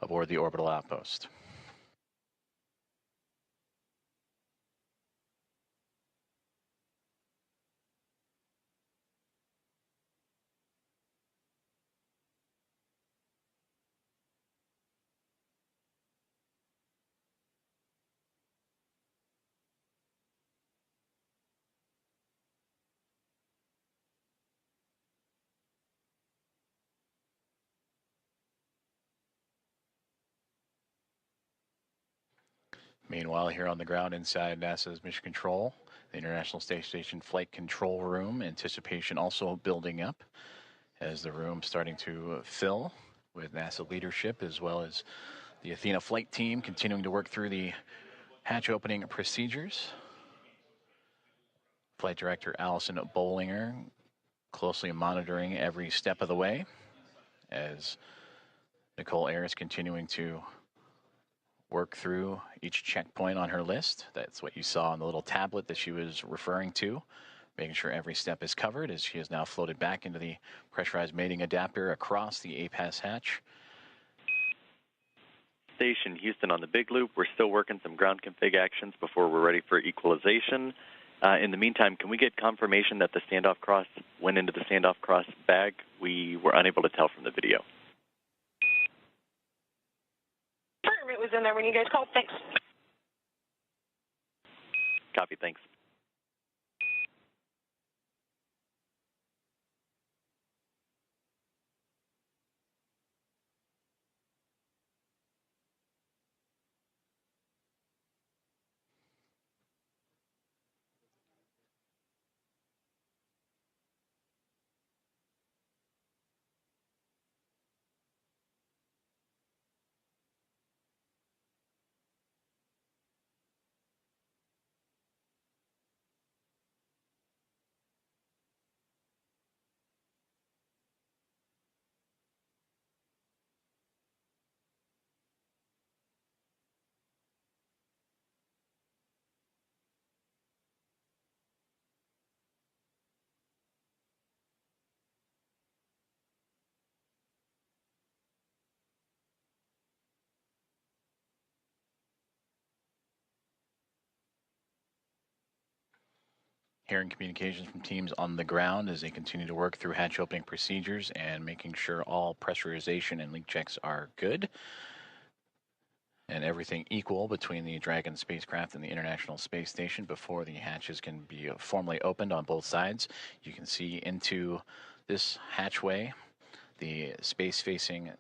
aboard the Orbital Outpost. Meanwhile, here on the ground inside NASA's Mission Control, the International Space Station Flight Control Room, anticipation also building up as the room starting to fill with NASA leadership, as well as the Athena flight team continuing to work through the hatch opening procedures. Flight Director Allison Bollinger closely monitoring every step of the way as Nicole Ayers continuing to work through each checkpoint on her list. That's what you saw on the little tablet that she was referring to, making sure every step is covered as she is now floated back into the pressurized mating adapter across the APAS hatch. Station Houston on the big loop. We're still working some ground config actions before we're ready for equalization. In the meantime, can we get confirmation that the standoff cross went into the standoff cross bag? We were unable to tell from the video. It was in there when you guys called. Thanks. Copy, thanks. Hearing communications from teams on the ground as they continue to work through hatch opening procedures and making sure all pressurization and leak checks are good and everything equal between the Dragon spacecraft and the International Space Station before the hatches can be formally opened on both sides. You can see into this hatchway the space-facing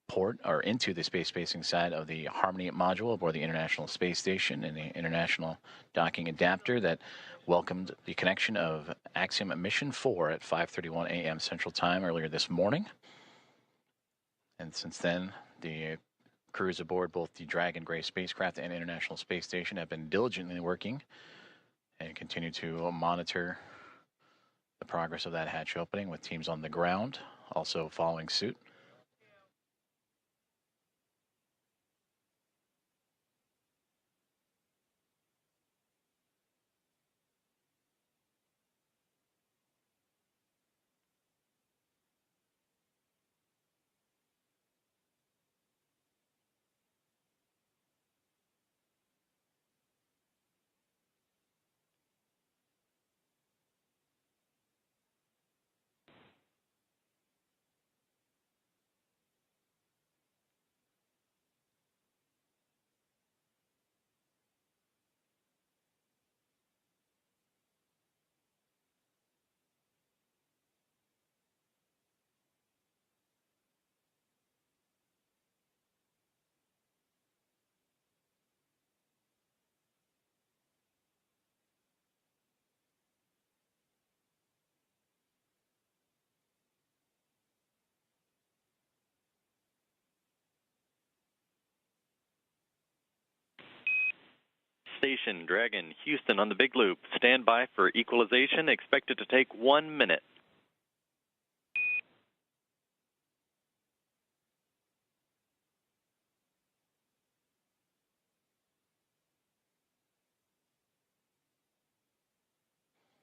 port, or into the space-facing side of the Harmony module aboard the International Space Station and the International Docking Adapter that welcomed the connection of Axiom Mission 4 at 5:31 a.m. Central Time earlier this morning. And since then, the crews aboard both the Dragon Gray spacecraft and International Space Station have been diligently working and continue to monitor the progress of that hatch opening, with teams on the ground also following suit. Station Dragon Houston on the big loop. Stand by for equalization. Expected to take 1 minute.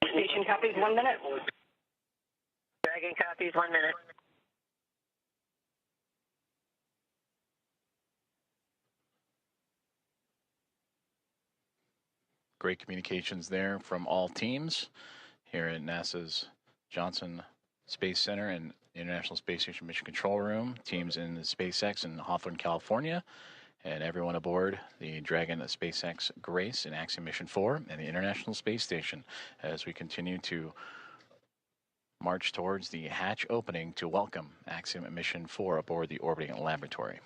Station copies 1 minute. Dragon copies 1 minute. Great communications there from all teams here at NASA's Johnson Space Center and International Space Station Mission Control Room, teams in the SpaceX in Hawthorne, California, and everyone aboard the Dragon SpaceX Grace in Axiom Mission 4 and the International Space Station as we continue to march towards the hatch opening to welcome Axiom Mission 4 aboard the orbiting laboratory.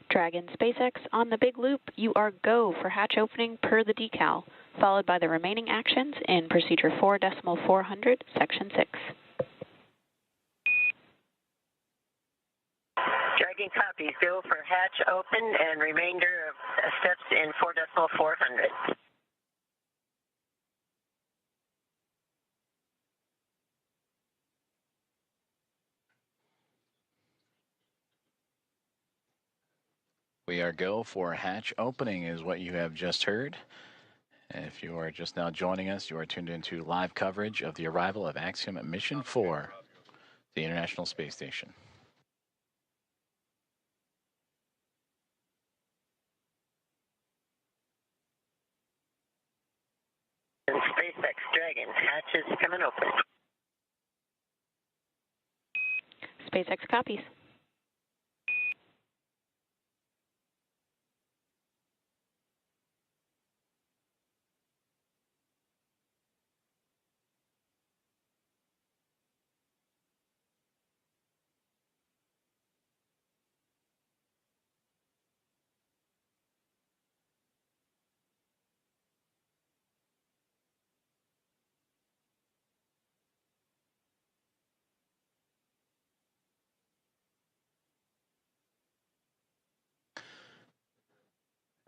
Dragon SpaceX, on the big loop, you are go for hatch opening per the decal, followed by the remaining actions in Procedure 4.400, Section 6. Dragon copies. Go for hatch open and remainder of steps in 4.400. We are go for hatch opening is what you have just heard. And if you are just now joining us, you are tuned into live coverage of the arrival of Axiom at Mission 4, the International Space Station. SpaceX Dragon, hatch is coming open. SpaceX copies.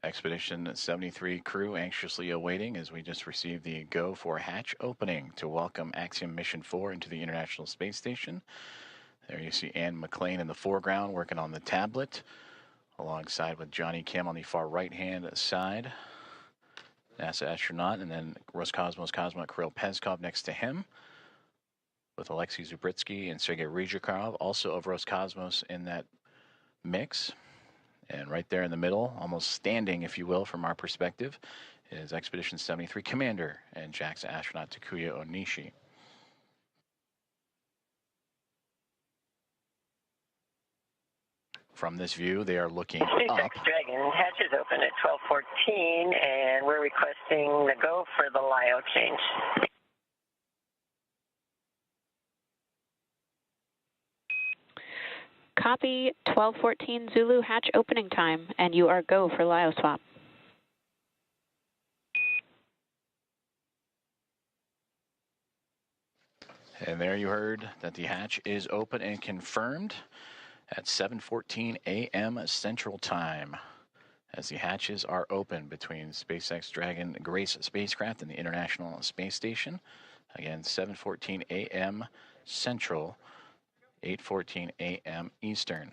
Expedition 73 crew anxiously awaiting as we just received the go for hatch opening to welcome Axiom Mission 4 into the International Space Station. There you see Ann McLean in the foreground working on the tablet, alongside with Johnny Kim on the far right-hand side, NASA astronaut, and then Roscosmos cosmonaut Kirill Peskov next to him, with Alexei Zubritsky and Sergei Ryzhikov, also of Roscosmos in that mix. And right there in the middle, almost standing, if you will, from our perspective, is Expedition 73 Commander and JAXA astronaut Takuya Onishi. From this view, they are looking SpaceX up. Dragon, hatch is open at 12:14, and we're requesting the go for the LIO change. Copy 1214 Zulu hatch opening time, and you are go for LIO swap. And there you heard that the hatch is open and confirmed at 7:14 a.m. Central Time, as the hatches are open between SpaceX Dragon Grace spacecraft and the International Space Station. Again, 7:14 a.m. Central, 8:14 a.m. Eastern.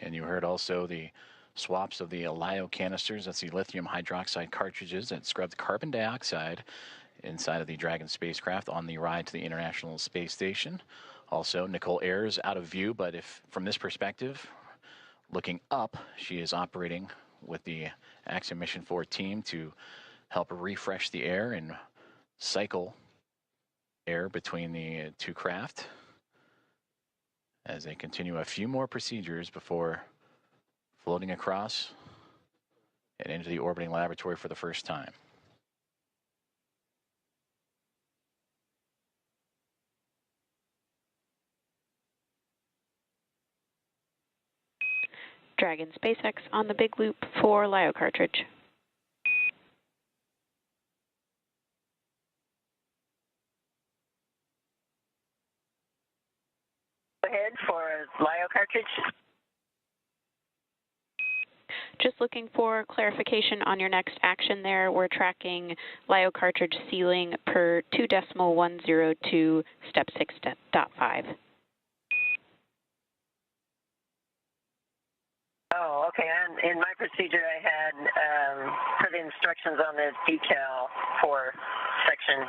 And you heard also the swaps of the LIO canisters. That's the lithium hydroxide cartridges that scrubbed carbon dioxide inside of the Dragon spacecraft on the ride to the International Space Station. Also, Nicole Ayers out of view, but if from this perspective, looking up, she is operating with the Axiom Mission 4 team to help refresh the air and cycle air between the two craft as they continue a few more procedures before floating across and into the orbiting laboratory for the first time. Dragon SpaceX on the big loop for LIO cartridge. Go ahead for LIO cartridge. Just looking for clarification on your next action there. We're tracking LIO cartridge sealing per 2.102 step 6.5. Oh, okay. In my procedure, I had put instructions on the decal for section.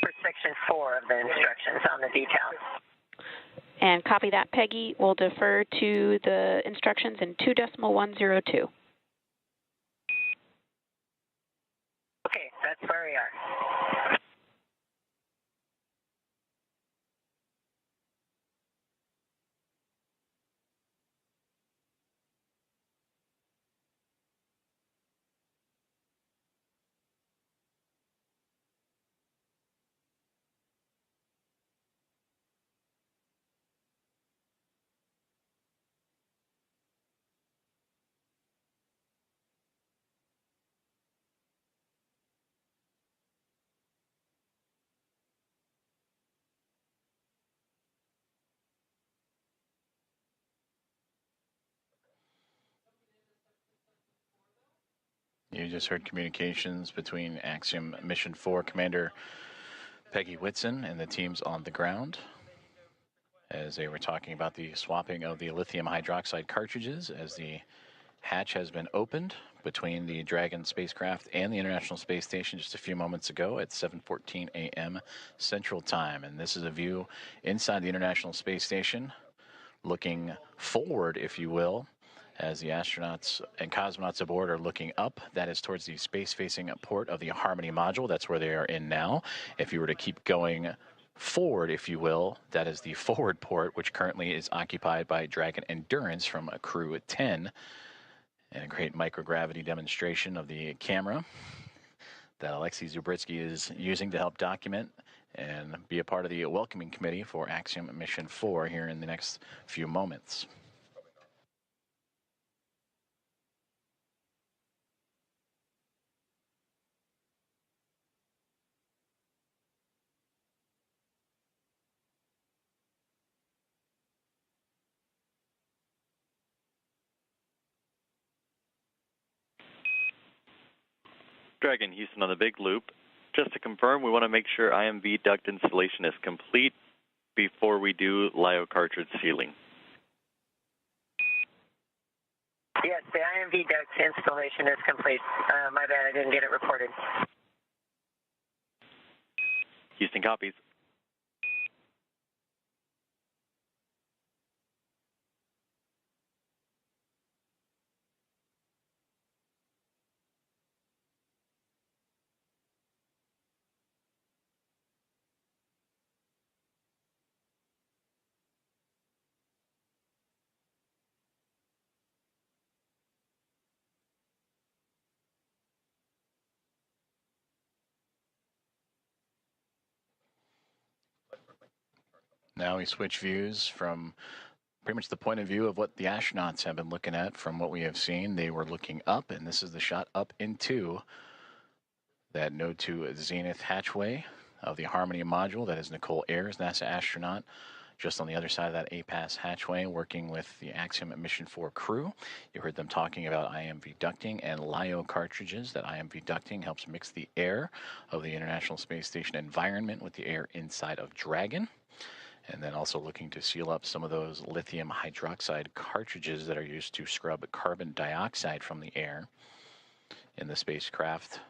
For section 4 of the instructions on the decal. And copy that, Peggy. We'll defer to the instructions in 2.102. Okay, that's where we are. You just heard communications between Axiom Mission 4 Commander Peggy Whitson and the teams on the ground as they were talking about the swapping of the lithium hydroxide cartridges as the hatch has been opened between the Dragon spacecraft and the International Space Station just a few moments ago at 7:14 a.m. Central Time. And this is a view inside the International Space Station, looking forward, if you will, as the astronauts and cosmonauts aboard are looking up. That is towards the space-facing port of the Harmony module. That's where they are in now. If you were to keep going forward, if you will, that is the forward port, which currently is occupied by Dragon Endurance from Crew 10. And a great microgravity demonstration of the camera that Alexei Zubritsky is using to help document and be a part of the welcoming committee for Axiom Mission 4 here in the next few moments. Dragon Houston on the big loop. Just to confirm, we want to make sure IMV duct installation is complete before we do LIO cartridge sealing. Yes, the IMV duct installation is complete. My bad, I didn't get it reported. Houston copies. Now we switch views from pretty much the point of view of what the astronauts have been looking at. From what we have seen, they were looking up, and this is the shot up into that node to zenith hatchway of the Harmony module. That is Nicole Ayers, NASA astronaut, just on the other side of that APAS hatchway, working with the Axiom Mission 4 crew. You heard them talking about IMV ducting and LIO cartridges. That IMV ducting helps mix the air of the International Space Station environment with the air inside of Dragon. And then also looking to seal up some of those lithium hydroxide cartridges that are used to scrub carbon dioxide from the air in the spacecraft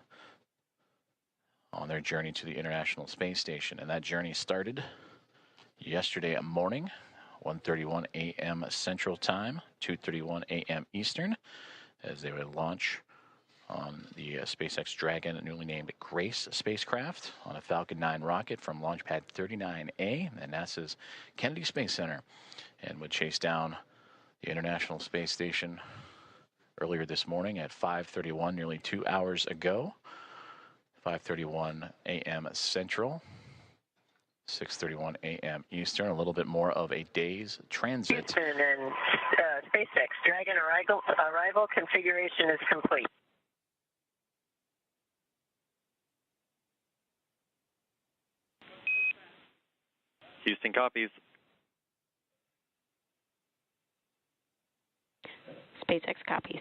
on their journey to the International Space Station. And that journey started yesterday morning, 1:31 a.m. Central Time, 2:31 a.m. Eastern, as they would launch on the SpaceX Dragon, newly named Grace spacecraft, on a Falcon 9 rocket from Launch Pad 39A at NASA's Kennedy Space Center, and would chase down the International Space Station earlier this morning at 5:31, nearly 2 hours ago, 5:31 a.m. Central, 6:31 a.m. Eastern, a little bit more of a day's transit. Houston and SpaceX Dragon arrival configuration is complete. Houston copies. SpaceX copies.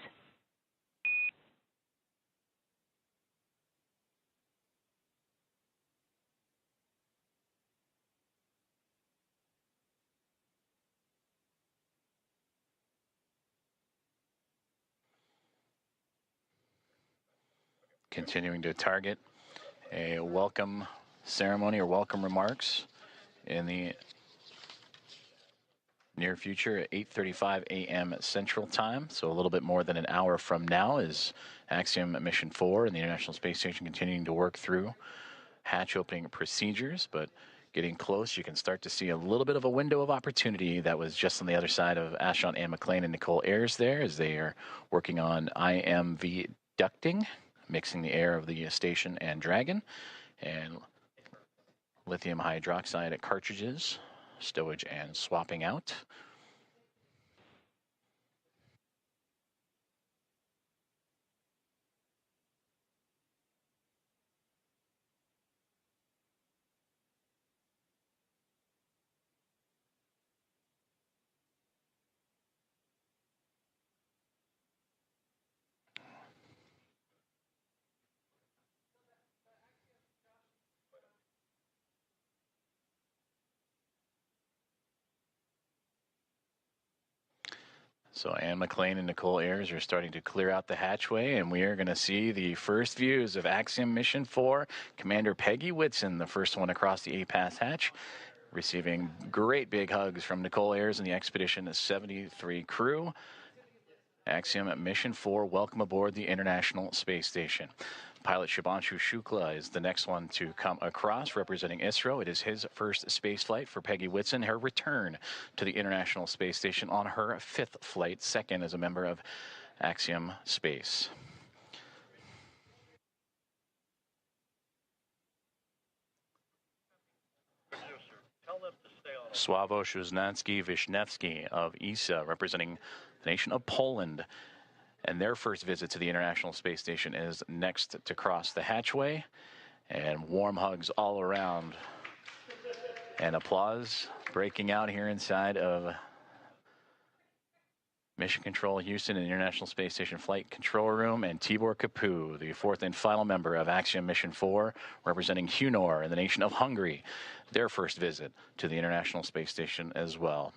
Continuing to target a welcome ceremony or welcome remarks in the near future at 8:35 a.m. Central Time. So a little bit more than an hour from now is Axiom Mission 4 and the International Space Station continuing to work through hatch opening procedures, but getting close, you can start to see a little bit of a window of opportunity that was just on the other side of astronaut Anne McLean and Nicole Ayers there, as they are working on IMV ducting, mixing the air of the station and Dragon, and lithium hydroxide cartridges, stowage and swapping out. So Anne McLean and Nicole Ayers are starting to clear out the hatchway, and we are going to see the first views of Axiom Mission 4. Commander Peggy Whitson, the first one across the APAS hatch, receiving great big hugs from Nicole Ayers and the Expedition 73 crew. Axiom Mission 4, welcome aboard the International Space Station. Pilot Shubhanshu Shukla is the next one to come across, representing ISRO. It is his first space flight for Peggy Whitson, her return to the International Space Station on her 5th flight, second as a member of Axiom Space. Sławomir Wisniewski of ESA, representing the nation of Poland. And their first visit to the International Space Station is next to cross the hatchway. And warm hugs all around. And applause breaking out here inside of Mission Control Houston and International Space Station Flight Control Room. And Tibor Kapu, the fourth and final member of Axiom Mission 4, representing Hunor and the nation of Hungary. Their first visit to the International Space Station as well.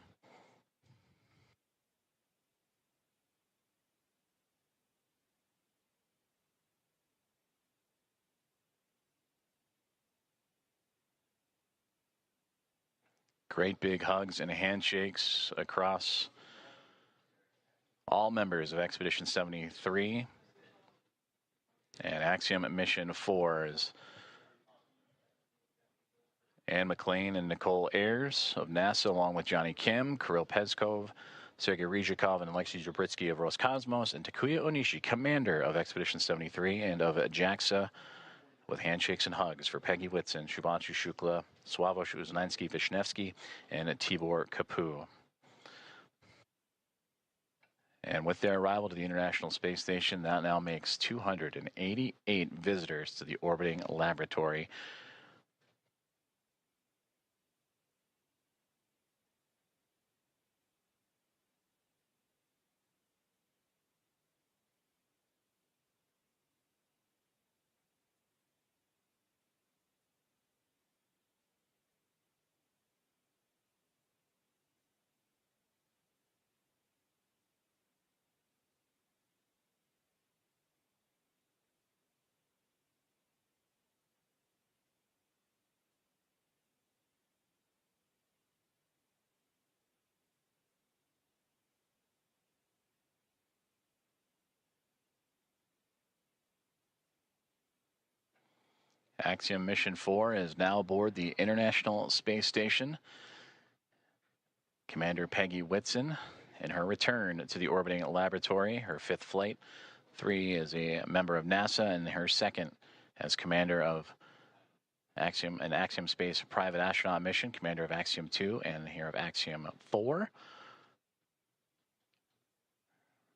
Great big hugs and handshakes across all members of Expedition 73 and Axiom Mission 4's Anne McLean and Nicole Ayers of NASA, along with Johnny Kim, Kirill Peskov, Sergei Ryzhikov, and Alexei Zabritsky of Roscosmos, and Takuya Onishi, commander of Expedition 73 and of JAXA, with handshakes and hugs for Peggy Whitson, Shubhanshu Shukla, Sławomir Wisniewski, and Tibor Kapu. And with their arrival to the International Space Station, that now makes 288 visitors to the orbiting laboratory. Axiom Mission 4 is now aboard the International Space Station. Commander Peggy Whitson, in her return to the orbiting laboratory, her 5th flight. 3 is a member of NASA, and her 2nd as commander of Axiom, an Axiom Space private astronaut mission, commander of Axiom 2 and here of Axiom 4.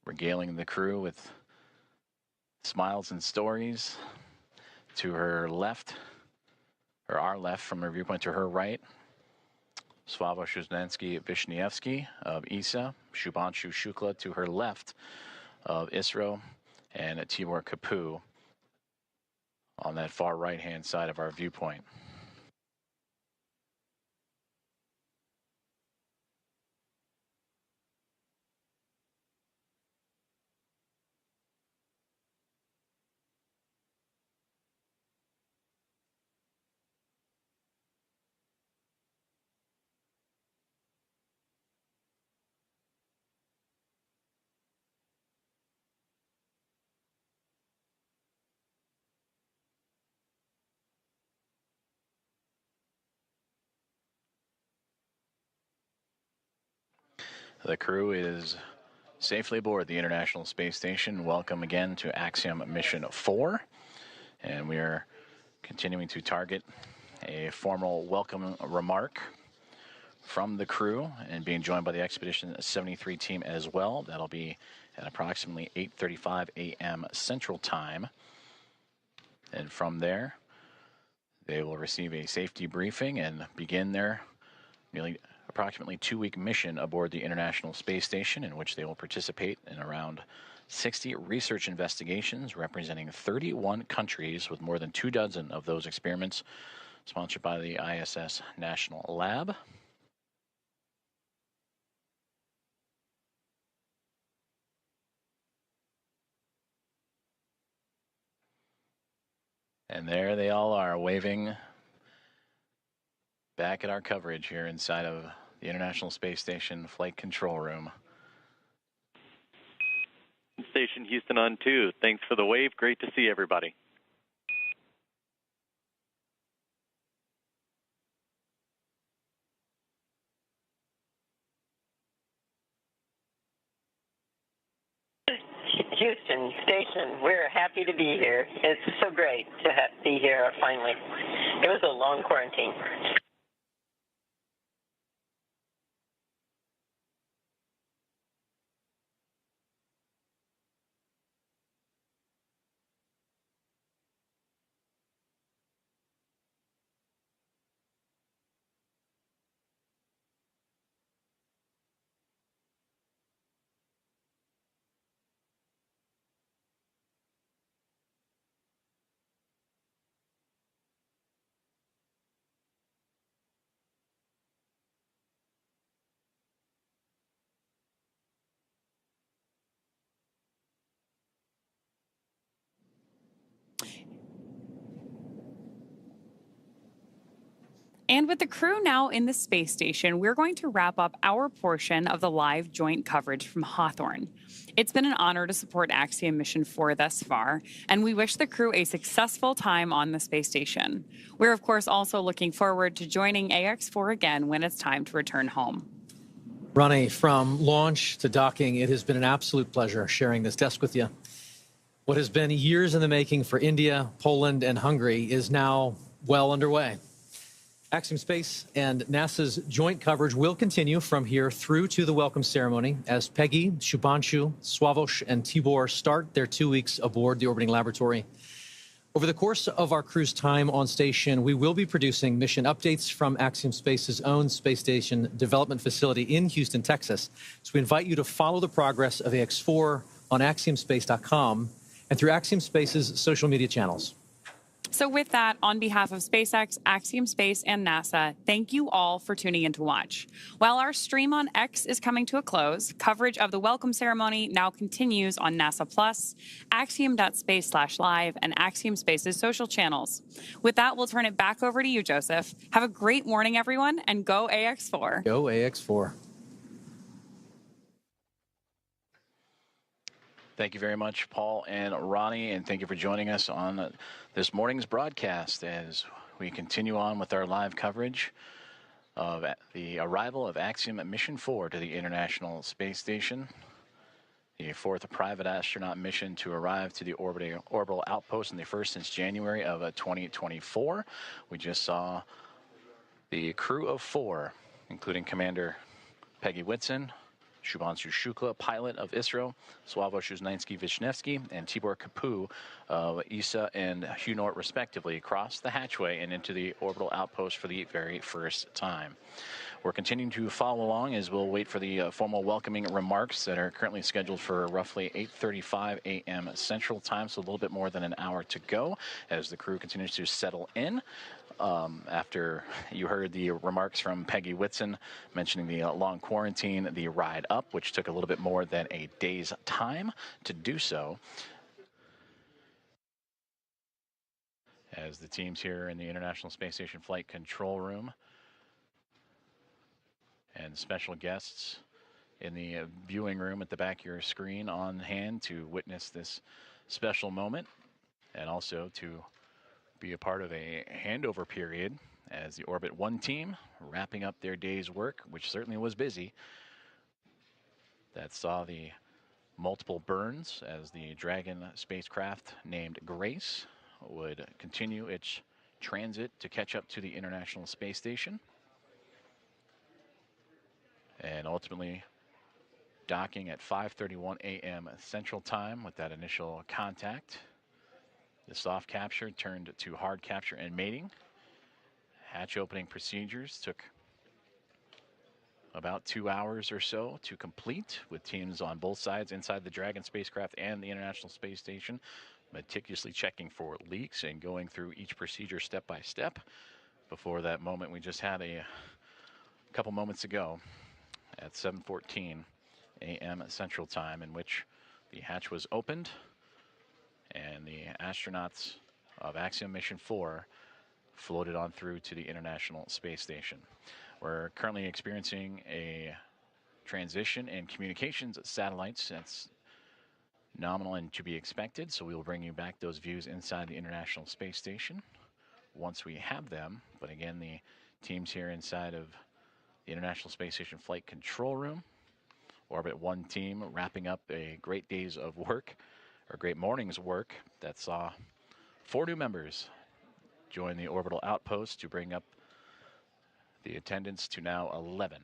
Regaling the crew with smiles and stories. To her left, or our left from her viewpoint, to her right, Sławomir Wisniewski of ESA, Shubhanshu Shukla to her left of ISRO, and Tibor Kapu on that far right-hand side of our viewpoint. The crew is safely aboard the International Space Station. Welcome again to Axiom Mission 4. And we are continuing to target a formal welcome remark from the crew and being joined by the Expedition 73 team as well. That'll be at approximately 8:35 a.m. Central Time. And from there, they will receive a safety briefing and begin their nearly approximately 2-week mission aboard the International Space Station, in which they will participate in around 60 research investigations representing 31 countries, with more than 24 of those experiments sponsored by the ISS National Lab. And there they all are, waving back at our coverage here inside of the International Space Station Flight Control Room. Station Houston on 2. Thanks for the wave. Great to see everybody. Houston Station, we're happy to be here. It's so great to be here finally. It was a long quarantine. And with the crew now in the space station, we're going to wrap up our portion of the live joint coverage from Hawthorne. It's been an honor to support Axiom Mission 4 thus far, and we wish the crew a successful time on the space station. We're, of course, also looking forward to joining AX4 again when it's time to return home. Ronnie, from launch to docking, it has been an absolute pleasure sharing this desk with you. What has been years in the making for India, Poland, and Hungary is now well underway. Axiom Space and NASA's joint coverage will continue from here through to the welcome ceremony as Peggy, Shubhanshu, Sławomir, and Tibor start their 2 weeks aboard the orbiting laboratory. Over the course of our crew's time on station, we will be producing mission updates from Axiom Space's own space station development facility in Houston, Texas. So we invite you to follow the progress of AX4 on axiomspace.com and through Axiom Space's social media channels. So with that, on behalf of SpaceX, Axiom Space, and NASA, thank you all for tuning in to watch. While our stream on X is coming to a close, coverage of the welcome ceremony now continues on NASA Plus, axiom.space/live, and Axiom Space's social channels. With that, we'll turn it back over to you, Joseph. Have a great morning, everyone, and go AX4. Go AX4. Thank you very much, Paul and Ronnie, and thank you for joining us on this morning's broadcast as we continue on with our live coverage of the arrival of Axiom Mission 4 to the International Space Station, the fourth private astronaut mission to arrive to the orbital outpost, and the first since January of 2024. We just saw the crew of 4, including Commander Peggy Whitson, Shubhanshu Shukla, pilot of ISRO, Sławomir Szuznański-Wisniewski, and Tibor Kapu of ESA and HUNORT, respectively, crossed the hatchway and into the orbital outpost for the very first time. We're continuing to follow along as we'll wait for the formal welcoming remarks that are currently scheduled for roughly 8:35 a.m. Central Time, so a little bit more than an hour to go as the crew continues to settle in. After you heard the remarks from Peggy Whitson mentioning the long quarantine, the ride up, which took a little bit more than a day's time to do so, as the teams here in the International Space Station Flight Control Room and special guests in the viewing room at the back of your screen on hand to witness this special moment and also to be a part of a handover period as the Orbit 1 team wrapping up their day's work, which certainly was busy. That saw the multiple burns as the Dragon spacecraft named Grace would continue its transit to catch up to the International Space Station, and ultimately docking at 5:31 a.m. Central Time with that initial contact. The soft capture turned to hard capture and mating. Hatch opening procedures took about 2 hours or so to complete, with teams on both sides inside the Dragon spacecraft and the International Space Station meticulously checking for leaks and going through each procedure step by step before that moment we just had a couple moments ago at 7:14 a.m. Central Time, in which the hatch was opened and the astronauts of Axiom Mission 4 floated on through to the International Space Station. We're currently experiencing a transition in communications satellites. That's nominal and to be expected, so we will bring you back those views inside the International Space Station once we have them. But again, the teams here inside of the International Space Station Flight Control Room. Orbit 1 team wrapping up a great day's of work, or great morning's work, that saw 4 new members join the orbital outpost to bring up the attendance to now 11.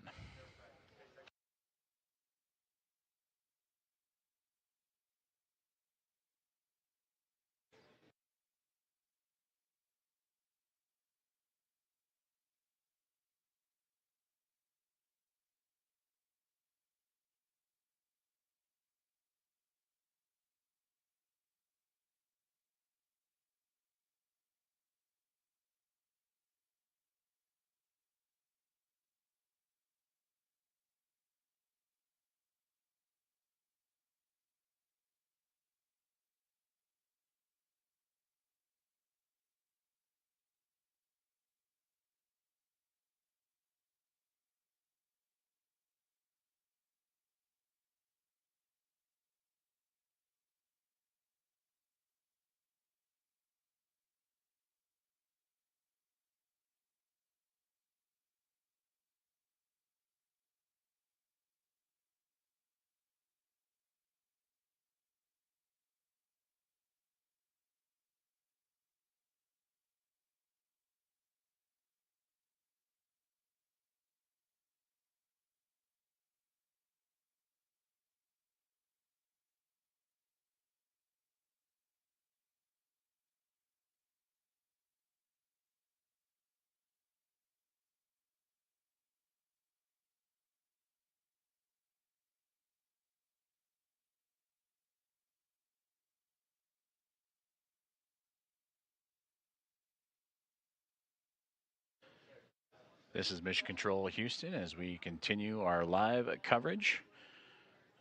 This is Mission Control Houston as we continue our live coverage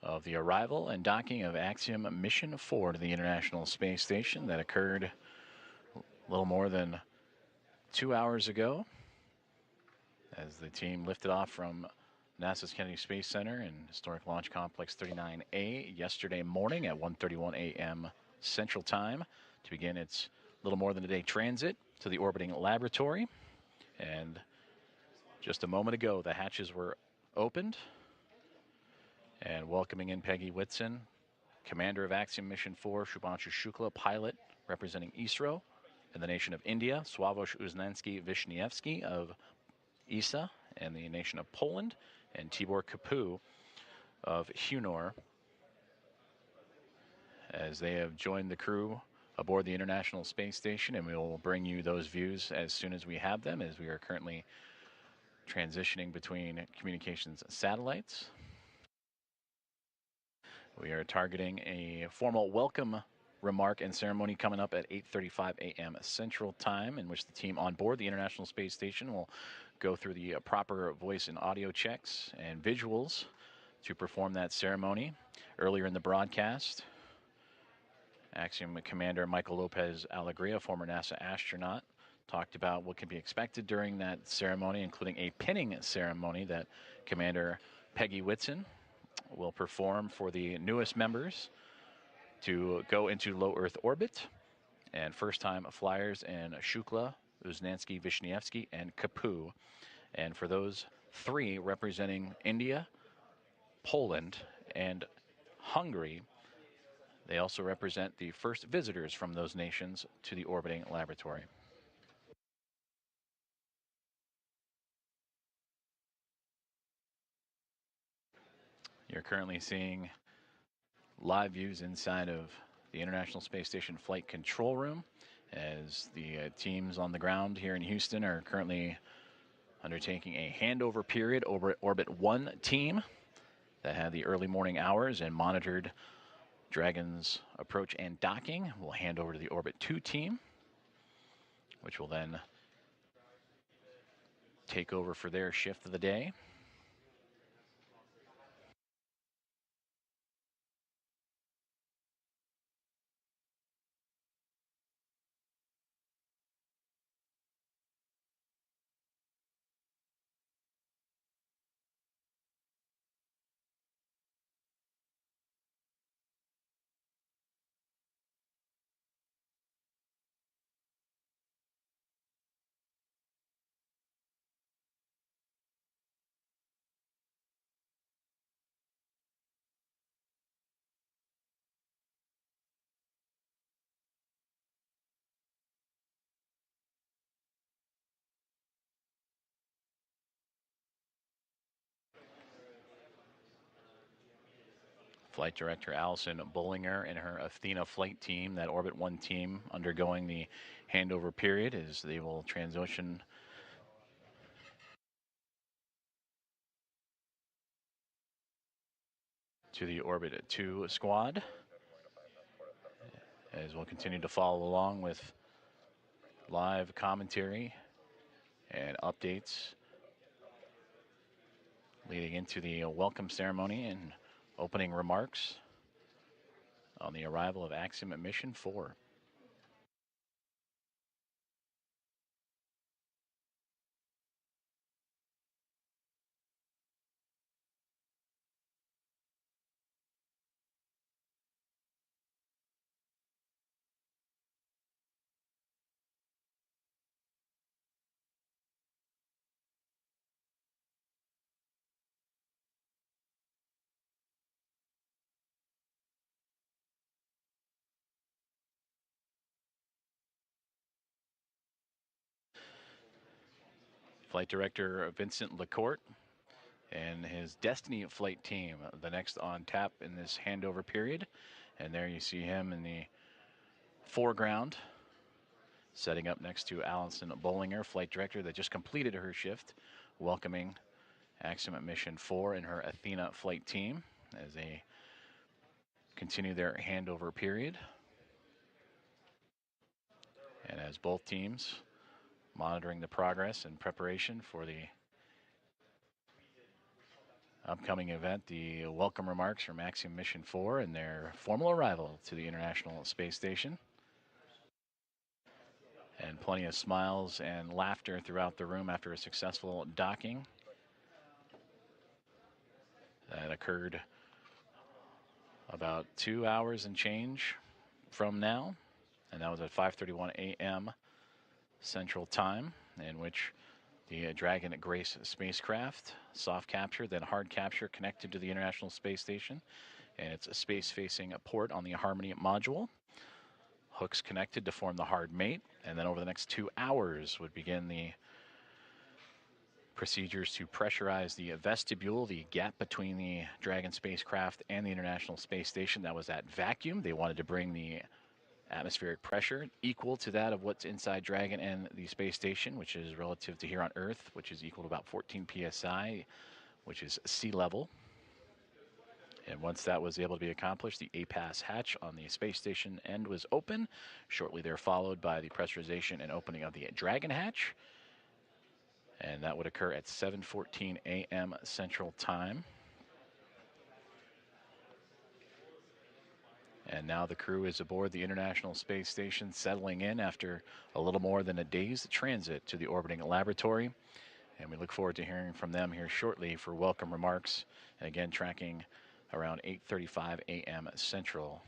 of the arrival and docking of Axiom Mission 4 to the International Space Station that occurred a little more than 2 hours ago as the team lifted off from NASA's Kennedy Space Center and Historic Launch Complex 39A yesterday morning at 1:31 a.m. Central Time to begin its little more than a day transit to the orbiting laboratory. And just a moment ago, the hatches were opened, and welcoming in Peggy Whitson, commander of Axiom Mission 4, Shubhanshu Shukla, pilot representing ISRO, and the nation of India, Sławosz Uznański-Wiśniewski of ESA, and the nation of Poland, and Tibor Kapu of Hunor, as they have joined the crew aboard the International Space Station, and we will bring you those views as soon as we have them, as we are currently transitioning between communications satellites. We are targeting a formal welcome remark and ceremony coming up at 8:35 a.m. Central Time, in which the team on board the International Space Station will go through the proper voice and audio checks and visuals to perform that ceremony. Earlier in the broadcast, Axiom Commander Michael Lopez Alegria, former NASA astronaut, talked about what can be expected during that ceremony, including a pinning ceremony that Commander Peggy Whitson will perform for the newest members to go into low Earth orbit, and first-time flyers in Shukla, Uznański-Wiśniewski, and Kapu. And for those 3 representing India, Poland, and Hungary, they also represent the first visitors from those nations to the orbiting laboratory. You're currently seeing live views inside of the International Space Station Flight Control Room as the teams on the ground here in Houston are currently undertaking a handover period over at Orbit 1 team that had the early morning hours and monitored Dragon's approach and docking. We'll hand over to the Orbit 2 team, which will then take over for their shift of the day. Flight Director Allison Bollinger and her Athena flight team, that Orbit 1 team, undergoing the handover period as they will transition to the Orbit 2 squad, as we'll continue to follow along with live commentary and updates leading into the welcome ceremony and opening remarks on the arrival of Axiom at Mission 4. Flight Director Vincent Lacourt and his Destiny flight team, the next on tap in this handover period. And there you see him in the foreground, setting up next to Allison Bollinger, Flight Director that just completed her shift, welcoming Axiom at Mission 4 and her Athena flight team as they continue their handover period. And as both teams monitoring the progress and preparation for the upcoming event, the welcome remarks from Axiom Mission 4 and their formal arrival to the International Space Station. And plenty of smiles and laughter throughout the room after a successful docking that occurred about 2 hours and change from now. And that was at 5:31 a.m. Central Time, in which the Dragon Grace spacecraft, soft capture, then hard capture, connected to the International Space Station and its space-facing port on the Harmony module. Hooks connected to form the hard mate, and then over the next 2 hours would begin the procedures to pressurize the vestibule, the gap between the Dragon spacecraft and the International Space Station. That was at vacuum. They wanted to bring the atmospheric pressure equal to that of what's inside Dragon and the space station, which is relative to here on Earth, which is equal to about 14 psi, which is sea level. And once that was able to be accomplished, the APAS hatch on the space station end was open. Shortly there followed by the pressurization and opening of the Dragon hatch. And that would occur at 7:14 a.m. Central Time. And now the crew is aboard the International Space Station, settling in after a little more than a day's transit to the orbiting laboratory. And we look forward to hearing from them here shortly for welcome remarks. And again, tracking around 8:35 a.m. Central.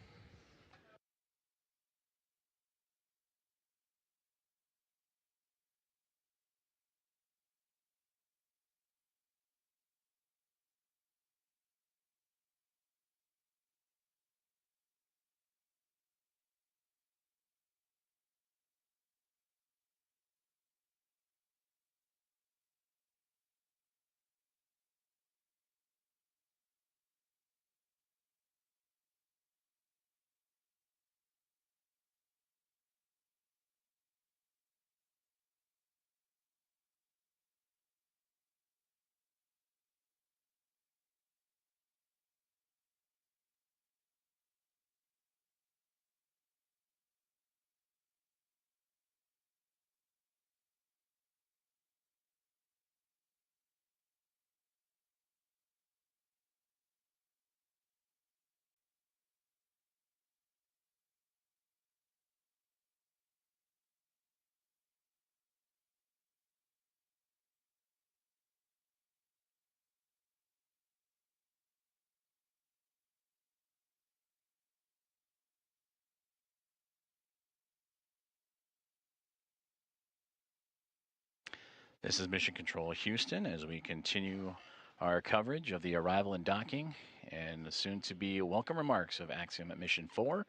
This is Mission Control Houston as we continue our coverage of the arrival and docking and the soon-to-be welcome remarks of Axiom at Mission 4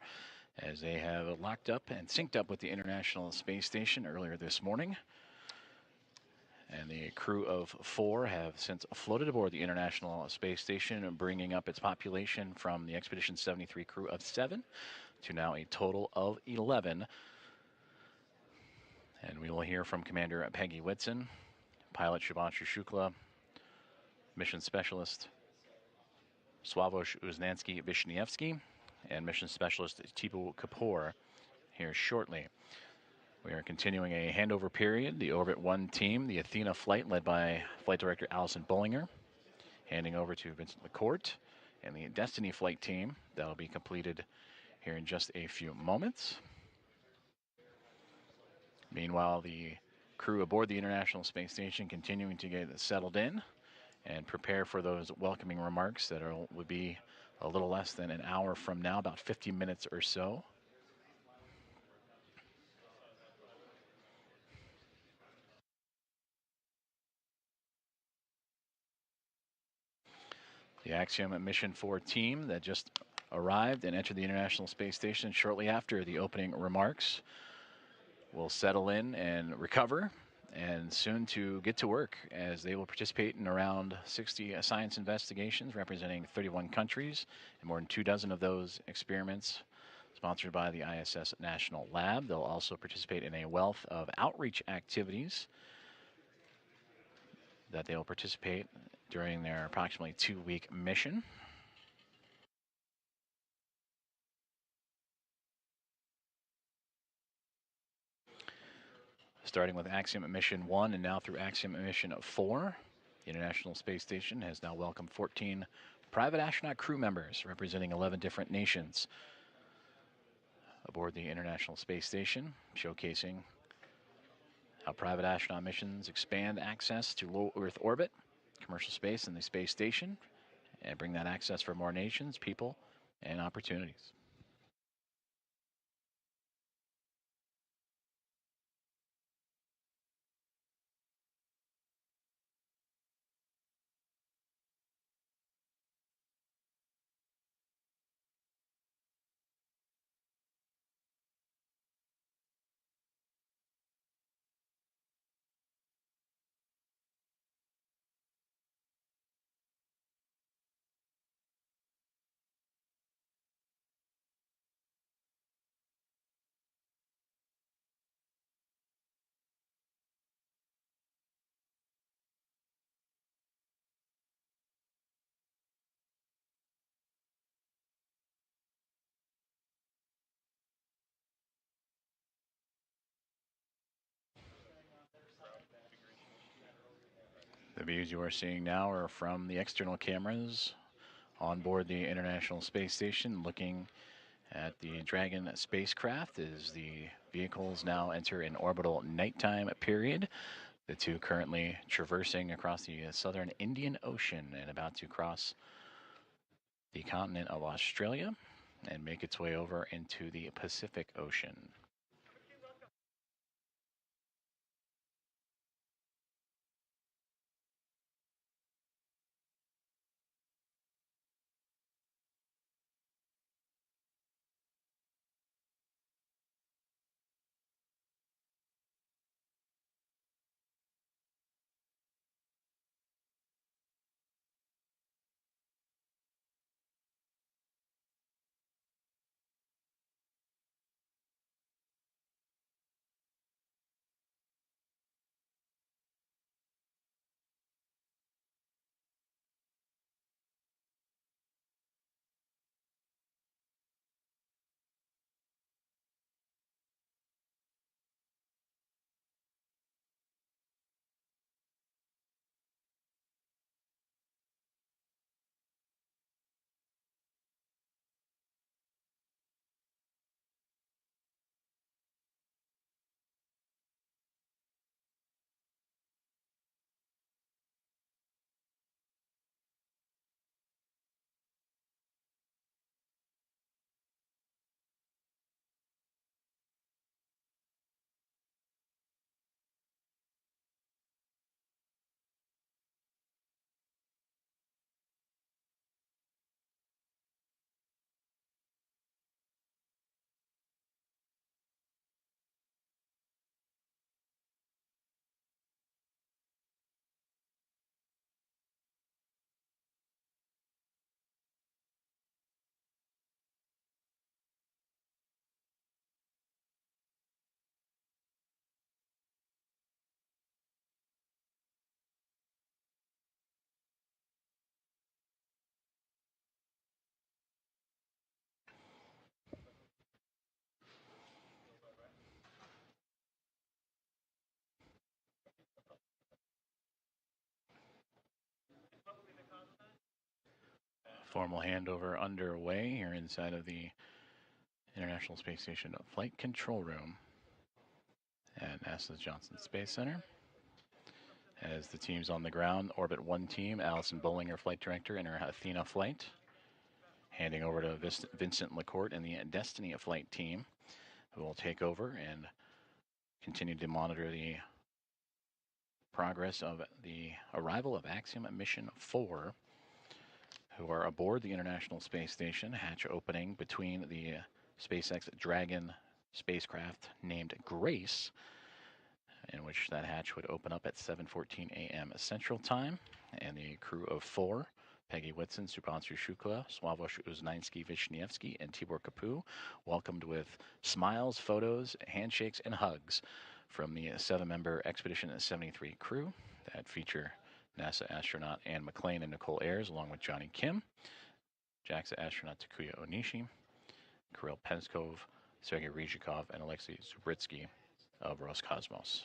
as they have locked up and synced up with the International Space Station earlier this morning. And the crew of 4 have since floated aboard the International Space Station, bringing up its population from the Expedition 73 crew of 7 to now a total of 11. And we will hear from Commander Peggy Whitson, pilot Shubhanshu Shukla, mission specialist Sławomir Uznansky-Wisniewski, and mission specialist Thibaut Kapoor here shortly. We are continuing a handover period. The Orbit 1 team, the Athena flight led by Flight Director Allison Bollinger, handing over to Vincent LaCourte, and the Destiny flight team. That'll be completed here in just a few moments. Meanwhile, the crew aboard the International Space Station continuing to get settled in and prepare for those welcoming remarks that would be a little less than an hour from now, about 50 minutes or so. The Axiom Mission 4 team that just arrived and entered the International Space Station shortly after the opening remarks will settle in and recover, and soon to get to work, as they will participate in around 60 science investigations representing 31 countries, and more than 24 of those experiments sponsored by the ISS National Lab. They'll also participate in a wealth of outreach activities that they will participate during their approximately 2-week mission. Starting with Axiom Mission 1 and now through Axiom Mission 4, the International Space Station has now welcomed 14 private astronaut crew members representing 11 different nations aboard the International Space Station, showcasing how private astronaut missions expand access to low Earth orbit, commercial space, and the space station, and bring that access for more nations, people, and opportunities. The views you are seeing now are from the external cameras on board the International Space Station, looking at the Dragon spacecraft as the vehicles now enter an orbital nighttime period. The two currently traversing across the southern Indian Ocean and about to cross the continent of Australia and make its way over into the Pacific Ocean. Formal handover underway here inside of the International Space Station Flight Control Room at NASA's Johnson Space Center. As the teams on the ground, Orbit 1 team, Allison Bollinger, Flight Director, in her Athena flight, handing over to Vincent LaCourte and the Destiny flight team, who will take over and continue to monitor the progress of the arrival of Axiom Mission 4, who are aboard the International Space Station, hatch opening between the SpaceX Dragon spacecraft named Grace, in which that hatch would open up at 7:14 a.m. Central Time, and the crew of 4, Peggy Whitson, Subhanshu Shukla, Sławosz Uznański-Wiśniewski, and Tibor Kapu, welcomed with smiles, photos, handshakes, and hugs from the 7-member Expedition 73 crew that feature NASA astronaut Anne McClain and Nicole Ayers, along with Johnny Kim, JAXA astronaut Takuya Onishi, Kirill Peskov, Sergei Ryzhikov, and Alexei Zubritsky of Roscosmos.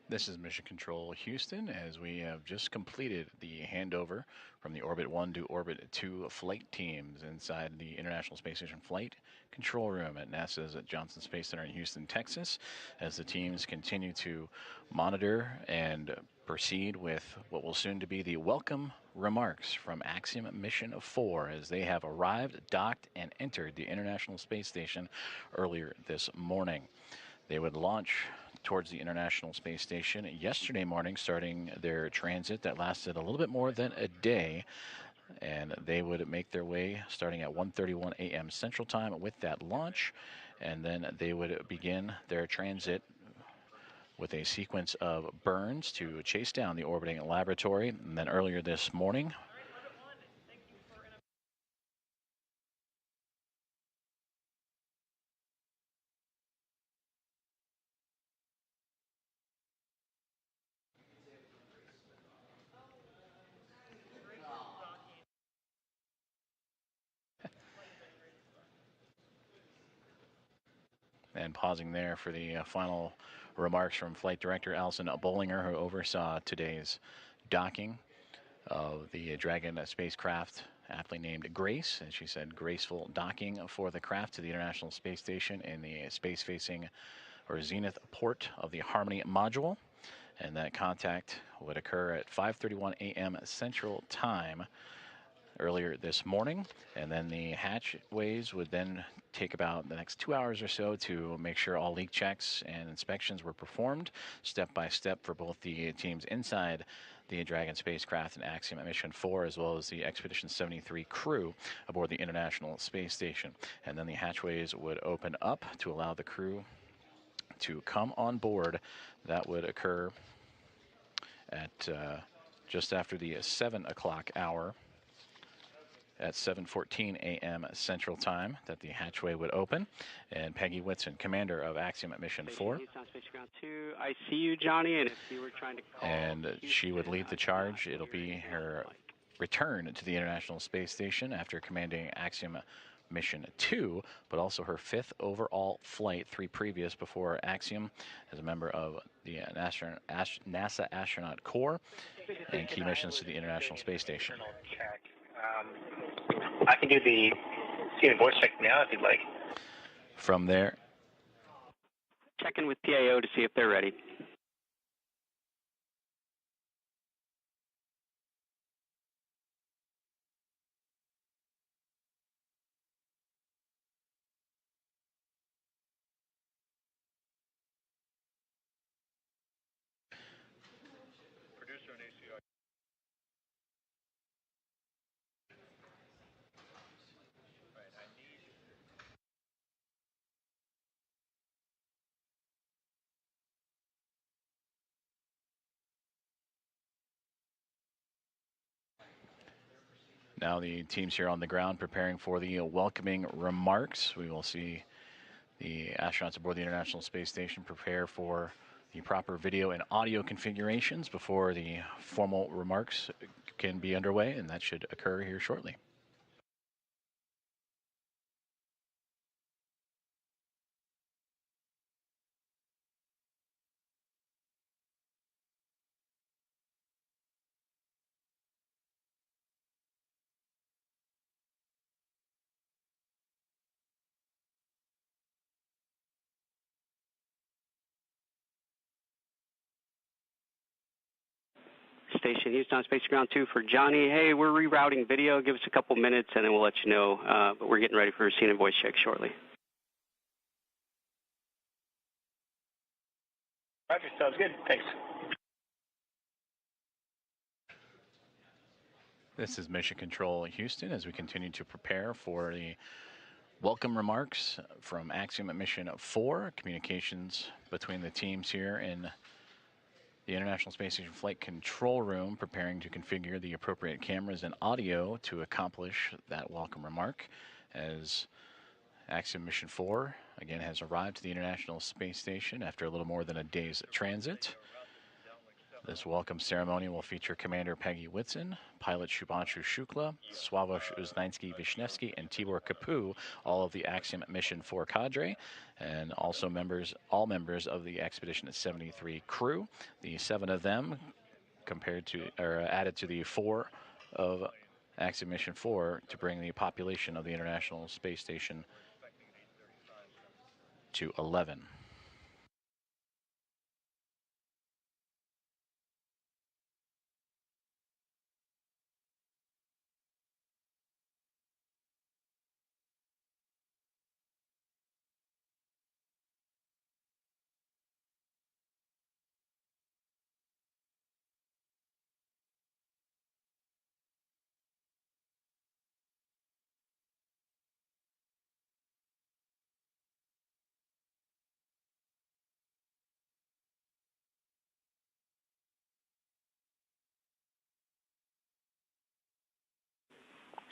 This is Mission Control Houston, as we have just completed the handover from the Orbit 1 to Orbit 2 flight teams inside the International Space Station Flight Control Room at NASA's Johnson Space Center in Houston, Texas, as the teams continue to monitor and proceed with what will soon to be the welcome remarks from Axiom Mission 4 as they have arrived, docked, and entered the International Space Station earlier this morning. They would launch towards the International Space Station yesterday morning, starting their transit that lasted a little bit more than a day. And they would make their way starting at 1:31 a.m. Central Time with that launch. And then they would begin their transit with a sequence of burns to chase down the orbiting laboratory. And then earlier this morning, and pausing there for the final remarks from Flight Director Alison Bollinger, who oversaw today's docking of the Dragon spacecraft, aptly named Grace. And she said graceful docking for the craft to the International Space Station in the space-facing or zenith port of the Harmony module. And that contact would occur at 5:31 a.m. Central Time earlier this morning, and then the hatchways would then take about the next 2 hours or so to make sure all leak checks and inspections were performed step by step for both the teams inside the Dragon spacecraft and Axiom Mission 4, as well as the Expedition 73 crew aboard the International Space Station. And then the hatchways would open up to allow the crew to come on board. That would occur at just after the 7 o'clock hour at 7:14 a.m. Central Time that the hatchway would open. And Peggy Whitson, commander of Axiom Mission 4. I see you, Johnny, and if you were trying to call and she would lead the charge. It'll be her return to the International Space Station after commanding Axiom Mission 2, but also her 5th overall flight, 3 previous before Axiom as a member of the NASA Astronaut Corps and key missions to the International Space Station. I can do the voice check now if you'd like. From there, check in with PAO to see if they're ready. now the teams here on the ground preparing for the welcoming remarks. We will see the astronauts aboard the International Space Station prepare for the proper video and audio configurations before the formal remarks can be underway, and that should occur here shortly. Station Houston on Space Ground 2 for Johnny. Hey, we're rerouting video. Give us a couple minutes and then we'll let you know. But we're getting ready for a scene and voice check shortly. Roger, sounds good. Thanks. This is Mission Control Houston as we continue to prepare for the welcome remarks from Axiom Mission 4. Communications between the teams here in the International Space Station Flight Control Room, preparing to configure the appropriate cameras and audio to accomplish that welcome remark, as Axiom Mission 4 again has arrived to the International Space Station after a little more than a day's transit. This welcome ceremony will feature Commander Peggy Whitson, pilot Shubhanshu Shukla, Swavesh Uznansky-Vishnevsky, and Tibor Kapu, all of the Axiom Mission 4 cadre, and also all members of the Expedition 73 crew. The 7 of them added to the 4 of Axiom Mission 4 to bring the population of the International Space Station to 11.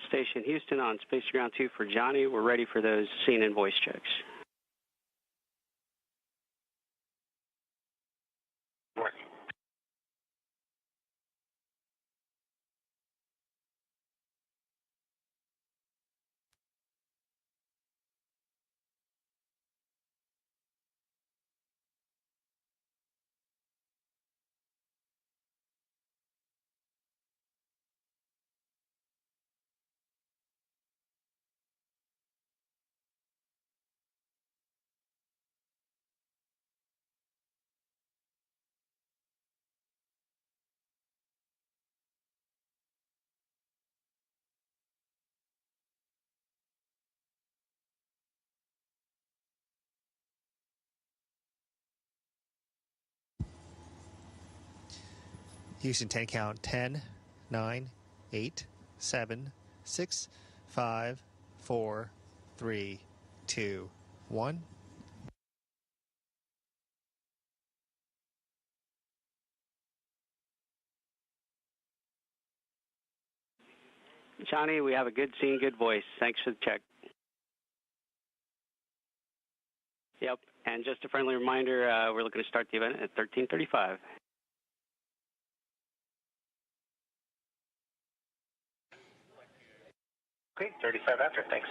Station Houston on Space Ground 2 for Johnny. We're ready for those scene and voice checks. Houston 10 count, 10, 9, 8, 7, 6, 5, 4, 3, 2, 1. Johnny, we have a good scene, good voice. Thanks for the check. Yep, and just a friendly reminder, we're looking to start the event at 13:35. Okay, 35 after, thanks.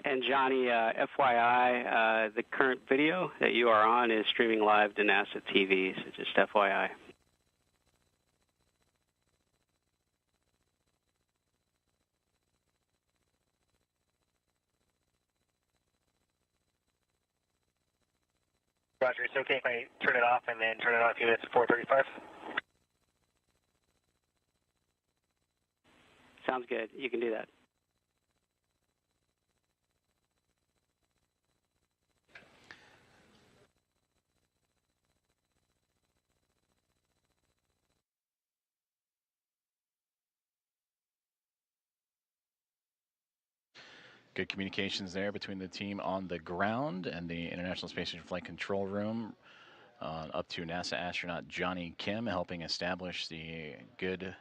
And Johnny, FYI, the current video that you are on is streaming live to NASA TV, so just FYI. Roger, it's okay if I turn it off and then turn it on a few minutes at 4:35? Sounds good. You can do that. Good communications there between the team on the ground and the International Space Station Flight Control Room, up to NASA astronaut Johnny Kim, helping establish the good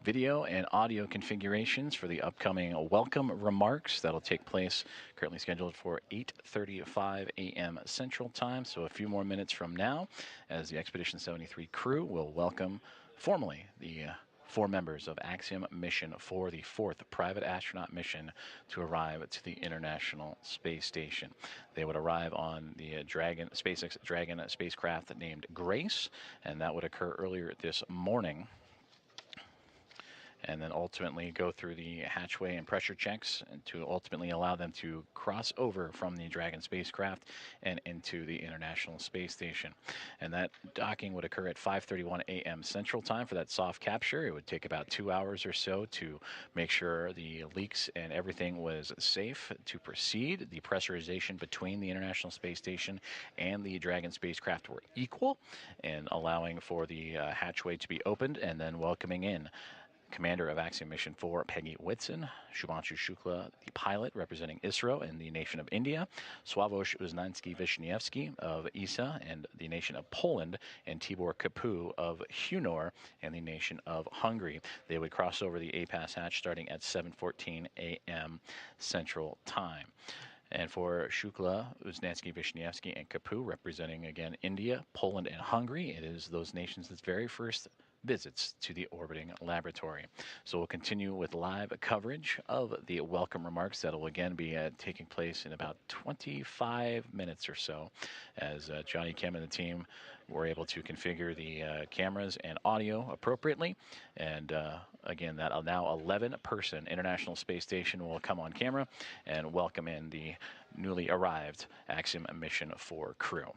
video and audio configurations for the upcoming welcome remarks that'll take place, currently scheduled for 8:35 a.m. Central Time, so a few more minutes from now, as the Expedition 73 crew will welcome formally the 4 members of Axiom Mission 4, the 4th private astronaut mission to arrive to the International Space Station. They would arrive on the SpaceX Dragon spacecraft named Grace, and that would occur earlier this morning, and then ultimately go through the hatchway and pressure checks and to ultimately allow them to cross over from the Dragon spacecraft and into the International Space Station. And that docking would occur at 5:31 a.m. Central Time for that soft capture. It would take about 2 hours or so to make sure the leaks and everything was safe to proceed. The pressurization between the International Space Station and the Dragon spacecraft were equal, and allowing for the hatchway to be opened and then welcoming in Commander of Axiom Mission 4, Peggy Whitson, Shubhanshu Shukla, the pilot representing ISRO and the nation of India, Sławomir Uznański-Wiśniewski of ESA and the nation of Poland, and Tibor Kapu of Hunor and the nation of Hungary. They would cross over the APAS hatch starting at 7:14 a.m. Central Time. And for Shukla, Uznański-Wiśniewski, and Kapu, representing again India, Poland, and Hungary, it is those nations' very first visits to the orbiting laboratory. So we'll continue with live coverage of the welcome remarks that will again be taking place in about 25 minutes or so, as Johnny Kim and the team were able to configure the cameras and audio appropriately. And again, that now 11-person International Space Station will come on camera and welcome in the newly arrived Axiom Mission 4 crew.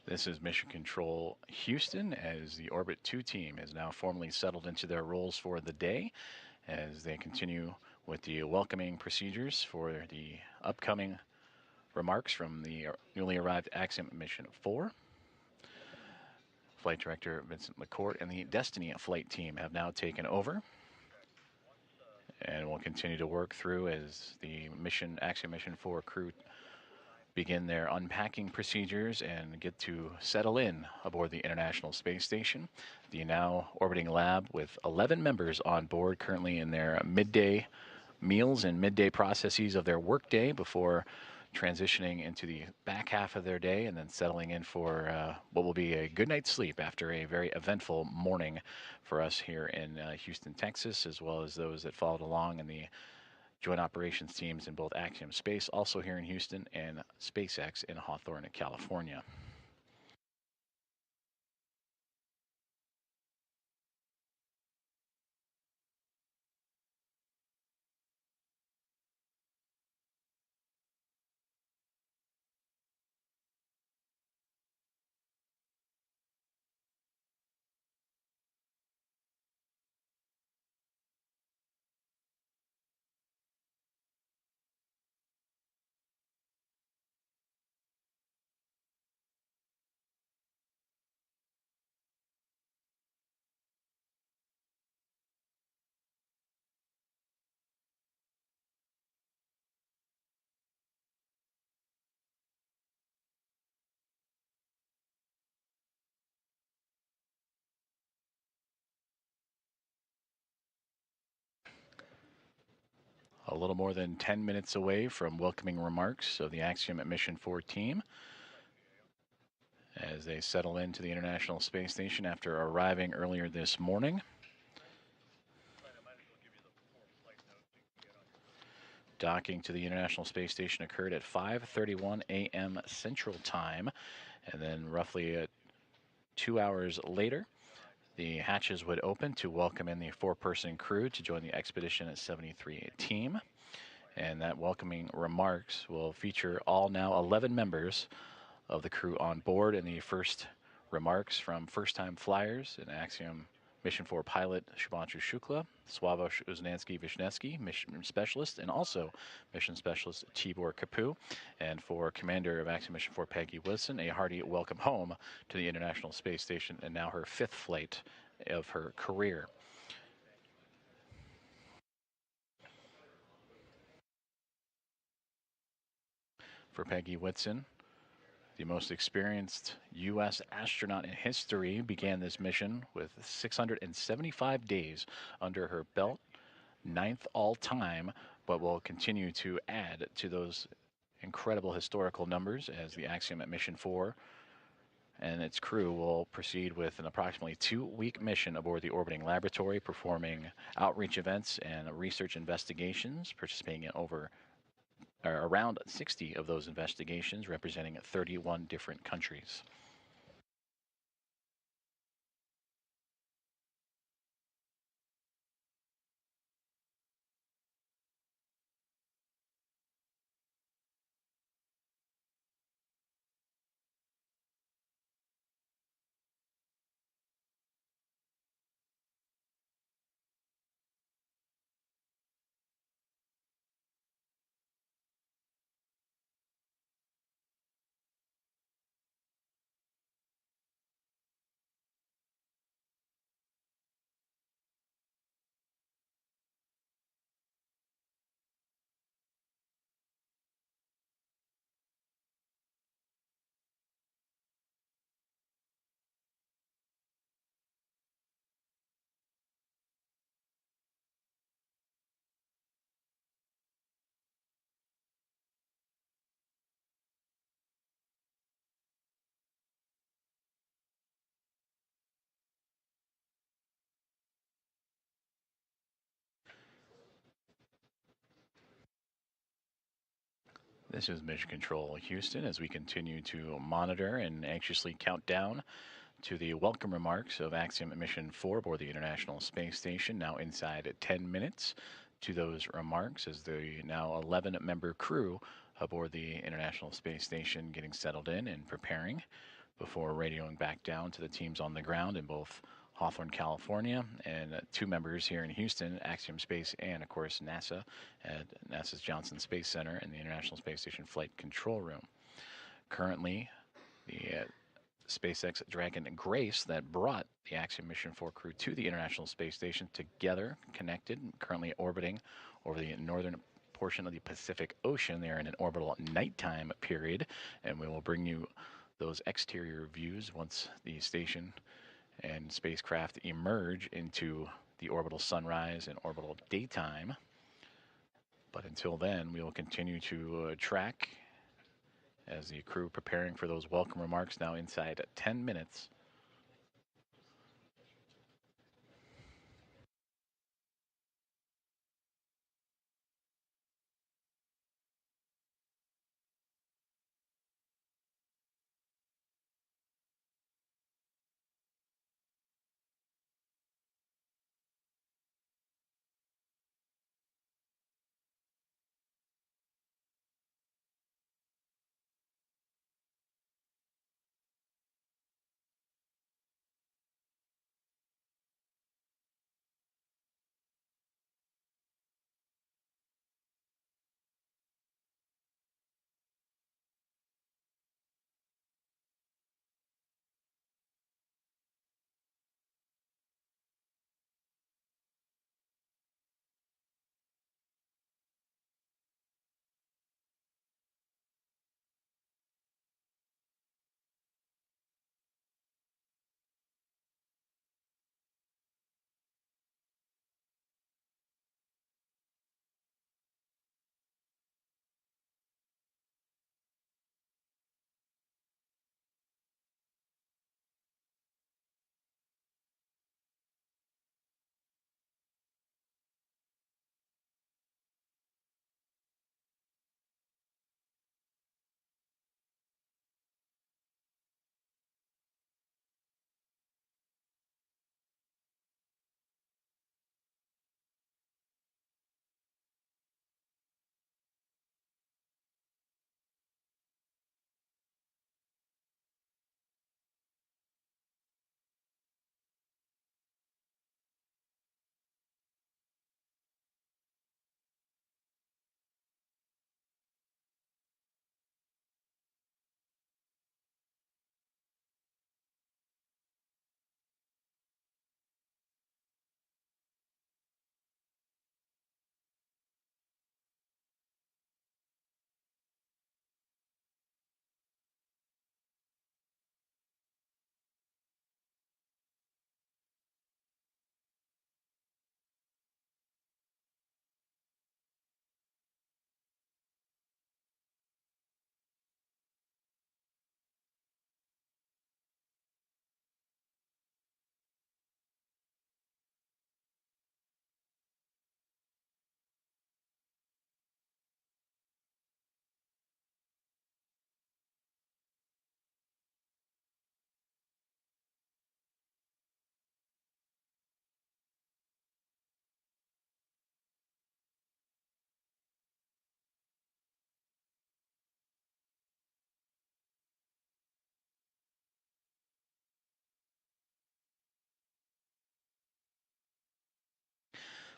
This is Mission Control Houston, as the Orbit 2 team has now formally settled into their roles for the day, as they continue with the welcoming procedures for the upcoming remarks from the newly arrived Axiom Mission 4. Flight Director Vincent McCourt and the Destiny flight team have now taken over, and will continue to work through as the Axiom Mission 4 crew begin their unpacking procedures and get to settle in aboard the International Space Station, the now orbiting lab with 11 members on board, currently in their midday meals and midday processes of their workday before transitioning into the back half of their day and then settling in for what will be a good night's sleep after a very eventful morning for us here in Houston, Texas, as well as those that followed along in the Joint Operations teams in both Axiom Space, also here in Houston, and SpaceX in Hawthorne, California. A little more than 10 minutes away from welcoming remarks of the Axiom Mission 4 team as they settle into the International Space Station after arriving earlier this morning. Docking to the International Space Station occurred at 5:31 a.m. Central Time, and then roughly 2 hours later, the hatches would open to welcome in the 4-person crew to join the Expedition 73 team. And that welcoming remarks will feature all now 11 members of the crew on board, and the first remarks from first-time flyers in Axiom Mission 4 pilot Shubhanshu Shukla, Sławomir Uznansky-Wisniewski, mission specialist, and also mission specialist Tibor Kapu. And for commander of Axiom Mission 4 Peggy Wilson, a hearty welcome home to the International Space Station, and now her 5th flight of her career. For Peggy Whitson, the most experienced U.S. astronaut in history, began this mission with 675 days under her belt, 9th all-time, but will continue to add to those incredible historical numbers as the Axiom at Mission 4 and its crew will proceed with an approximately 2-week mission aboard the orbiting laboratory, performing outreach events and research investigations, participating in around 60 of those investigations, representing 31 different countries. This is Mission Control Houston as we continue to monitor and anxiously count down to the welcome remarks of Axiom Mission 4 aboard the International Space Station, now inside 10 minutes to those remarks as the now 11-member crew aboard the International Space Station getting settled in and preparing before radioing back down to the teams on the ground in both Hawthorne, California, and 2 members here in Houston, Axiom Space and, of course, NASA at NASA's Johnson Space Center and the International Space Station Flight Control Room. Currently, the SpaceX Dragon Grace that brought the Axiom Mission 4 crew to the International Space Station together, connected, currently orbiting over the northern portion of the Pacific Ocean. They are in an orbital nighttime period, and we will bring you those exterior views once the station and spacecraft emerge into the orbital sunrise and orbital daytime. But until then, we will continue to track as the crew preparing for those welcome remarks now inside 10 minutes.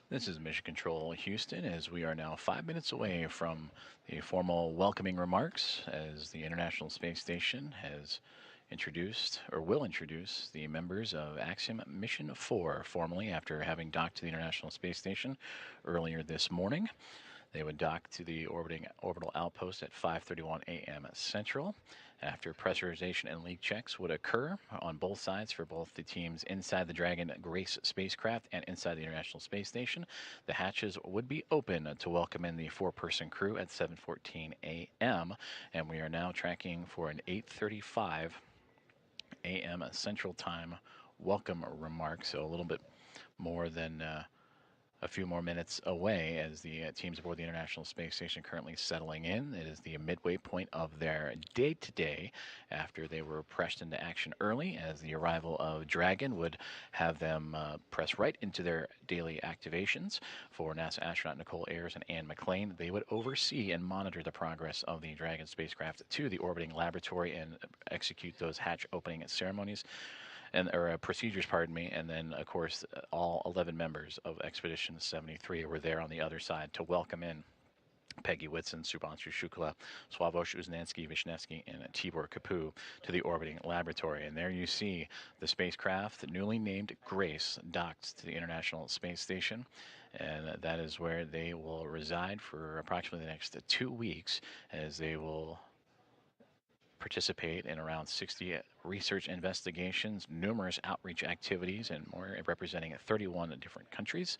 This is Mission Control Houston, as we are now 5 minutes away from the formal welcoming remarks, as the International Space Station has introduced, or will introduce, the members of Axiom Mission 4 formally after having docked to the International Space Station earlier this morning. They would dock to the orbital outpost at 5:31 a.m. Central. After pressurization and leak checks would occur on both sides for both the teams inside the Dragon Grace spacecraft and inside the International Space Station, the hatches would be open to welcome in the four-person crew at 7:14 a.m. And we are now tracking for an 8:35 a.m. Central Time welcome remark, so a little bit more than a few more minutes away as the teams aboard the International Space Station currently settling in. It is the midway point of their day today after they were pressed into action early, as the arrival of Dragon would have them press right into their daily activations. For NASA astronaut Nicole Ayers and Ann McLean, they would oversee and monitor the progress of the Dragon spacecraft to the orbiting laboratory and execute those hatch opening ceremonies. Procedures, pardon me, and then, of course, all 11 members of Expedition 73 were there on the other side to welcome in Peggy Whitson, Subhanshu Shukla, Sławomir Uznanski-Wisniewski, and Tibor Kapu to the orbiting laboratory. And there you see the spacecraft, newly named Grace, docked to the International Space Station. And that is where they will reside for approximately the next 2 weeks, as they will participate in around 60 research investigations, numerous outreach activities, and more, representing 31 different countries,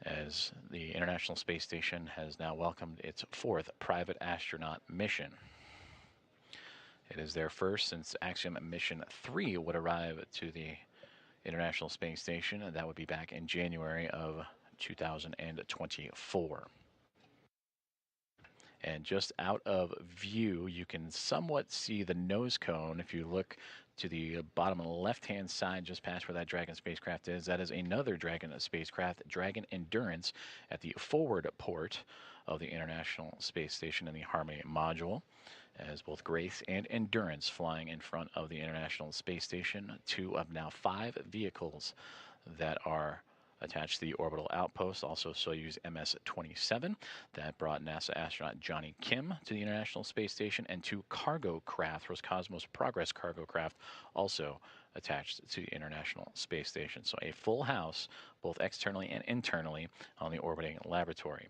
as the International Space Station has now welcomed its fourth private astronaut mission. It is their first since Axiom Mission 3 would arrive to the International Space Station, and that would be back in January of 2024. And just out of view, you can somewhat see the nose cone. If you look to the bottom left-hand side, just past where that Dragon spacecraft is, that is another Dragon spacecraft, Dragon Endurance, at the forward port of the International Space Station in the Harmony module, as both Grace and Endurance flying in front of the International Space Station, 2 of now 5 vehicles that are attached to the orbital outpost. Also Soyuz MS-27 that brought NASA astronaut Johnny Kim to the International Space Station, and 2 cargo craft, Roscosmos Progress cargo craft, also attached to the International Space Station. So a full house, both externally and internally, on the orbiting laboratory.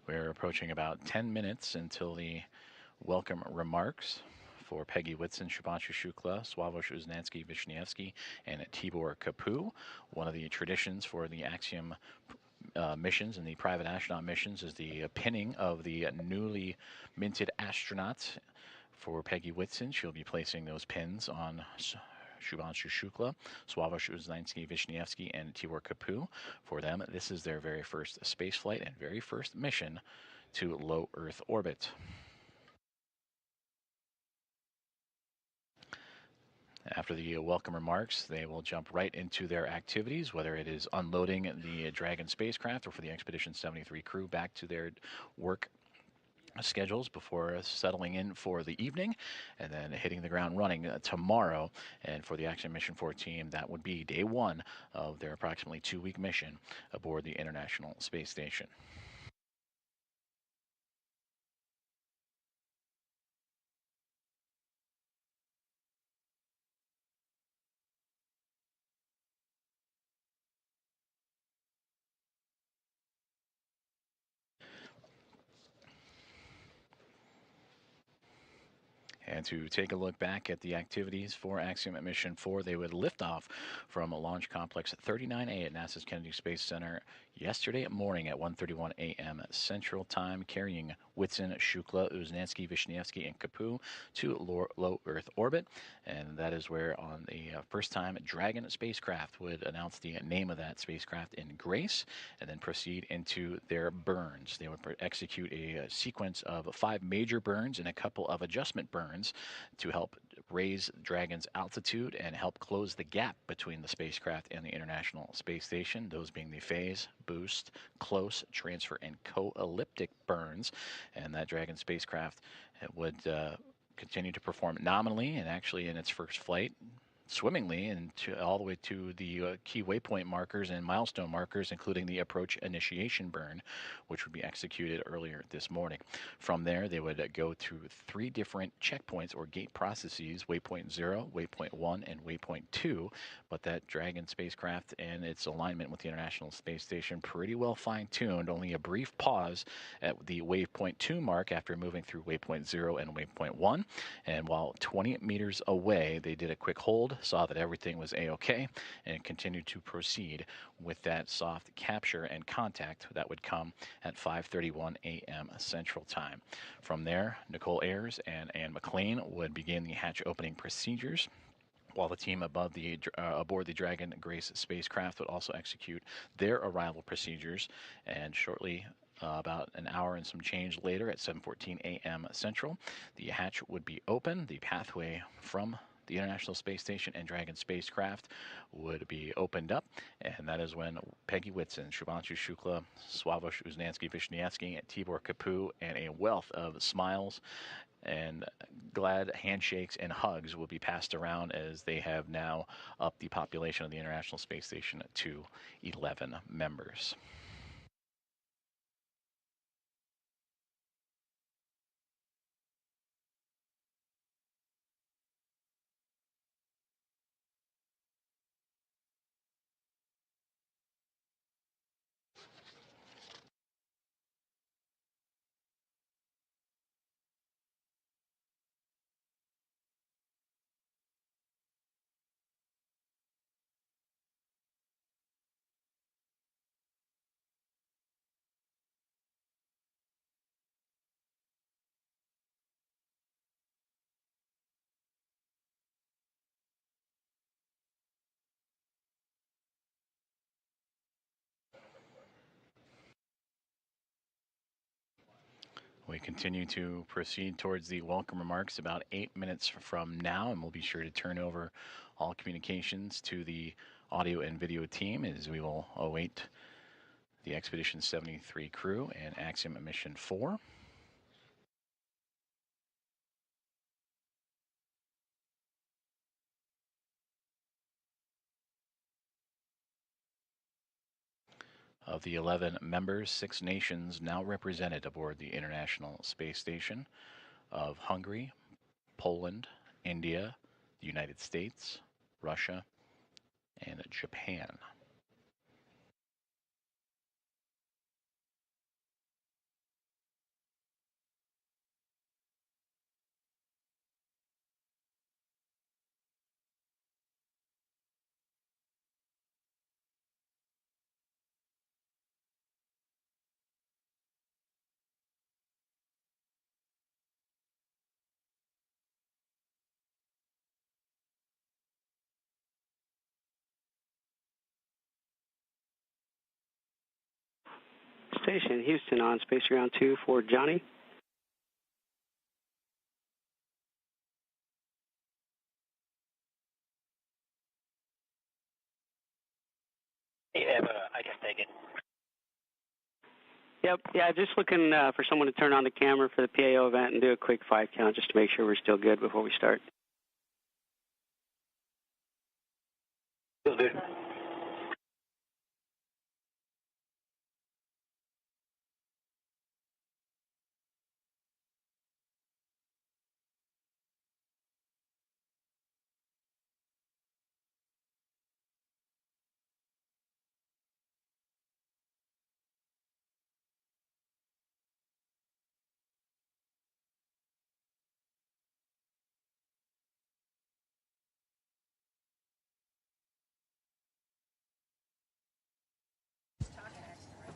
We're approaching about 10 minutes until the welcome remarks for Peggy Whitson, Subhanshu Shukla, Sławomir Uznanski-Wisniewski, and Tibor Kapu. One of the traditions for the Axiom missions and the private astronaut missions is the pinning of the newly minted astronauts. For Peggy Whitson, she'll be placing those pins on Subhanshu Shukla, Sławomir Uznanski-Wisniewski, and Tibor Kapu. For them, this is their very first space flight and very first mission to low Earth orbit. After the welcome remarks, they will jump right into their activities, whether it is unloading the Dragon spacecraft or for the Expedition 73 crew back to their work schedules before settling in for the evening, and then hitting the ground running tomorrow. And for the Axiom Mission 4 team, that would be day 1 of their approximately 2-week mission aboard the International Space Station. And to take a look back at the activities for Axiom Mission 4, they would lift off from Launch Complex 39A at NASA's Kennedy Space Center yesterday morning at 1:31 a.m. Central Time, carrying Whitson, Shukla, Uznanski-Wisniewski, and Kapu to low Earth orbit. And that is where, on the first time, Dragon spacecraft would announce the name of that spacecraft in Grace, and then proceed into their burns. They would execute a sequence of 5 major burns and a couple of adjustment burns to help raise Dragon's altitude and help close the gap between the spacecraft and the International Space Station, those being the phase, boost, close, transfer, and co-elliptic burns. And that Dragon spacecraft would continue to perform nominally and actually in its first flight swimmingly and all the way to the key waypoint markers and milestone markers, including the approach initiation burn, which would be executed earlier this morning. From there, they would go through 3 different checkpoints or gate processes, Waypoint 0, Waypoint 1, and Waypoint 2, but that Dragon spacecraft and its alignment with the International Space Station pretty well fine-tuned, only a brief pause at the Waypoint 2 mark after moving through Waypoint 0 and Waypoint 1, and while 20 meters away, they did a quick hold, saw that everything was A-OK, and continued to proceed with that soft capture and contact that would come at 5:31 a.m. Central Time. From there, Nicole Ayers and Ann McLean would begin the hatch opening procedures, while the team aboard the Dragon Grace spacecraft would also execute their arrival procedures, and shortly about an hour and some change later at 7:14 a.m. Central, the hatch would be open. The pathway from the International Space Station and Dragon spacecraft would be opened up, and that is when Peggy Whitson, Shubhanshu Shukla, Swavesh Uznansky-Vishnievsky, Tibor Kapu, and a wealth of smiles and glad handshakes and hugs will be passed around as they have now upped the population of the International Space Station to 11 members. We continue to proceed towards the welcome remarks about 8 minutes from now, and we'll be sure to turn over all communications to the audio and video team as we will await the Expedition 73 crew and Axiom Mission 4. Of the 11 members, 6 nations now represented aboard the International Space Station of Hungary, Poland, India, the United States, Russia, and Japan. Station Houston on Space Ground 2 for Johnny. Yeah, I can take it. Yep, yeah, just looking for someone to turn on the camera for the PAO event and do a quick 5 count just to make sure we're still good before we start. Still good.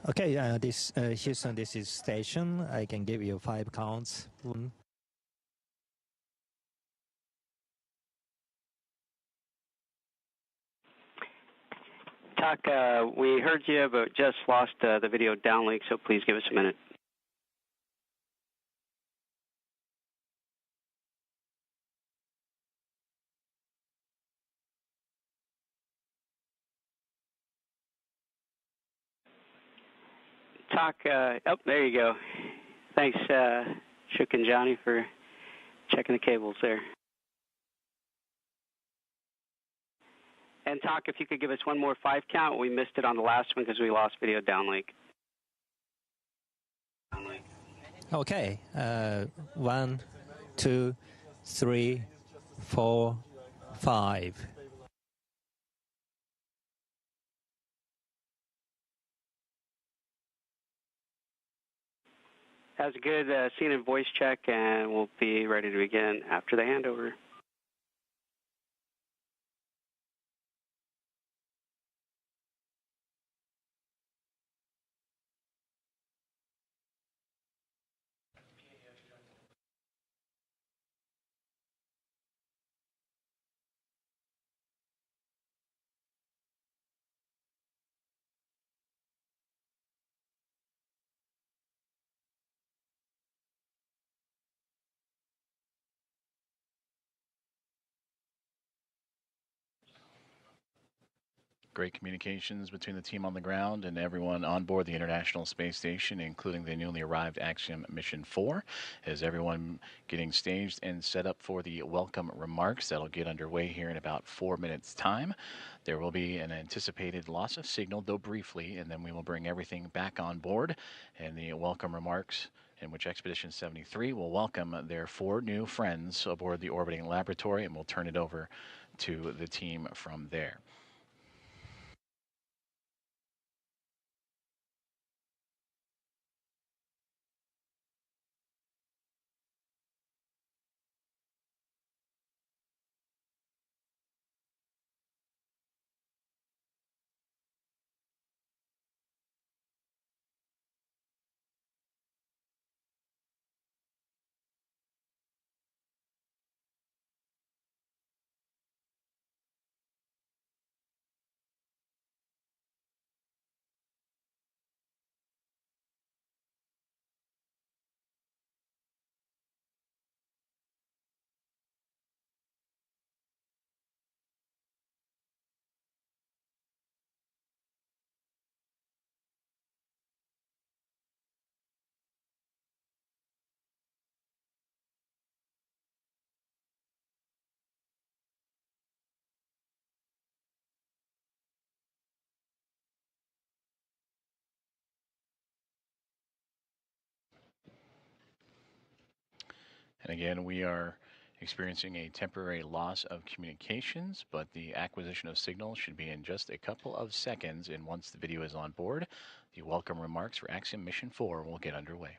Okay, this Houston, this is station. I can give you 5 counts. 1. Talk, we heard you, but just lost the video downlink, so please give us a minute. talk. Oh, there you go. Thanks, Shook and Johnny, for checking the cables there. And talk, if you could give us one more 5 count. We missed it on the last one because we lost video downlink. Okay. 1, 2, 3, 4, 5. That was a good scene and voice check, and we'll be ready to begin after the handover. Great communications between the team on the ground and everyone on board the International Space Station, including the newly arrived Axiom Mission 4, as everyone getting staged and set up for the welcome remarks that'll get underway here in about 4 minutes' time. There will be an anticipated loss of signal, though briefly, and then we will bring everything back on board, and the welcome remarks in which Expedition 73 will welcome their 4 new friends aboard the orbiting laboratory, and we'll turn it over to the team from there. And again, we are experiencing a temporary loss of communications, but the acquisition of signal should be in just a couple of seconds. And once the video is on board, the welcome remarks for Axiom Mission 4 will get underway.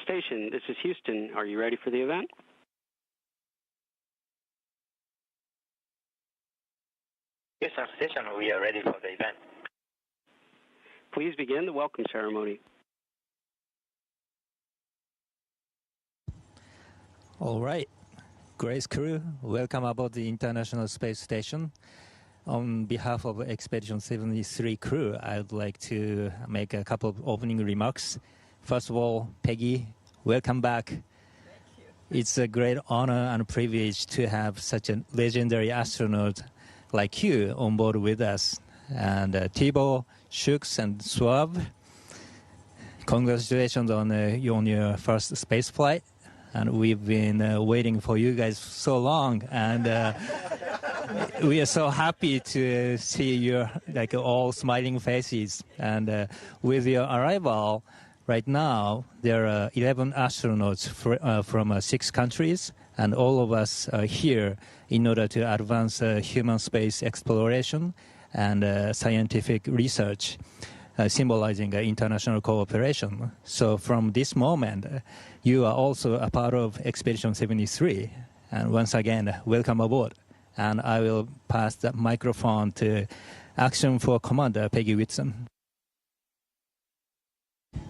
Station, this is Houston. Are you ready for the event? Houston Station, we are ready for the event. Please begin the welcome ceremony. All right. Grace crew, welcome aboard the International Space Station. On behalf of Expedition 73 crew, I'd like to make a couple of opening remarks. First of all, Peggy, welcome back. Thank you. It's a great honor and privilege to have such a legendary astronaut like you on board with us. And Thibault, Shooks, and Suave, congratulations on your first space flight. And we've been waiting for you guys so long, and we are so happy to see your all smiling faces. And with your arrival, right now there are 11 astronauts from 6 countries, and all of us are here in order to advance human space exploration and scientific research, symbolizing international cooperation. So from this moment, you are also a part of Expedition 73. And once again, welcome aboard. And I will pass the microphone to Axiom for Commander Peggy Whitson.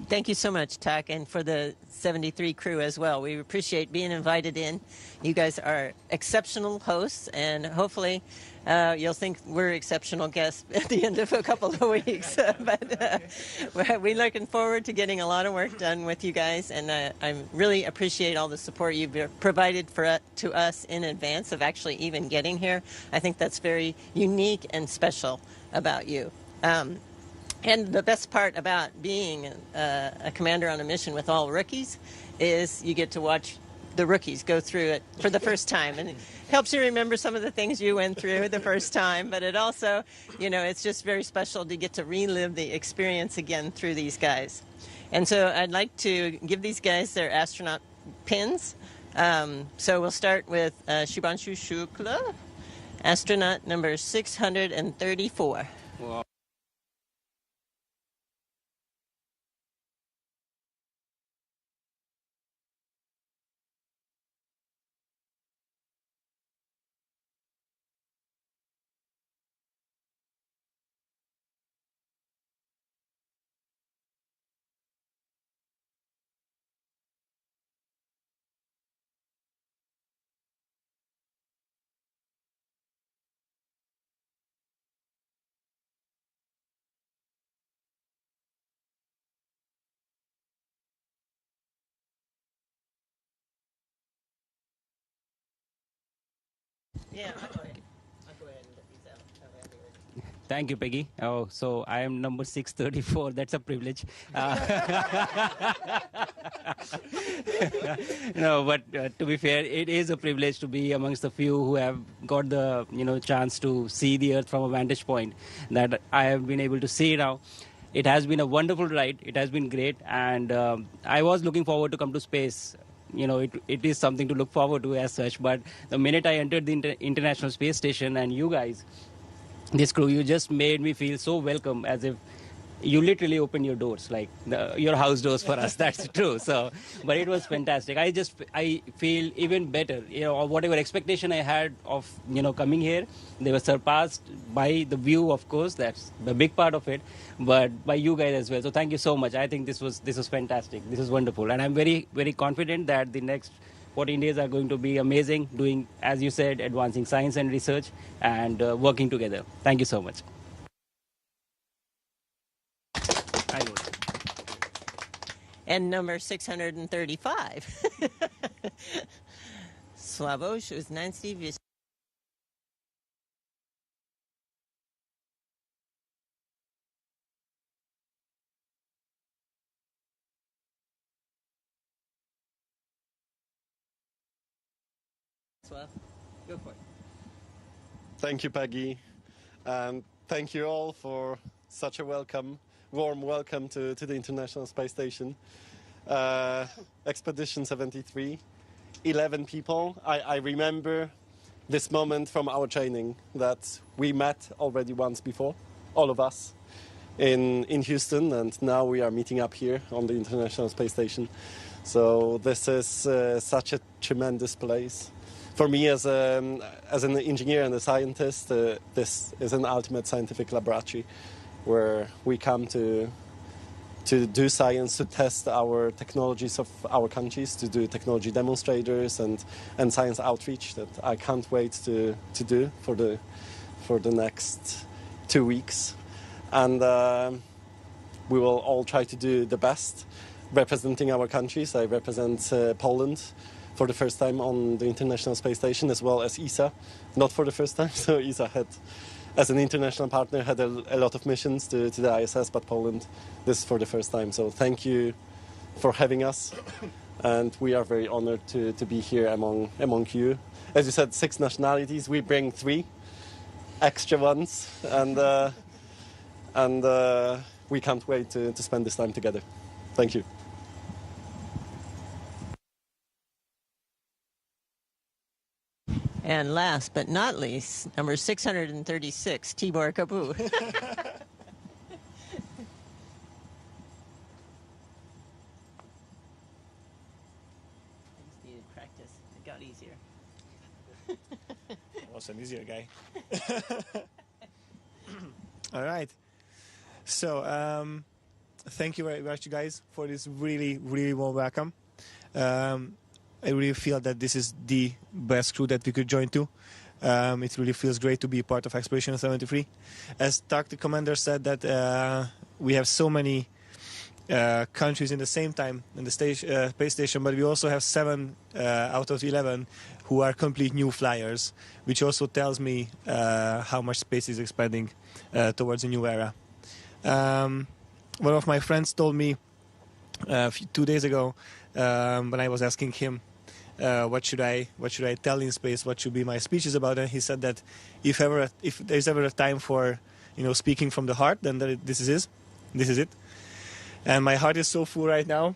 Thank you so much, Tak, and for the 73 crew as well. We appreciate being invited in. You guys are exceptional hosts, and hopefully you'll think we're exceptional guests at the end of a couple of weeks. But we're looking forward to getting a lot of work done with you guys, and I really appreciate all the support you've provided to us in advance of actually even getting here. I think that's very unique and special about you. And the best part about being a commander on a mission with all rookies is you get to watch the rookies go through it for the first time. And it helps you remember some of the things you went through the first time. But it also, it's just very special to get to relive the experience again through these guys. And so I'd like to give these guys their astronaut pins. So we'll start with Shubhanshu Shukla, astronaut number 634. Wow. Yeah, I'll go ahead and get these out. Thank you, Peggy. Oh, so I am number 634. That's a privilege. No, but to be fair, it is a privilege to be amongst the few who have got the chance to see the Earth from a vantage point that I have been able to see now. It has been a wonderful ride. It has been great, and I was looking forward to come to space. It is something to look forward to as such. But the minute I entered the International Space Station and you guys, this crew, you just made me feel so welcome, as if you literally opened your doors, like your house doors for us. That's true. So, but it was fantastic. I feel even better. Whatever expectation I had of coming here, they were surpassed by the view. Of course, that's the big part of it, but by you guys as well. So thank you so much. I think this was fantastic. This is wonderful, and I'm very, very confident that the next 14 days are going to be amazing, doing, as you said, advancing science and research and working together. Thank you so much. And number 635. Slavosh was Nancy. Go for it. Thank you, Peggy, and thank you all for such a warm welcome to the International Space Station. Expedition 73, 11 people. I remember this moment from our training that we met already once before, all of us, in Houston, and now we are meeting up here on the International Space Station. So this is such a tremendous place. For me as an engineer and a scientist, this is an ultimate scientific laboratory where we come to do science, to test our technologies of our countries, to do technology demonstrators and science outreach that I can't wait to do for the next 2 weeks. And we will all try to do the best representing our countries. I represent Poland for the first time on the International Space Station, as well as ESA, not for the first time. So ESA had, as an international partner, had a lot of missions to the ISS, but Poland, this is for the first time. So thank you for having us. And we are very honored to be here among you. As you said, 6 nationalities. We bring 3 extra ones. And we can't wait to spend this time together. Thank you. And last but not least, number 636, Tibor Kabu. Practice. It got easier. I was an easier guy. All right. So, thank you very much, guys, for this really, really warm welcome. I really feel that this is the best crew that we could join to. It really feels great to be part of Expedition 73. As Tak, the commander, said that we have so many countries in the same time in the space station, but we also have 7 out of 11 who are complete new flyers, which also tells me how much space is expanding towards a new era. One of my friends told me 2 days ago when I was asking him what should I tell in space, what should be my speeches about, and he said that if there's ever a time for speaking from the heart, then this is it. And my heart is so full right now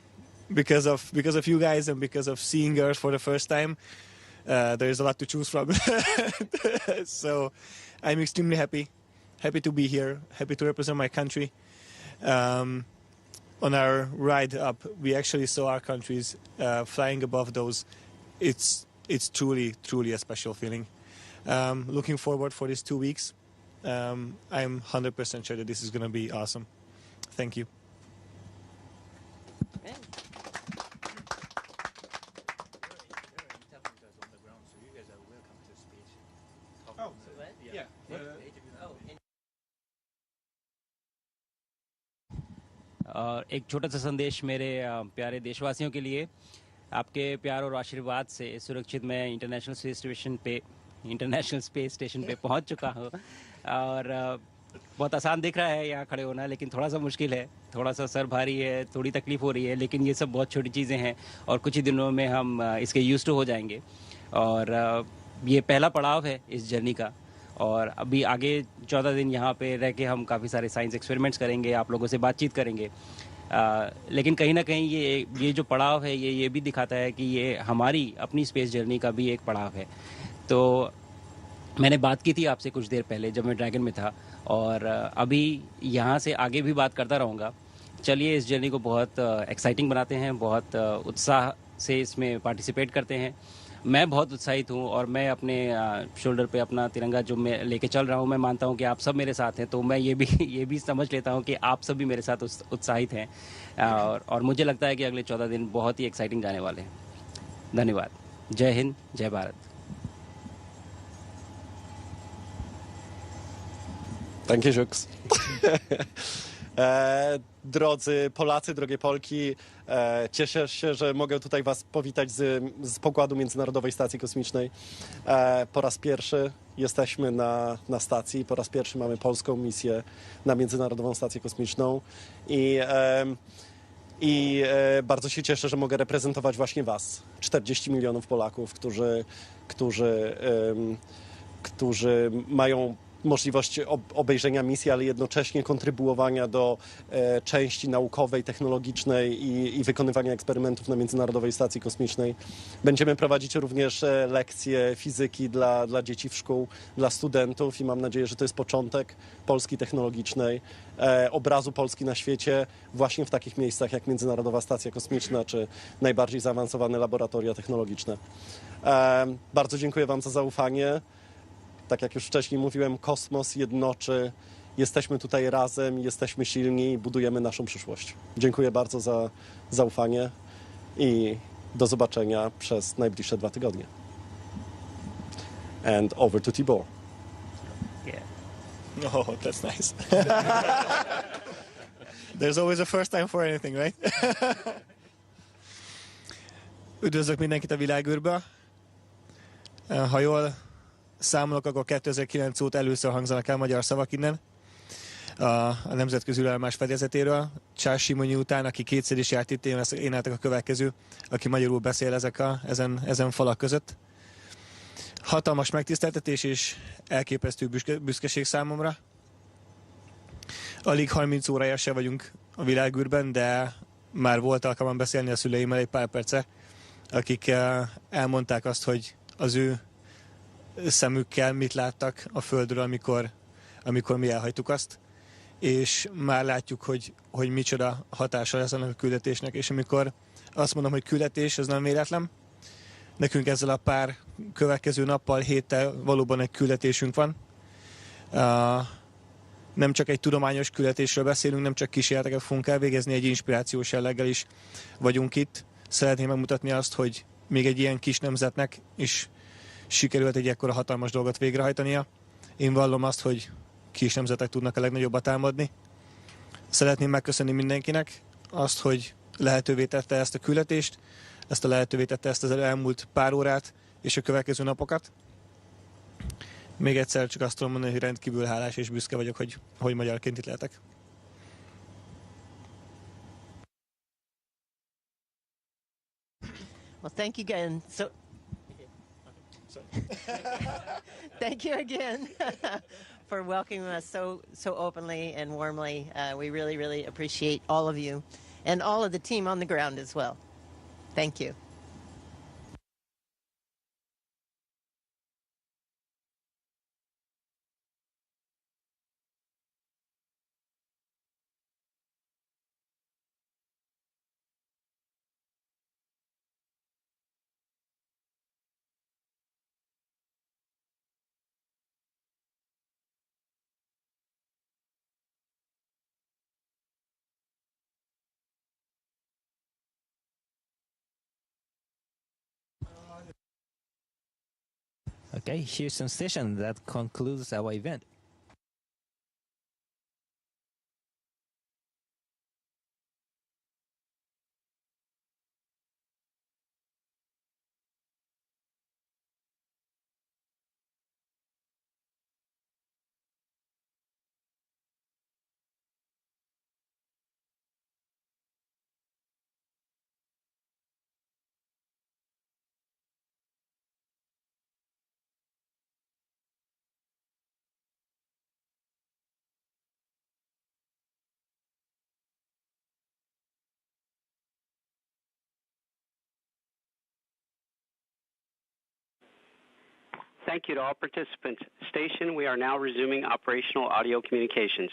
because of you guys and because of seeing Earth for the first time. There is a lot to choose from. So I'm extremely happy to be here, happy to represent my country. On our ride up, we actually saw our countries flying above those. It's truly a special feeling. Looking forward for these 2 weeks. I'm 100% sure that this is going to be awesome. Thank you. और एक छोटा सा संदेश मेरे प्यारे देशवासियों के लिए, आपके प्यार और आशीर्वाद से सुरक्षित मैं इंटरनेशनल स्पेस स्टेशन पे पहुंच चुका हूं। और बहुत आसान दिख रहा है यहाँ खड़े होना, लेकिन थोड़ा सा मुश्किल है, थोड़ा सा सर भारी है, थोड़ी तकलीफ हो रही है, लेकिन ये सब बहुत छोटी चीज़ें हैं और कुछ ही दिनों में हम इसके यूज्ड टू हो जाएंगे। और ये पहला पड़ाव है इस जर्नी का, और अभी आगे 14 दिन यहाँ पे रह के हम काफ़ी सारे साइंस एक्सपेरिमेंट्स करेंगे, आप लोगों से बातचीत करेंगे। लेकिन कहीं ना कहीं ये जो पड़ाव है ये भी दिखाता है कि ये हमारी अपनी स्पेस जर्नी का भी एक पड़ाव है। तो मैंने बात की थी आपसे कुछ देर पहले जब मैं ड्रैगन में था, और अभी यहाँ से आगे भी बात करता रहूँगा। चलिए इस जर्नी को बहुत एक्साइटिंग बनाते हैं, बहुत उत्साह से इसमें पार्टिसिपेट करते हैं। मैं बहुत उत्साहित हूँ और मैं अपने शोल्डर पे अपना तिरंगा जो मैं लेके चल रहा हूँ, मैं मानता हूँ कि आप सब मेरे साथ हैं, तो मैं ये भी समझ लेता हूँ कि आप सब भी मेरे साथ उत्साहित हैं। और मुझे लगता है कि अगले 14 दिन बहुत ही एक्साइटिंग जाने वाले हैं। धन्यवाद। जय हिंद, जय Bharat. Thank you, Jux. Drodzy Polacy, drogie Polki, cieszę się, że mogę tutaj Was powitać z pokładu Międzynarodowej Stacji Kosmicznej. Po raz pierwszy jesteśmy na stacji, po raz pierwszy mamy polską misję na Międzynarodową Stację Kosmiczną i bardzo się cieszę, że mogę reprezentować właśnie Was, 40 milionów Polaków, którzy mają możliwość obejrzenia misji, ale jednocześnie kontrybuowania do części naukowej, technologicznej i wykonywania eksperymentów na Międzynarodowej Stacji Kosmicznej. Będziemy prowadzić również lekcje fizyki dla dzieci w szkół, dla studentów i mam nadzieję, że to jest początek Polski technologicznej, obrazu Polski na świecie właśnie w takich miejscach jak Międzynarodowa Stacja Kosmiczna czy najbardziej zaawansowane laboratoria technologiczne. Bardzo dziękuję Wam za zaufanie. Tak jak już wcześniej mówiłem, kosmos jednoczy. Jesteśmy tutaj razem, jesteśmy silni i budujemy naszą przyszłość. Dziękuję bardzo za zaufanie i do zobaczenia przez najbliższe 2 tygodnie. And over to Tibor. Yeah. Oh, that's nice. There's always a first time for anything, right? Üdvözlök mindenkit a világűrből. Ha jól számolok, akkor 2009 óta először hangzanak el magyar szavak innen. A nemzetközi űrállomás fedezetéről. Csás Simonyi után, aki kétszer is járt itt, én álltak a következő, aki magyarul beszél ezen falak között. Hatalmas megtiszteltetés és elképesztő büszkeség számomra. Alig 30 órája se vagyunk a világűrben, de már volt alkalmam beszélni a szüleimmel egy pár perce, akik elmondták azt, hogy az ő szemükkel mit láttak a Földről, amikor mi elhagytuk azt, és már látjuk, hogy micsoda hatása lesz annak a küldetésnek, és amikor azt mondom, hogy küldetés, ez nem véletlen, nekünk ezzel a pár következő nappal, héttel valóban egy küldetésünk van. Nem csak egy tudományos küldetésről beszélünk, nem csak kísérleteket fogunk elvégezni, egy inspirációs jelleggel is vagyunk itt. Szeretném megmutatni azt, hogy még egy ilyen kis nemzetnek is sikerült egy ekkora hatalmas dolgot végrehajtania. Én vallom azt, hogy kis nemzetek tudnak a legnagyobbat támadni. Szeretném megköszönni mindenkinek azt, hogy lehetővé tette ezt a küldetést, lehetővé tette ezt az elmúlt pár órát és a következő napokat. Még egyszer csak azt tudom mondani, hogy rendkívül hálás és büszke vagyok, hogy magyarként itt lehetek. Well, thank you again. Thank you again for welcoming us so openly and warmly. We really, really appreciate all of you and all of the team on the ground as well. Thank you. Okay, Houston Station, that concludes our event. Thank you to all participants. Station, we are now resuming operational audio communications.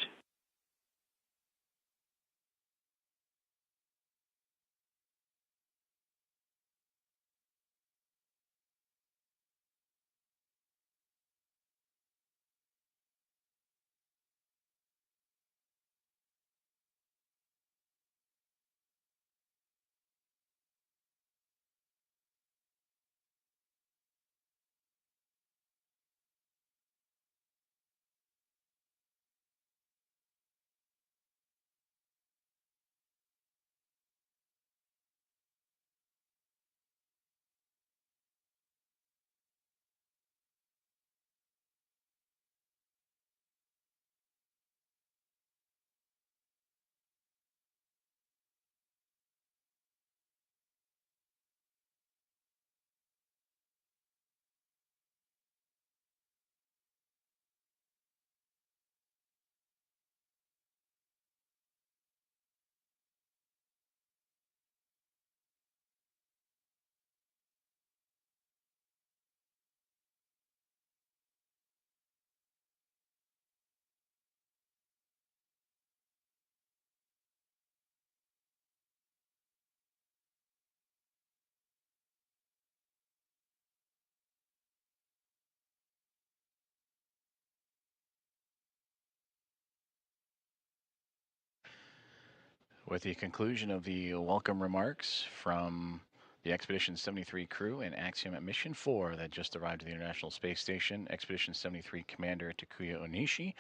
With the conclusion of the welcome remarks from the Expedition 73 crew and Axiom at Mission 4 that just arrived to the International Space Station, Expedition 73 Commander Takuya Onishi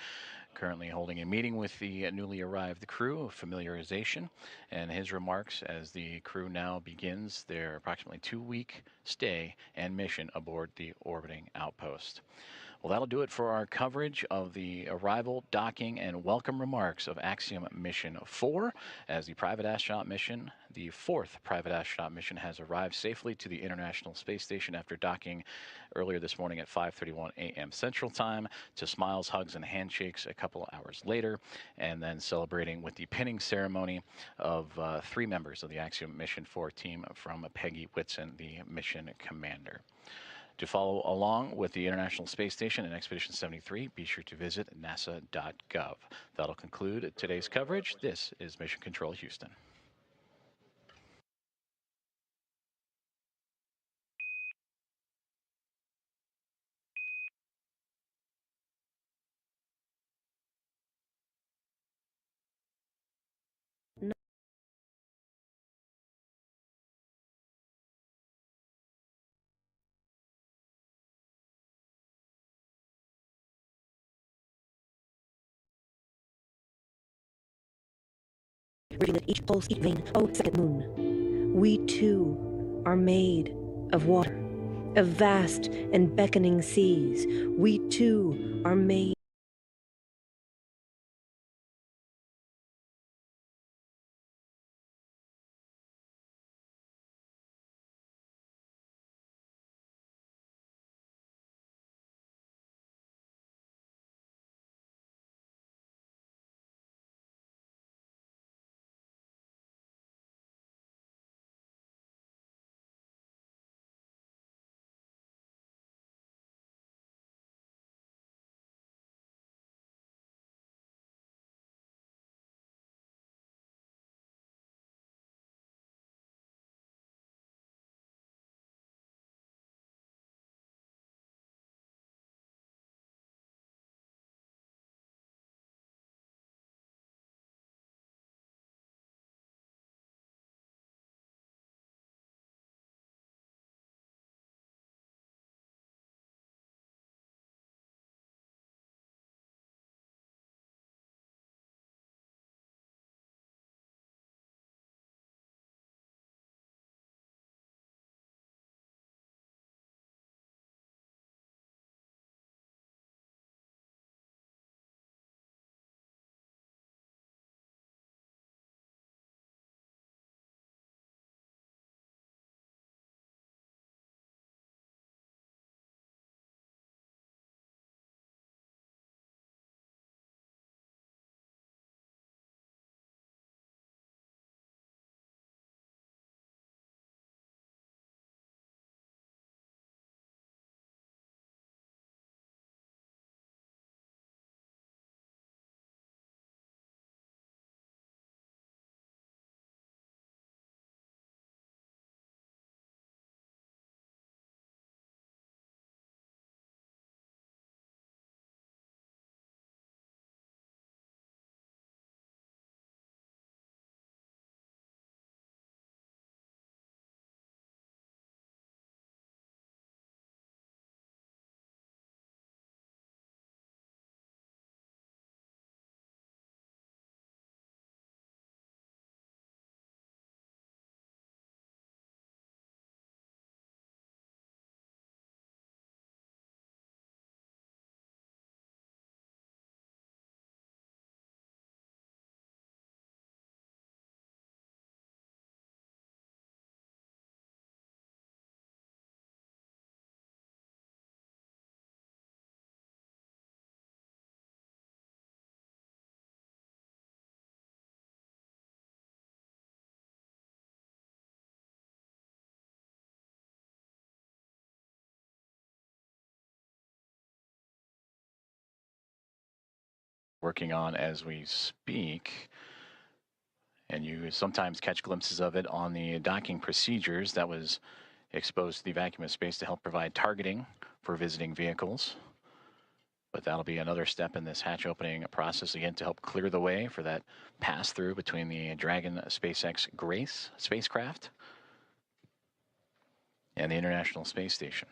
currently holding a meeting with the newly arrived crew, familiarization, and his remarks as the crew now begins their approximately 2-week stay and mission aboard the orbiting outpost. Well, that'll do it for our coverage of the arrival, docking, and welcome remarks of Axiom Mission 4 as the private astronaut mission, the 4th private astronaut mission, has arrived safely to the International Space Station after docking earlier this morning at 5:31 a.m. Central Time, to smiles, hugs, and handshakes a couple of hours later, and then celebrating with the pinning ceremony of 3 members of the Axiom Mission 4 team from Peggy Whitson, the mission commander. To follow along with the International Space Station and Expedition 73, be sure to visit nasa.gov. That'll conclude today's coverage. This is Mission Control Houston. Revealing each pulse, each vein, oh, second moon. We too are made of water, of vast and beckoning seas. We too are made. Working on as we speak, and you sometimes catch glimpses of it on the docking procedures that was exposed to the vacuum of space to help provide targeting for visiting vehicles. But that'll be another step in this hatch opening process again to help clear the way for that pass through between the Dragon SpaceX Grace spacecraft and the International Space Station.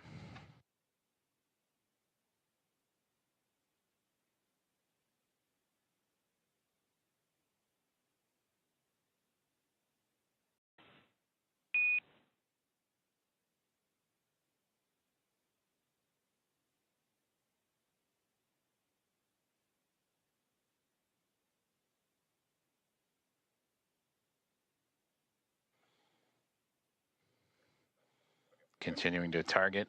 Continuing to target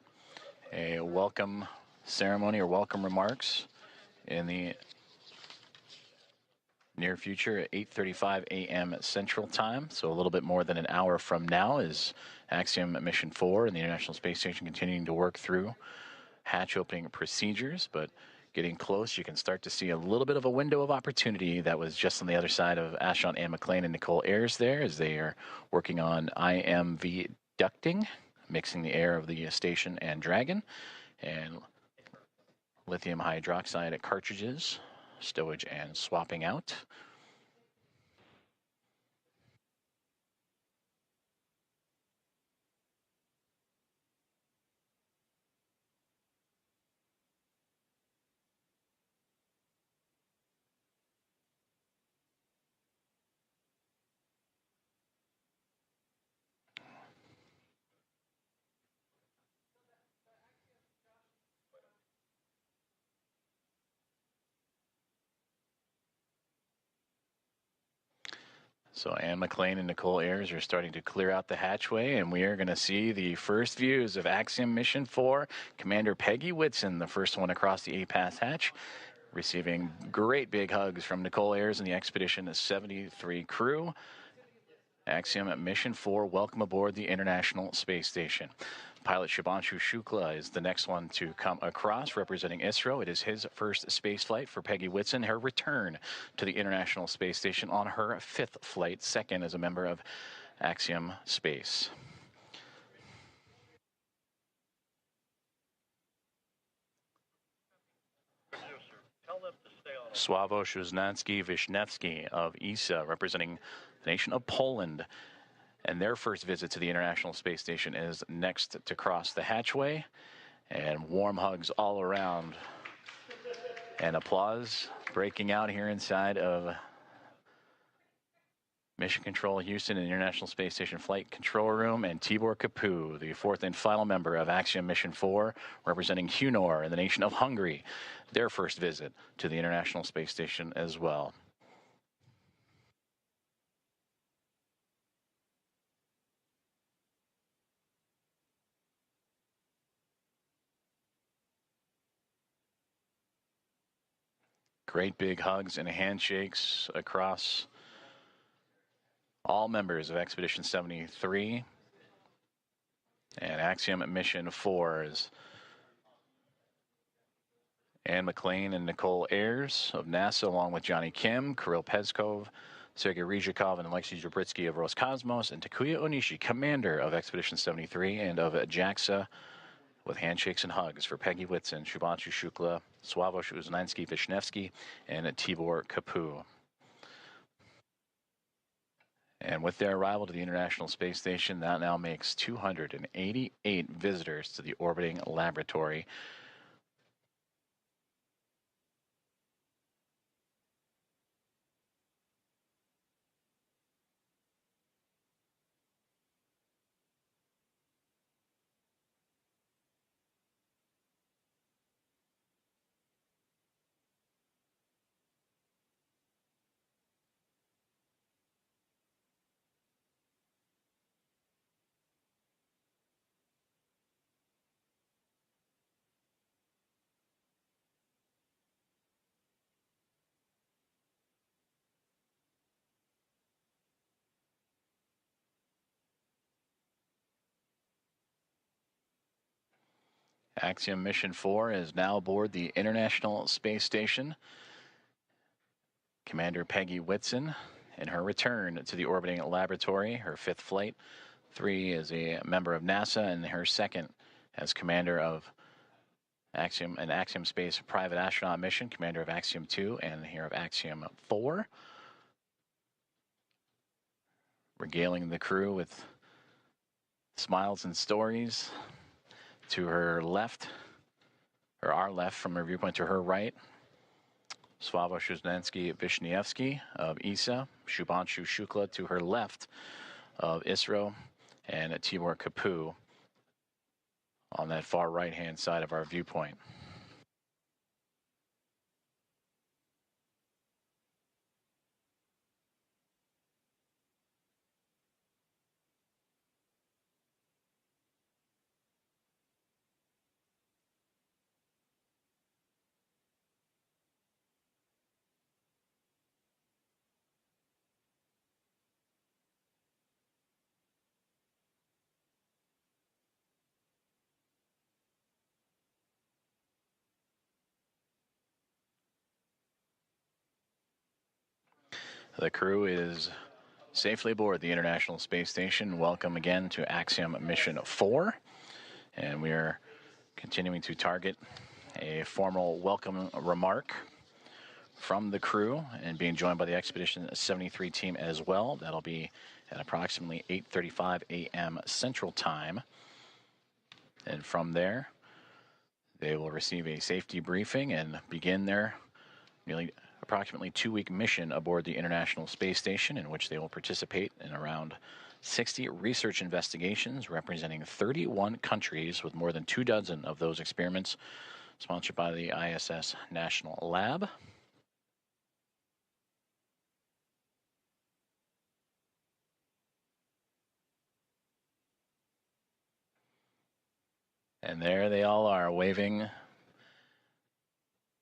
a welcome ceremony or welcome remarks in the near future at 8:35 a.m. Central Time. So a little bit more than an hour from now is Axiom Mission 4 and the International Space Station continuing to work through hatch opening procedures, but getting close. You can start to see a little bit of a window of opportunity that was just on the other side of Astronaut Anne McLean and Nicole Ayers there as they are working on IMV ducting, mixing the air of the station and Dragon, and lithium hydroxide cartridges, stowage and swapping out. So Anne McLean and Nicole Ayers are starting to clear out the hatchway, and we are going to see the first views of Axiom Mission 4. Commander Peggy Whitson, the first one across the APAS hatch, receiving great big hugs from Nicole Ayers and the Expedition 73 crew. Axiom Mission 4, welcome aboard the International Space Station. Pilot Shubhanshu Shukla is the next one to come across, representing ISRO. It is his first space flight for Peggy Whitson, her return to the International Space Station on her 5th flight, second as a member of Axiom Space. Sławomir Wisniewski of ESA, representing the nation of Poland. And their first visit to the International Space Station is next to cross the hatchway. And warm hugs all around. And applause breaking out here inside of Mission Control Houston and International Space Station Flight Control Room. And Tibor Kapu, the fourth and final member of Axiom Mission 4, representing Hunor and the nation of Hungary. Their first visit to the International Space Station as well. Great big hugs and handshakes across all members of Expedition 73 and Axiom Mission 4 is Anne McLean and Nicole Ayers of NASA, along with Johnny Kim, Kirill Peskov, Sergei Ryzhikov, and Alexei Zabritsky of Roscosmos, and Takuya Onishi, commander of Expedition 73 and of JAXA, with handshakes and hugs for Peggy Whitson, Shubhanshu Shukla, Sławomir Wisniewski, and Tibor Kapu. And with their arrival to the International Space Station, that now makes 288 visitors to the orbiting laboratory. Axiom Mission 4 is now aboard the International Space Station. Commander Peggy Whitson in her return to the orbiting laboratory, her 5th flight. 3 as a member of NASA, and her 2nd as commander of an Axiom Space private astronaut mission, commander of Axiom 2 and here of Axiom 4. Regaling the crew with smiles and stories. To her left, or our left from her viewpoint, to her right, Sławomir Wisniewski of ESA, Shubhanshu Shukla to her left of ISRO, and Tibor Kapu on that far right-hand side of our viewpoint. The crew is safely aboard the International Space Station. Welcome again to Axiom Mission 4. And we are continuing to target a formal welcome remark from the crew and being joined by the Expedition 73 team as well. That'll be at approximately 8:35 a.m. Central Time. And from there, they will receive a safety briefing and begin their approximately 2-week mission aboard the International Space Station, in which they will participate in around 60 research investigations representing 31 countries, with more than 24 of those experiments sponsored by the ISS National Lab. And there they all are, waving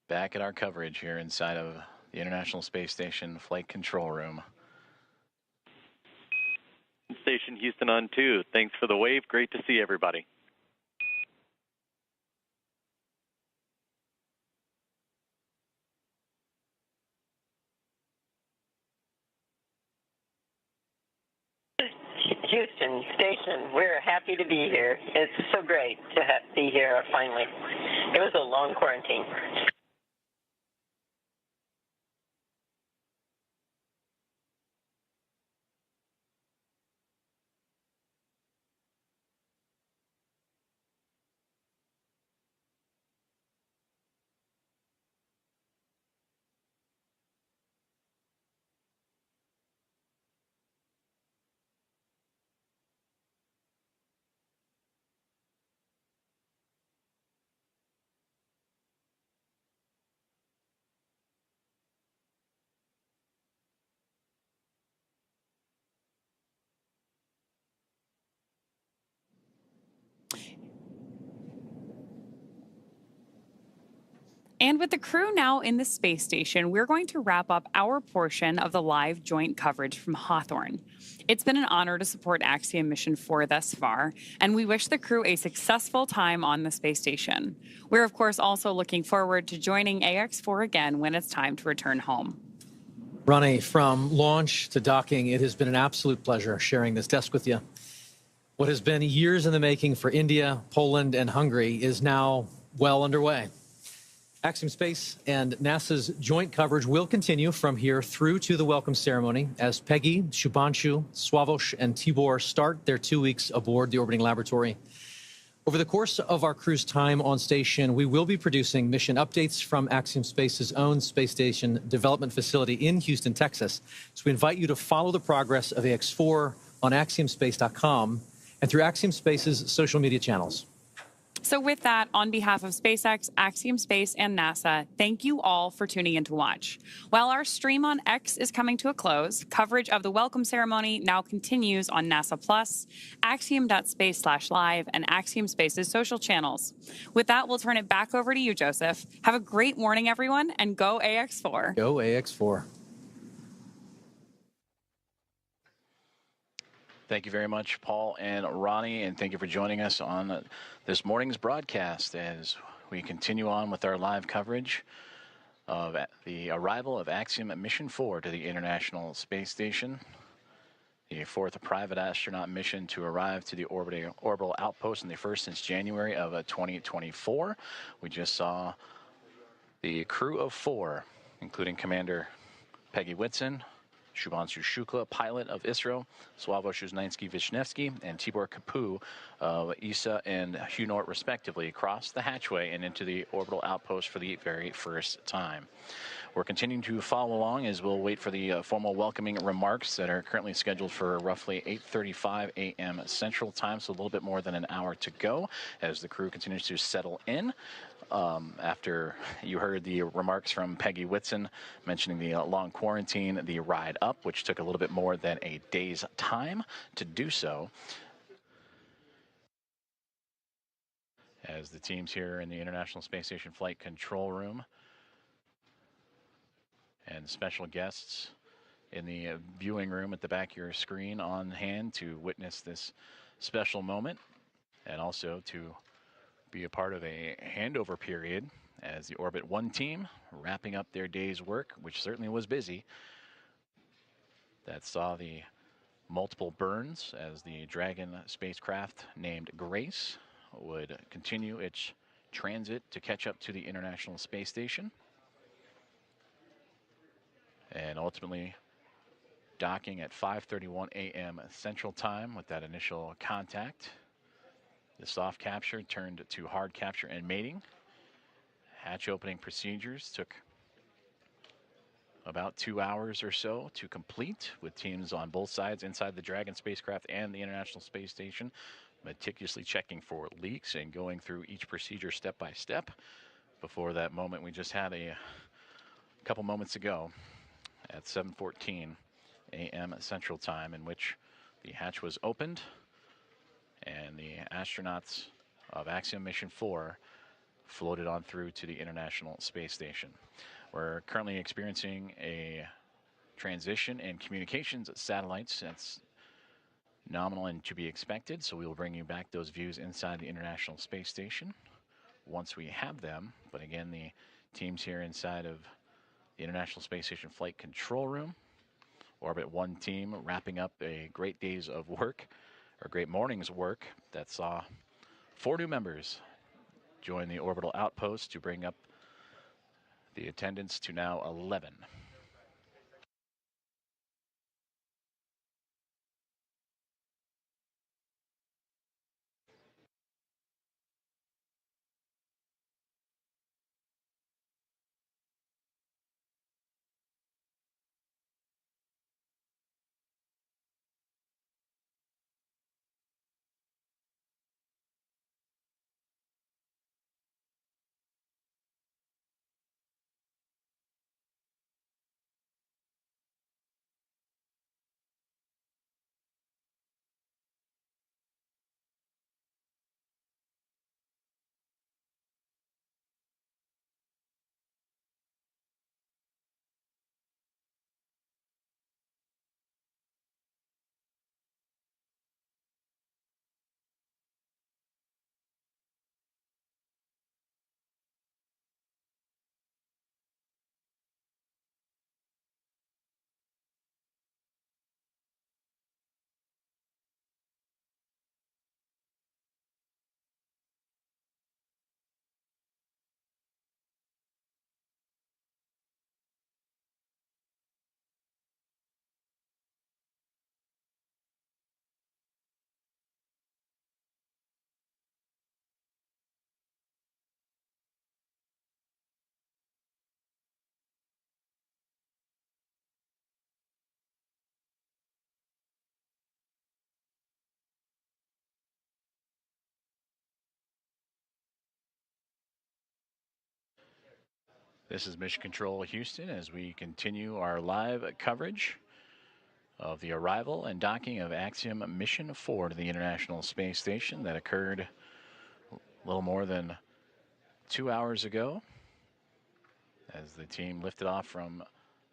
back at our coverage here inside of the International Space Station Flight Control Room. Station Houston on 2. Thanks for the wave. Great to see everybody. Houston Station, we're happy to be here. It's so great to be here finally. It was a long quarantine. And with the crew now in the space station, we're going to wrap up our portion of the live joint coverage from Hawthorne. It's been an honor to support Axiom Mission 4 thus far, and we wish the crew a successful time on the space station. We're, of course, also looking forward to joining AX4 again when it's time to return home. Ronnie, from launch to docking, it has been an absolute pleasure sharing this desk with you. What has been years in the making for India, Poland, and Hungary is now well underway. Axiom Space and NASA's joint coverage will continue from here through to the welcome ceremony as Peggy, Shubhanshu, Sławomir, and Tibor start their 2 weeks aboard the orbiting laboratory. Over the course of our crew's time on station, we will be producing mission updates from Axiom Space's own space station development facility in Houston, Texas. So we invite you to follow the progress of AX4 on axiomspace.com and through Axiom Space's social media channels. So with that, on behalf of SpaceX, Axiom Space, and NASA, thank you all for tuning in to watch. While our stream on X is coming to a close, coverage of the welcome ceremony now continues on NASA Plus, axiom.space/live, and Axiom Space's social channels. With that, we'll turn it back over to you, Joseph. Have a great morning, everyone, and go AX4. Go AX4. Thank you very much, Paul and Ronnie, and thank you for joining us on this morning's broadcast as we continue on with our live coverage of the arrival of Axiom Mission 4 to the International Space Station. the fourth private astronaut mission to arrive to the orbital outpost, and the first since January of 2024. We just saw the crew of 4, including Commander Peggy Whitson, Shubhanshu Shukla, pilot of ISRO, Sławomir Szymanski-Wisniewski, and Tibor Kapu of ESA and HUNORT, respectively, crossed the hatchway and into the orbital outpost for the very first time. We're continuing to follow along as we'll wait for the formal welcoming remarks that are currently scheduled for roughly 8:35 a.m. Central Time, so a little bit more than an hour to go as the crew continues to settle in. After you heard the remarks from Peggy Whitson mentioning the long quarantine, the ride up, which took a little bit more than a day's time to do so. As the teams here in the International Space Station Flight Control Room and special guests in the viewing room at the back of your screen on hand to witness this special moment, and also to be a part of a handover period as the Orbit 1 team wrapping up their day's work, which certainly was busy. That saw the multiple burns as the Dragon spacecraft named Grace would continue its transit to catch up to the International Space Station, and ultimately docking at 5:31 a.m. Central Time with that initial contact. The soft capture turned to hard capture and mating. Hatch opening procedures took about 2 hours or so to complete, with teams on both sides inside the Dragon spacecraft and the International Space Station meticulously checking for leaks and going through each procedure step by step before that moment we just had a couple moments ago at 7:14 a.m. Central Time, in which the hatch was opened and the astronauts of Axiom Mission 4 floated on through to the International Space Station. We're currently experiencing a transition in communications satellites. That's nominal and to be expected, so we will bring you back those views inside the International Space Station once we have them. But again, the teams here inside of the International Space Station Flight Control Room, Orbit 1 team wrapping up a great day's of work, or great morning's work, that saw 4 new members join the orbital outpost to bring up the attendance to now 11. This is Mission Control Houston as we continue our live coverage of the arrival and docking of Axiom Mission 4 to the International Space Station that occurred a little more than 2 hours ago as the team lifted off from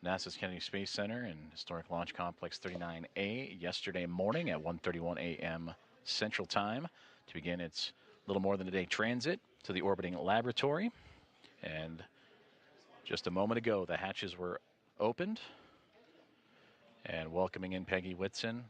NASA's Kennedy Space Center and Historic Launch Complex 39A yesterday morning at 1:31 a.m. Central Time to begin its little more than a day transit to the orbiting laboratory. And just a moment ago, the hatches were opened, and welcoming in Peggy Whitson,